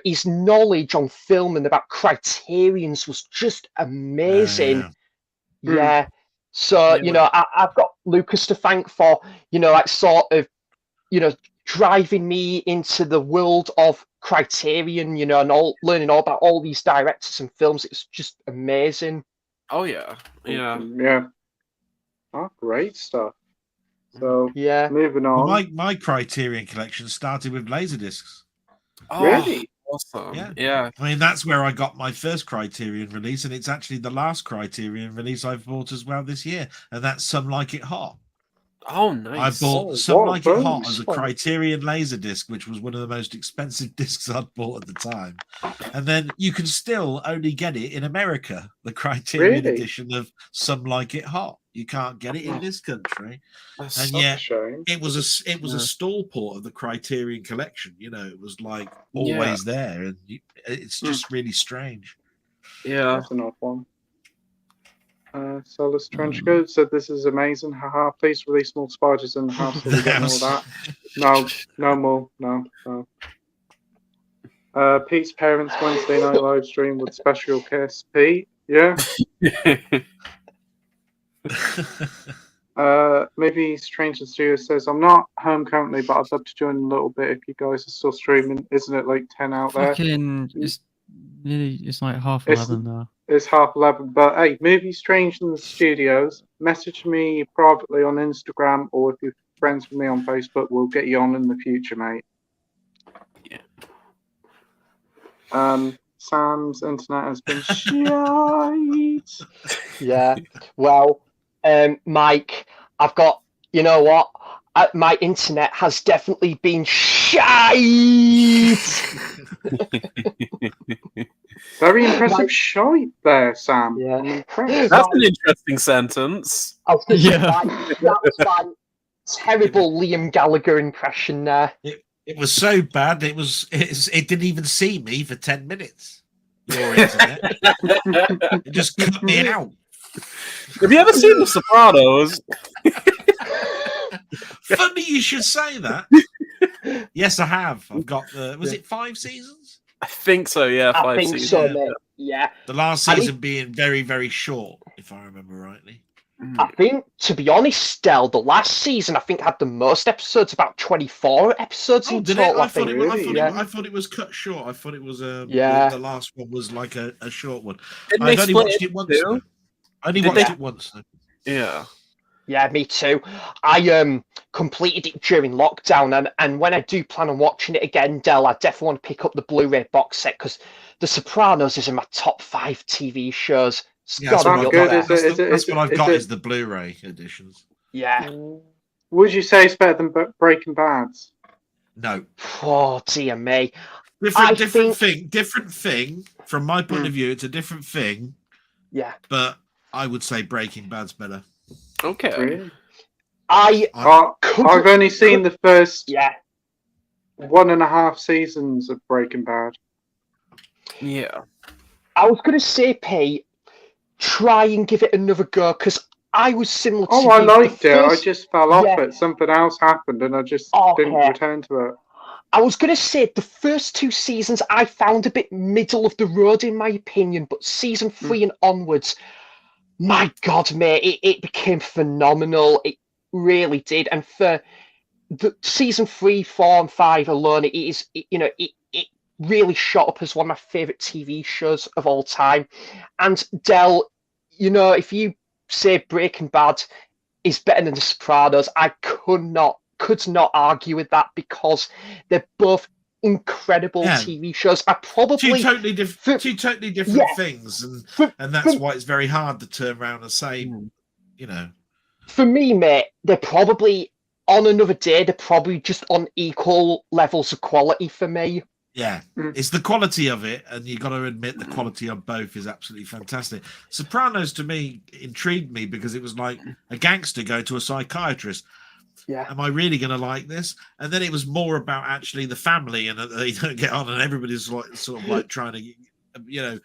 his knowledge on film and about criterions was just amazing. Yeah. So, Yeah. I've got Lucas to thank for, like sort of, driving me into the world of Criterion, and learning all about all these directors and films. It's just amazing. Oh yeah. Yeah. Yeah. Oh, great stuff. So, Yeah. moving Well, on. my Criterion collection started with Laserdiscs. Oh, Really? awesome. Yeah. I mean, that's where I got my first Criterion release, and it's actually the last Criterion release I've bought as well this year, and that's Some Like It Hot. Oh, I nice. bought Some what Like It Hot bonus as a one. Criterion Laserdisc, which was one of the most expensive discs I'd bought at the time. And then you can still only get it in America, the Criterion Really? edition of Some Like It Hot. You can't get it in this country. That's And so- yet Shame. it was a stall port of the Criterion collection. It was like always there, and it's just really strange. yeah. That's an odd one. Solus Trenchcoat said, "This is amazing. Haha, please release more spiders in the house so we get more of that." No more. No. Pete's parents' Wednesday night live stream with special kiss. Pete, yeah. Maybe Strange and Studio says, "I'm not home currently, but I'd love to join a little bit if you guys are still streaming. Isn't it like 10 out there?" Fucking, it's like half It's- 11 now. It's 11:30, but hey, Movie Strange in the Studios, message me privately on Instagram, or if you're friends with me on Facebook, we'll get you on in the future, mate. Yeah. Sam's internet has been shite. Yeah. Well, Mike, I've got, you know what? My internet has definitely been shite. Very impressive Mike- shite there, Sam. Yeah. I'm impressed. That's an interesting sentence. I was gonna say, Yeah. Mike, that was my terrible Liam Gallagher impression there. It was so bad. It didn't even see me for 10 minutes. Your internet. It just cut me out. Have you ever seen The Sopranos? Funny you should say that. Yes, I have. I've got was it 5 seasons? I think so. Yeah, I 5 think seasons. so, mate. Yeah. The last I season being very, very short, if I remember rightly. I think, to be honest, Stel, the last season I think had the most episodes, about 24 episodes in Did it? total. I thought Really? it was cut short. I thought it was Yeah. the last one was like a short one. Didn't I've they only split watched it it once. too? Though. I only Did watched they- it once. Though. Yeah. Yeah, me too. I completed it during lockdown, and when I do plan on watching it again, Del, I definitely want to pick up the Blu-ray box set because The Sopranos is in my top 5 TV shows. It's Yeah, that's gotta what be I've up good, there. is it? That's what I've got it- is the Blu-ray editions. Yeah. Would you say it's better than Breaking Bad? No, Oh dear me. different thing. From my point of view, it's a different thing. Yeah. But I would say Breaking Bad's better. Okay. Really? I I've only seen the first yeah. 1.5 seasons of Breaking Bad. Yeah. I was gonna say, Pete, try and give it another go because I was similar to Oh, you. I The liked it. I first- just fell off Yeah. it. Something else happened, and I just didn't Okay. return to it. I was going to say the first 2 seasons I found a bit middle of the road in my opinion, but season 3 and onwards, my God, mate, it became phenomenal. It really did. And for the season 3, 4, and 5 alone, it really shot up as one of my favorite TV shows of all time. And Del, if you say Breaking Bad is better than The Sopranos, I could not argue with that because they're both incredible Yeah. TV shows. I probably Two totally different things, and that's why it's very hard to turn around and say, For me, mate, they're probably on another day. They're probably just on equal levels of quality for me. Yeah, it's the quality of it, and you got to admit the quality of both is absolutely fantastic. Sopranos to me intrigued me because it was like a gangster going to a psychiatrist. Yeah. Am I really going to like this? And then it was more about actually the family and that they don't get on, and everybody's like sort of like trying to, you know,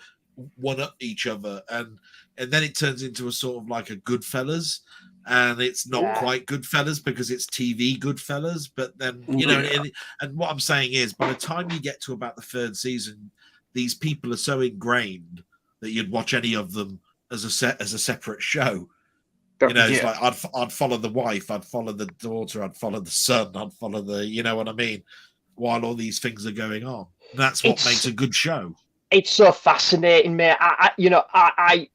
one up each other, and then it turns into a sort of like a Goodfellas, and it's not quite Goodfellas because it's TV Goodfellas. But then you know, and what I'm saying is, by the time you get to about the third season, these people are so ingrained that you'd watch any of them as a separate show. You know, it's like I'd follow the wife, I'd follow the daughter, I'd follow the son, I'd follow the, you know what I mean, while all these things are going on. That's what makes a good show. It's so fascinating, mate. I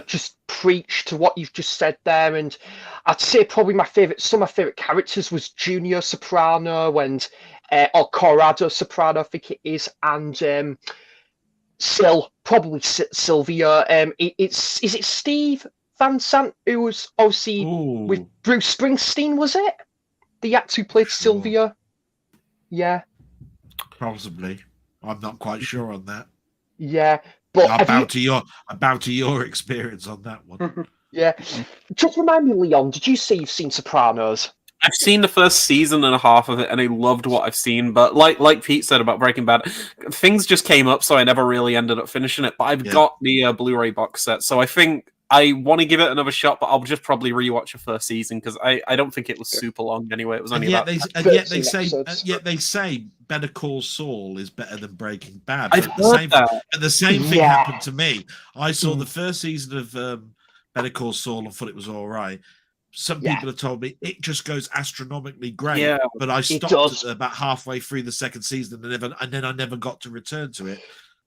just preach to what you've just said there, and I'd say probably some of my favorite characters was Junior Soprano and or Corrado Soprano, I think it is, and probably Sylvia. Is it Steve Van Sant, who was obviously with Bruce Springsteen, was it? The actor who played Sylvia? Yeah. Possibly. I'm not quite sure on that. Yeah. But I bow to your experience on that one. Yeah. Just remind me, Leon, did you say you've seen Sopranos? I've seen the first season and a half of it, and I loved what I've seen. But like Pete said about Breaking Bad, things just came up, so I never really ended up finishing it. But I've got the Blu-ray box set, so I think I want to give it another shot. But I'll just probably rewatch the first season because I don't think it was super long anyway. It was only yet they say Better Call Saul is better than Breaking Bad. I've heard that. And the same thing happened to me. I saw the first season of Better Call Saul and thought it was all right. Some people have told me it just goes astronomically great, but I stopped at about halfway through the second season and then I never got to return to it.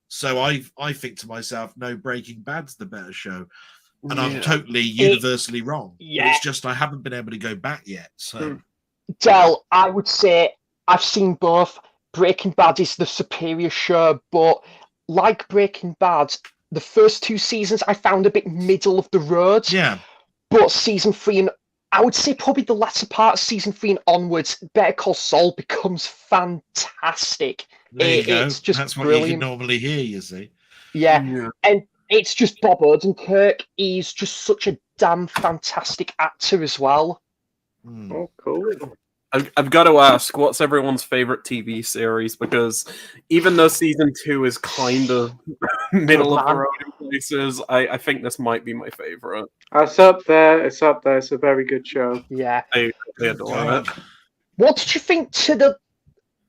So I think to myself, no, Breaking Bad's the better show, and I'm totally universally wrong. Yeah. But it's just I haven't been able to go back yet. So, Del, I would say I've seen both. Breaking Bad is the superior show, but like Breaking Bad, the first two seasons I found a bit middle of the road. Yeah. But season 3 and I would say probably the latter part of season 3 and onwards, Better Call Saul becomes fantastic. There you go. It's just That's brilliant. what you can normally hear, you see. Yeah. And it's just Bob Odenkirk. He's just such a damn fantastic actor as well. Oh, cool. I've got to ask, what's everyone's favorite TV series? Because even though season 2 is kind of middle of the road in places, I think this might be my favorite. It's up there. It's up there. It's a very good show. Yeah. I adore it. What did you think to the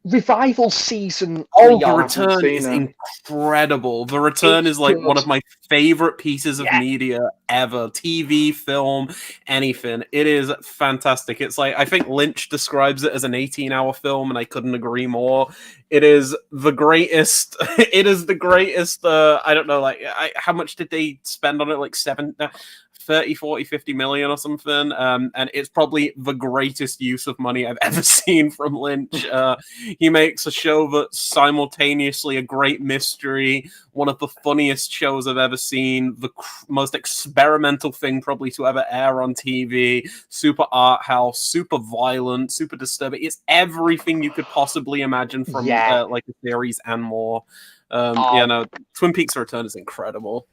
revival season? Oh, The Return is incredible. The Return is like one of my favorite pieces of media ever. TV, film, anything. It is fantastic. It's like, I think Lynch describes it as an 18-hour film, and I couldn't agree more. It is the greatest. It is the greatest. I don't know, like, how much did they spend on it? Like 30, 40, 50 million or something. And it's probably the greatest use of money I've ever seen from Lynch. He makes a show that's simultaneously a great mystery, one of the funniest shows I've ever seen, the most experimental thing probably to ever air on TV, super art house, super violent, super disturbing. It's everything you could possibly imagine from like a series and more. Twin Peaks Return is incredible.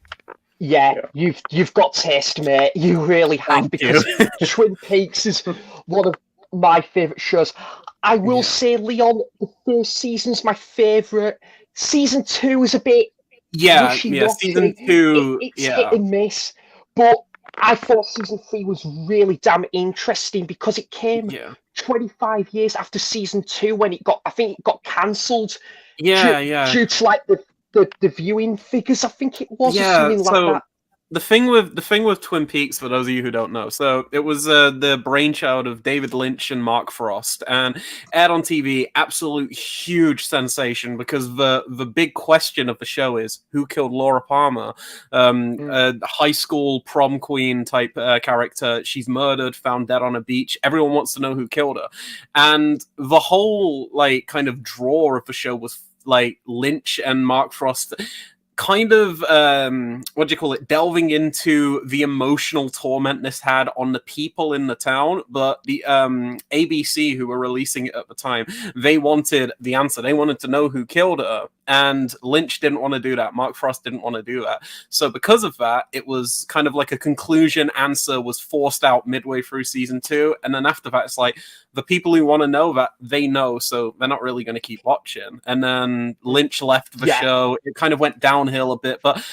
Yeah, you've got taste, mate. You really have. Because Twin Peaks is one of my favourite shows. I will say, Leon, the first season's my favourite. Season 2 is a bit season 2, it's hit and miss. But I thought season 3 was really damn interesting because it came 25 years after season 2 when it got cancelled. Due to like the viewing figures, I think it was, or something like that. The thing with Twin Peaks, for those of you who don't know, so it was the brainchild of David Lynch and Mark Frost, and aired on TV, absolute huge sensation, because the big question of the show is who killed Laura Palmer, a high school prom queen type character. She's murdered, found dead on a beach. Everyone wants to know who killed her, and the whole like kind of draw of the show was like Lynch and Mark Frost kind of delving into the emotional torment this had on the people in the town. But the ABC, who were releasing it at the time, they wanted the answer. They wanted to know who killed her. and Lynch didn't want to do that. Mark Frost didn't want to do that. So because of that, it was kind of like a conclusion answer was forced out midway through season 2, and then after that, it's like the people who want to know that they know, so they're not really going to keep watching. And then Lynch left the show. It kind of went downhill a bit, but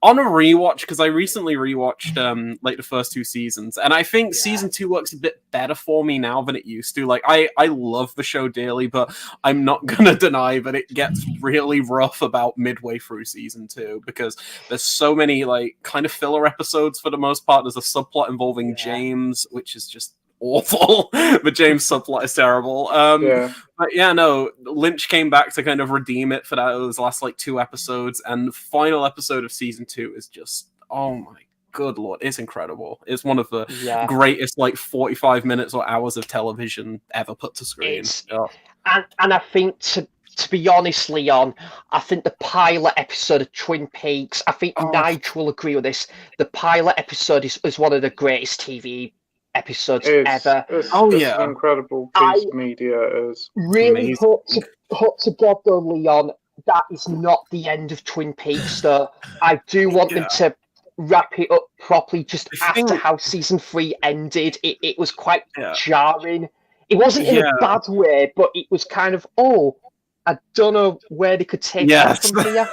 on a rewatch, because I recently rewatched like the first 2 seasons, and I think season 2 works a bit better for me now than it used to. Like I love the show dearly, but I'm not gonna deny that it gets really rough about midway through season 2 because there's so many like kind of filler episodes for the most part. There's a subplot involving James, which is just awful. The James subplot is terrible. But yeah, no, Lynch came back to kind of redeem it for those last like 2 episodes, and the final episode of season 2 is just, oh my good lord, it's incredible. It's one of the greatest like 45 minutes or hours of television ever put to screen. And I think to be honest, Leon, I think the pilot episode of Twin Peaks, I think Nigel will agree with this, the pilot episode is one of the greatest TV episodes ever. It's an incredible piece of media. It is really hope to God though, Leon, that is not the end of Twin Peaks though. I do want them to wrap it up properly just after how season 3 ended. It was quite jarring. It wasn't in a bad way, but it was kind of, I don't know where they could take it from here.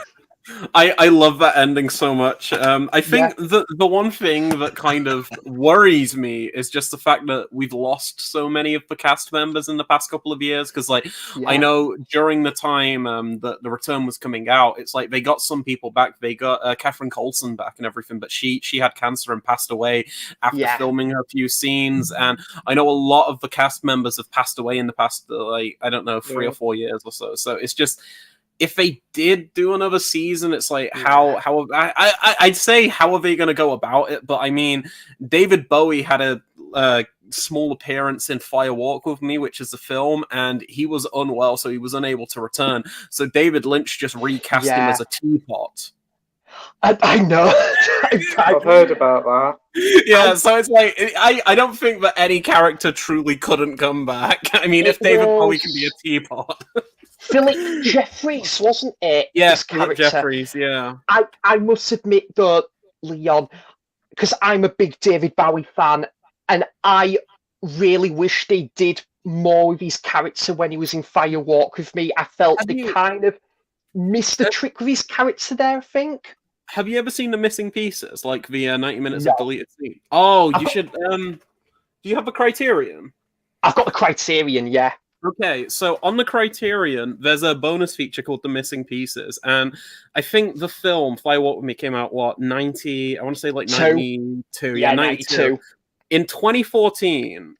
I love that ending so much. I think the one thing that kind of worries me is just the fact that we've lost so many of the cast members in the past couple of years. Because, like, I know during the time that the return was coming out, it's like they got some people back. They got Catherine Coulson back and everything, but she had cancer and passed away after filming a few scenes. And I know a lot of the cast members have passed away in the past, like, I don't know, 3 or 4 years or so. So it's just, if they did do another season, it's like I'd say how are they going to go about it? But I mean, David Bowie had a small appearance in Fire Walk with Me, which is a film, and he was unwell, so he was unable to return. So David Lynch just recast him as a teapot. I know. I've heard about that. Yeah, so it's like I don't think that any character truly couldn't come back. I mean, if David Bowie can be a teapot. Philip Jeffries, wasn't it? Yes, Philip Jeffries, yeah. I must admit, though, Leon, because I'm a big David Bowie fan, and I really wish they did more with his character when he was in Fire Walk with Me. I felt they kind of missed the trick with his character there, I think. Have you ever seen The Missing Pieces, like the 90 minutes of deleted scene? Oh, you should... do you have the Criterion? I've got the Criterion, yeah. Okay, so on the Criterion, there's a bonus feature called The Missing Pieces, and I think the film Fly Walk With Me came out, 90, I want to say like 92. Yeah, 92. In 2014,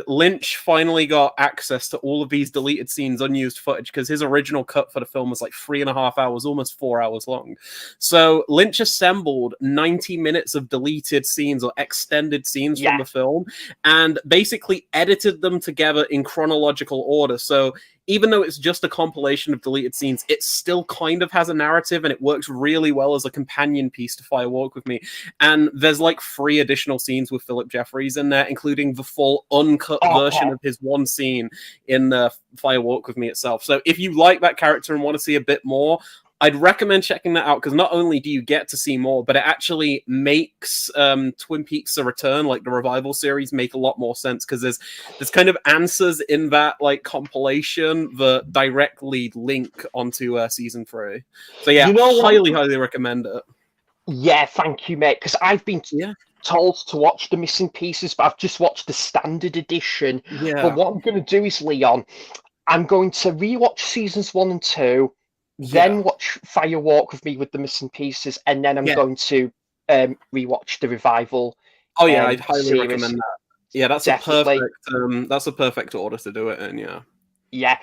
Lynch finally got access to all of these deleted scenes, unused footage, because his original cut for the film was like 3.5 hours, almost 4 hours long. So Lynch assembled 90 minutes of deleted scenes or extended scenes from the film and basically edited them together in chronological order. So even though it's just a compilation of deleted scenes, it still kind of has a narrative, and it works really well as a companion piece to Fire Walk With Me. And there's like 3 additional scenes with Philip Jeffries in there, including the full uncut version of his one scene in Fire Walk With Me itself. So if you like that character and want to see a bit more, I'd recommend checking that out, because not only do you get to see more, but it actually makes Twin Peaks: The Return, like the revival series, make a lot more sense, because there's kind of answers in that like compilation that directly link onto season 3. So yeah, highly recommend it. Yeah, thank you, mate. Because I've been told to watch The Missing Pieces, but I've just watched the standard edition. Yeah. But what I'm going to do is, Leon, I'm going to rewatch seasons 1 and 2. Then watch Fire Walk With Me with The Missing Pieces, and then I'm going to rewatch the revival. Oh yeah, I'd highly recommend that. Yeah, that's Definitely. a perfect order to do it in. Yeah. Yeah.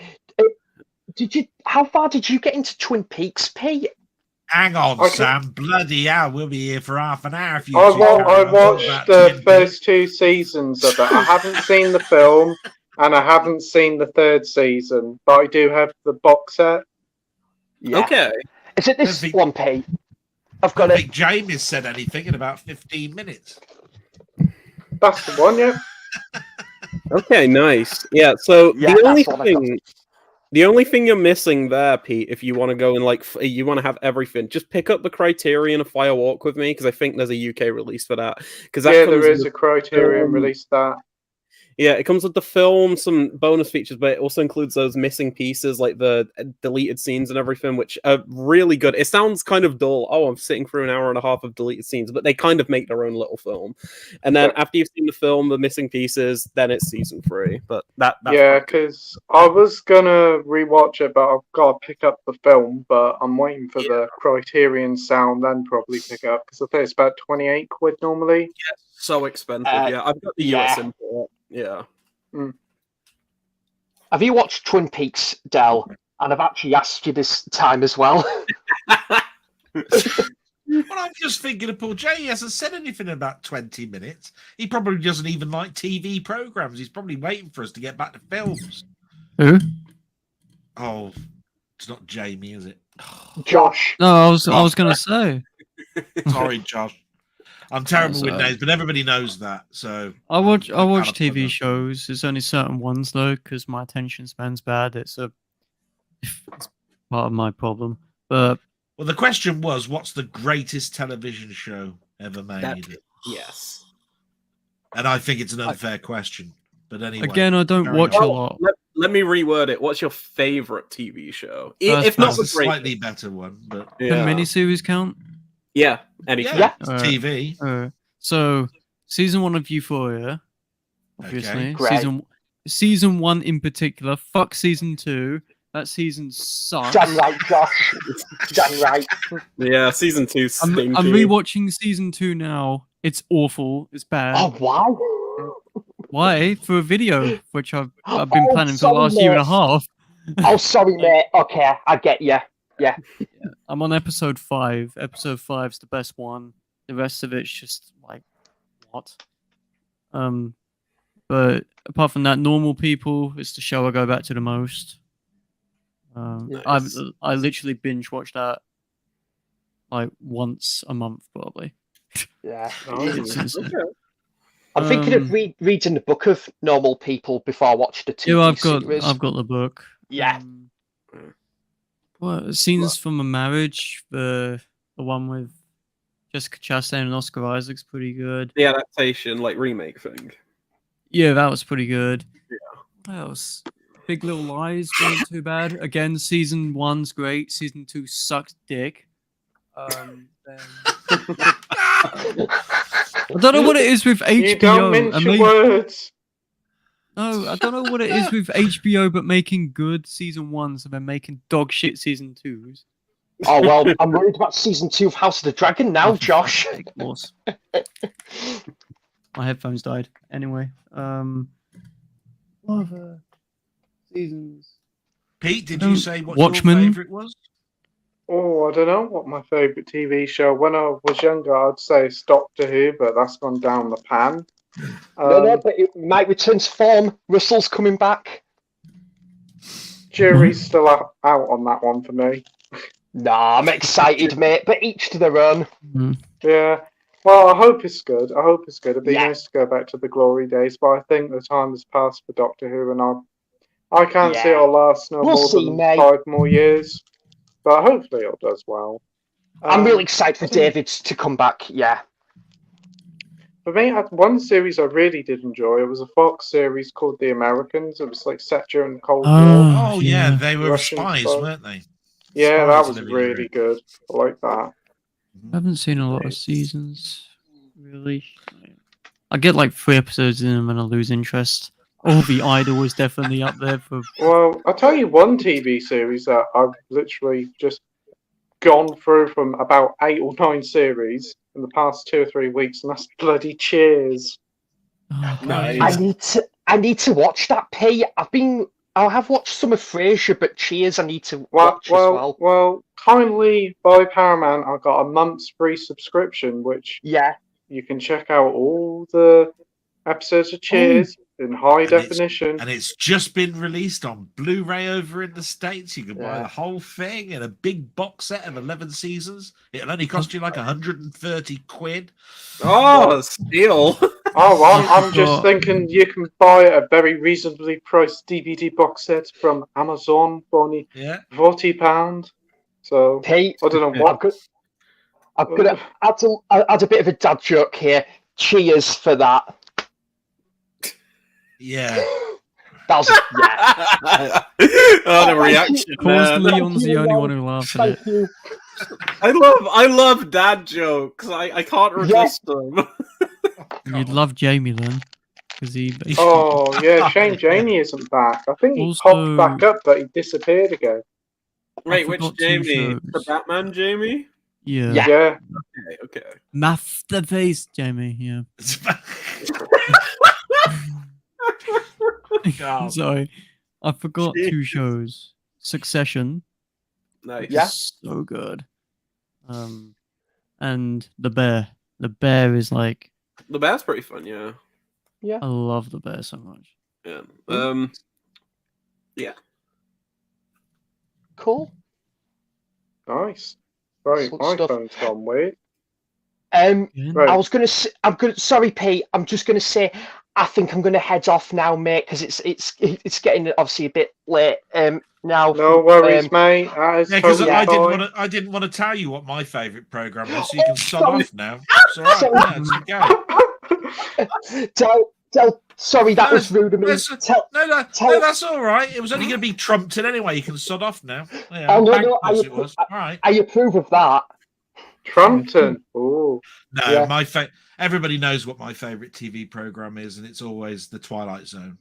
How far did you get into Twin Peaks, Pete? Hang on, Sam. Bloody hell, we'll be here for half an hour. If you I watched the first 2 seasons of it. I haven't seen the film, and I haven't seen the 3rd season, but I do have the box set. Yeah. Okay. Is it this one, Pete? I don't think Jamie said anything in about 15 minutes. That's the one, yeah. Okay, nice. Yeah, so the The only thing you're missing there, Pete, if you want to go and you want to have everything, just pick up the Criterion of Fire Walk with me, because I think there's a UK release for that. Because Yeah, there is a Criterion release that. Yeah, it comes with the film, some bonus features, but it also includes those missing pieces, like the deleted scenes and everything, which are really good. It sounds kind of dull. Oh, I'm sitting through an hour and a half of deleted scenes, but they kind of make their own little film. And then after you've seen the film, the missing pieces, then it's season 3. But that's yeah, because I was gonna rewatch it, but I've got to pick up the film. But I'm waiting for the Criterion sound, then probably pick it up because I think it's about 28 quid normally. Yeah, so expensive. Yeah, I've got the US import. Yeah. Have you watched Twin Peaks, Del? And I've actually asked you this time as well. Well, I'm just thinking of Paul J. He hasn't said anything in about 20 minutes. He probably doesn't even like TV programs. He's probably waiting for us to get back to films. Who? Oh, it's not Jamie, is it? Josh. No, I was going to say. Sorry, Josh. I'm terrible with names, but everybody knows that. So I watch TV shows. There's only certain ones though, because my attention span's bad. It's part of my problem. But well, the question was, what's the greatest television show ever made? Yes. And I think it's an unfair question. But anyway, again, I don't watch a lot. Let me reword it. What's your favorite TV show? First If not a the slightly better one, but Can miniseries count? Yeah, anything. Yeah, it's TV. So season 1 of Euphoria, obviously. Okay. Season 1 in particular. Fuck season 2. That season sucks. Damn right, Josh. Damn right. Yeah, season 2 I'm stinky. rewatching season 2 now. It's awful. It's bad. Oh, wow. Why? For a video, which I've been planning for the last year and a half. Oh, sorry, mate. Okay, I get you. Yeah. I'm on episode 5. Episode 5's the best one. The rest of it's just like, what? But apart from that, Normal People is the show I go back to the most. I literally binge watch that like once a month, probably. Yeah. I'm thinking of reading the book of Normal People before I watch the TV series. I've got the book. Yeah. What Scenes from a Marriage? The one with Jessica Chastain and Oscar Isaac's pretty good. The adaptation, like remake thing. Yeah, that was pretty good. Yeah. What else? Big Little Lies wasn't too bad. Again, season 1's great. Season 2 sucks dick. Then... I don't know what it is with HBO. You don't mince your words. No, I don't know what it is with HBO, but making good season 1s and then making dog shit season 2s. Oh, well, I'm worried about season 2 of House of the Dragon now, Josh. Of course. My headphones died. Anyway, what other seasons? Pete, did you say what Watchmen? your favourite was? Oh, I don't know what my favourite TV show. When I was younger, I'd say it's Doctor Who, but that's gone down the pan. No, but it might return to form. Russell's coming back. Jury's still out on that one for me. Nah, I'm excited, mate, but each to their own. Yeah. Well, I hope it's good. It'd be nice to go back to the glory days, but I think the time has passed for Doctor Who, and I can't see it'll last no more than 5 more years. But hopefully it does well. I'm really excited for David to come back, yeah. For me, one series I really did enjoy, it was a Fox series called The Americans. It was like set during the Cold War. Oh, yeah, they were Russian spies, spy. weren't they? Yeah, Spies that was and everything. really good. I like that. I haven't seen a lot of seasons, really. I get like 3 episodes in them and I lose interest. Oh, The Idol was definitely up there for... Well, I'll tell you one TV series that I've literally just gone through from about 8 or 9 series in the past 2 or 3 weeks, and that's bloody Cheers. Oh, Nice. I need to watch that, P. I have watched some of Frasier, but Cheers I need to watch as well. Well, kindly by Paramount, I got a month's free subscription, which you can check out all the episodes of Cheers in high definition. And it's just been released on Blu-ray over in the States. You can buy the whole thing in a big box set of 11 seasons. It'll only cost you like 130 quid. Oh, steal. Oh, I'm just Oh. thinking you can buy a very reasonably priced DVD box set from Amazon for only Yeah. £40. So Pete, I don't know what. I'm gonna add a bit of a dad joke here. Cheers for that. Yeah. That was yeah. Oh, the reaction. Of course, man. Leon's the only one who laughed at it. Thank you. I love dad jokes. I can't resist them. You'd love Jamie then, because he basically. Oh yeah, Shane Janey isn't back. I think he Also- popped back up, but he disappeared again. Wait, which forgot two Jamie? The shows. Batman Jamie? Yeah. Yeah. Yeah. Okay. Masterface Jamie. Yeah. God. Sorry, I forgot two Jesus. shows. Succession. Nice. Yeah. So good. And The Bear. The Bear is like, The Bear's pretty fun, yeah. I love The Bear so much. Yeah. Yeah. Cool. Nice. Right, Excellent my stuff. phone's gone weird. I was gonna say, sorry, Pete. I'm just gonna say, I think I'm gonna head off now, mate, because it's getting obviously a bit late. Now. No worries, mate. That is Yeah, because totally fine. I didn't want to tell you what my favourite program was, so you can sod off now. It's all right. Yeah, it's okay. Sorry, that was rude of me. No, that's all right. It was only going to be Trumpton anyway. You can sod off now. Yeah, Oh, no, it was. All right. I approve of that. Trumpton. Oh. No, Yeah. Everybody knows what my favourite TV program is, and it's always The Twilight Zone.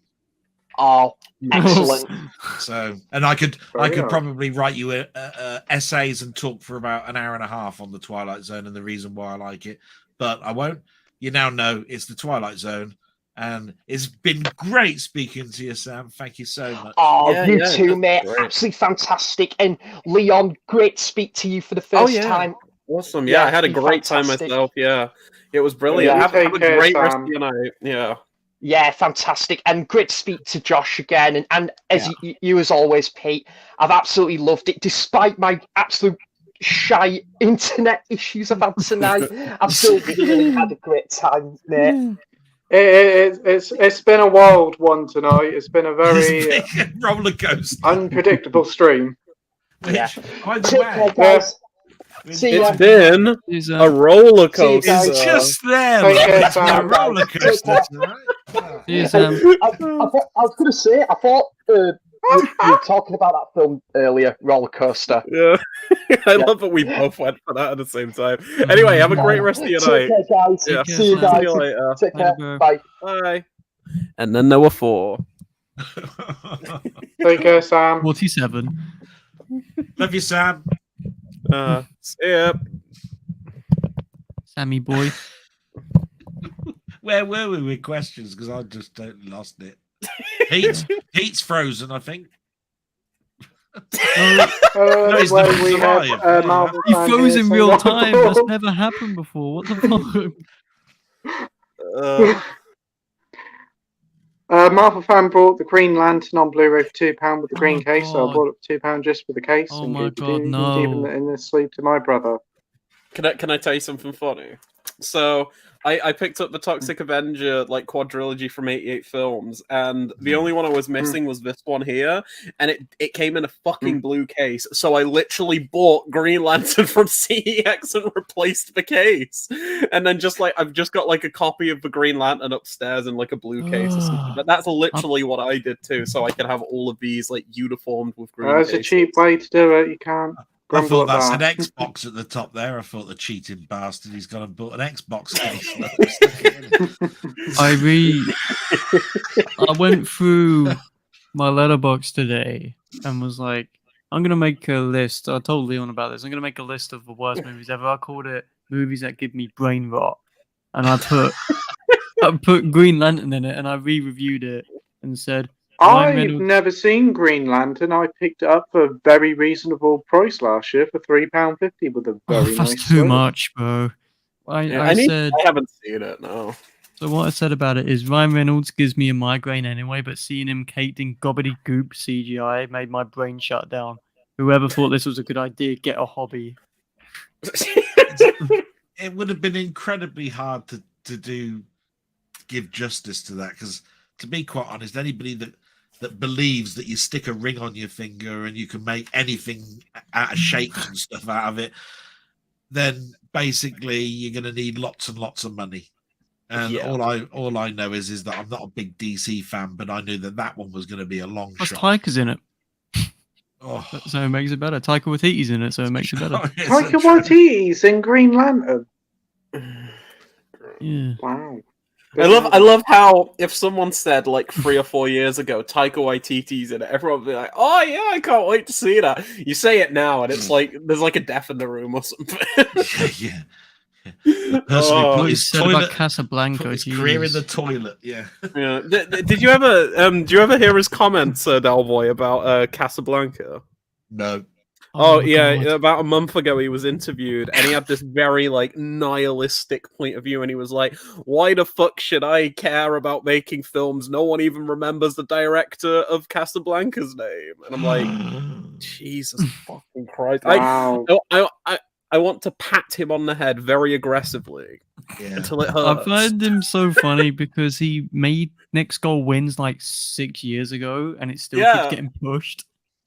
Oh, excellent. So, and I could Very nice. probably write you essays and talk for about an hour and a half on The Twilight Zone and the reason why I like it, but I won't. You now know it's The Twilight Zone, and it's been great speaking to you, Sam. Thank you so much. Oh, Yeah, you yeah, too, that's mate. great. Absolutely fantastic. And Leon, great to speak to you for the first time. Awesome. Yeah, I had a it's been great time fantastic. myself. Yeah. It was brilliant. Yeah. Have a Take care, great rest Sam. of your night. Yeah. Yeah, fantastic. And great to speak to Josh again. And as you as always, Pete, I've absolutely loved it, despite my absolute shy internet issues I've had tonight. I've still really had a great time, mate. It's been a wild one tonight. It's been a very roller coaster, unpredictable stream. Yeah. By the Take way, care, guys. See ya. It's been a roller coaster. it's just there. Take Look, care, it's been a Sam. roller coaster tonight. See you, Sam. I was going to say, I thought you were talking about that film earlier, Roller Coaster. Yeah. I love that we both went for that at the same time. Anyway, have a great rest of your night. Take care, guys. Yeah. See you Sam. guys. See you later. Take care. Bye, bro. Bye. Bye. And then there were 4. Take care, Sam. 47. Love you, Sam. See ya. Sammy boy. Where were we with questions? Because I just totally lost it. Heat's frozen, I think. Well, he's we alive. have Marvel He fan froze here in saying real what the time. That's fuck? never happened before. What the fuck? Marvel fan brought the Green Lantern on Blu-ray for £2 with the green my case, so I God. bought it for £2 just for the case. Oh and my gave God, it no. in the sleep to my brother. Can I tell you something funny? So I picked up the Toxic Avenger like quadrilogy from 88 Films, and the only one I was missing was this one here, and it came in a fucking blue case. So I literally bought Green Lantern from CEX and replaced the case, and then I've just got like a copy of the Green Lantern upstairs in like a blue case or something. But that's literally what I did too, so I can have all of these like uniformed with green. That's a cases. cheap way to do it. You can't I grumble thought that's at an that. Xbox at the top there. I thought the cheating bastard, he's gone and bought an Xbox case. I went through my letterbox today and was like, I'm gonna make a list. I told Leon about this. I'm gonna make a list of the worst movies ever. I called it movies that give me brain rot, and I put Green Lantern in it, and I re-reviewed it and said, Ryan I've Reynolds- never seen Green Lantern. I picked it up for a very reasonable price last year for £3.50 with a oh, very that's nice too sleeve. much, bro. I said. I haven't seen it. No. So what I said about it is Ryan Reynolds gives me a migraine anyway, but seeing him caked in gobbledygook CGI made my brain shut down. Whoever thought this was a good idea, get a hobby. It would have been incredibly hard to do give justice to that, because to be quite honest, anybody that believes that you stick a ring on your finger and you can make anything out of shapes and stuff out of it, then basically you're going to need lots and lots of money. And all I know is that I'm not a big DC fan, but I knew that one was going to be a long Plus shot. Taika's in it. Oh. So it makes it better. Taika Waititi's in it, so it makes it better. Taika Waititi's in Green Lantern. Yeah. Wow. I love how if someone said like 3 or 4 years ago Taika Waititi's in it, everyone would be like, "Oh yeah, I can't wait to see that." You say it now, and it's like there's like a death in the room or something. Yeah. The person who put his said toilet, about Casablanca, put his career in the jeez. toilet. Yeah. Yeah. Did you ever hear his comments, Delboy, about Casablanca? No. Oh, my yeah, God. about a month ago he was interviewed and he had this very like nihilistic point of view, and he was like, "Why the fuck should I care about making films? No one even remembers the director of Casablanca's name." And I'm like, Jesus fucking Christ. Wow. I want to pat him on the head very aggressively until it hurts. I find him so funny because he made Next Goal Wins like 6 years ago, and it still keeps getting pushed.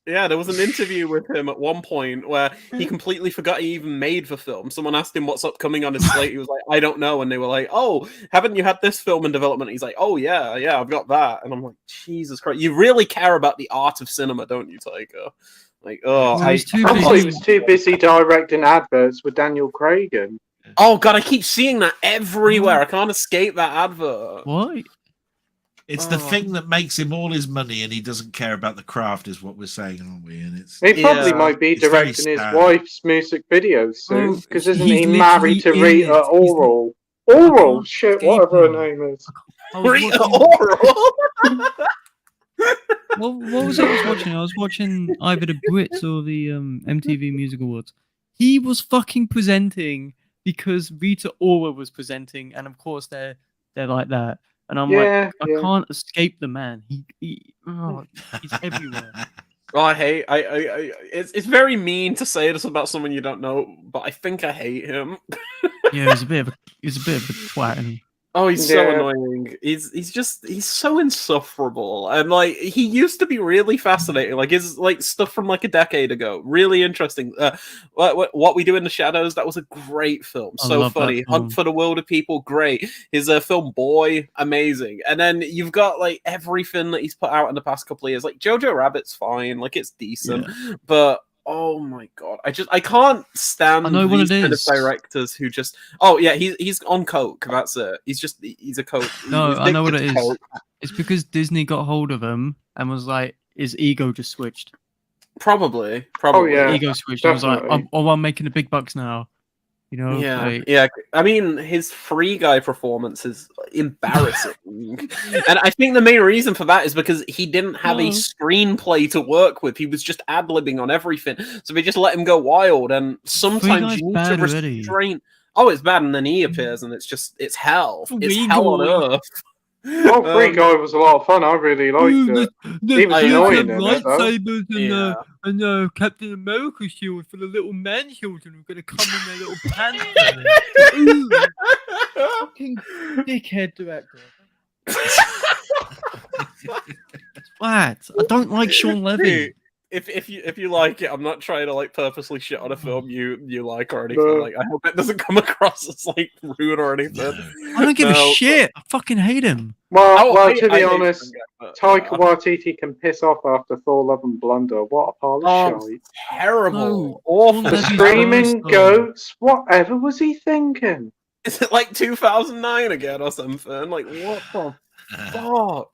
Yeah, there was an interview with him at one point where he completely forgot he even made the film. Someone asked him what's upcoming on his slate. He was like, "I don't know." And they were like, "Oh, haven't you had this film in development?" He's like, "Oh, yeah, I've got that." And I'm like, Jesus Christ. You really care about the art of cinema, don't you, Taika? Like, oh, I thought he was too busy directing adverts with Daniel Craig. Oh, God, I keep seeing that everywhere. I can't escape that advert. What? It's the thing that makes him all his money, and he doesn't care about the craft, is what we're saying, aren't we? And He probably might be it's very directing his sad. wife's music videos soon, because isn't he's he married to literally in Rita it. He's Oral? Oral, shit, whatever her name is. Rita Oral. What was I was watching? I was watching either the Brits or the MTV Music Awards. He was fucking presenting because Rita Ora was presenting, and of course they're like that. And I'm like, I can't escape the man. He's everywhere. Oh, I hate. It's very mean to say this about someone you don't know, but I think I hate him. Yeah, he's a bit of a twat. And Oh, he's so annoying. He's so insufferable. And like he used to be really fascinating. Like his like stuff from like a decade ago, really interesting. What We Do in the Shadows, that was a great film. So funny. Hunt for the Wilder People, great. His film Boy, amazing. And then you've got like everything that he's put out in the past couple of years. Like Jojo Rabbit's fine, like it's decent, but oh my God, I can't stand these kind of directors who just he's on coke. That's it. He's a coke. No, He's I know what it addicted to is. coke. It's because Disney got hold of him and was like, his ego just switched. Probably. Ego switched. I was like, I'm making the big bucks now. You know? Yeah. I mean, his Free Guy performance is embarrassing, and I think the main reason for that is because he didn't have a screenplay to work with. He was just ad-libbing on everything, so they just let him go wild. And sometimes you need to restrain. Oh, it's bad, and then he appears, and it's hell. It's hell on earth. Oh, Free Guy was a lot of fun. I really liked it. He was annoying in it, though. Lightsabers and Captain America shield for the little man children who are going to come in their little pants. Fucking dickhead director. What? I don't like Sean Levy. If you like it, I'm not trying to like purposely shit on a film you like or anything. Like I hope it doesn't come across as like rude or anything. I don't give a shit. I fucking hate him. Well, to be honest, Taika Waititi can piss off after Thor: Love and Blunder. What a pile of shit! Terrible, awful. The screaming goats. Whatever was he thinking? Is it like 2009 again or something? Like what the fuck?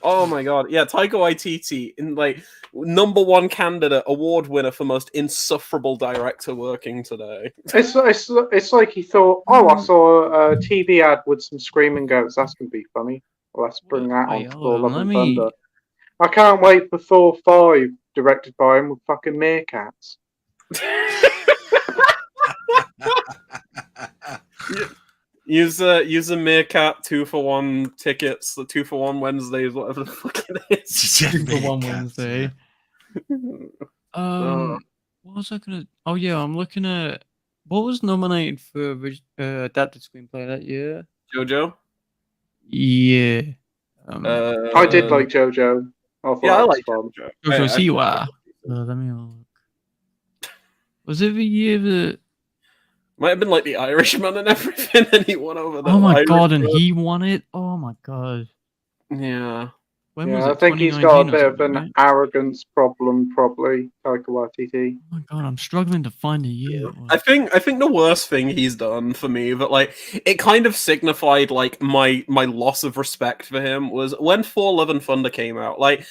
Oh my God! Yeah, Taika Waititi in like #1 candidate, award winner for most insufferable director working today. It's like he thought, oh, I saw a TV ad with some screaming goats. That's gonna be funny. Well, let's bring that on Thor: Love and Thunder. I can't wait for Thor 5, directed by him with fucking meerkats. Use a meerkat 2-for-1 tickets, the 2-for-1 Wednesdays, whatever the fuck it is. 2-for-1 Wednesday. What was I gonna? Oh yeah, I'm looking at what was nominated for adapted screenplay that year. Jojo. Yeah. I did like JoJo. I thought Yeah, I it was like fun. JoJo I- Siwa. Let me look. Was it the year that? Might have been like the Irishman and everything, and he won over the Oh my Irish god! And one. he won it. Oh my god. Yeah. When was Yeah, I it? think he's got a 2019 or bit of something, an right? arrogance problem, probably. Taika Waititi. Oh my god! I'm struggling to find a year. it was. I think the worst thing he's done for me, that like it kind of signified like my loss of respect for him, was when Thor: Love and Thunder came out. Like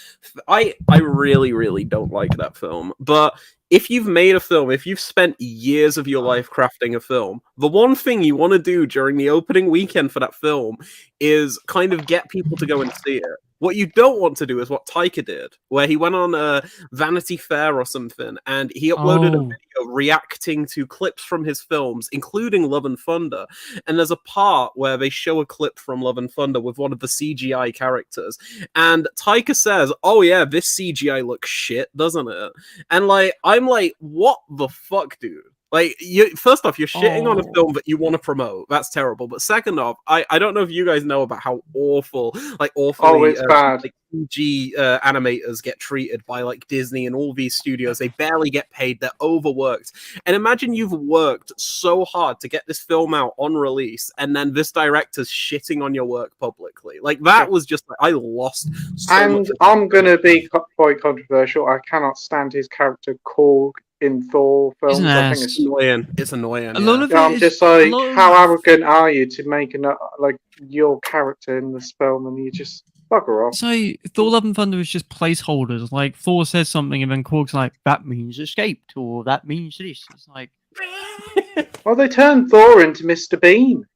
I really don't like that film, but if you've made a film, if you've spent years of your life crafting a film, the one thing you want to do during the opening weekend for that film is kind of get people to go and see it. What you don't want to do is what Taika did, where he went on Vanity Fair or something, and he uploaded a Oh. video reacting to clips from his films, including Love and Thunder. And there's a part where they show a clip from Love and Thunder with one of the CGI characters, and Taika says, "Oh yeah, this CGI looks shit, doesn't it?" And like, I'm like, what the fuck, dude? Like, first off, you're shitting on a film that you want to promote. That's terrible. But second off, I don't know if you guys know about how awfully it's bad. like CG animators get treated by like Disney and all these studios. They barely get paid. They're overworked. And imagine you've worked so hard to get this film out on release, and then this director's shitting on your work publicly. Like, that was just I lost so much. And I'm gonna be quite controversial. I cannot stand his character Korg in Thor films. He's an I think ass. it's annoying. It's annoying. A lot of Yeah, I'm it is- just a like, lot of- how arrogant are you to make like your character in this film, and you just bugger off. So Thor: Love and Thunder is just placeholders. Like Thor says something, and then Korg's like, "That means escaped," or "That means this." It's like, Well, they turned Thor into Mr. Bean.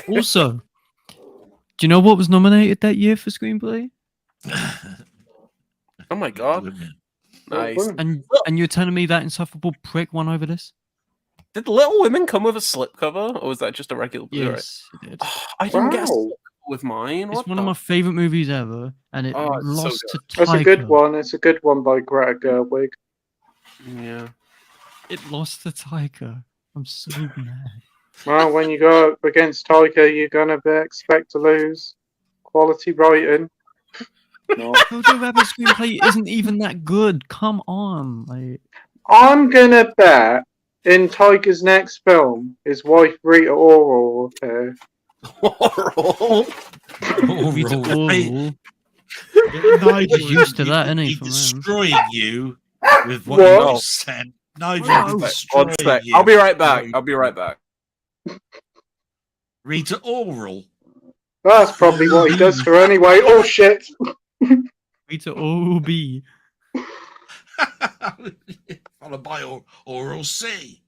also, do you know what was nominated that year for screenplay? Oh my god. Nice. And you're telling me that insufferable prick won over this? Did Little Women come with a slipcover, or was that just a regular Blu-ray? Yes, it did. I didn't get a Wow. slipcover with mine. It's What one the- of my favorite movies ever, and it Oh, it's so lost to good. That's a good Taika. one. It's a good one by Greta Gerwig. Yeah. It lost to Taika. I'm so mad. Well, when you go up against Taika, you're gonna expect to lose. Quality writing. No. Jojo Rabbit screenplay isn't even that good. Come on, like. I'm gonna bet in Taika's next film, his wife Rita Ora will appear. Rita Ora. Nigel, He's used to that, isn't he? He's From him. destroying you with what What? you just said. Nigel, One he's sec, destroying one sec. you. I'll be right back. I'll be right back. Rita Oral. That's probably what he does to her anyway. Oh shit! Rita O.B. Followed by Oral C.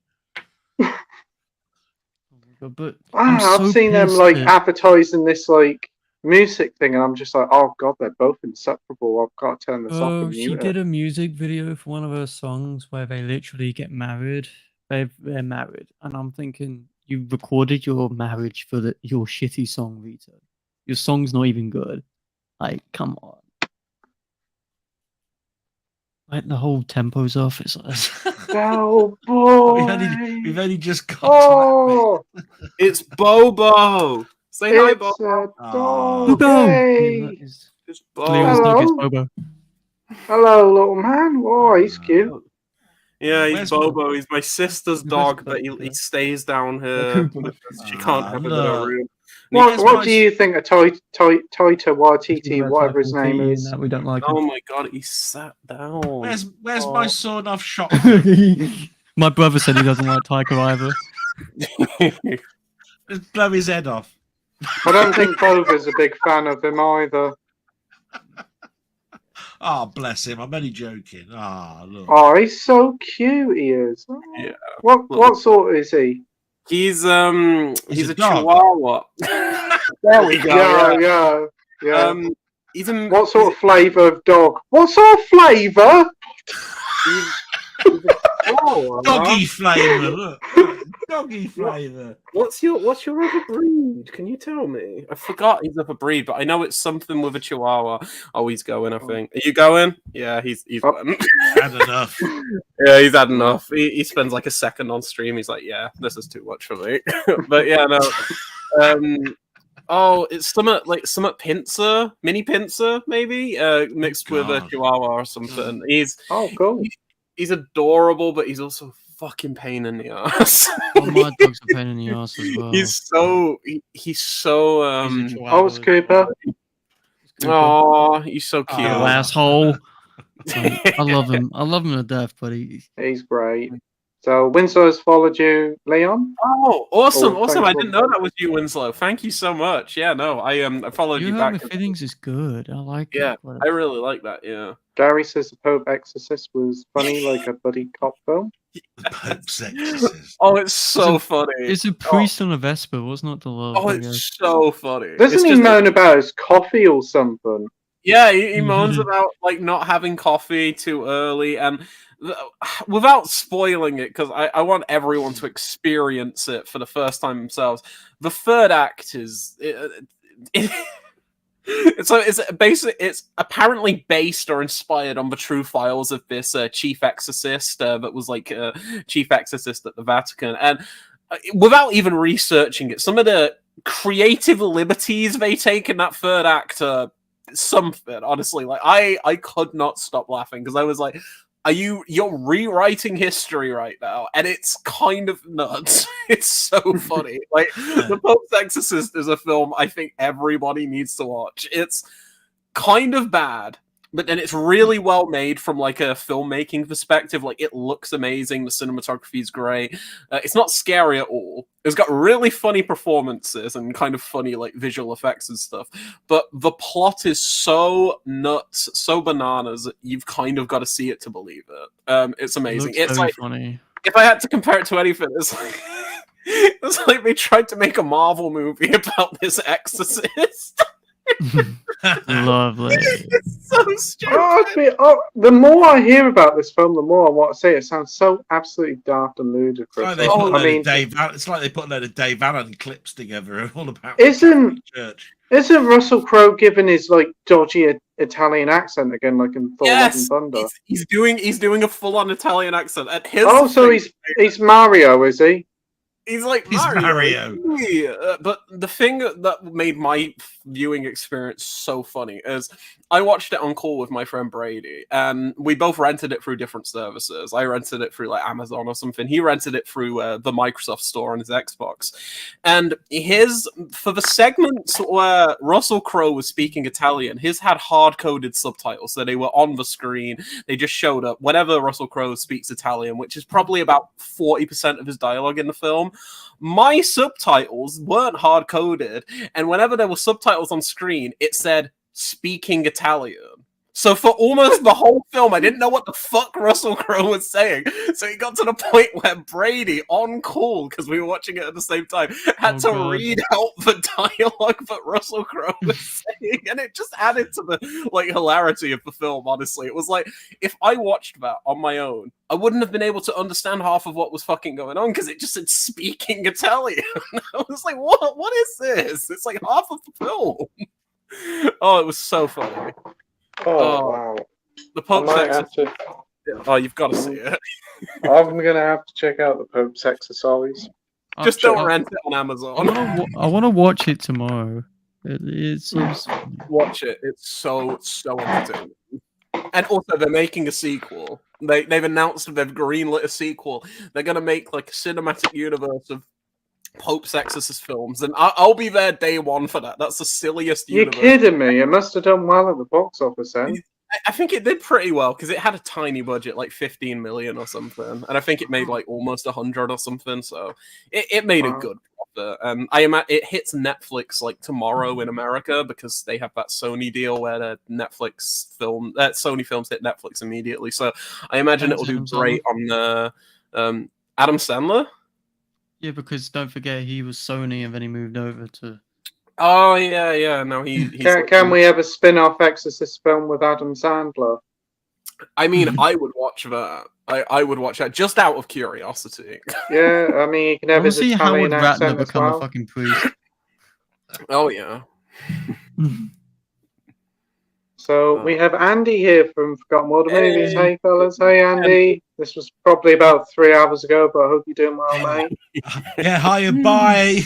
But I'm I've so seen them pissed like that- advertising this like music thing, and I'm just like, oh god, they're both insufferable. I've got to turn this off Oh, and she mute did it. a music video for one of her songs where they literally get married. They're married, and I'm thinking, you recorded your marriage for your shitty song, Rita. Your song's not even good. Like, come on. Like the whole tempo's off. It's like, Oh boy! We've only just got Oh, It's Bobo. Say hi, it's Bobo. a dog. Bobo! Hey. Yeah, that is- It's Leo's Bobo. dog is Hello? Bobo. Hello, little man. Oh, he's cute. Yeah, he's Where's Bobo. He's my sister's Where's dog, but he Cooper? stays down here. Cooper. with us. She can't have him in look. her room. What Where's do you think of Taita Waititi, whatever his name And is? that we don't like Oh him. my god, he sat down. Where's Oh. my sawn off shot? My brother said he doesn't like Taika either. Just blow his head off. I don't think Bova's a big fan of him either. Oh, bless him. I'm only joking. Ah, look. Oh, he's so cute. He is. Oh. Yeah. What sort is he? He's He's a a dog. chihuahua. There we go. Yeah. He's a What sort of flavour of dog? What sort of flavour? chihuahua, Doggy huh? flavour. Look. Doggy flavour. What's your other breed? Can you tell me? I forgot his other breed, but I know it's something with a chihuahua. Oh, he's going, I think. Are you going? Yeah, he's going. Had enough. Yeah, he's had enough. He spends like a second on stream. He's like, yeah, this is too much for me. But yeah, no. Oh, it's some pincer, mini pincer, maybe, mixed with a God. chihuahua or something. cool. He's adorable, but he's also a fucking pain in the ass. Oh, my dog's a pain in the ass as well. He's so He's Oh, it's Cooper. oh, he's so cute. You asshole. I love him. I love him to death, but He's great. So Winslow has followed you, Leon. Oh, awesome, Oh, awesome! thanks I for- didn't know that was you, Winslow. Thank you so much. Yeah, no, I followed You you Hurt back. My Feelings is good. I like Yeah, it. I really like that. Yeah. Gary says the Pope Exorcist was funny, like a buddy cop film. The Pope's Exorcist. Oh, it's so a- funny. It's a priest on a Vespa, wasn't it? The love. Oh, I guess. it's so funny. Doesn't It's he just moan about his coffee or something? Yeah, he moans about like not having coffee too early, and without spoiling it, because I want everyone to experience it for the first time themselves. The third act is it's apparently based or inspired on the true files of this chief exorcist that was like chief exorcist at the Vatican, and without even researching it, some of the creative liberties they take in that third act are something. Honestly, like I could not stop laughing because I was like, you're rewriting history right now, and it's kind of nuts. It's so funny. Like The Pope's Exorcist is a film I think everybody needs to watch. It's kind of bad, but then it's really well made from like a filmmaking perspective. Like it looks amazing, the cinematography is great. It's not scary at all. It's got really funny performances and kind of funny like visual effects and stuff. But the plot is so nuts, so bananas that you've kind of got to see it to believe it. It's amazing. It looks It's very like funny. if I had to compare it to anything, it's like it's like they tried to make a Marvel movie about this exorcist. Lovely. It's so stupid. The more I hear about this film, the more I want to say it sounds so absolutely daft and ludicrous. It's like they put a load of Dave Allen clips together all about Isn't church. Russell Crowe given his like dodgy Italian accent again, like in Thor: Love and Thunder? He's doing a full-on Italian accent. And So he's Mario, is he? He's like Mario. Yeah, but the thing that made my viewing experience so funny is I watched it on call with my friend Brady, and we both rented it through different services. I rented it through like Amazon or something. He rented it through the Microsoft Store on his Xbox. And for the segments where Russell Crowe was speaking Italian, his had hard-coded subtitles, so they were on the screen. They just showed up whenever Russell Crowe speaks Italian, which is probably about 40% of his dialogue in the film. My subtitles weren't hard coded, and whenever there were subtitles on screen, it said speaking Italian. So for almost the whole film, I didn't know what the fuck Russell Crowe was saying. So it got to the point where Brady, on call, because we were watching it at the same time, had to read out the dialogue that Russell Crowe was saying, and it just added to the like hilarity of the film. Honestly, it was like if I watched that on my own, I wouldn't have been able to understand half of what was fucking going on because it just said speaking Italian. I was like, what is this? It's like half of the film. Oh, it was so funny. Oh, wow. The Pope's I might have Exorcist. Oh, you've got to see it. I'm gonna have to check out the Pope's Exercise. Just don't rent it on Amazon. I want to watch it tomorrow. It seems funny. Watch it. It's so entertaining. And also, they're making a sequel. They've announced they've greenlit a sequel. They're gonna make like a cinematic universe of Pope's Exorcist films, and I'll be there day one for that. That's the silliest You're universe. kidding me? It must have done well at the box office then. I think it did pretty well because it had a tiny budget, like 15 million or something, and I think it made like almost 100 or something. So it made a good profit. It hits Netflix like tomorrow in America because they have that Sony deal where the Sony films hit Netflix immediately. So I imagine it will do great on the Adam Sandler. Yeah, because don't forget he was Sony and then he moved over to. Oh yeah. No, he's. Can we have a spin-off Exorcist film with Adam Sandler? I mean, I would watch that. I would watch that just out of curiosity. Yeah, I mean, you can I have want to his see Italian Howard Ratner accent as become well. a fucking priest. Oh yeah. So we have Andy here from Forgotten World of Movies. Hey fellas, hey Andy. This was probably about 3 hours ago, but I hope you're doing well, mate. Yeah, hi and bye.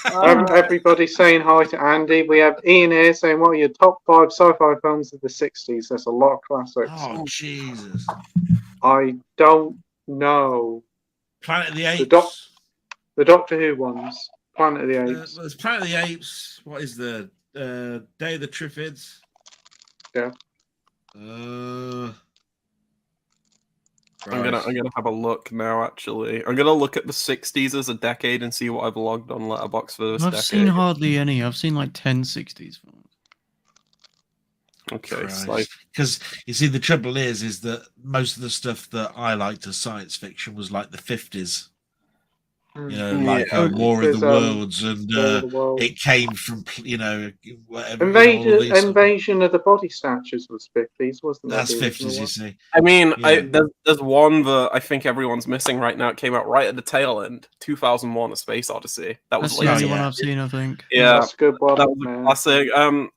Everybody saying hi to Andy. We have Ian here saying, what are your top 5 sci-fi films of the 60s? There's a lot of classics. Oh, Jesus. I don't know. Planet of the Apes. The Doctor Who ones. Planet of the Apes. There's Planet of the Apes. What is the Day of the Triffids? Yeah. I'm gonna have a look now. Actually, I'm gonna look at the '60s as a decade and see what I've logged on Letterboxd for this decade. I've seen hardly any. I've seen like 10 '60s films. Okay, because you see, the trouble is that most of the stuff that I liked as science fiction was like the 50s. You know, like War of the Worlds, and it came from, you know, whatever. Invasion of the Body Snatchers was 50s, wasn't it? That's 50s, you see. I mean, there's one that I think everyone's missing right now. It came out right at the tail end, 2001: A Space Odyssey. That was the only one I've seen, I think. Yeah, that's a good one. That was a classic.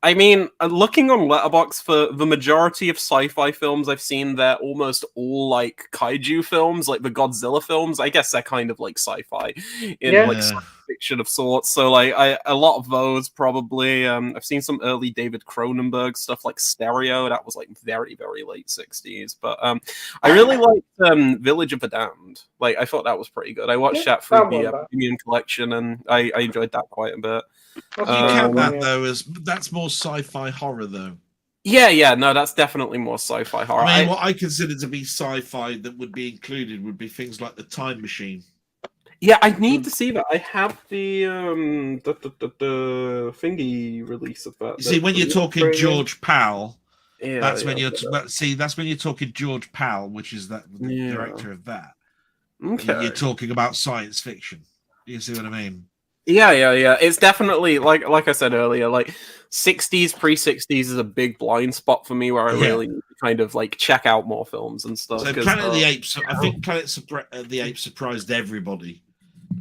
I mean, looking on Letterboxd, for the majority of sci-fi films I've seen, they're almost all like kaiju films, like the Godzilla films. I guess they're kind of like sci-fi in like science fiction of sorts. So like a lot of those probably. I've seen some early David Cronenberg stuff like Stereo. That was like very, very late 60s. But I really liked Village of the Damned. Like, I thought that was pretty good. I watched that through the Premium Collection, and I enjoyed that quite a bit. You count that though as that's more sci-fi horror though. Yeah, no, that's definitely more sci-fi horror. I mean, what I consider to be sci-fi that would be included would be things like The Time Machine. Yeah, I need to see that. I have the thingy release of that. You see, when you're talking George Powell, that's when you're talking George Powell, which is the director of that. Okay. You're talking about science fiction. You see what I mean? Yeah. It's definitely like I said earlier, like 60s, pre-60s is a big blind spot for me where I really need to kind of like check out more films and stuff. So Planet of the Apes, I think Planet of the Apes surprised everybody.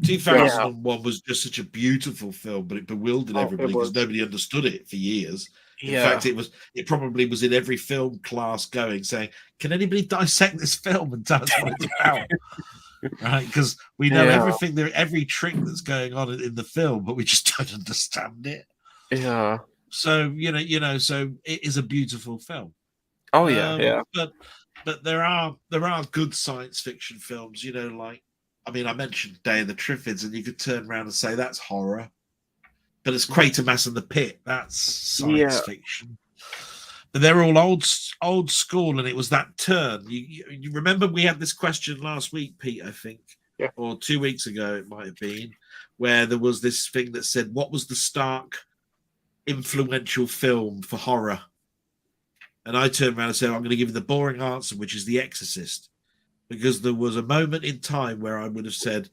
2001 was just such a beautiful film, but it bewildered everybody because nobody understood it for years. In fact, it probably was in every film class going, saying, "Can anybody dissect this film and tell us what it's about?" Right? Because we know everything, every trick that's going on in the film, but we just don't understand it. Yeah. So so it is a beautiful film. Oh yeah. But there are good science fiction films. You know, like. I mean, I mentioned Day of the Triffids, and you could turn around and say that's horror, but it's Quatermass and the Pit. That's science fiction. But they're all old school, and it was that turn. You remember we had this question last week, Pete? I think, or 2 weeks ago it might have been, where there was this thing that said, "What was the stark, influential film for horror?" And I turned around and said, "I'm going to give you the boring answer, which is The Exorcist." Because there was a moment in time where I would have said,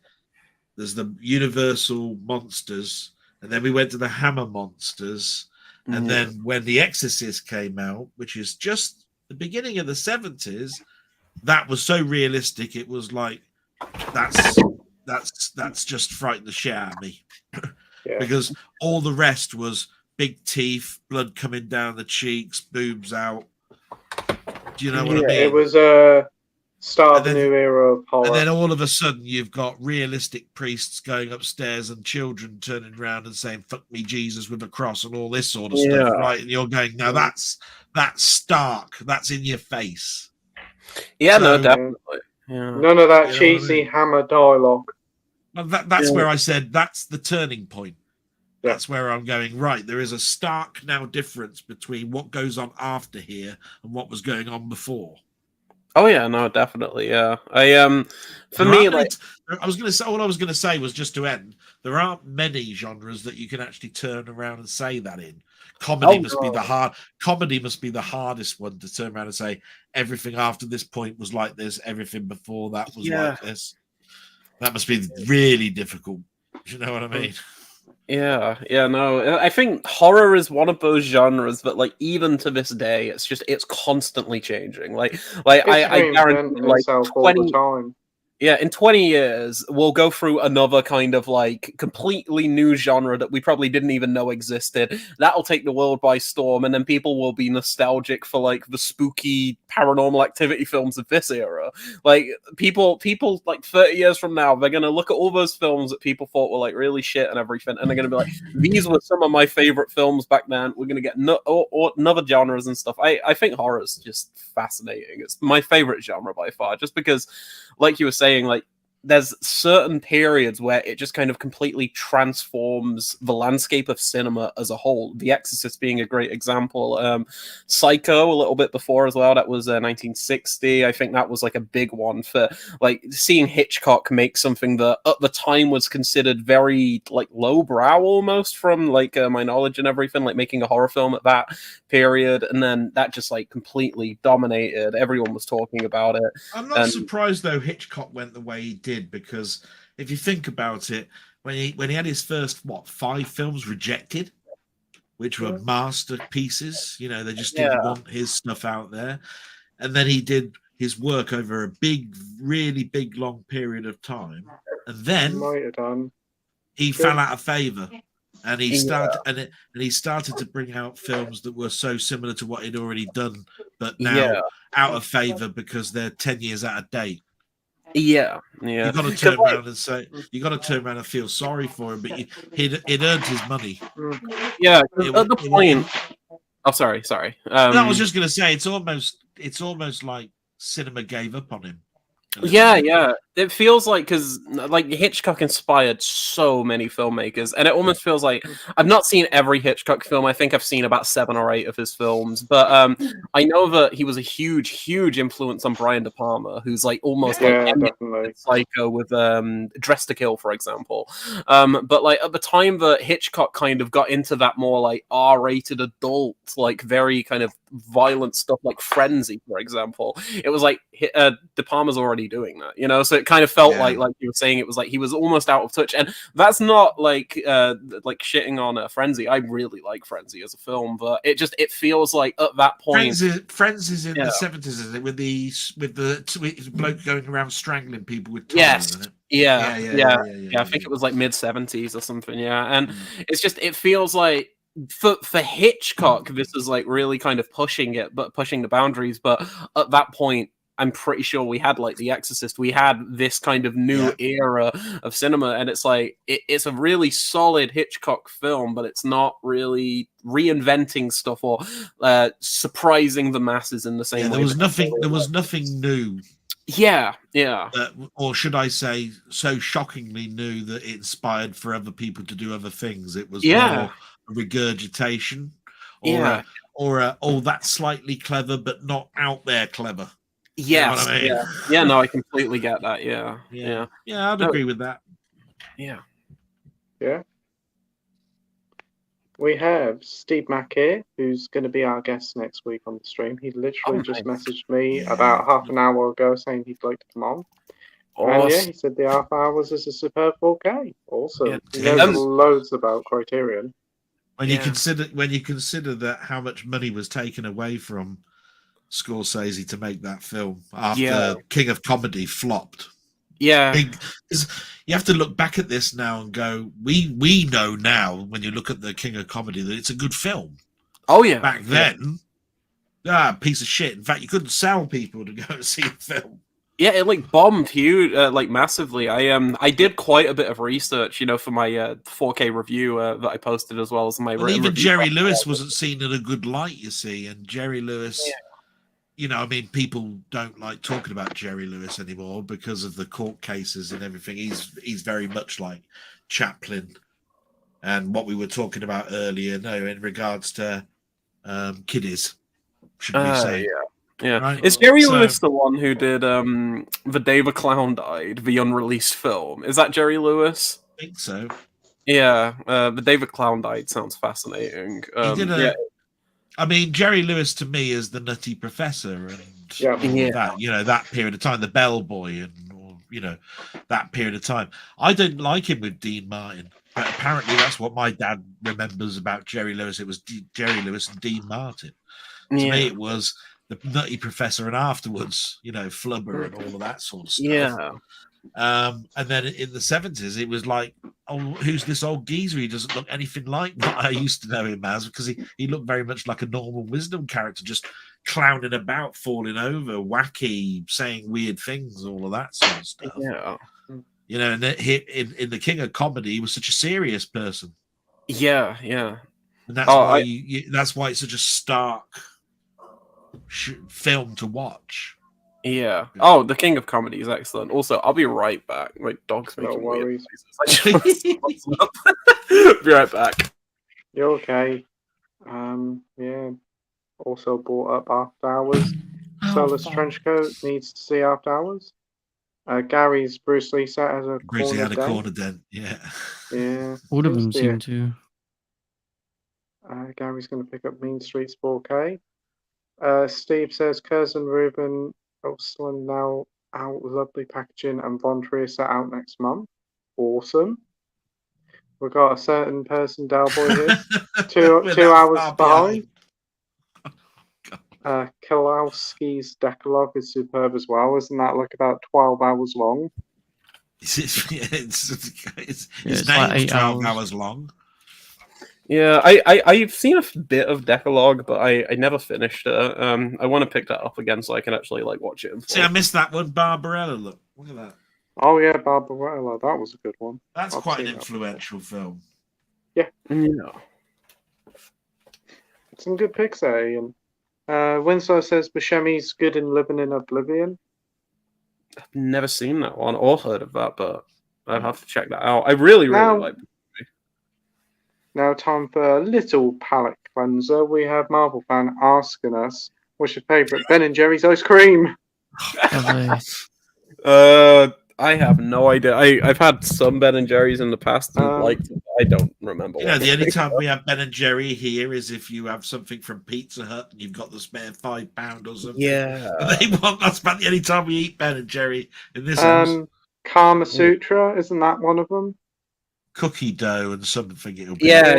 there's the Universal monsters, and then we went to the Hammer monsters, and then when The Exorcist came out, which is just the beginning of the 70s, that was so realistic. It was like, that's just frightened the shit out of me. Because all the rest was big teeth, blood coming down the cheeks, boobs out. Do you know what I mean? It was start of the new era of horror. And then all of a sudden you've got realistic priests going upstairs and children turning around and saying, "Fuck me, Jesus," with a cross and all this sort of stuff, right? And you're going, no, that's stark. That's in your face. Yeah, no, definitely. Yeah. None of that cheesy Hammer dialogue. Well, that's where I said that's the turning point. That's where I'm going, right, there is a stark now difference between what goes on after here and what was going on before. Oh yeah, no, definitely, yeah. For me, like, I was going to say, all I was going to say was just to end. There aren't many genres that you can actually turn around and say that in. Comedy must be the hardest one to turn around and say everything after this point was like this, everything before that was like this. That must be really difficult. You know what I mean? Yeah, no. I think horror is one of those genres that, like, even to this day, it's constantly changing. Like I guarantee, like, 20 time. Yeah, in 20 years, we'll go through another kind of like completely new genre that we probably didn't even know existed. That'll take the world by storm, and then people will be nostalgic for like the spooky paranormal activity films of this era. Like people like 30 years from now, they're gonna look at all those films that people thought were like really shit and everything, and they're gonna be like, these were some of my favorite films back then. We're gonna get other genres and stuff. I think horror's just fascinating. It's my favorite genre by far, just because, like you were saying, like there's certain periods where it just kind of completely transforms the landscape of cinema as a whole. The Exorcist being a great example. Psycho a little bit before as well. That was 1960. I think that was like a big one for like seeing Hitchcock make something that at the time was considered very like lowbrow almost from like my knowledge and everything, like making a horror film at that period, and then that just like completely dominated. Everyone was talking about it. I'm not surprised though Hitchcock went the way he did, because if you think about it, when he had his first 5 films rejected, which were masterpieces, you know, they just didn't want his stuff out there, and then he did his work over a really big long period of time, and then he fell out of favor. And he started, and he started to bring out films that were so similar to what he'd already done, but now out of favor because they're 10 years out of date. Yeah. You got to turn around and say, you got to turn around and feel sorry for him, but it earned his money. Yeah, at the point. Oh, sorry. No, I was just going to say it's almost like cinema gave up on him. Yeah. It feels like, because like Hitchcock inspired so many filmmakers, and it almost feels like I've not seen every Hitchcock film. I think I've seen about 7 or 8 of his films, but I know that he was a huge influence on Brian De Palma, who's like almost like Psycho with Dress to Kill, for example. But like at the time that Hitchcock kind of got into that more like R-rated adult, like very kind of violent stuff, like Frenzy, for example, it was like De Palma's already doing that, you know, so it kind of felt like you were saying, it was like he was almost out of touch. And that's not like shitting on Frenzy. I really like Frenzy as a film, but it feels like at that point Frenzy's in the 70s, isn't it, with the bloke going around strangling people with ties, isn't it? Yeah, I think it was like mid-70s or something. And it's just, it feels like for Hitchcock, this is like really kind of pushing the boundaries. But at that point, I'm pretty sure we had like The Exorcist. We had this kind of new era of cinema, and it's like it's a really solid Hitchcock film, but it's not really reinventing stuff or surprising the masses in the same way. There was nothing new. Yeah. Or should I say, so shockingly new that it inspired for other people to do other things. It was more a regurgitation, or that's slightly clever but not out there clever. Yes. You know what I mean? Yeah. No, I completely get that. Yeah. I'd agree with that. Yeah. We have Steve Mack here, who's going to be our guest next week on the stream. He literally just messaged me about half an hour ago saying he'd like to come on. And he said the half hours is a superb 4K. Awesome. He knows loads about Criterion. When you consider that how much money was taken away from Scorsese to make that film after King of Comedy flopped. Yeah. You have to look back at this now and go, we know now when you look at the King of Comedy that it's a good film. Oh yeah. Back then, piece of shit. In fact, you couldn't sell people to go and see the film. Yeah, it like bombed huge, like massively. I did quite a bit of research, for my 4K review that I posted, as well as my. Well, even Jerry Lewis wasn't seen in a good light, you see, and Jerry Lewis. People don't like talking about Jerry Lewis anymore because of the court cases and everything. He's very much like Chaplin, and what we were talking about earlier. In regards to kiddies, should we say? Yeah. Right? Is Jerry Lewis the one who did The Day the Clown Died, the unreleased film? Is that Jerry Lewis? I think so. Yeah, The Day the Clown Died sounds fascinating. I mean, Jerry Lewis to me is the Nutty Professor, and that period of time, the Bellboy, and that period of time. I didn't like him with Dean Martin, but apparently that's what my dad remembers about Jerry Lewis. It was Jerry Lewis and Dean Martin. To me, it was the Nutty Professor, and afterwards, Flubber and all of that sort of stuff. And then in the 70s, it was like, oh, who's this old geezer? He doesn't look anything like what I used to know him as, because he looked very much like a normal Wisdom character, just clowning about, falling over, wacky, saying weird things, all of that sort of stuff. Yeah. You know, and in the King of Comedy, he was such a serious person. Yeah, yeah. And that's why that's why it's such a stark film to watch. Yeah. Oh, the King of Comedy is excellent. Also, I'll be right back. My dog's making weird noises. Be right back. You're okay. Yeah. Also brought up After Hours. Solar's trench coat needs to see After Hours. Gary's Bruce Lee set as a Bruce Lee corner had a den. corner den. Yeah. Yeah. All of them Seems to seem be to. Gary's going to pick up Mean Streets 4K. Steve says Curzon, Ruben, Osland now out, lovely packaging, and Von Trier set out next month. Awesome. We've got a certain person, Dalboy here, two hours behind. Kowalski's Decalogue is superb as well. Isn't that like about 12 hours long? It's it's name's like 8 12 hours. hours long. Yeah, I've seen a bit of Decalogue, but I never finished it. I want to pick that up again so I can actually like watch it. See, I missed that one. Barbarella, look at that. Oh yeah, Barbarella, that was a good one. That's I've quite an seen that influential film. Yeah. Yeah. Some good picks there, Ian. Winslow says Buscemi's good in Living in Oblivion. I've never seen that one or heard of that, but I'd have to check that out. I really like. Now, time for a little palate cleanser. We have Marvel fan asking us, "What's your favourite Ben and Jerry's ice cream?" I have no idea. I've had some Ben and Jerry's in the past and liked it. I don't remember. You know, the only time we have Ben and Jerry here is if you have something from Pizza Hut and you've got the spare £5 or something. Yeah. And they want that's about the only time we eat Ben and Jerry in this house. Kama Sutra, isn't that one of them? Cookie dough and something it'll be. Yeah.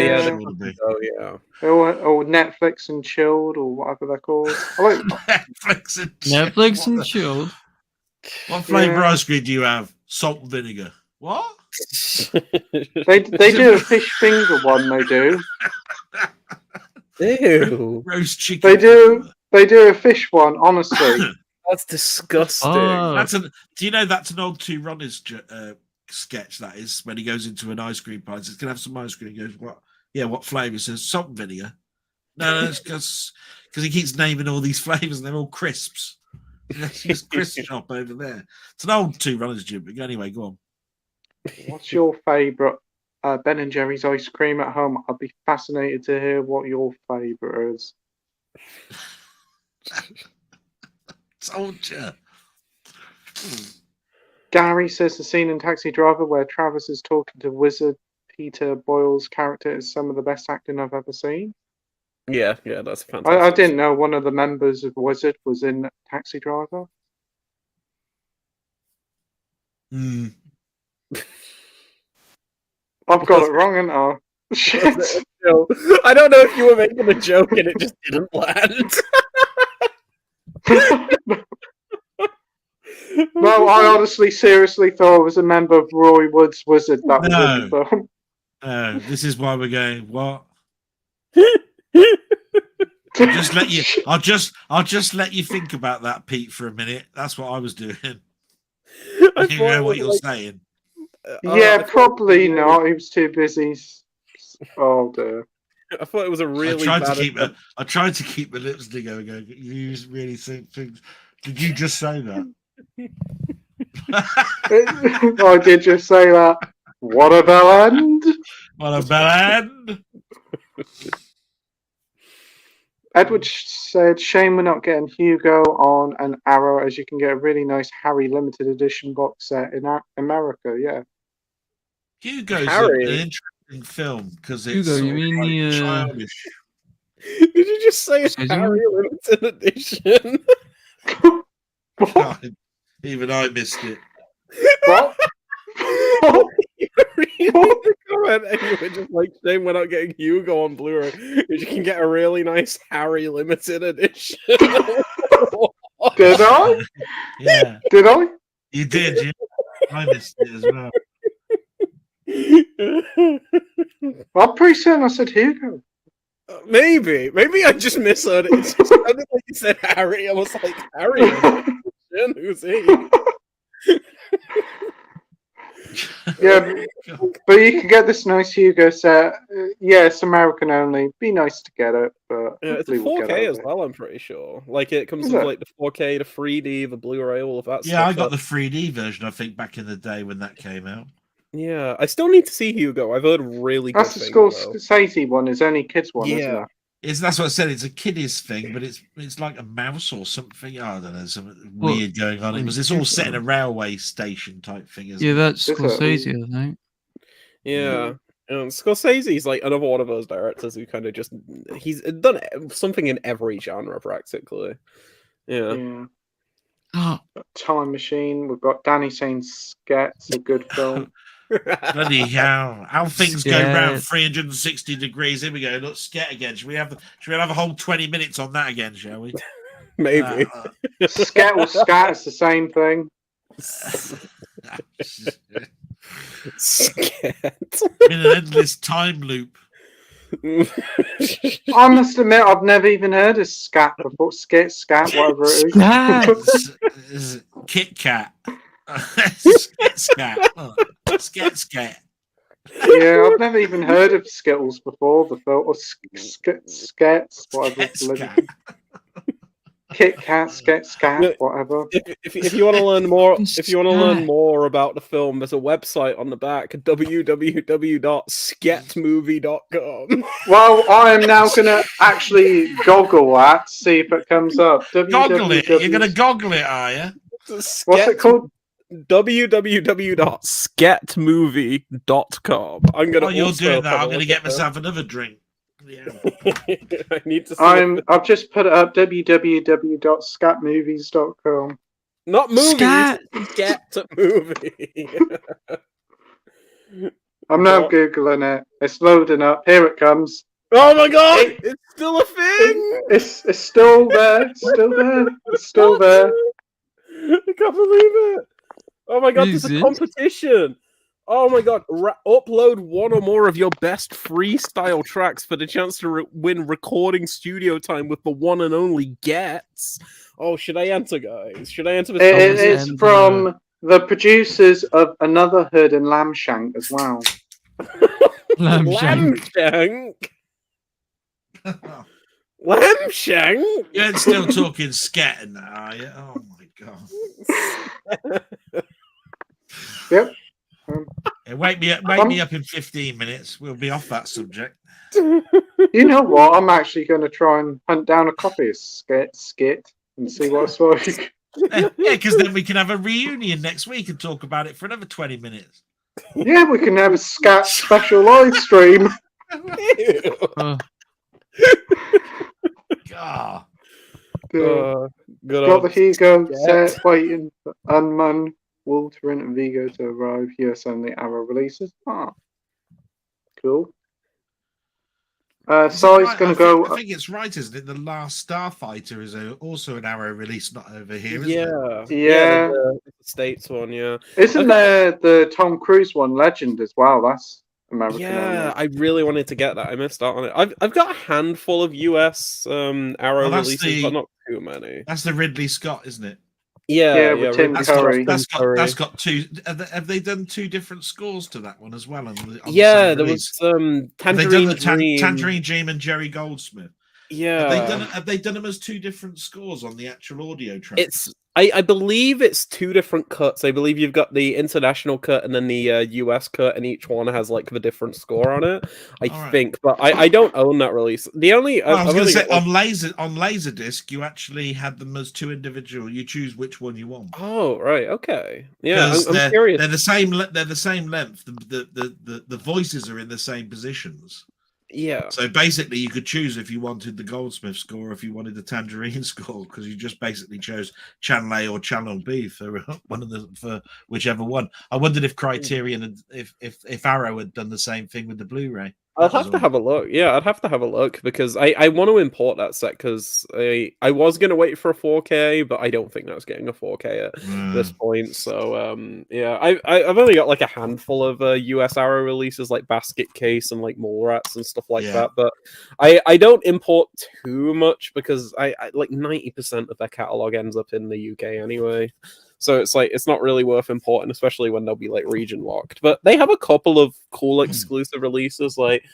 Oh yeah. Or Netflix and Chilled, or whatever they're called. I like Netflix and Chilled. What flavour ice cream do you have? Salt and vinegar. What? They do a fish finger one. They do. Ew. Roast chicken. They do a fish one. Honestly, that's disgusting. Do you know that's an old Two Ronnies sketch? That is when he goes into an ice cream party. He's gonna have some ice cream. He goes, what? Yeah, what flavour? He says salt and vinegar. No, it's because he keeps naming all these flavours and they're all crisps. That's just crisp shop over there. It's an old Two Ronnies gym. But anyway, go on. what's your favourite Ben and Jerry's ice cream at home? I'd be fascinated to hear what your favourite is. Told you. Gary says the scene in Taxi Driver where Travis is talking to Wizard Peter Boyle's character is some of the best acting I've ever seen. Yeah, that's fantastic. I didn't know one of the members of Wizard was in Taxi Driver. Mm. I've got it wrong, haven't I? Shit. I don't know if you were making a joke and it just didn't land. No, I honestly, seriously thought I was a member of Roy Wood's Wizard. That was in the film. No, this is why we're going. What? I'll just let you think about that, Pete, for a minute. That's what I was doing. I didn't know what you're saying. Yeah, probably not. He was too busy. Oh dear. I thought it was a really. I tried to keep my lips together. Going, you really think things? Did you just say that? I did just say that. What a bell end! What a bell end! Edward said, "Shame we're not getting Hugo on an Arrow, as you can get a really nice Harry limited edition box set in America." Yeah, Hugo's an interesting film because it's Hugo, you mean the childish. Did you just say a Harry limited edition? God, even I missed it. What? Comment and you were just like, shame we're not getting Hugo on Blu-ray. You can get a really nice Harry limited edition. Did I? Yeah. Did I? You did. I missed it as well. I'm pretty certain I said Hugo. Maybe I just misheard it. It just sounded like you said Harry. I was like, Harry? Who's he? Yeah, but you can get this nice Hugo set. Yeah, it's American only. Be nice to get it, but Yeah, it's a hopefully we'll get 4K over as it. well, I'm pretty sure. Like, it comes Is with, it? like, the 4K, the 3D, the Blu-ray, all of that stuff. Yeah, I got so- the 3D version, I think, back in the day when that came out. Yeah, I still need to see Hugo. I've heard really That's good the things, though. Scorsese one. Is only kids one, isn't Yeah. it? That's what I said. It's a kiddies thing, but it's like a mouse or something. I don't know, something Well, weird going on. It's all set in a railway station type thing, isn't Yeah, it? that's Is it? Scorsese, I think. Yeah. Scorsese's like another one of those directors who kind of just he's done something in every genre practically. Yeah. Yeah. Oh, Time Machine. We've got Danny saying Sket's a good film. Bloody hell! How things go round Scared. 360 degrees. Here we go. Look, Sket again. Should we have a whole 20 minutes on that again? Shall we? Maybe. Sket or Scat is the same thing. Scat. In an endless time loop. I must admit, I've never even heard of Scat before. Skit, Scat, whatever it is. Kit Kat. Sket Scat. Oh, Sket Scat. Yeah, I've never even heard of Skittles before. The film or Skets, whatever. Sket It's Scat. Kit Kat, Sket, Scat, Yeah. whatever. If you want to learn more, about the film, there's a website on the back, www.sketmovie.com. Well, I am now going to actually goggle that, see if it comes up. Goggle it. You're going to goggle it, are you? What's it called? www.sketmovie.com. I'm gonna. Oh, you're also doing that. have a I'm going to look get at that. myself another drink. Yeah. I need to see I've just put it up. www.scatmovies.com. not movies. Scat. Scat movie. I'm now What? googling it. It's loading up. Here it comes. Oh my god! It's still a thing. It's still there. Still there. It's still there. I can't believe it. Oh my god! There's a Jesus. competition. Oh my god! Upload one or more of your best freestyle tracks for the chance to win recording studio time with the one and only Gets. Oh, should I enter, guys? Should I enter this? It's and, from the producers of Another Hood and Lamshank as well. Lamshank. Lamshank. You ain't still talking scat and that, are you? Oh my god. Yep. Yeah, wake me up in 15 minutes. We'll be off that subject. You know what? I'm actually going to try and hunt down a copy of Skit and see what it's like. Yeah, because then we can have a reunion next week and talk about it for another 20 minutes. Yeah, we can have a Scat special live stream. God. Good Got old the Hugo Scat. set waiting for Unman, Wolverine, and Vigo to arrive. US only Arrow releases. Ah, cool. Sai's going to go. I think it's right, isn't it? The Last Starfighter is also an Arrow release, not over here, isn't it? Yeah. The States one, yeah. Isn't there the Tom Cruise one, Legend, as well? That's American. Yeah, only. I really wanted to get that. I missed out on it. I've got a handful of US Arrow that's releases, but not too many. That's the Ridley Scott, isn't it? Yeah, with Tim That's Curry. got two. Have they done two different scores to that one as well? On the Yeah, same there release? was Have they done Tangerine the Dream. Tangerine Dream and Jerry Goldsmith? Yeah, Have they done them as two different scores on the actual audio track? it's. I believe it's two different cuts. I believe you've got the international cut and then the US cut, and each one has like the different score on it. I think, but I don't own that release. The only I was I've going to only say got, on Laserdisc, you actually had them as two individual. You choose which one you want. Oh right, okay, yeah. 'Cause I'm curious. They're the same. They're the same length. The voices are in the same positions. Yeah. So basically, you could choose if you wanted the Goldsmith score, or if you wanted the Tangerine score, because you just basically chose Channel A or Channel B for one of for whichever one. I wondered if Criterion, if Arrow had done the same thing with the Blu-ray. I'll have to have a look. Yeah, I'd have to have a look because I want to import that set because I was gonna wait for a 4K, but I don't think that's getting a 4K at this point. So yeah, I've only got like a handful of US Arrow releases like Basket Case and like Mallrats and stuff like that. But I don't import too much because I like 90% of their catalog ends up in the UK anyway. So it's like it's not really worth importing, especially when they'll be like region locked. But they have a couple of cool exclusive releases, like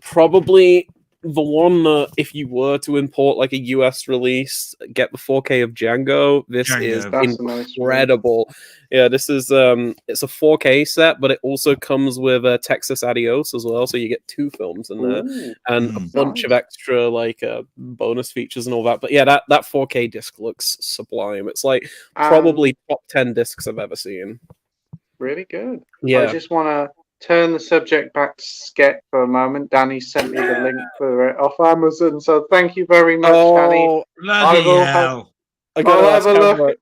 probably the one that if you were to import like a US release, get the 4K of Django. This is incredible. Yeah, this is it's a 4K set, but it also comes with Texas Adios as well, so you get 2 films in there and a bunch of extra like bonus features and all that. But yeah, that 4K disc looks sublime. It's like probably top 10 discs I've ever seen. Really good. Yeah. I just want to turn the subject back to Sket for a moment. Danny sent me the link for it off Amazon, so thank you very much, Danny. I'll have a look.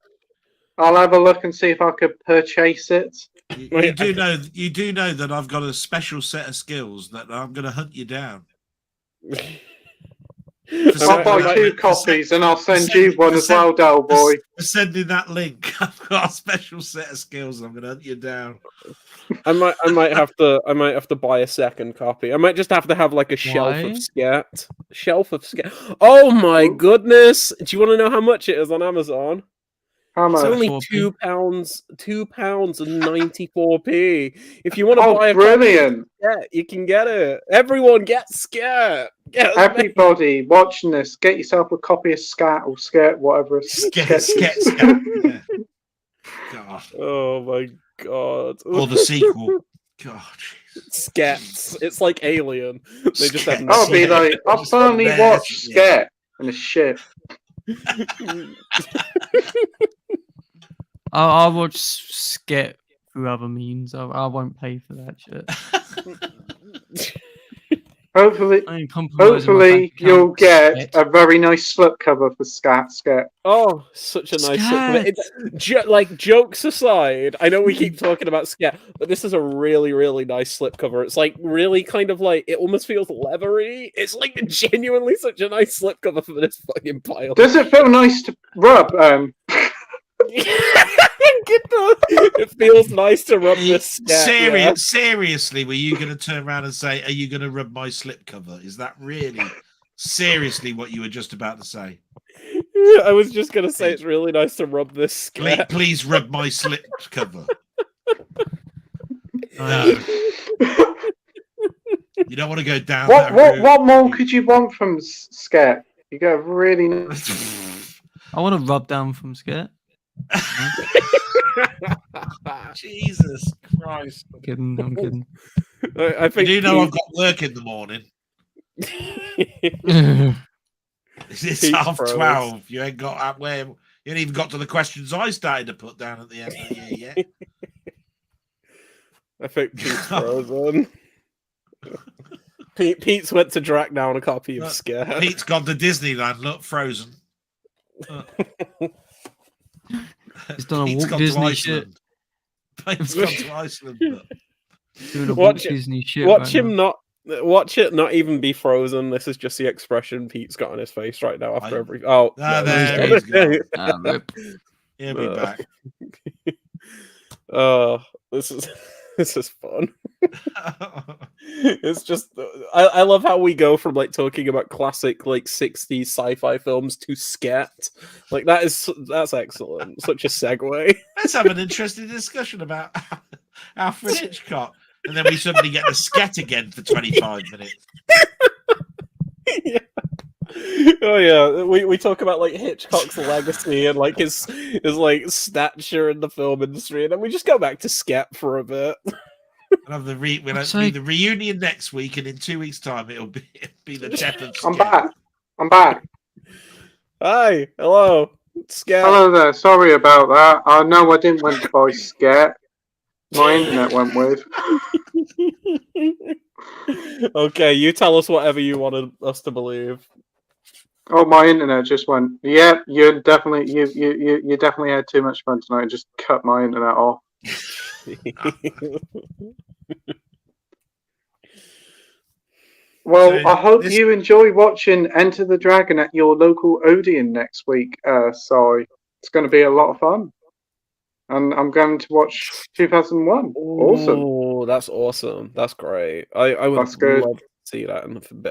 I'll have a look and see if I could purchase it. You do know that I've got a special set of skills that I'm going to hunt you down. I'll buy 2 copies and I'll send you one as well, Del Boy. For sending that link, I've got a special set of skills. I'm going to hunt you down. I might have to buy a second copy. I might just have to have like a shelf of Scat. Oh my goodness! Do you want to know how much it is on Amazon? How much? It's only £2, £2.94. If you want to buy a brilliant! Scat, you can get it. Everyone get Scat. Everybody watching this, get yourself a copy of Scat or Scat, whatever. Scat. Yeah. God. Oh my god. Or the sequel. God. Scats. It's like Alien. They just have I'll be like, I've finally watched Scat and it's shit. I'll watch Skit through other means. I won't pay for that shit. Hopefully you'll get a very nice slipcover for Scat. Oh, such a nice slipcover. Like, jokes aside, I know we keep talking about Scat, but this is a really, really nice slipcover. It's like really kind of like, it almost feels leathery. It's like genuinely such a nice slipcover for this fucking pile. Does it feel nice to rub? It feels nice to rub this Scat. Seriously, were you going to turn around and say, are you going to rub my slipcover? Is that really seriously what you were just about to say? I was just going to say it's really nice to rub this Scat. Please rub my slipcover. No. You don't want to go down that route. What more could you want from Scat? You got really nice... I want to rub down from Scat. Jesus Christ! I'm kidding. I think you do know I've got work in the morning. It's 12:30. You ain't got up where you ain't even got to the questions I started to put down at the end of the year yet. I think Pete's frozen. Pete's went to track down a copy of Scat. Pete's gone to Disneyland. Look, frozen. He's done a Walt Disney shit. Pete's gone to Iceland. Doing a Walt Disney shit. Watch it not even be frozen. This is just the expression Pete's got on his face right now after every. Oh, there he's gone. He'll be back. This is fun. It's just I love how we go from like talking about classic like 60s sci-fi films to Scat. Like that's excellent. Such a segue. Let's have an interesting discussion about Alfred Hitchcock, and then we suddenly get the Scat again for 25 minutes. Yeah. Oh yeah, we talk about like Hitchcock's legacy and like his like stature in the film industry, and then we just go back to Scat for a bit. We'll have the reunion next week, and in 2 weeks' time it'll be the death of Scat. I'm back. Hi, hello, Scat. Hello there. Sorry about that. I know I didn't want to buy Scat. My internet went weird. Okay, you tell us whatever you wanted us to believe. Oh, my internet just went. Yeah, you definitely had too much fun tonight. And just cut my internet off. Well, So I hope this- you enjoy watching Enter the Dragon at your local Odeon next week, Si. It's going to be a lot of fun. And I'm going to watch 2001. Awesome. Oh, that's awesome. That's great. I would That's good. love to see that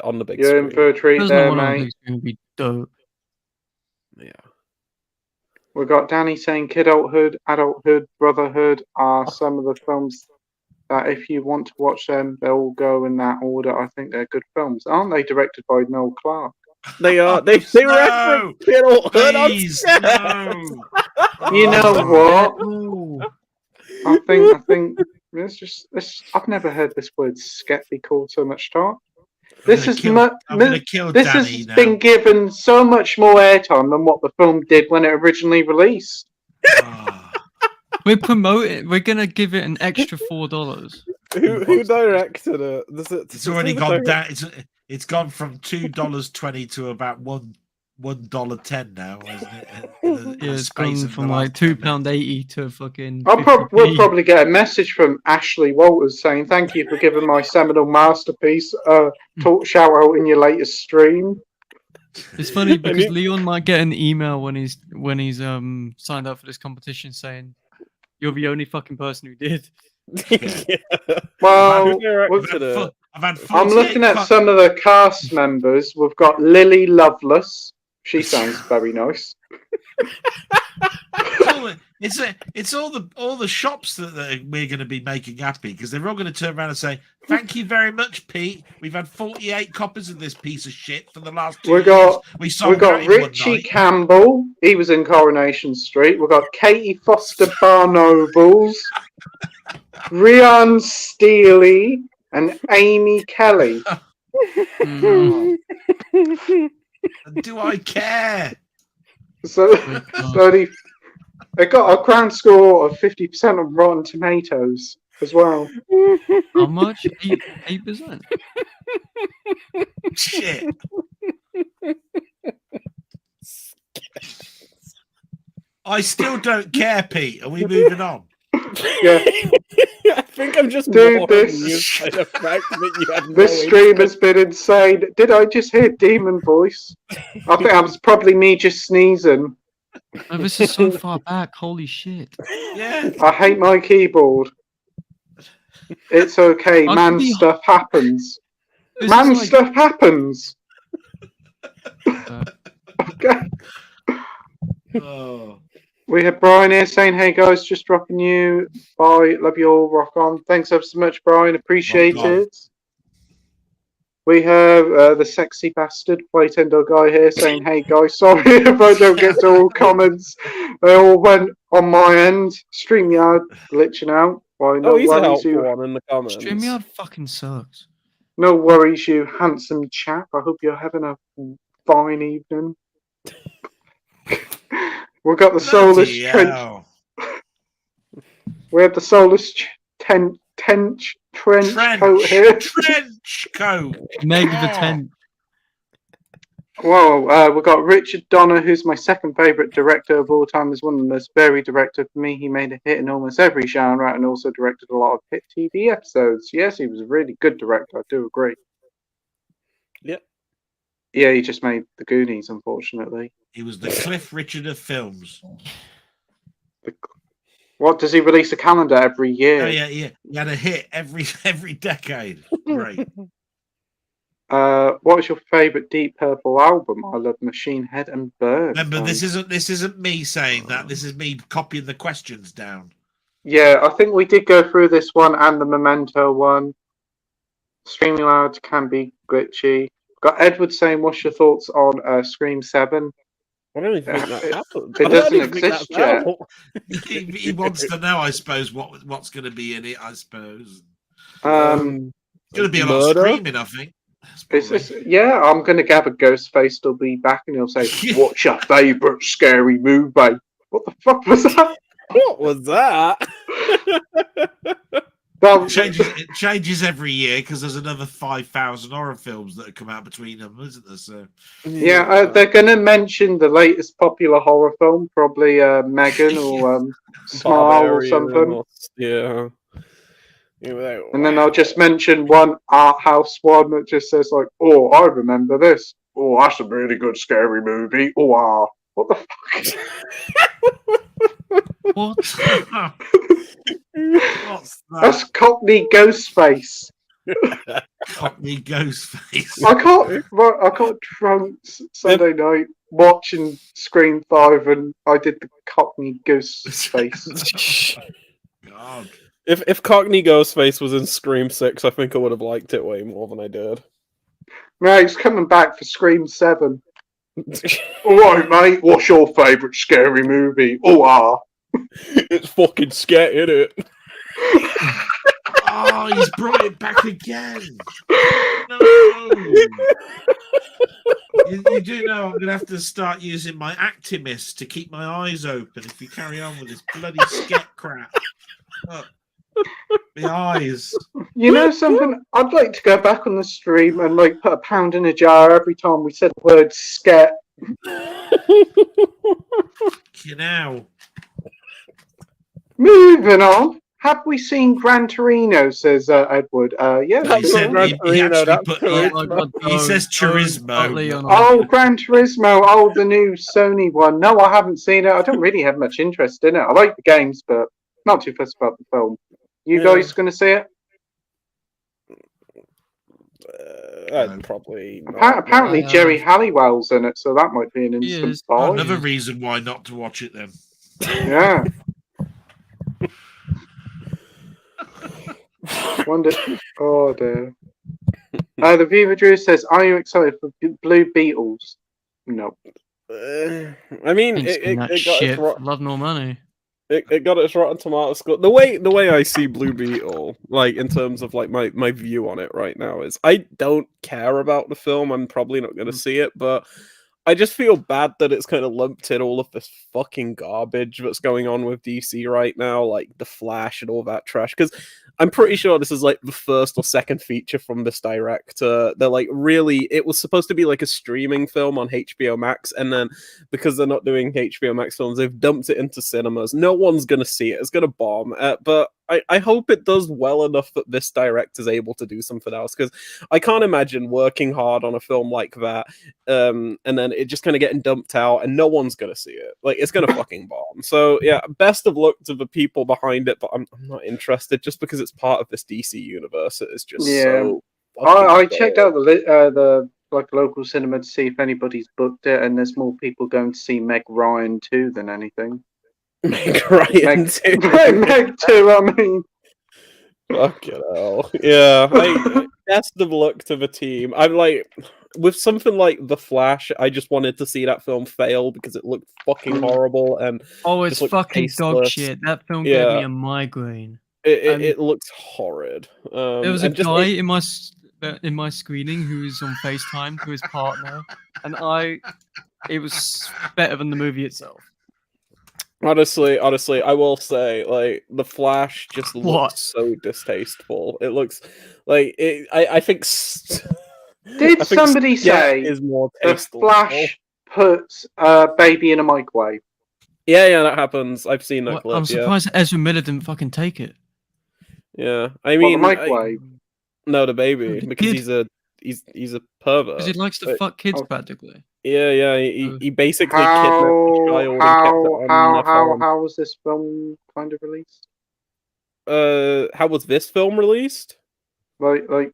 on the big You're in screen. for a treat there, 2001 on the mate. big screen would be dope. Yeah. We've got Danny saying Kidulthood, Adulthood, Brotherhood are some of the films that if you want to watch them, they'll go in that order. I think they're good films. Aren't they directed by Noel Clarke? They are. They No! reference Kidulthood. I'm Please, scared. no. You know Oh. what? I think I've never heard this word "sket" be called so much time. I'm gonna kill This Danny has now. been given so much more airtime than what the film did when it originally released. Ah. We're promoting. We're gonna give it an extra $4. Who directed it? It's already gone down. It's gone from $2.20 to about $1.10 now, isn't it? Yeah, it's gone from like £2.80 to fucking. We'll 50p. probably get a message from Ashley Walters saying thank you for giving my seminal masterpiece a shout out in your latest stream. It's funny because Leon might get an email when he's signed up for this competition saying you're the only fucking person who did. Well, I'm looking at some of the cast members. We've got Lily Lovelace. She sounds very nice. It's all the shops that we're going to be making happy because they're all going to turn around and say, "Thank you very much, Pete. We've had 48 copies of this piece of shit for the last 2 years. We sold got out in one Richie night." Campbell. He was in Coronation Street. We've got Katie Foster Barnobles, Rhiannon Steele, and Amy Kelly. Do I care? So they got a ground score of 50% on Rotten Tomatoes as well. How much? 8%. Shit. I still don't care, Pete. Are we moving on? Yeah. I think I'm just Dude, more amused by the fact that you had This stream has been insane. Did I just hear demon voice? I think that was probably me just sneezing. Oh, this is so far back. Holy shit. Yeah. I hate my keyboard. It's okay. I Man could be- stuff happens. This Man is like- stuff happens. Okay. Oh. We have Brian here saying, "Hey guys, just dropping you. Bye. Love you all. Rock on." Thanks ever so much, Brian. Appreciate Rock on. it. We have the sexy bastard Playtendoguy here saying, "Hey guys, sorry if I don't get to all comments. They all went on my end. StreamYard glitching out. Why no he's a worries, helpful you. one in the comments. StreamYard fucking sucks. No worries, you handsome chap. I hope you're having a fine evening." We've got the soulless Bloody trench. hell. We have the soulless trench coat here. Trench coat. Meg the tent. Whoa, we've got Richard Donner, who's my second favourite director of all time, is one of the most varied director for me. He made a hit in almost every genre and also directed a lot of hit TV episodes. Yes, he was a really good director, I do agree. Yep. Yeah, he just made The Goonies, unfortunately. He was the Cliff Richard of films. What, does he release a calendar every year? Oh yeah. He had a hit every decade. Great. What was your favourite Deep Purple album? I love Machine Head and Bird. Remember, this isn't me saying that. This is me copying the questions down. Yeah, I think we did go through this one and the Memento one. StreamYard can be glitchy. Got Edward saying, "What's your thoughts on Scream 7? I don't even think that happened. It doesn't exist yet. He wants to know, I suppose, what's going to be in it. I suppose it's going to be a lot of murder? screaming. I think. Yeah, I'm going to gather Ghostface will be back and he'll say, "What's your favourite scary movie?" What the fuck was that? What was that? It changes every year because there's another 5,000 horror films that have come out between them, isn't there? So Yeah, they're going to mention the latest popular horror film, probably Megan or Smile or Barbarian something. Yeah. You'll be like, And then I'll just mention one art house one that just says like, "Oh, I remember this. Oh, that's a really good scary movie. Oh, what the fuck? What? What's That's that? Cockney Ghostface. Cockney Ghostface. I got drunk Sunday night watching Scream 5 and I did the Cockney Ghostface. God. If Cockney Ghostface was in Scream 6, I think I would have liked it way more than I did. No, he's coming back for Scream 7. Alright, mate, what's your favourite scary movie? Oh, It's fucking scary, isn't it? Oh, he's brought it back again. No. You do know I'm going to have to start using my Actimus to keep my eyes open if you carry on with this bloody sket crap. Look, the eyes. You know something? I'd like to go back on the stream and like put a pound in a jar every time we said the word sket. You know. Moving on. Have we seen Gran Torino? Says Edward. Yeah. He said he actually put. God, He says not Leon. Turismo. Oh, Gran Turismo. Oh, the new Sony one. No, I haven't seen it. I don't really have much interest in it. I like the games, but not too fussed about the film. You guys going to see it? I'd probably not. Apparently, Jerry Halliwell's in it, so that might be an instant buy. Another reason why not to watch it then. Yeah. Wonder. Oh dear. The viewer Drew says, "Are you excited for Blue Beetles?" No. I mean, it got shit. its Love no money. It got its Rotten Tomato score. The way I see Blue Beetle, like in terms of like my view on it right now, is I don't care about the film. I'm probably not going to see it, but I just feel bad that it's kind of lumped in all of this fucking garbage that's going on with DC right now, like The Flash and all that trash. Because I'm pretty sure this is like the first or second feature from this director. They're like, really, it was supposed to be like a streaming film on HBO Max, and then because they're not doing HBO Max films, they've dumped it into cinemas. No one's gonna see it. It's gonna bomb. But I hope it does well enough that this director's able to do something else, because I can't imagine working hard on a film like that, and then it just kind of getting dumped out and no one's gonna see it. Like, it's gonna fucking bomb. So yeah, best of luck to the people behind it, but I'm not interested just because it's part of this DC universe. It is just so. I checked out the like local cinema to see if anybody's booked it, and there's more people going to see Meg Ryan 2 than anything. Meg Ryan 2. Meg 2, I mean. Fucking hell. Yeah. Best of luck to the team. I'm like, with something like The Flash, I just wanted to see that film fail because it looked fucking horrible and it's fucking dog shit. That film gave me a migraine. It looks horrid. There was a guy in my screening who was on FaceTime to his partner, and it was better than the movie itself. Honestly, I will say, like, The Flash just looks so distasteful. It looks like I think. Did somebody say is more the Flash puts a baby in a microwave? Yeah, that happens. I've seen that clip. I'm surprised Ezra Miller didn't fucking take it. Yeah, I mean, the microwave? No, the baby, because he's a pervert. Because he likes to fuck kids, practically. Yeah. He basically kidnapped a child and kept it on film. How was this film kind of released? How was this film released? Like The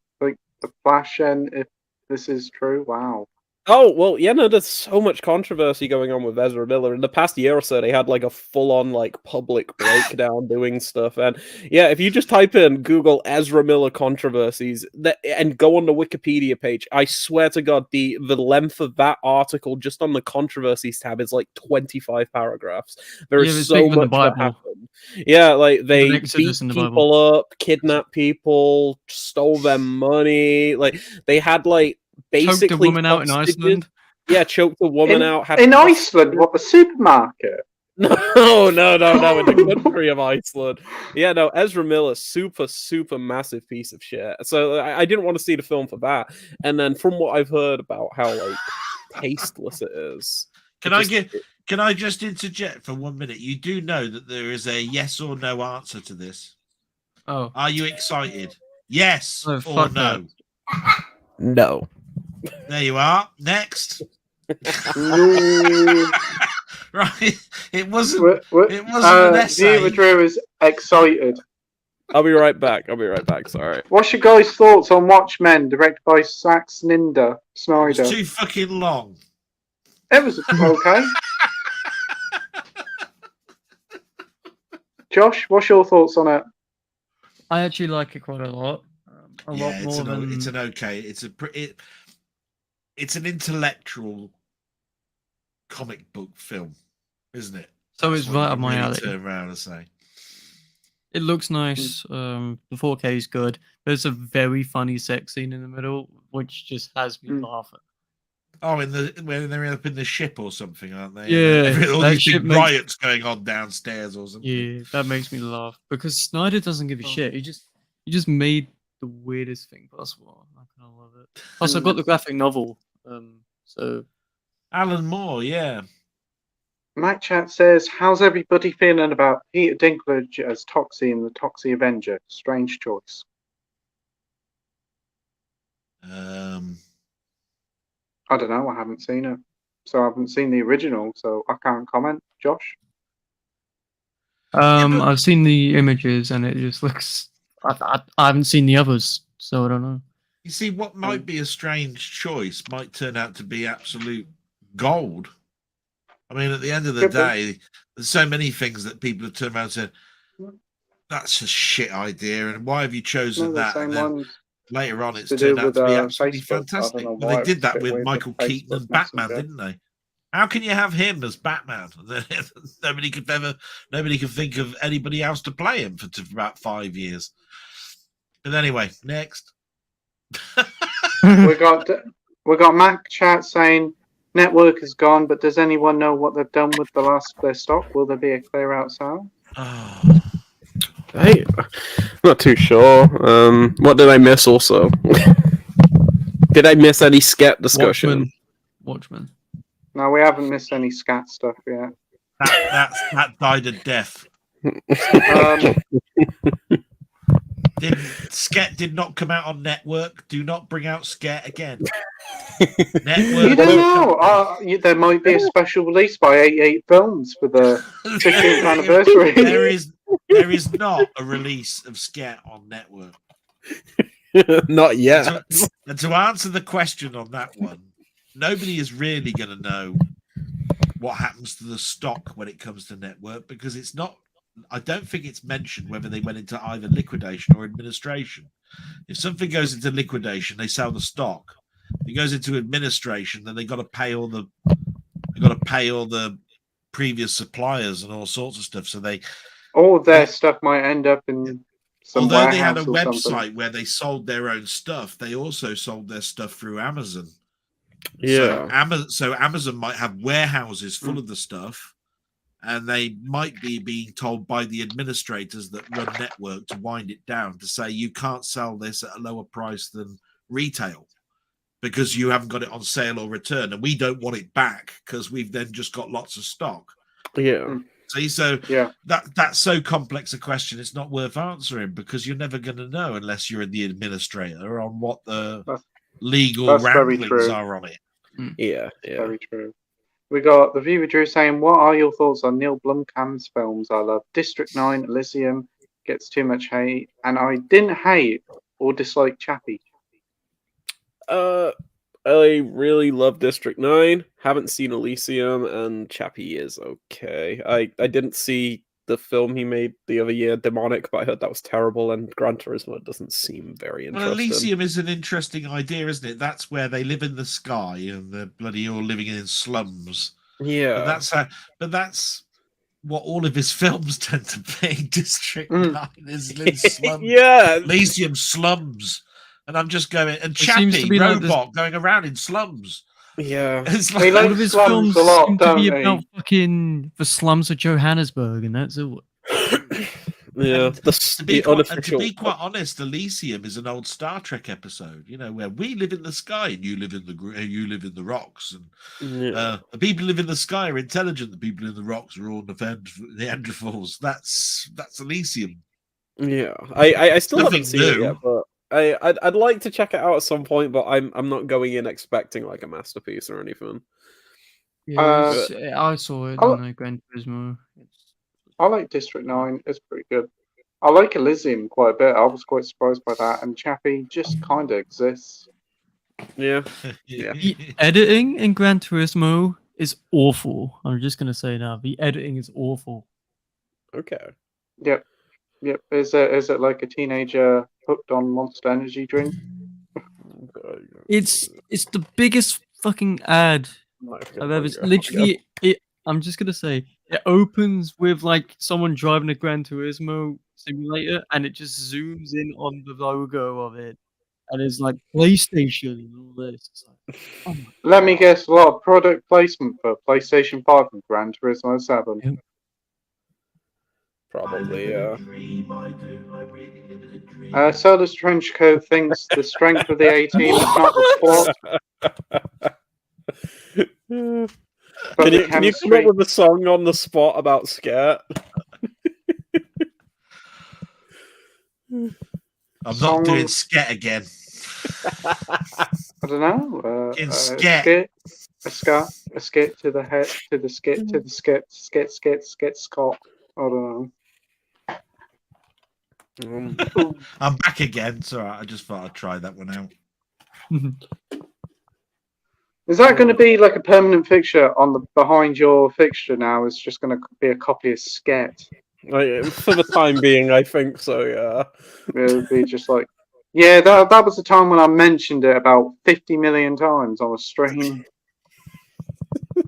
Flash, and if this is true, wow. Oh, well, yeah, no, there's so much controversy going on with Ezra Miller. In the past year or so, they had like a full-on like public breakdown doing stuff. And yeah, if you just type in Google Ezra Miller controversies and go on the Wikipedia page, I swear to God, the length of that article just on the controversies tab is like 25 paragraphs. There is so much that happened. Yeah, like they beat people up, kidnapped people, stole their money. Like they had like basically choked a woman out in Iceland. Yeah, choked a woman out. In Iceland? What, the supermarket? No, in the country of Iceland. Yeah, no, Ezra Miller, super massive piece of shit. So I didn't want to see the film for that. And then from what I've heard about how like tasteless it is. Can I just interject for 1 minute? You do know that there is a yes or no answer to this. Oh. Are you excited? Yes Oh, or fuck no? No. There you are. Next. No. Right. It wasn't. What, It wasn't an essay. Viewer Drew is excited. I'll be right back. Sorry. What's your guys' thoughts on Watchmen, directed by Zack It Snyder? was too fucking long. It was okay. Josh, what's your thoughts on it? I actually like it quite a lot. A lot more than. It's an okay. It's an intellectual comic book film, isn't it? So it's That's what right you up my really alley. Turn around and say. It looks nice. The 4K is good. There's a very funny sex scene in the middle, which just has me laughing. Oh, when they're up in the ship or something, aren't they? Yeah, all that these ship big makes- riots going on downstairs or something. Yeah, that makes me laugh because Snyder doesn't give a shit. He just made the weirdest thing possible. I kind of love it. Also, I got the graphic novel. So Alan Moore, yeah. Mac Chat says, how's everybody feeling about Peter Dinklage as Toxie in the Toxie Avenger? Strange choice. I don't know. I haven't seen it. So I haven't seen the original, so I can't comment. Josh? I've seen the images and it just looks. I haven't seen the others, so I don't know. You see, what might be a strange choice might turn out to be absolute gold. I mean, at the end of the day, there's so many things that people have turned around and said, that's a shit idea, and why have you chosen that? And then later on, it's turned out to be absolutely fantastic. Well, they did that with Michael Keaton and Batman, didn't they? How can you have him as Batman? nobody could think of anybody else to play him for about 5 years. But anyway, next. we got Mac Chat saying network is gone, but does anyone know what they've done with the last of their stock? Will there be a clear out sale? Hey, not too sure. What did I miss also? Did I miss any scat discussion? Watchmen. No, we haven't missed any scat stuff yet. That died a death. Sket did not come out on network. Do not bring out Sket again. Network. You don't know. There might be a special release by 88 Films for the 15th anniversary. There is not a release of Sket on network. Not yet. And to answer the question on that one, nobody is really going to know what happens to the stock when it comes to network because it's not. I don't think it's mentioned whether they went into either liquidation or administration. If something goes into liquidation, they sell the stock. If it goes into administration, then they got to pay all the previous suppliers and all sorts of stuff. So all of their stuff might end up in some although they had a warehouse or website something. where they sold their own stuff, they also sold their stuff through Amazon. Yeah. So Amazon might have warehouses full of the stuff, and they might be being told by the administrators that run network to wind it down, to say you can't sell this at a lower price than retail because you haven't got it on sale or return, and we don't want it back because we've then just got lots of stock. Yeah. See, so yeah, that's so complex a question, it's not worth answering because you're never going to know unless you're the administrator on what the legal ramblings are on it. Yeah. Very true. We got the viewer Drew saying, what are your thoughts on Neil Blomkamp's films? I love District 9, Elysium, gets too much hate, and I didn't hate or dislike Chappie. I really love District 9. Haven't seen Elysium, and Chappie is okay. I didn't see the film he made the other year, Demonic, but I heard that was terrible, and Gran Turismo doesn't seem very interesting. Well, Elysium is an interesting idea, isn't it? That's where they live in the sky and they're bloody all living in slums. Yeah. But that's what all of his films tend to be. District 9 is in slums. Yeah. Elysium slums. And I'm just going, and seems to Chappie, be like robot, going around in slums. Yeah. It's They like, like All of his slums films a lot, seem to don't be they? about fucking the slums of Johannesburg, and that's all. Yeah. to be quite honest, Elysium is an old Star Trek episode, you know, where we live in the sky and you live in the rocks, and the people who live in the sky are intelligent. The people in the rocks are all Neanderthals. That's Elysium. Yeah, I still Nothing haven't seen it new. yet, but I'd like to check it out at some point. But I'm not going in expecting like a masterpiece or anything. Yeah, Uh, I saw it I, on the Gran Turismo. I like District 9. It's pretty good. I like Elysium quite a bit. I was quite surprised by that. And Chappie just kind of exists. Yeah, yeah. The editing in Gran Turismo is awful. I'm just gonna say now, the editing is awful. Okay. Yep. Yep. Is it like a teenager hooked on Monster Energy drink? It's the biggest fucking ad I've ever. Literally, it. I'm just gonna say it opens with like someone driving a Gran Turismo simulator, and it just zooms in on the logo of it, and it's like PlayStation and all this. It's like, oh my Let me guess, a lot of product placement for PlayStation 5 and Gran Turismo 7. Yep. Probably, yeah. Solar's Trenchcoat thinks the strength of the A-Team is not the plot, but Can the you come up chemistry. with a song on the spot about Scat? I'm not Song doing on- sket again. I don't know. In A sket. skit to the head, to the skit, to the skit, Scott. I don't know. I'm back again. It's all right. I just thought I'd try that one out. Is that going to be like a permanent fixture on the behind your fixture now? It's just going to be a copy of Sket. For the time being, I think so. Yeah. It'll be just like, yeah, that was the time when I mentioned it about 50 million times on a stream.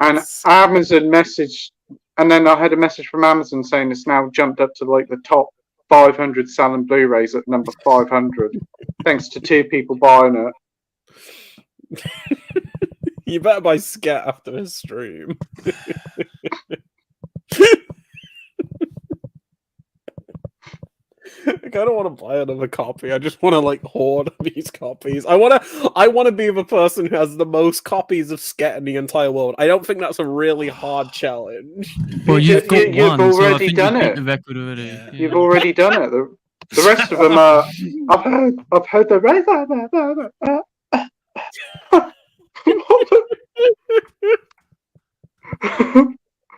And Amazon messaged, and then I had a message from Amazon saying it's now jumped up to like the top 500 selling Blu-rays at number 500, thanks to 2 people buying it. You better buy Scat after this stream. I kind of want to buy another copy. I just want to like hoard these copies. I want to be the person who has the most copies of Sket in the entire world. I don't think that's a really hard challenge. Well, you've got You've one, so I already think done you beat it. the record already. Yeah. You've already done it. The rest of them are. I've heard the rest.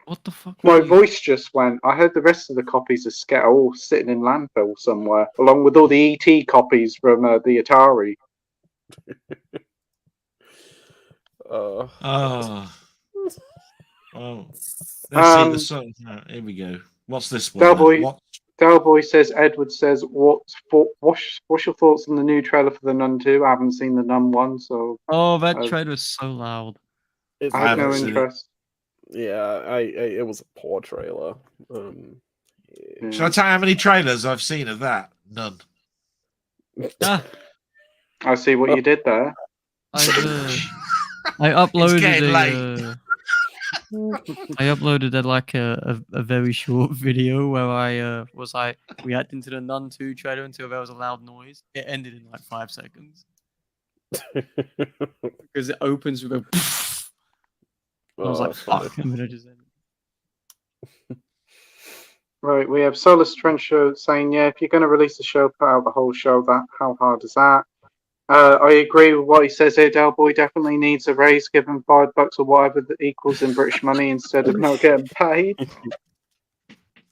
What the fuck? My voice just went. I heard the rest of the copies of Sket are all sitting in landfill somewhere, along with all the ET copies from the Atari. Oh. Let's see the song. Here we go. What's this one? Delboy says, Edward says, what's your thoughts on the new trailer for The Nun 2? I haven't seen The Nun 1, so... Oh, that trailer is so loud. I have no interest. Yeah, it was a poor trailer. Shall I tell you how many trailers I've seen of that? None. I see what you did there. I uploaded getting late. I uploaded a very short video where I was like reacting to the Nun 2 trailer until there was a loud noise. It ended in like 5 seconds. Because it opens with a I was like, fuck, I'm gonna just end it. Right, we have Solus Trencher saying, yeah, if you're going to release the show, put out the whole show. How hard is that? I agree with what he says here. Delboy definitely needs a raise, give him $5 or whatever that equals in British money instead of not getting paid.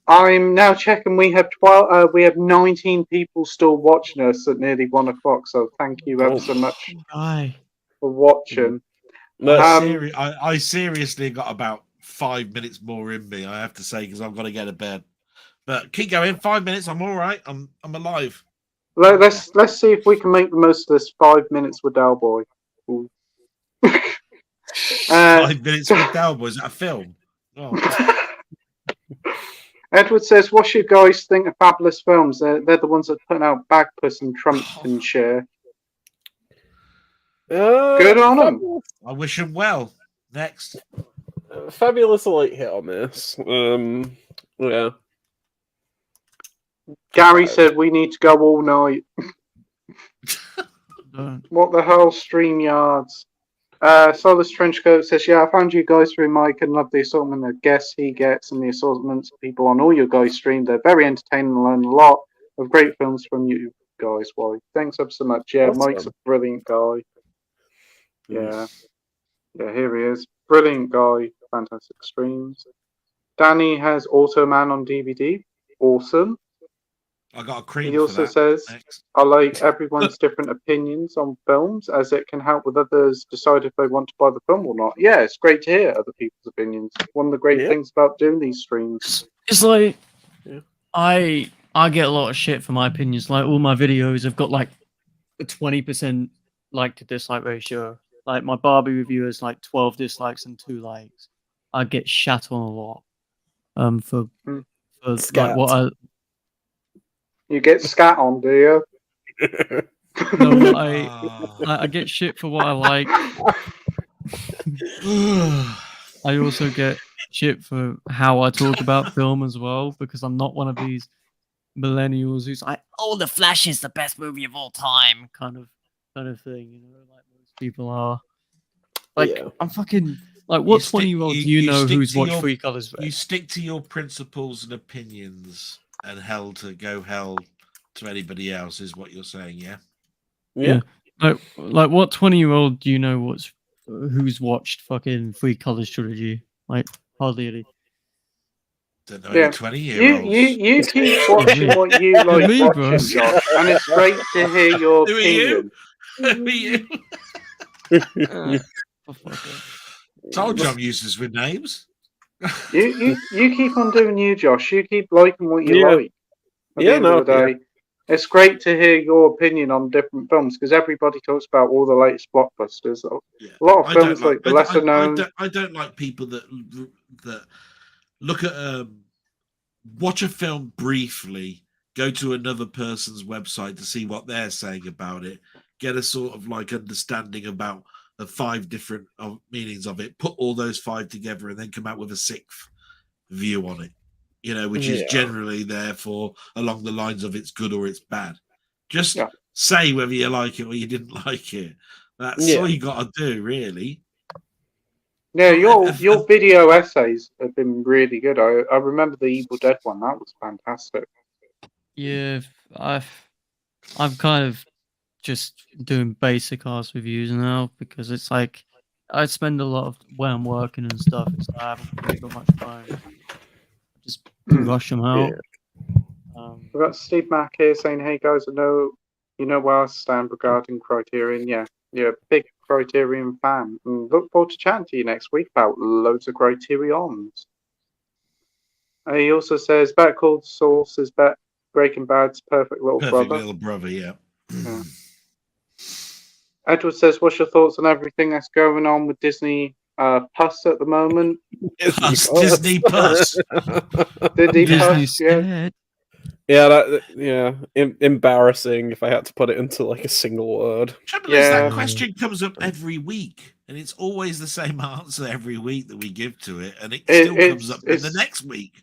I'm now checking. We have 19 people still watching us at nearly 1 o'clock. So thank you ever so much for watching. I seriously got about 5 minutes more in me, I have to say, because I've got to get to bed. But keep going. 5 minutes. I'm all right. I'm alive. Let's see if we can make the most of this 5 minutes with Delboy. 5 minutes with Delboy. Is that a film? Oh. Edward says, "What you guys think of Fabulous Films? They're the ones that put out Bagpuss and Trump and share." Good on them. I wish them well. Next. Fabulous, like hit or miss. Yeah. Gary said we need to go all night. What the hell, StreamYards? Solus Trenchcoat says, yeah, I found you guys through Mike and love the assortment of guests he gets and the assortments of people on all your guys' stream. They're very entertaining and learn a lot. of great films from you guys. Why? Thanks ever so much. Yeah, Mike's a Awesome. brilliant guy. Yeah. Yeah, here he is. Brilliant guy. Fantastic streams. Danny has Automan on DVD. Awesome. I got a cream He for also that. says, Next. I like everyone's different opinions on films as it can help with others decide if they want to buy the film or not. Yeah, it's great to hear other people's opinions. One of the great things about doing these streams. It's like I get a lot of shit for my opinions. Like all my videos have got like a 20% like to dislike ratio. Like my Barbie review is like 12 dislikes and 2 likes. I get shat on a lot. For like what I You get scat on, do you? no, what I get shit for what I like. I also get shit for how I talk about film as well because I'm not one of these millennials who's like, "Oh, The Flash is the best movie of all time," kind of thing. You know, like most people are. Like I'm fucking like, what 20-year-old do you know stick who's to watched your- Three Colors Red? You stick to your principles and opinions, and hell to anybody else is what you're saying, yeah? Yeah. Like what 20-year-old do you know who's watched fucking Three Colors trilogy? Like hardly any. Don't know Yeah. any 20-year-olds. You keep watching what you like Me, bro. watching, Josh, and it's great to hear your Who are you? opinion. Who are you? Told you I'm useless with names. You keep on doing you, Josh. You keep liking what you Yeah. like. At the end of the Yeah. day, it's great to hear your opinion on different films because everybody talks about all the latest blockbusters. A lot of films like the lesser known. I don't like people that look at watch a film briefly, go to another person's website to see what they're saying about it, get a sort of like understanding about the 5 different meanings of it, put all those 5 together, and then come out with a 6th view on it. You know, which is generally therefore along the lines of it's good or it's bad. Just say whether you like it or you didn't like it. That's all you got to do, really. Yeah, your video essays have been really good. I remember the Evil Dead one. That was fantastic. Yeah, I'm kind of just doing basic ass reviews now because it's like I spend a lot of when I'm working and stuff. It's like I haven't really got much time. Just rush them out. We've got Steve Mack here saying, "Hey guys, I know you know where I stand regarding Criterion. Yeah, big Criterion fan. And look forward to chatting to you next week about loads of Criterions." He also says, "Better Call Saul is Breaking Bad's perfect little brother." Yeah. Edward says, "What's your thoughts on everything that's going on with Disney Plus at the moment?" Disney Plus. Disney Disney's Plus, yeah. Embarrassing if I had to put it into like a single word. Trouble is that question comes up every week, and it's always the same answer every week that we give to it, and it still comes up in the next week.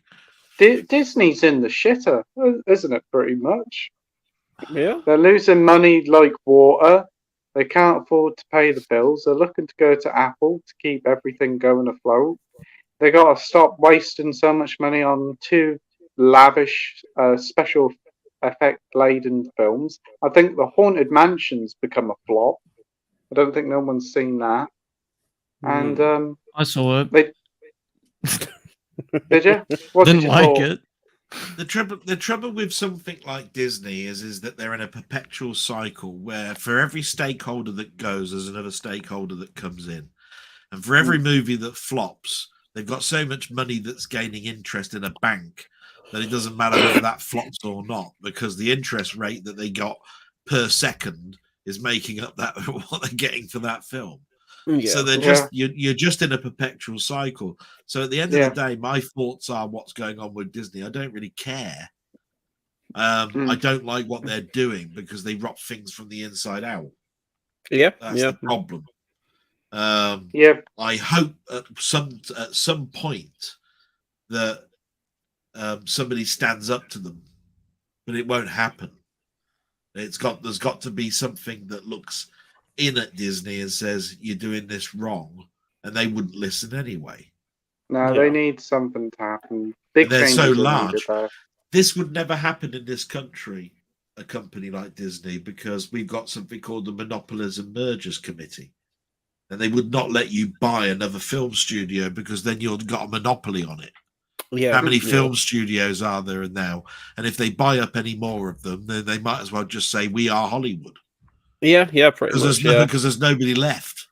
Disney's in the shitter, isn't it? Pretty much. Yeah. They're losing money like water. They can't afford to pay the bills. They're looking to go to Apple to keep everything going afloat. They got to stop wasting so much money on 2 lavish, special effect laden films. I think The Haunted Mansion's become a flop. I don't think no one's seen that. And I saw it. Did you? What Didn't did you like thought? it. The trouble with something like Disney is that they're in a perpetual cycle where for every stakeholder that goes, there's another stakeholder that comes in, and for every movie that flops, they've got so much money that's gaining interest in a bank that it doesn't matter whether that flops or not, because the interest rate that they got per second is making up that what they're getting for that film. So they're you're just in a perpetual cycle. So at the end of the day, my thoughts are what's going on with Disney. I don't really care. I don't like what they're doing because they rot things from the inside out. That's the problem. I hope at some point that somebody stands up to them, but it won't happen. There's got to be something that looks in at Disney and says you're doing this wrong, and they wouldn't listen anyway. No, they need something to happen. Big They're so changes are large. needed there. This would never happen in this country, a company like Disney, because we've got something called the Monopolies and Mergers Committee. And they would not let you buy another film studio because then you've got a monopoly on it. Yeah. How many film studios are there now? And if they buy up any more of them, then they might as well just say, we are Hollywood. Yeah, pretty much. Because there's nobody left.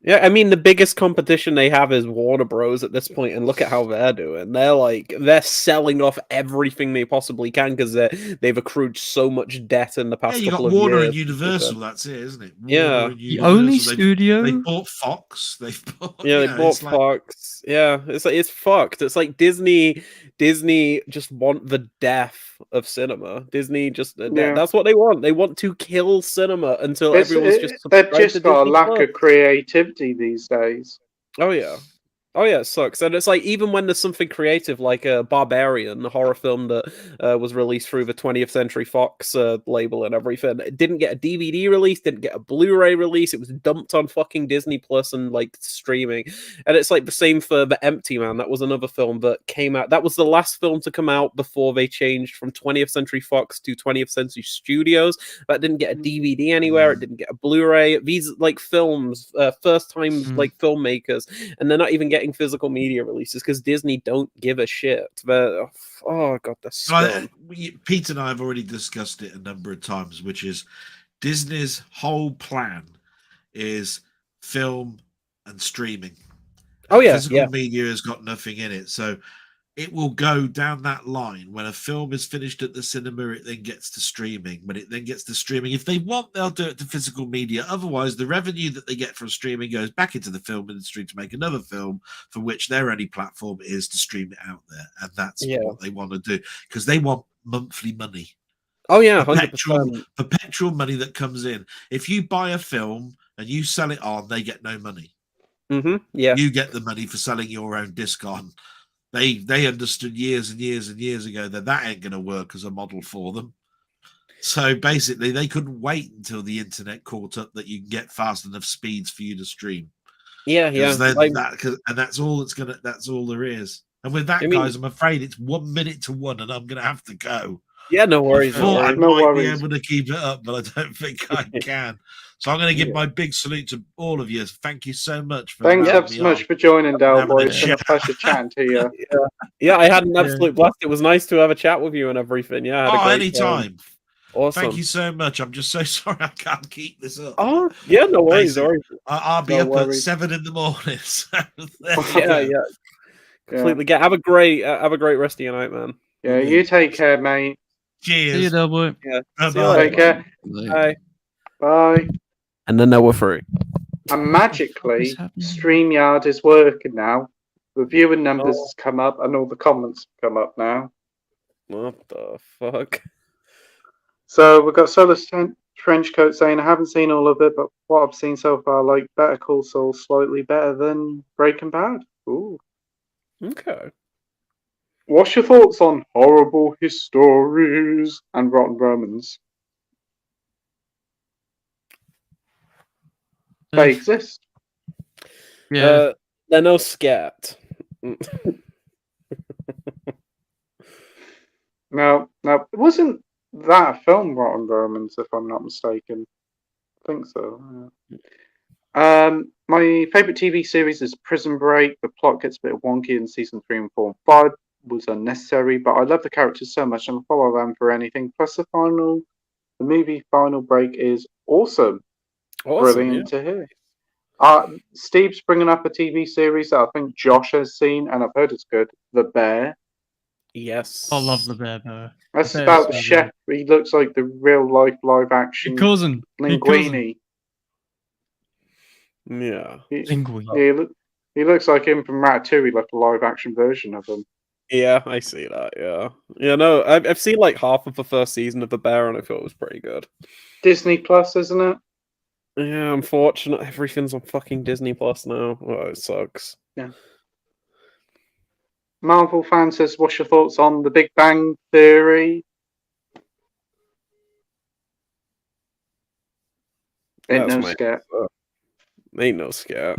Yeah, I mean, the biggest competition they have is Warner Bros. At this point, and look at how they're doing. They're selling off everything they possibly can because they've accrued so much debt in the past you couple got of Warner years. and Universal. That's it, isn't it? Yeah. And The only Universal, studio. They bought Fox. They've bought. Yeah, they bought Fox. Yeah, it's fucked. It's like Disney just want the death of cinema. Disney just that's what they want. They want to kill cinema until everyone's just they've subscribed just to got a Disney lack Plus. of creativity these days. Oh yeah, it sucks. And it's like even when there's something creative like Barbarian, a horror film that was released through the 20th Century Fox label and everything, it didn't get a DVD release, didn't get a Blu-ray release. It was dumped on fucking Disney Plus and like streaming. And it's like the same for The Empty Man. That was another film that came out. That was the last film to come out before they changed from 20th Century Fox to 20th Century Studios. That didn't get a DVD anywhere. It didn't get a Blu-ray. These like films, first time like filmmakers, and they're not even getting physical media releases because Disney don't give a shit. But oh god, the scum. Pete and I have already discussed it a number of times, which is Disney's whole plan is film and streaming. Oh yeah, physical media has got nothing in it, so it will go down that line. When a film is finished at the cinema, it then gets to streaming. When it then gets to streaming, if they want, they'll do it to physical media. Otherwise, the revenue that they get from streaming goes back into the film industry to make another film for which their only platform is to stream it out there. And that's what they want to do because they want monthly money. Oh yeah, 100%. Perpetual money that comes in. If you buy a film and you sell it on, they get no money. Yeah, you get the money for selling your own disc on. They understood years and years and years ago that ain't going to work as a model for them. So basically, they couldn't wait until the internet caught up that you can get fast enough speeds for you to stream. Yeah. And that's all that's all there is. And with that, guys, I'm afraid it's 1 minute to 1, and I'm going to have to go. Yeah, no worries. I might be able to keep it up, but I don't think I can. So I'm going to give my big salute to all of you. Thank you so much. Thanks ever so much for joining, Del Boy. It's been a pleasure chatting to you. Yeah, I had an absolute blast. It was nice to have a chat with you and everything. Yeah, I had a great anytime. Awesome. Thank you so much. I'm just so sorry I can't keep this up. Oh, yeah, no worries. I'll be up at 7 in the morning. So yeah. Completely get. Have a great rest of your night, man. Yeah, you take care, mate. Cheers. See you, Del Boy. Yeah. Take care. Bye. Bye. And then we're free. And magically, StreamYard is working now. The viewing numbers has come up, and all the comments come up now. What the fuck? So we've got Solar Trenchcoat saying, I haven't seen all of it, but what I've seen so far, like Better Call Saul, slightly better than Breaking Bad. Ooh. Okay. What's your thoughts on Horrible Histories and Rotten Romans? They exist. Yeah. They're no scat. No, it wasn't that a film, Rotten Romans, if I'm not mistaken. I think so. Yeah. My favourite TV series is Prison Break. The plot gets a bit wonky in season 3 and 4 and 5. Was unnecessary, but I love the characters so much and I'll follow them for anything. Plus the movie Final Break is awesome. Brilliant to hear. Steve's bringing up a TV series that I think Josh has seen and I've heard it's good. The Bear. Yes. I love The Bear, though. That's about the chef. He looks like the real life live action Linguini. Yeah. Linguini. He looks like him from Ratatouille, like a live action version of him. Yeah, I see that. Yeah. No, I've seen like half of the first season of The Bear, and I thought it was pretty good. Disney Plus, isn't it? Yeah, unfortunate. Everything's on fucking Disney Plus now. Oh, it sucks. Yeah. Marvel fan says, "What's your thoughts on The Big Bang Theory?" Ain't no scare. Ain't no scare.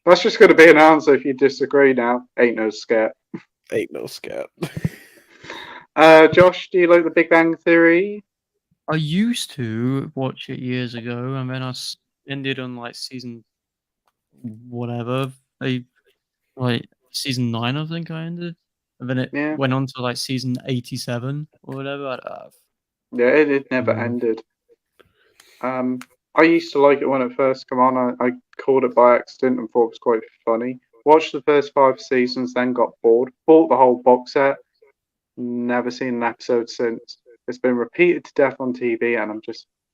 That's just going to be an answer if you disagree now. Ain't no scare. Ain't no scat. Josh, do you like The Big Bang Theory? I used to watch it years ago, and then ended on like season whatever. Like season 9, I think I ended, and then it Yeah. went on to like season 87 or whatever. Yeah, it never ended. I used to like it when it first came on. I caught it by accident and thought it was quite funny. Watched the first 5 seasons, then got bored. Bought the whole box set. Never seen an episode since. It's been repeated to death on TV, and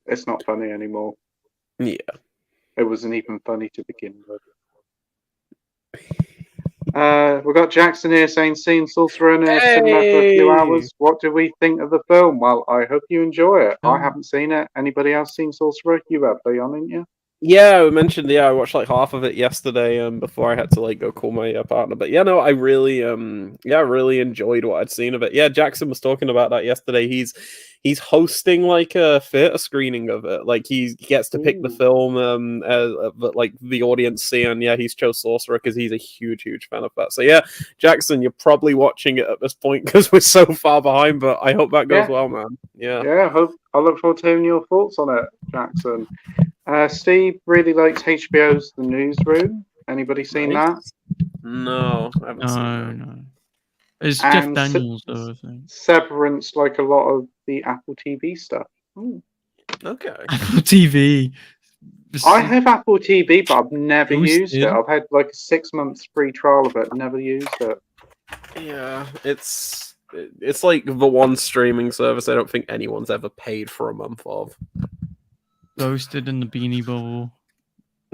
it's not funny anymore. Yeah. It wasn't even funny to begin with. We've got Jackson here saying, seen Sorcerer in a cinema for a few hours. What do we think of the film? Well, I hope you enjoy it. I haven't seen it. Anybody else seen Sorcerer? You have, Leon, haven't you? Yeah, I mentioned. Yeah, I watched like half of it yesterday. Before I had to like go call my partner. But yeah, no, I really, really enjoyed what I'd seen of it. Yeah, Jackson was talking about that yesterday. He's hosting like a theater screening of it. Like he gets to pick the film that like the audience see, and yeah, he's chose Sorcerer because he's a huge fan of that. So yeah, Jackson, you're probably watching it at this point because we're so far behind. But I hope that goes well, man. Yeah. Yeah, I look forward to hearing your thoughts on it, Jackson. Steve really likes HBO's The Newsroom. Anybody seen that? No, I haven't seen that. No. It's Jeff Daniels, though, I think. Severance, like a lot of the Apple TV stuff. Okay. Apple TV. I have Apple TV, but I've never Who's used it. in? I've had like a 6 months free trial of it. Never used it. Yeah, it's like the one streaming service I don't think anyone's ever paid for a month of. Ghosted in the Beanie Bowl.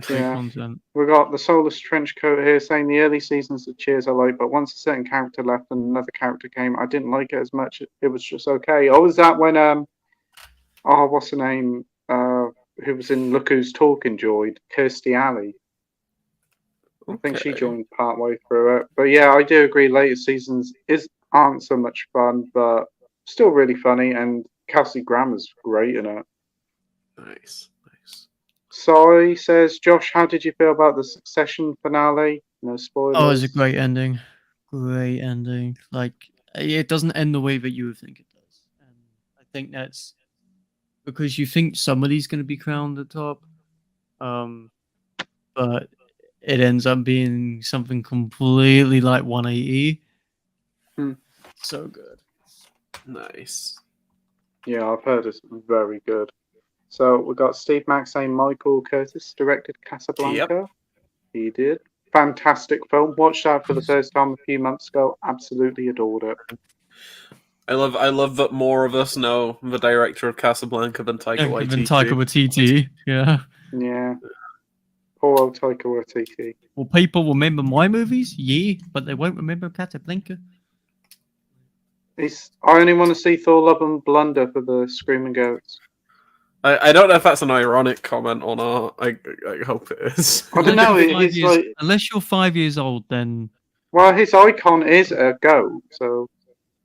Free Yeah. content. We've got the Soulless Trenchcoat here saying the early seasons of Cheers I like, but once a certain character left and another character came, I didn't like it as much. It was just okay. Oh, was that when what's her name? Who was in Look Who's Talking joined? Kirstie Alley. I think she joined partway through it. But yeah, I do agree. Later seasons aren't so much fun, but still really funny. And Kelsey Grammer's great in it. Nice. Sorry says, Josh, how did you feel about the Succession finale? No spoilers. Oh, it was a great ending. Great ending. Like, it doesn't end the way that you would think it does. And I think that's because you think somebody's going to be crowned at top. But it ends up being something completely like 180. So good. Nice. Yeah, I've heard it's very good. So we've got Steve Max saying Michael Curtis directed Casablanca. Yep. He did. Fantastic film. Watched that for the first time a few months ago. Absolutely adored it. I love that more of us know the director of Casablanca than Taika Waititi. Than Taika Waititi. Yeah. Yeah. Poor old Taika Waititi. Will people remember my movies? Yeah, but they won't remember Casablanca. I only want to see Thor Love and Blunder for the Screaming Goats. I don't know if that's an ironic comment or not. I hope it is. I don't know. It's like, unless you're 5 years old, then. Well, his icon is a goat, so.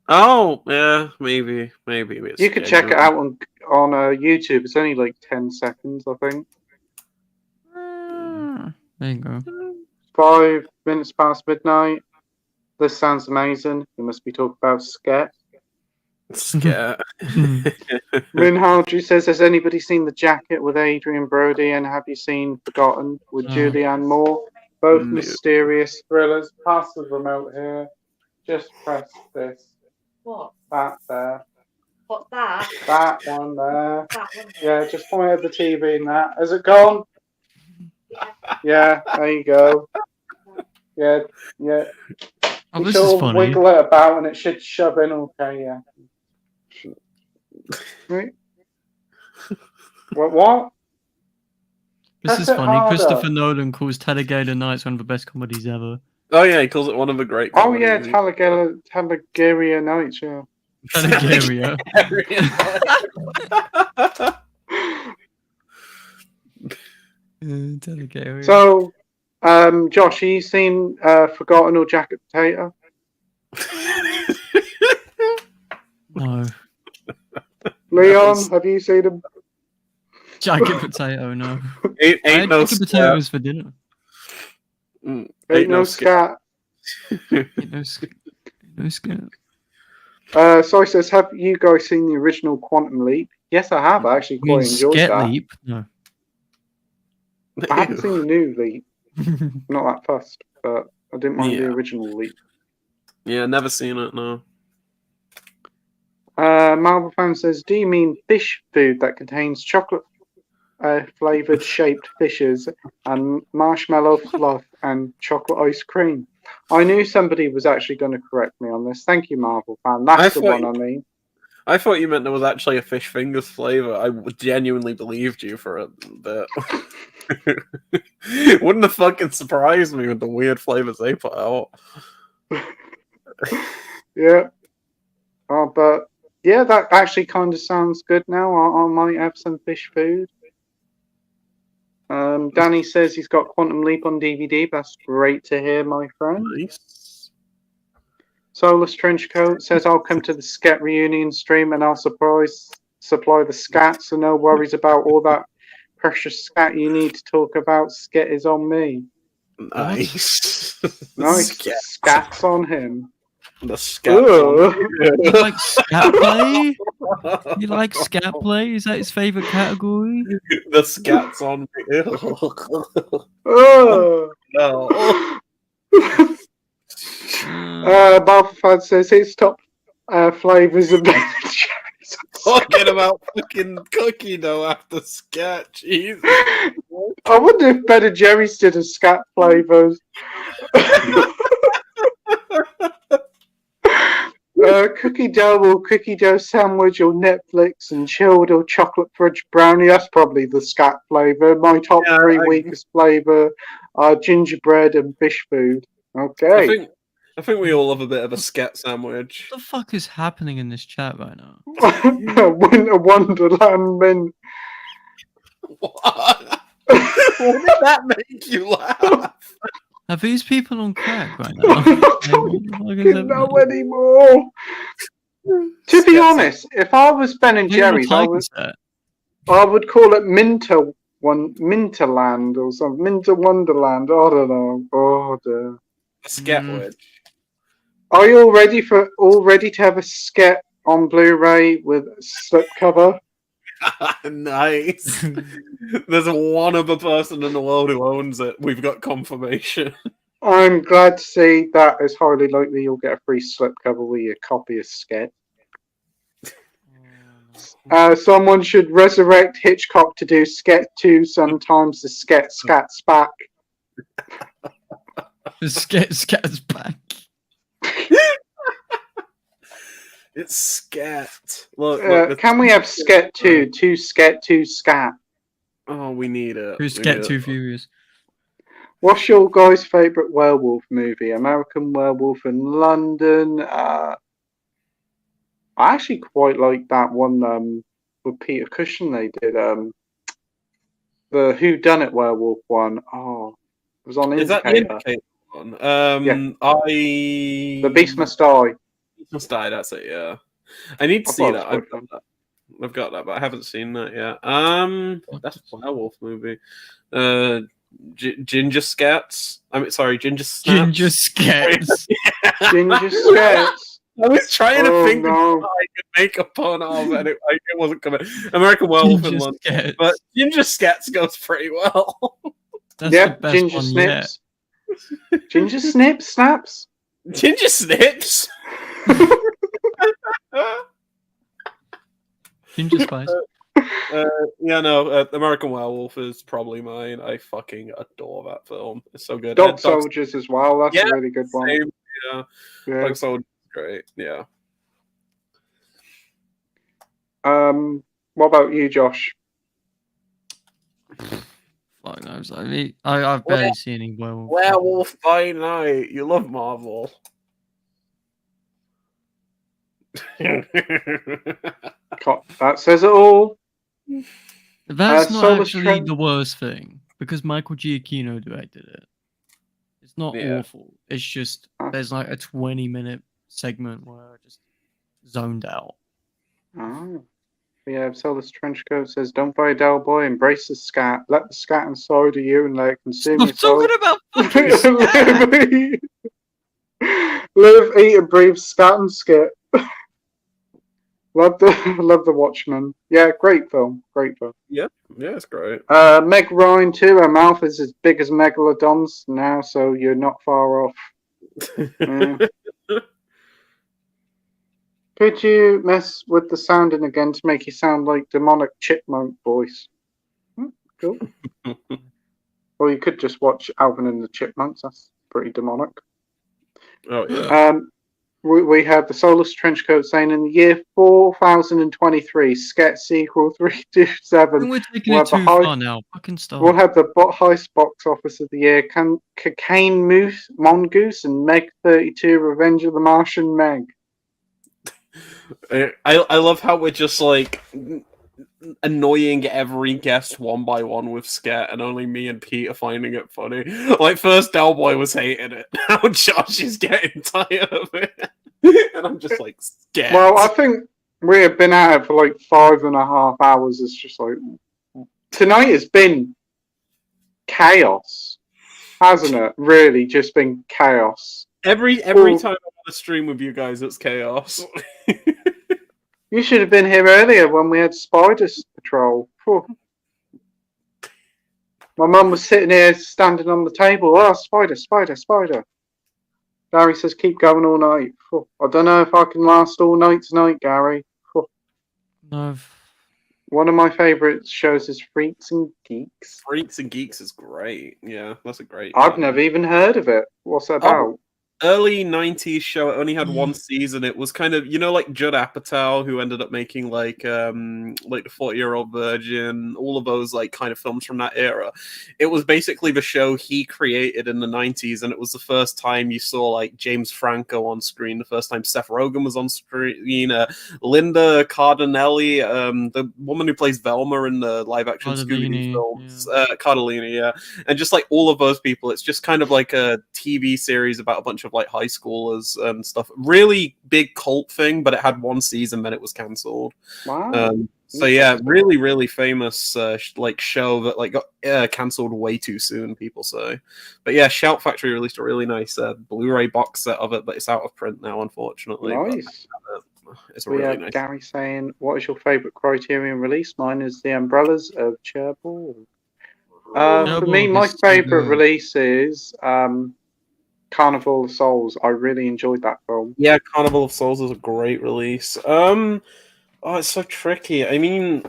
Oh yeah, maybe. You could check it out on YouTube. It's only like 10 seconds, I think. There you go. 5 minutes past midnight. This sounds amazing. You must be talking about Sket. Sket. Moonhaldry says, has anybody seen The Jacket with Adrian Brody, and have you seen Forgotten with Julianne Moore? Both mysterious thrillers. Pass the remote here. Just press this. What? That there. What's that? That one there. That one. Yeah, just point at the TV and that. Has it gone? Yeah, there you go. Yeah. Oh, you this sort is of funny. wiggle it about and it should shove in. Okay, yeah. Right. What? This is Press it funny. harder. Christopher Nolan calls Talladega Nights one of the best comedies ever. Oh yeah, he calls it one of the great. Oh yeah, Talladega Nights. Yeah. Talladega. Talladega. So, Josh, have you seen Forgotten or Jacket Potato? No. Leon, have you seen them? Jacket Potato, no. Ain't I had no jacket potatoes for dinner. Ain't no scat. Ain't no scat. No scat. So he says, have you guys seen the original Quantum Leap? Yes, I have. I actually You mean quite enjoyed Sket that. Leap? No. I haven't seen the new Leap. Not that fussed, but I didn't mind the Yeah. original Leap. Yeah, never seen it. No. Marvel fan says, do you mean fish food that contains chocolate flavored shaped fishes and marshmallow fluff and chocolate ice cream? I knew somebody was actually going to correct me on this. Thank you, Marvel fan. That's the one I mean. I thought you meant there was actually a fish fingers flavor. I genuinely believed you for a bit. Wouldn't have fucking surprised me with the weird flavors they put out. Yeah. But yeah, that actually kind of sounds good now. I might have some fish food. Danny says he's got Quantum Leap on DVD. That's great to hear, my friend. Nice. Solus Trenchcoat says I'll come to the Sket reunion stream and I'll supply the scat, so no worries about all that precious scat you need to talk about. Sket is on me. Nice. Nice. Scat's on him. The scat. You like scat play? You like scat play? Is that his favorite category? The scat's on me. Oh. No. Balfad says his top flavors of Ben & Jerry's. Talking about fucking cookie dough after scat. Jeez. I wonder if Ben & Jerry's did a scat flavors. Cookie dough or cookie dough sandwich or Netflix and chilled or chocolate fudge brownie. That's probably the scat flavor. My top three weakest flavor are gingerbread and fish food. Okay. I think we all have a bit of a scat sandwich. What the fuck is happening in this chat right now? Winter Wonderland mint. What? What did that make you laugh? Are these people on crack right now? I don't know anymore. To be honest, if I was Ben & Jerry's, I would call it Minterland or something. Minter Wonderland. I don't know. Oh dear. Scat wedge. Are you all ready to have a sket on Blu-ray with slipcover? Nice. There's one other person in the world who owns it. We've got confirmation. I'm glad to see that it's highly likely you'll get a free slipcover with your copy of Sket. Someone should resurrect Hitchcock to do Sket 2 sometimes. The Sket scats back. The Sket scats back. It's scat. Look, can we have Sket 2? 2 Sket, 2 scat. Oh, we need it. Who's Sket 2 Furious? What's your guys' favourite werewolf movie? American Werewolf in London. I actually quite like that one with Peter Cushing they did. The Whodunit werewolf one. Oh, it was on Indicator. Is that the Indicator one? Yeah. The Beast Must Die. Must Die, that's it, yeah. I need to see that. I've got that, but I haven't seen that yet. That's a werewolf movie. Ginger Scats. Ginger Snaps. Ginger Scats. Ginger Scats. I was trying to think of no. what I could make a pun of, and it wasn't coming. American Werewolf in London. Scats. But Ginger Scats goes pretty well. That's Yep, the best Ginger one Snips. yet. Ginger Snips? Snaps? Ginger Snips? Ginger Spice. American Werewolf is probably mine. I fucking adore that film. It's so good. Dog Soldiers as well. That's a really good one. Same, yeah. Dog Soldiers is great. Yeah. What about you, Josh? Fuck knows. I've barely seen any werewolf. Werewolf by Night. You love Marvel. That says it all. That's not actually the worst thing, because Michael Giacchino directed it. It's not awful. It's just there's like a 20-minute segment where I just zoned out. Oh. Yeah, Solus Trenchcoat says, don't buy a Del Boy, embrace the scat. Let the scat inside of you and let it consume your soul. I'm talking about fucking scat. Live, eat, and breathe, scat and skip. Love the Watchmen. Yeah, great film. Great film. Yeah, it's great. Meg Ryan too. Her mouth is as big as Megalodon's now, so you're not far off. Yeah. Could you mess with the sounding again to make you sound like demonic chipmunk voice? Cool. Or you could just watch Alvin and the Chipmunks. That's pretty demonic. Oh yeah. We have the Soulless Trenchcoat saying in the year 4023, Sket sequel 327. We're taking it too far now. Fucking stop. We'll have the highest box office of the year. Cocaine Mongoose and Meg 32, Revenge of the Martian Meg. I love how we're just like annoying every guest one by one with Sket, and only me and Pete are finding it funny. Like first Del Boy was hating it, now Josh is getting tired of it, and I'm just like Sket. Well, I think we have been at it for like 5.5 hours. It's just like tonight has been chaos, hasn't it? Really, just been chaos. Every time I'm on a stream with you guys, it's chaos. You should have been here earlier when we had Spider Patrol. Whew. My mum was sitting here standing on the table. Oh, spider. Gary says keep going all night. Whew. I don't know if I can last all night tonight, Gary. Whew. No. One of my favourite shows is Freaks and Geeks. Freaks and Geeks is great. Yeah, that's a great I've show. never even heard of it. What's that about? Early 90s show. It only had one season. It was kind of, like Judd Apatow, who ended up making like the 40-Year-Old Virgin, all of those like kind of films from that era. It was basically the show he created in the 90s, and it was the first time you saw like James Franco on screen, the first time Seth Rogen was on screen, Linda Cardinelli, the woman who plays Velma in the live action Scooby-Doo films, Cardellini, yeah, and just like all of those people. It's just kind of like a TV series about a bunch of like high schoolers and stuff. Really big cult thing, but it had one season, then it was cancelled. Wow. So yeah, really, really famous like show that like got cancelled way too soon, people say. But yeah, Shout Factory released a really nice Blu-ray box set of it, but it's out of print now, unfortunately. Nice. It's We really have nice. Gary saying, what is your favourite Criterion release? Mine is The Umbrellas of Cherbourg. For me, my favourite release is Carnival of Souls. I really enjoyed that film. Yeah, Carnival of Souls is a great release. Oh, it's so tricky. I mean,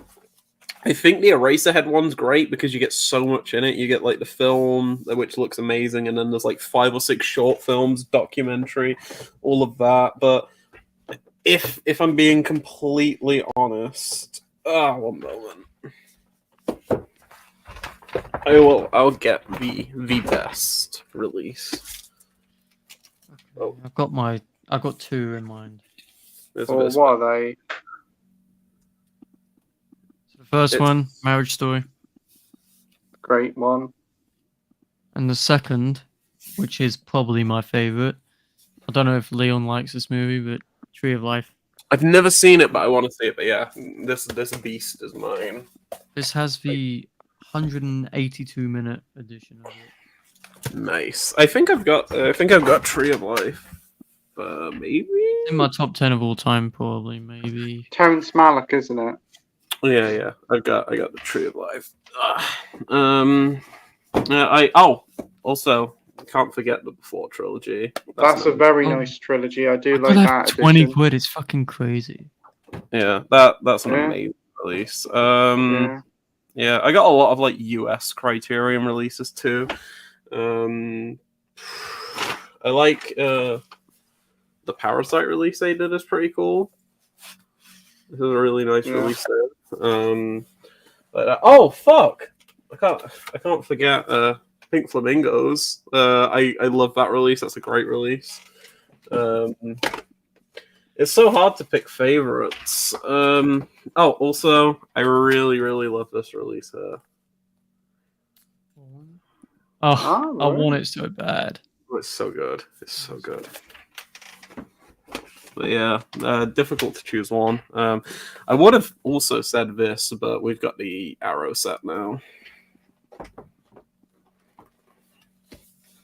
I think the Eraserhead one's great because you get so much in it. You get like the film, which looks amazing, and then there's like 5 or 6 short films, documentary, all of that. But if I'm being completely honest, one moment. I'll get the best release. Oh. I've got 2 in mind. What are they? So the first one, Marriage Story. Great one. And the second, which is probably my favorite. I don't know if Leon likes this movie, but Tree of Life. I've never seen it, but I want to see it. But yeah, this beast is mine. This has the 182-minute edition of it. Nice. I think I've got Tree of Life. Maybe in my top 10 of all time, probably. Maybe Terrence Malick, isn't it? Yeah. I got the Tree of Life. Also can't forget the Before trilogy. That's a very nice trilogy. I do like that. 20 edition. quid. It's fucking crazy. Yeah, that's an amazing release. Yeah, I got a lot of like US Criterion releases too. I like the Parasite release they did is pretty cool. This is a really nice release there. Oh fuck! I can't forget Pink Flamingos. I love that release. That's a great release. It's so hard to pick favorites. Also, I really, really love this release here. I want it so bad. Oh, it's so good. It's so good. But yeah, difficult to choose one. I would have also said this, but we've got the Arrow set now.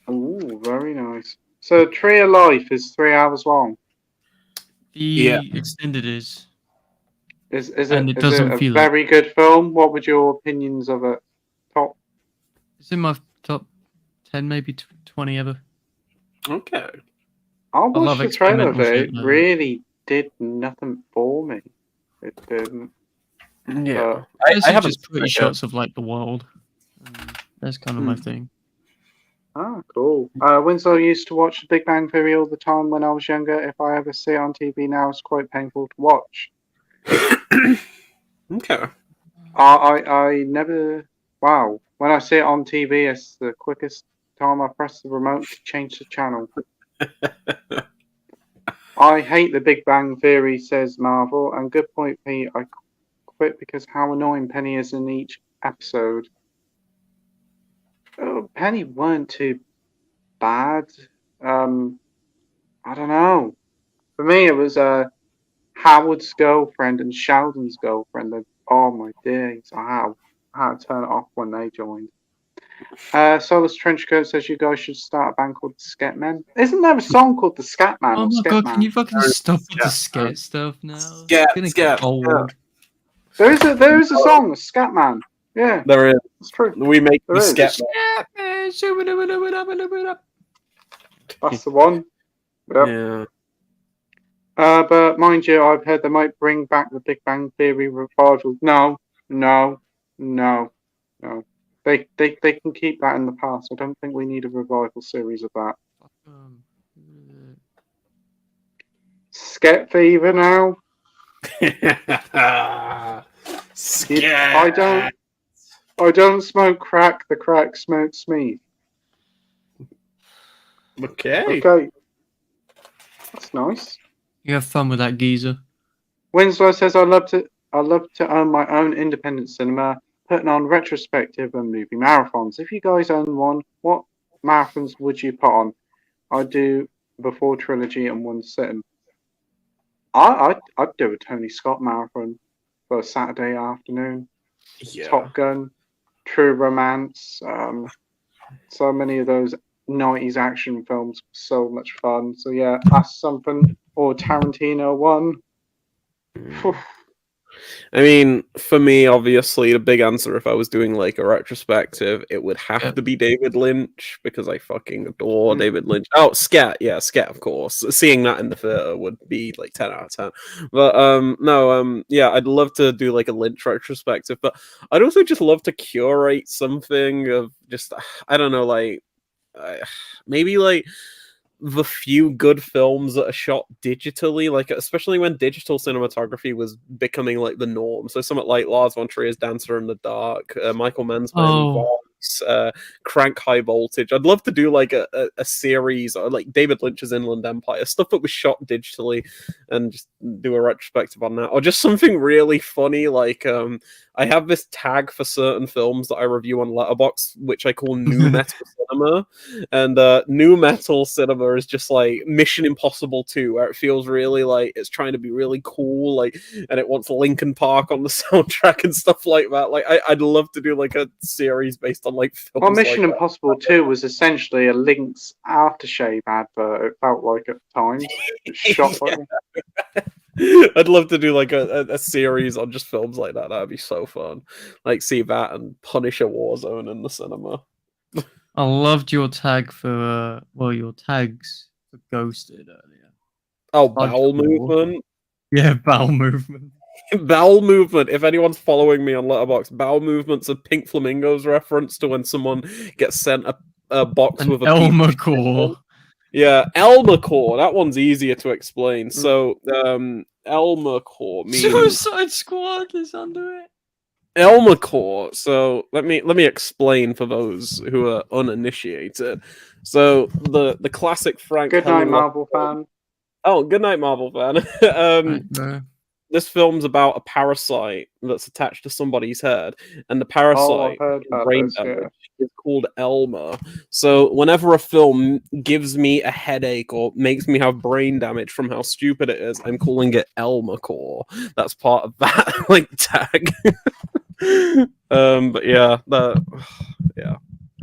Ooh, very nice. So Tree of Life is 3 hours long. The extended is. Is And it it doesn't a feel it. very good film? What would your opinions of it? Top. It's in my top 10, maybe 20 ever. Okay. I love watched the trailer of experimental it. shit It like that. really did nothing for me. It didn't. Yeah. It's I haven't just pretty shots of like the world. That's kind of my thing. Ah, cool. Winslow used to watch The Big Bang Theory all the time when I was younger. If I ever see it on TV now, it's quite painful to watch. Okay. I never. Wow. When I see it on TV, it's the quickest time I press the remote to change the channel. I hate The Big Bang Theory, says Marvel. And good point, Pete. I quit because how annoying Penny is in each episode. Oh, Penny weren't too bad. I don't know. For me, it was Howard's girlfriend and Sheldon's girlfriend. Oh my days! I had to turn it off when they joined. Solus Trenchcoat says you guys should start a band called the Scatmen. Isn't there a song called the Scatman? Oh or my god, can Scatman? you fucking stop with the scat stuff now? Scat, It's scat, getting old. There is a song, the Scatman. Yeah, There is. it's true. We make There the is. scat. That's the one. Yep. Yeah. But mind you, I've heard they might bring back the Big Bang Theory revival. No. They can keep that in the past. I don't think we need a revival series of that. Sket Fever now. Scat. I don't smoke crack. The crack smokes me. Okay. Okay. That's nice. You have fun with that geezer. Winslow says I love to own my own independent cinema, putting on retrospective and movie marathons. If you guys own one, what marathons would you put on? I'd do before trilogy and one sitting. I'd do a Tony Scott marathon for a Saturday afternoon. Yeah. Top Gun, True Romance, so many of those 90s action films, so much fun. So yeah, that's something. Or Tarantino one. I mean, for me, obviously, the big answer if I was doing like a retrospective, it would have to be David Lynch because I fucking adore David Lynch. Oh, Scat, yeah, Scat, of course. Seeing that in the theater would be like 10 out of 10. But yeah, I'd love to do like a Lynch retrospective, but I'd also just love to curate something of just I don't know, like maybe like the few good films that are shot digitally, like especially when digital cinematography was becoming like the norm. So something like Lars von Trier's Dancer in the Dark, Michael Mann's Miami Vice, Crank High Voltage. I'd love to do like a series or like David Lynch's Inland Empire, stuff that was shot digitally, and just do a retrospective on that, or just something really funny. Like I have this tag for certain films that I review on Letterboxd, which I call New Metal Cinema, and New Metal Cinema is just like Mission Impossible 2, where it feels really like it's trying to be really cool, like, and it wants Linkin Park on the soundtrack and stuff like that. Like, I'd love to do like a series based on like films. Well, Mission like Impossible 2 was essentially a Lynx aftershave advert. It felt like at the time. It shot like I'd love to do like a series on just films like that. That'd be so fun. Like see that and Punisher Warzone in the cinema. I loved your tag for your tags for Ghosted earlier. Oh, bowel movement. Yeah, bowel movement. Bowel movement. If anyone's following me on Letterboxd, bowel movement's a Pink Flamingos reference to when someone gets sent a box with a Elmer core. Yeah, Elmer core. That one's easier to explain. So, Elmer core means Suicide Squad is under it. Elmer core. So let me explain for those who are uninitiated. So the classic Frank. Good night, Heller Marvel fan. Oh, good night, Marvel fan. This film's about a parasite that's attached to somebody's head, and the parasite brain damage is called Elmer. So whenever a film gives me a headache or makes me have brain damage from how stupid it is, I'm calling it Elmer core. That's part of that like tag. But yeah, yeah.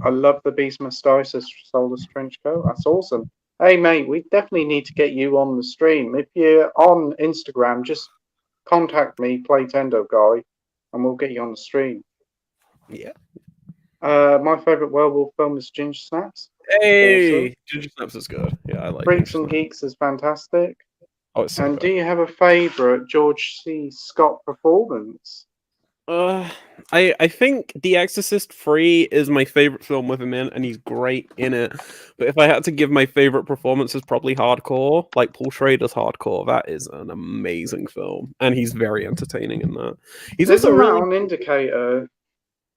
I love the Beast Moustache as Solus Trenchcoat. That's awesome. Hey, mate, we definitely need to get you on the stream. If you're on Instagram, just contact me, Playtendoguy, and we'll get you on the stream. Yeah. My favourite werewolf film is Ginger Snaps. Hey, Awesome. Ginger Snaps is good. Yeah, I like Freaks Ginger and Snaps. Geeks is fantastic. Oh, it's so And good. do you have a favourite George C. Scott performance? I think The Exorcist 3 is my favorite film with him in, and he's great in it. But if I had to give my favorite performance, it's probably Hardcore, like Paul Schrader's Hardcore. That is an amazing film, and he's very entertaining in that. He's Isn't also that really. on Indicator?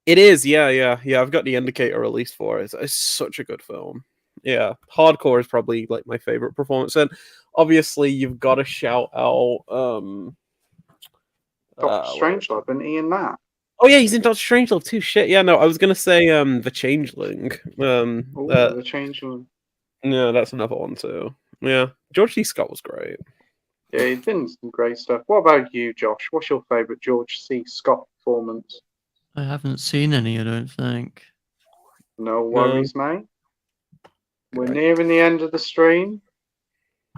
It is, yeah. I've got the Indicator release for it. It's such a good film. Yeah, Hardcore is probably like my favorite performance, and obviously you've got to shout out. Doctor Strangelove, isn't he in that? Oh yeah, he's in Doctor Strangelove too. Shit, yeah. No, I was gonna say The Changeling. The Changeling. Yeah, that's another one too. Yeah, George C. Scott was great. Yeah, he's been in some great stuff. What about you, Josh? What's your favourite George C. Scott performance? I haven't seen any, I don't think. No worries, mate. We're nearing the end of the stream.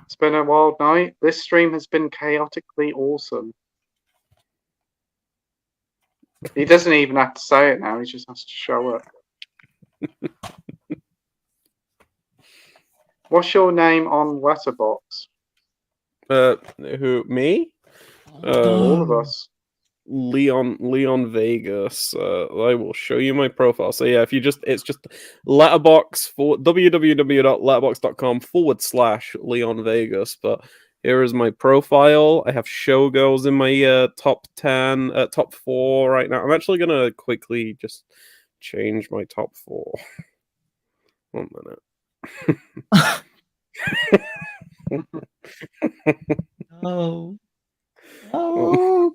It's been a wild night. This stream has been chaotically awesome. He doesn't even have to say it now. He just has to show it. What's your name on Letterboxd? Who? Me? All of us. Leon Vegas. I will show you my profile. So yeah, if you it's just letterbox for www.letterbox.com/Leon Vegas. But here is my profile. I have Showgirls in my top 10, top 4 right now. I'm actually gonna quickly just change my top 4. 1 minute. Oh. Oh.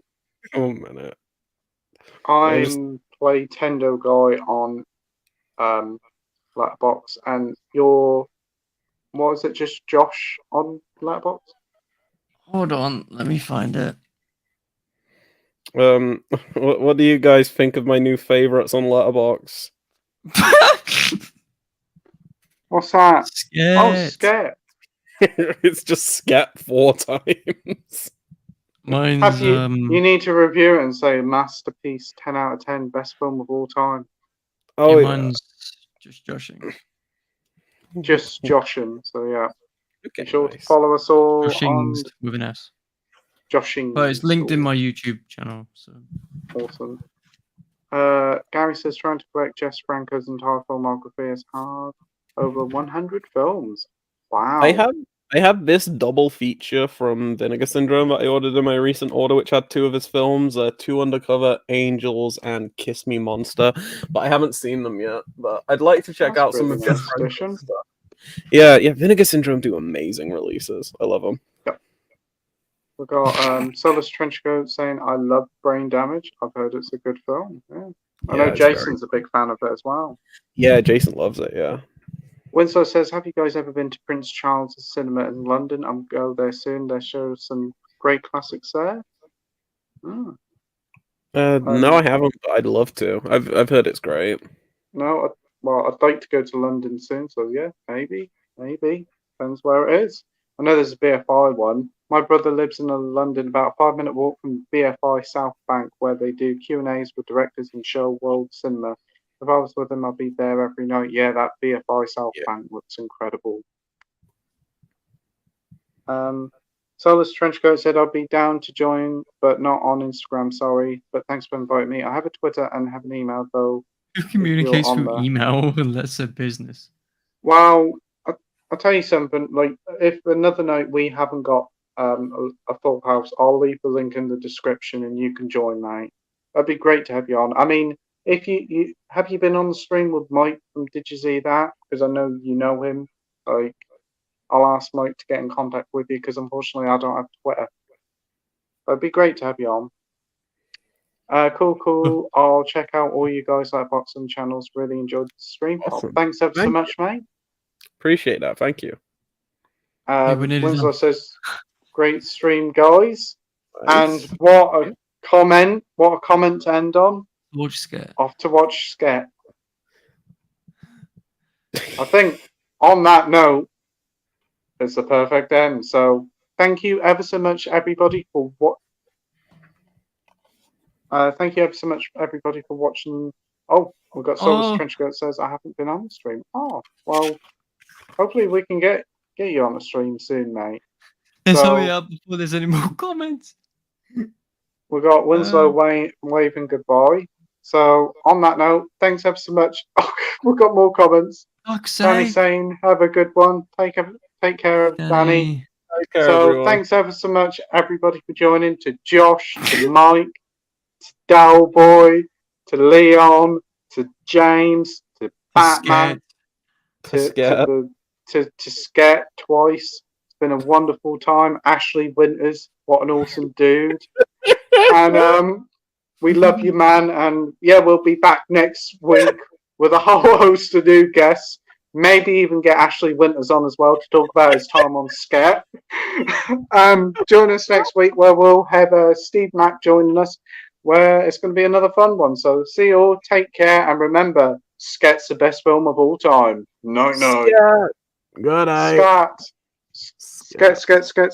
1 minute. I'm Playtendoguy on Letterboxd, and you're, what is it, just Josh on Letterboxd? Hold on, let me find it. What do you guys think of my new favorites on Letterboxd? What's that? Scared. Oh, Scared. It's just scat 4 times. Mine's You need to review it and say masterpiece, 10 out of 10, best film of all time. Oh, yeah, mine's just joshing. Just joshing. So yeah, okay, be sure to follow us all Joshing's on with an S. Joshing. But it's linked in my YouTube channel. So awesome. Gary says trying to collect Jess Franco's entire filmography is hard. Over 100 films. Wow. I have this double feature from Vinegar Syndrome that I ordered in my recent order, which had 2 of his films, 2 Undercover Angels and Kiss Me Monster, but I haven't seen them yet. But I'd like to check out some of Jess Franco's stuff. Yeah, Vinegar Syndrome do amazing releases. I love them. Yep. We've got Solus Trenchcoat saying, I love Brain Damage. I've heard it's a good film. Yeah. I know Jason's a big fan of it as well. Yeah, Jason loves it, yeah. Winslow says, have you guys ever been to Prince Charles' Cinema in London? I'm go there soon. They show some great classics there. No, I haven't, but I'd love to. I've heard it's great. No, I'd like to go to London soon, so yeah, maybe. Depends where it is. I know there's a BFI one. My brother lives in London, about a 5-minute walk from BFI South Bank, where they do Q&As with directors and show world cinema. If I was with them, I'd be there every night. Yeah, that BFI South Bank looks incredible. Solus Trenchcoat said, I'd be down to join, but not on Instagram, sorry. But thanks for inviting me. I have a Twitter and have an email, though. Who communicates through email unless they're business? Well, I'll tell you something. Like, if another night we haven't got a full house, I'll leave the link in the description and you can join, mate. That'd be great to have you on. I mean, if you have you been on the stream with Mike from Did You See That? Because I know you know him. Like, I'll ask Mike to get in contact with you because unfortunately I don't have Twitter. But it'd be great to have you on. Cool. I'll check out all you guys like boxing channels. Really enjoyed the stream. Awesome. Thanks ever so much, mate. Appreciate that. Thank you. Winslow says, great stream, guys. Nice. And what a comment to end on. Watch Scare. Off to watch Scare. I think on that note, It's the perfect end. So thank you ever so much, everybody, for what. Thank you ever so much, everybody, for watching. Oh, we've got Soulless Trenchcoat says I haven't been on the stream. Oh, well, hopefully we can get you on the stream soon, mate. Let's So- hurry up before there's any more comments. We've got Winslow waving goodbye. So on that note, thanks ever so much. We've got more comments. Fuck's Danny sake. saying, have a good one. Take care of Danny. Take care, So everyone. thanks ever so much, everybody, for joining. To Josh, to Mike, to Dalboy, to Leon, to James, to Batman, to Sket twice. It's been a wonderful time. Ashley Winters, what an awesome dude. And we love you, man. And yeah, we'll be back next week with a whole host of new guests. Maybe even get Ashley Winters on as well to talk about his time on Sket. Join us next week where we'll have Steve Mack joining us, where it's going to be another fun one. So see you all, take care, and remember, Sket's the best film of all time. Night night. Yeah. Good night. Sket. Sket.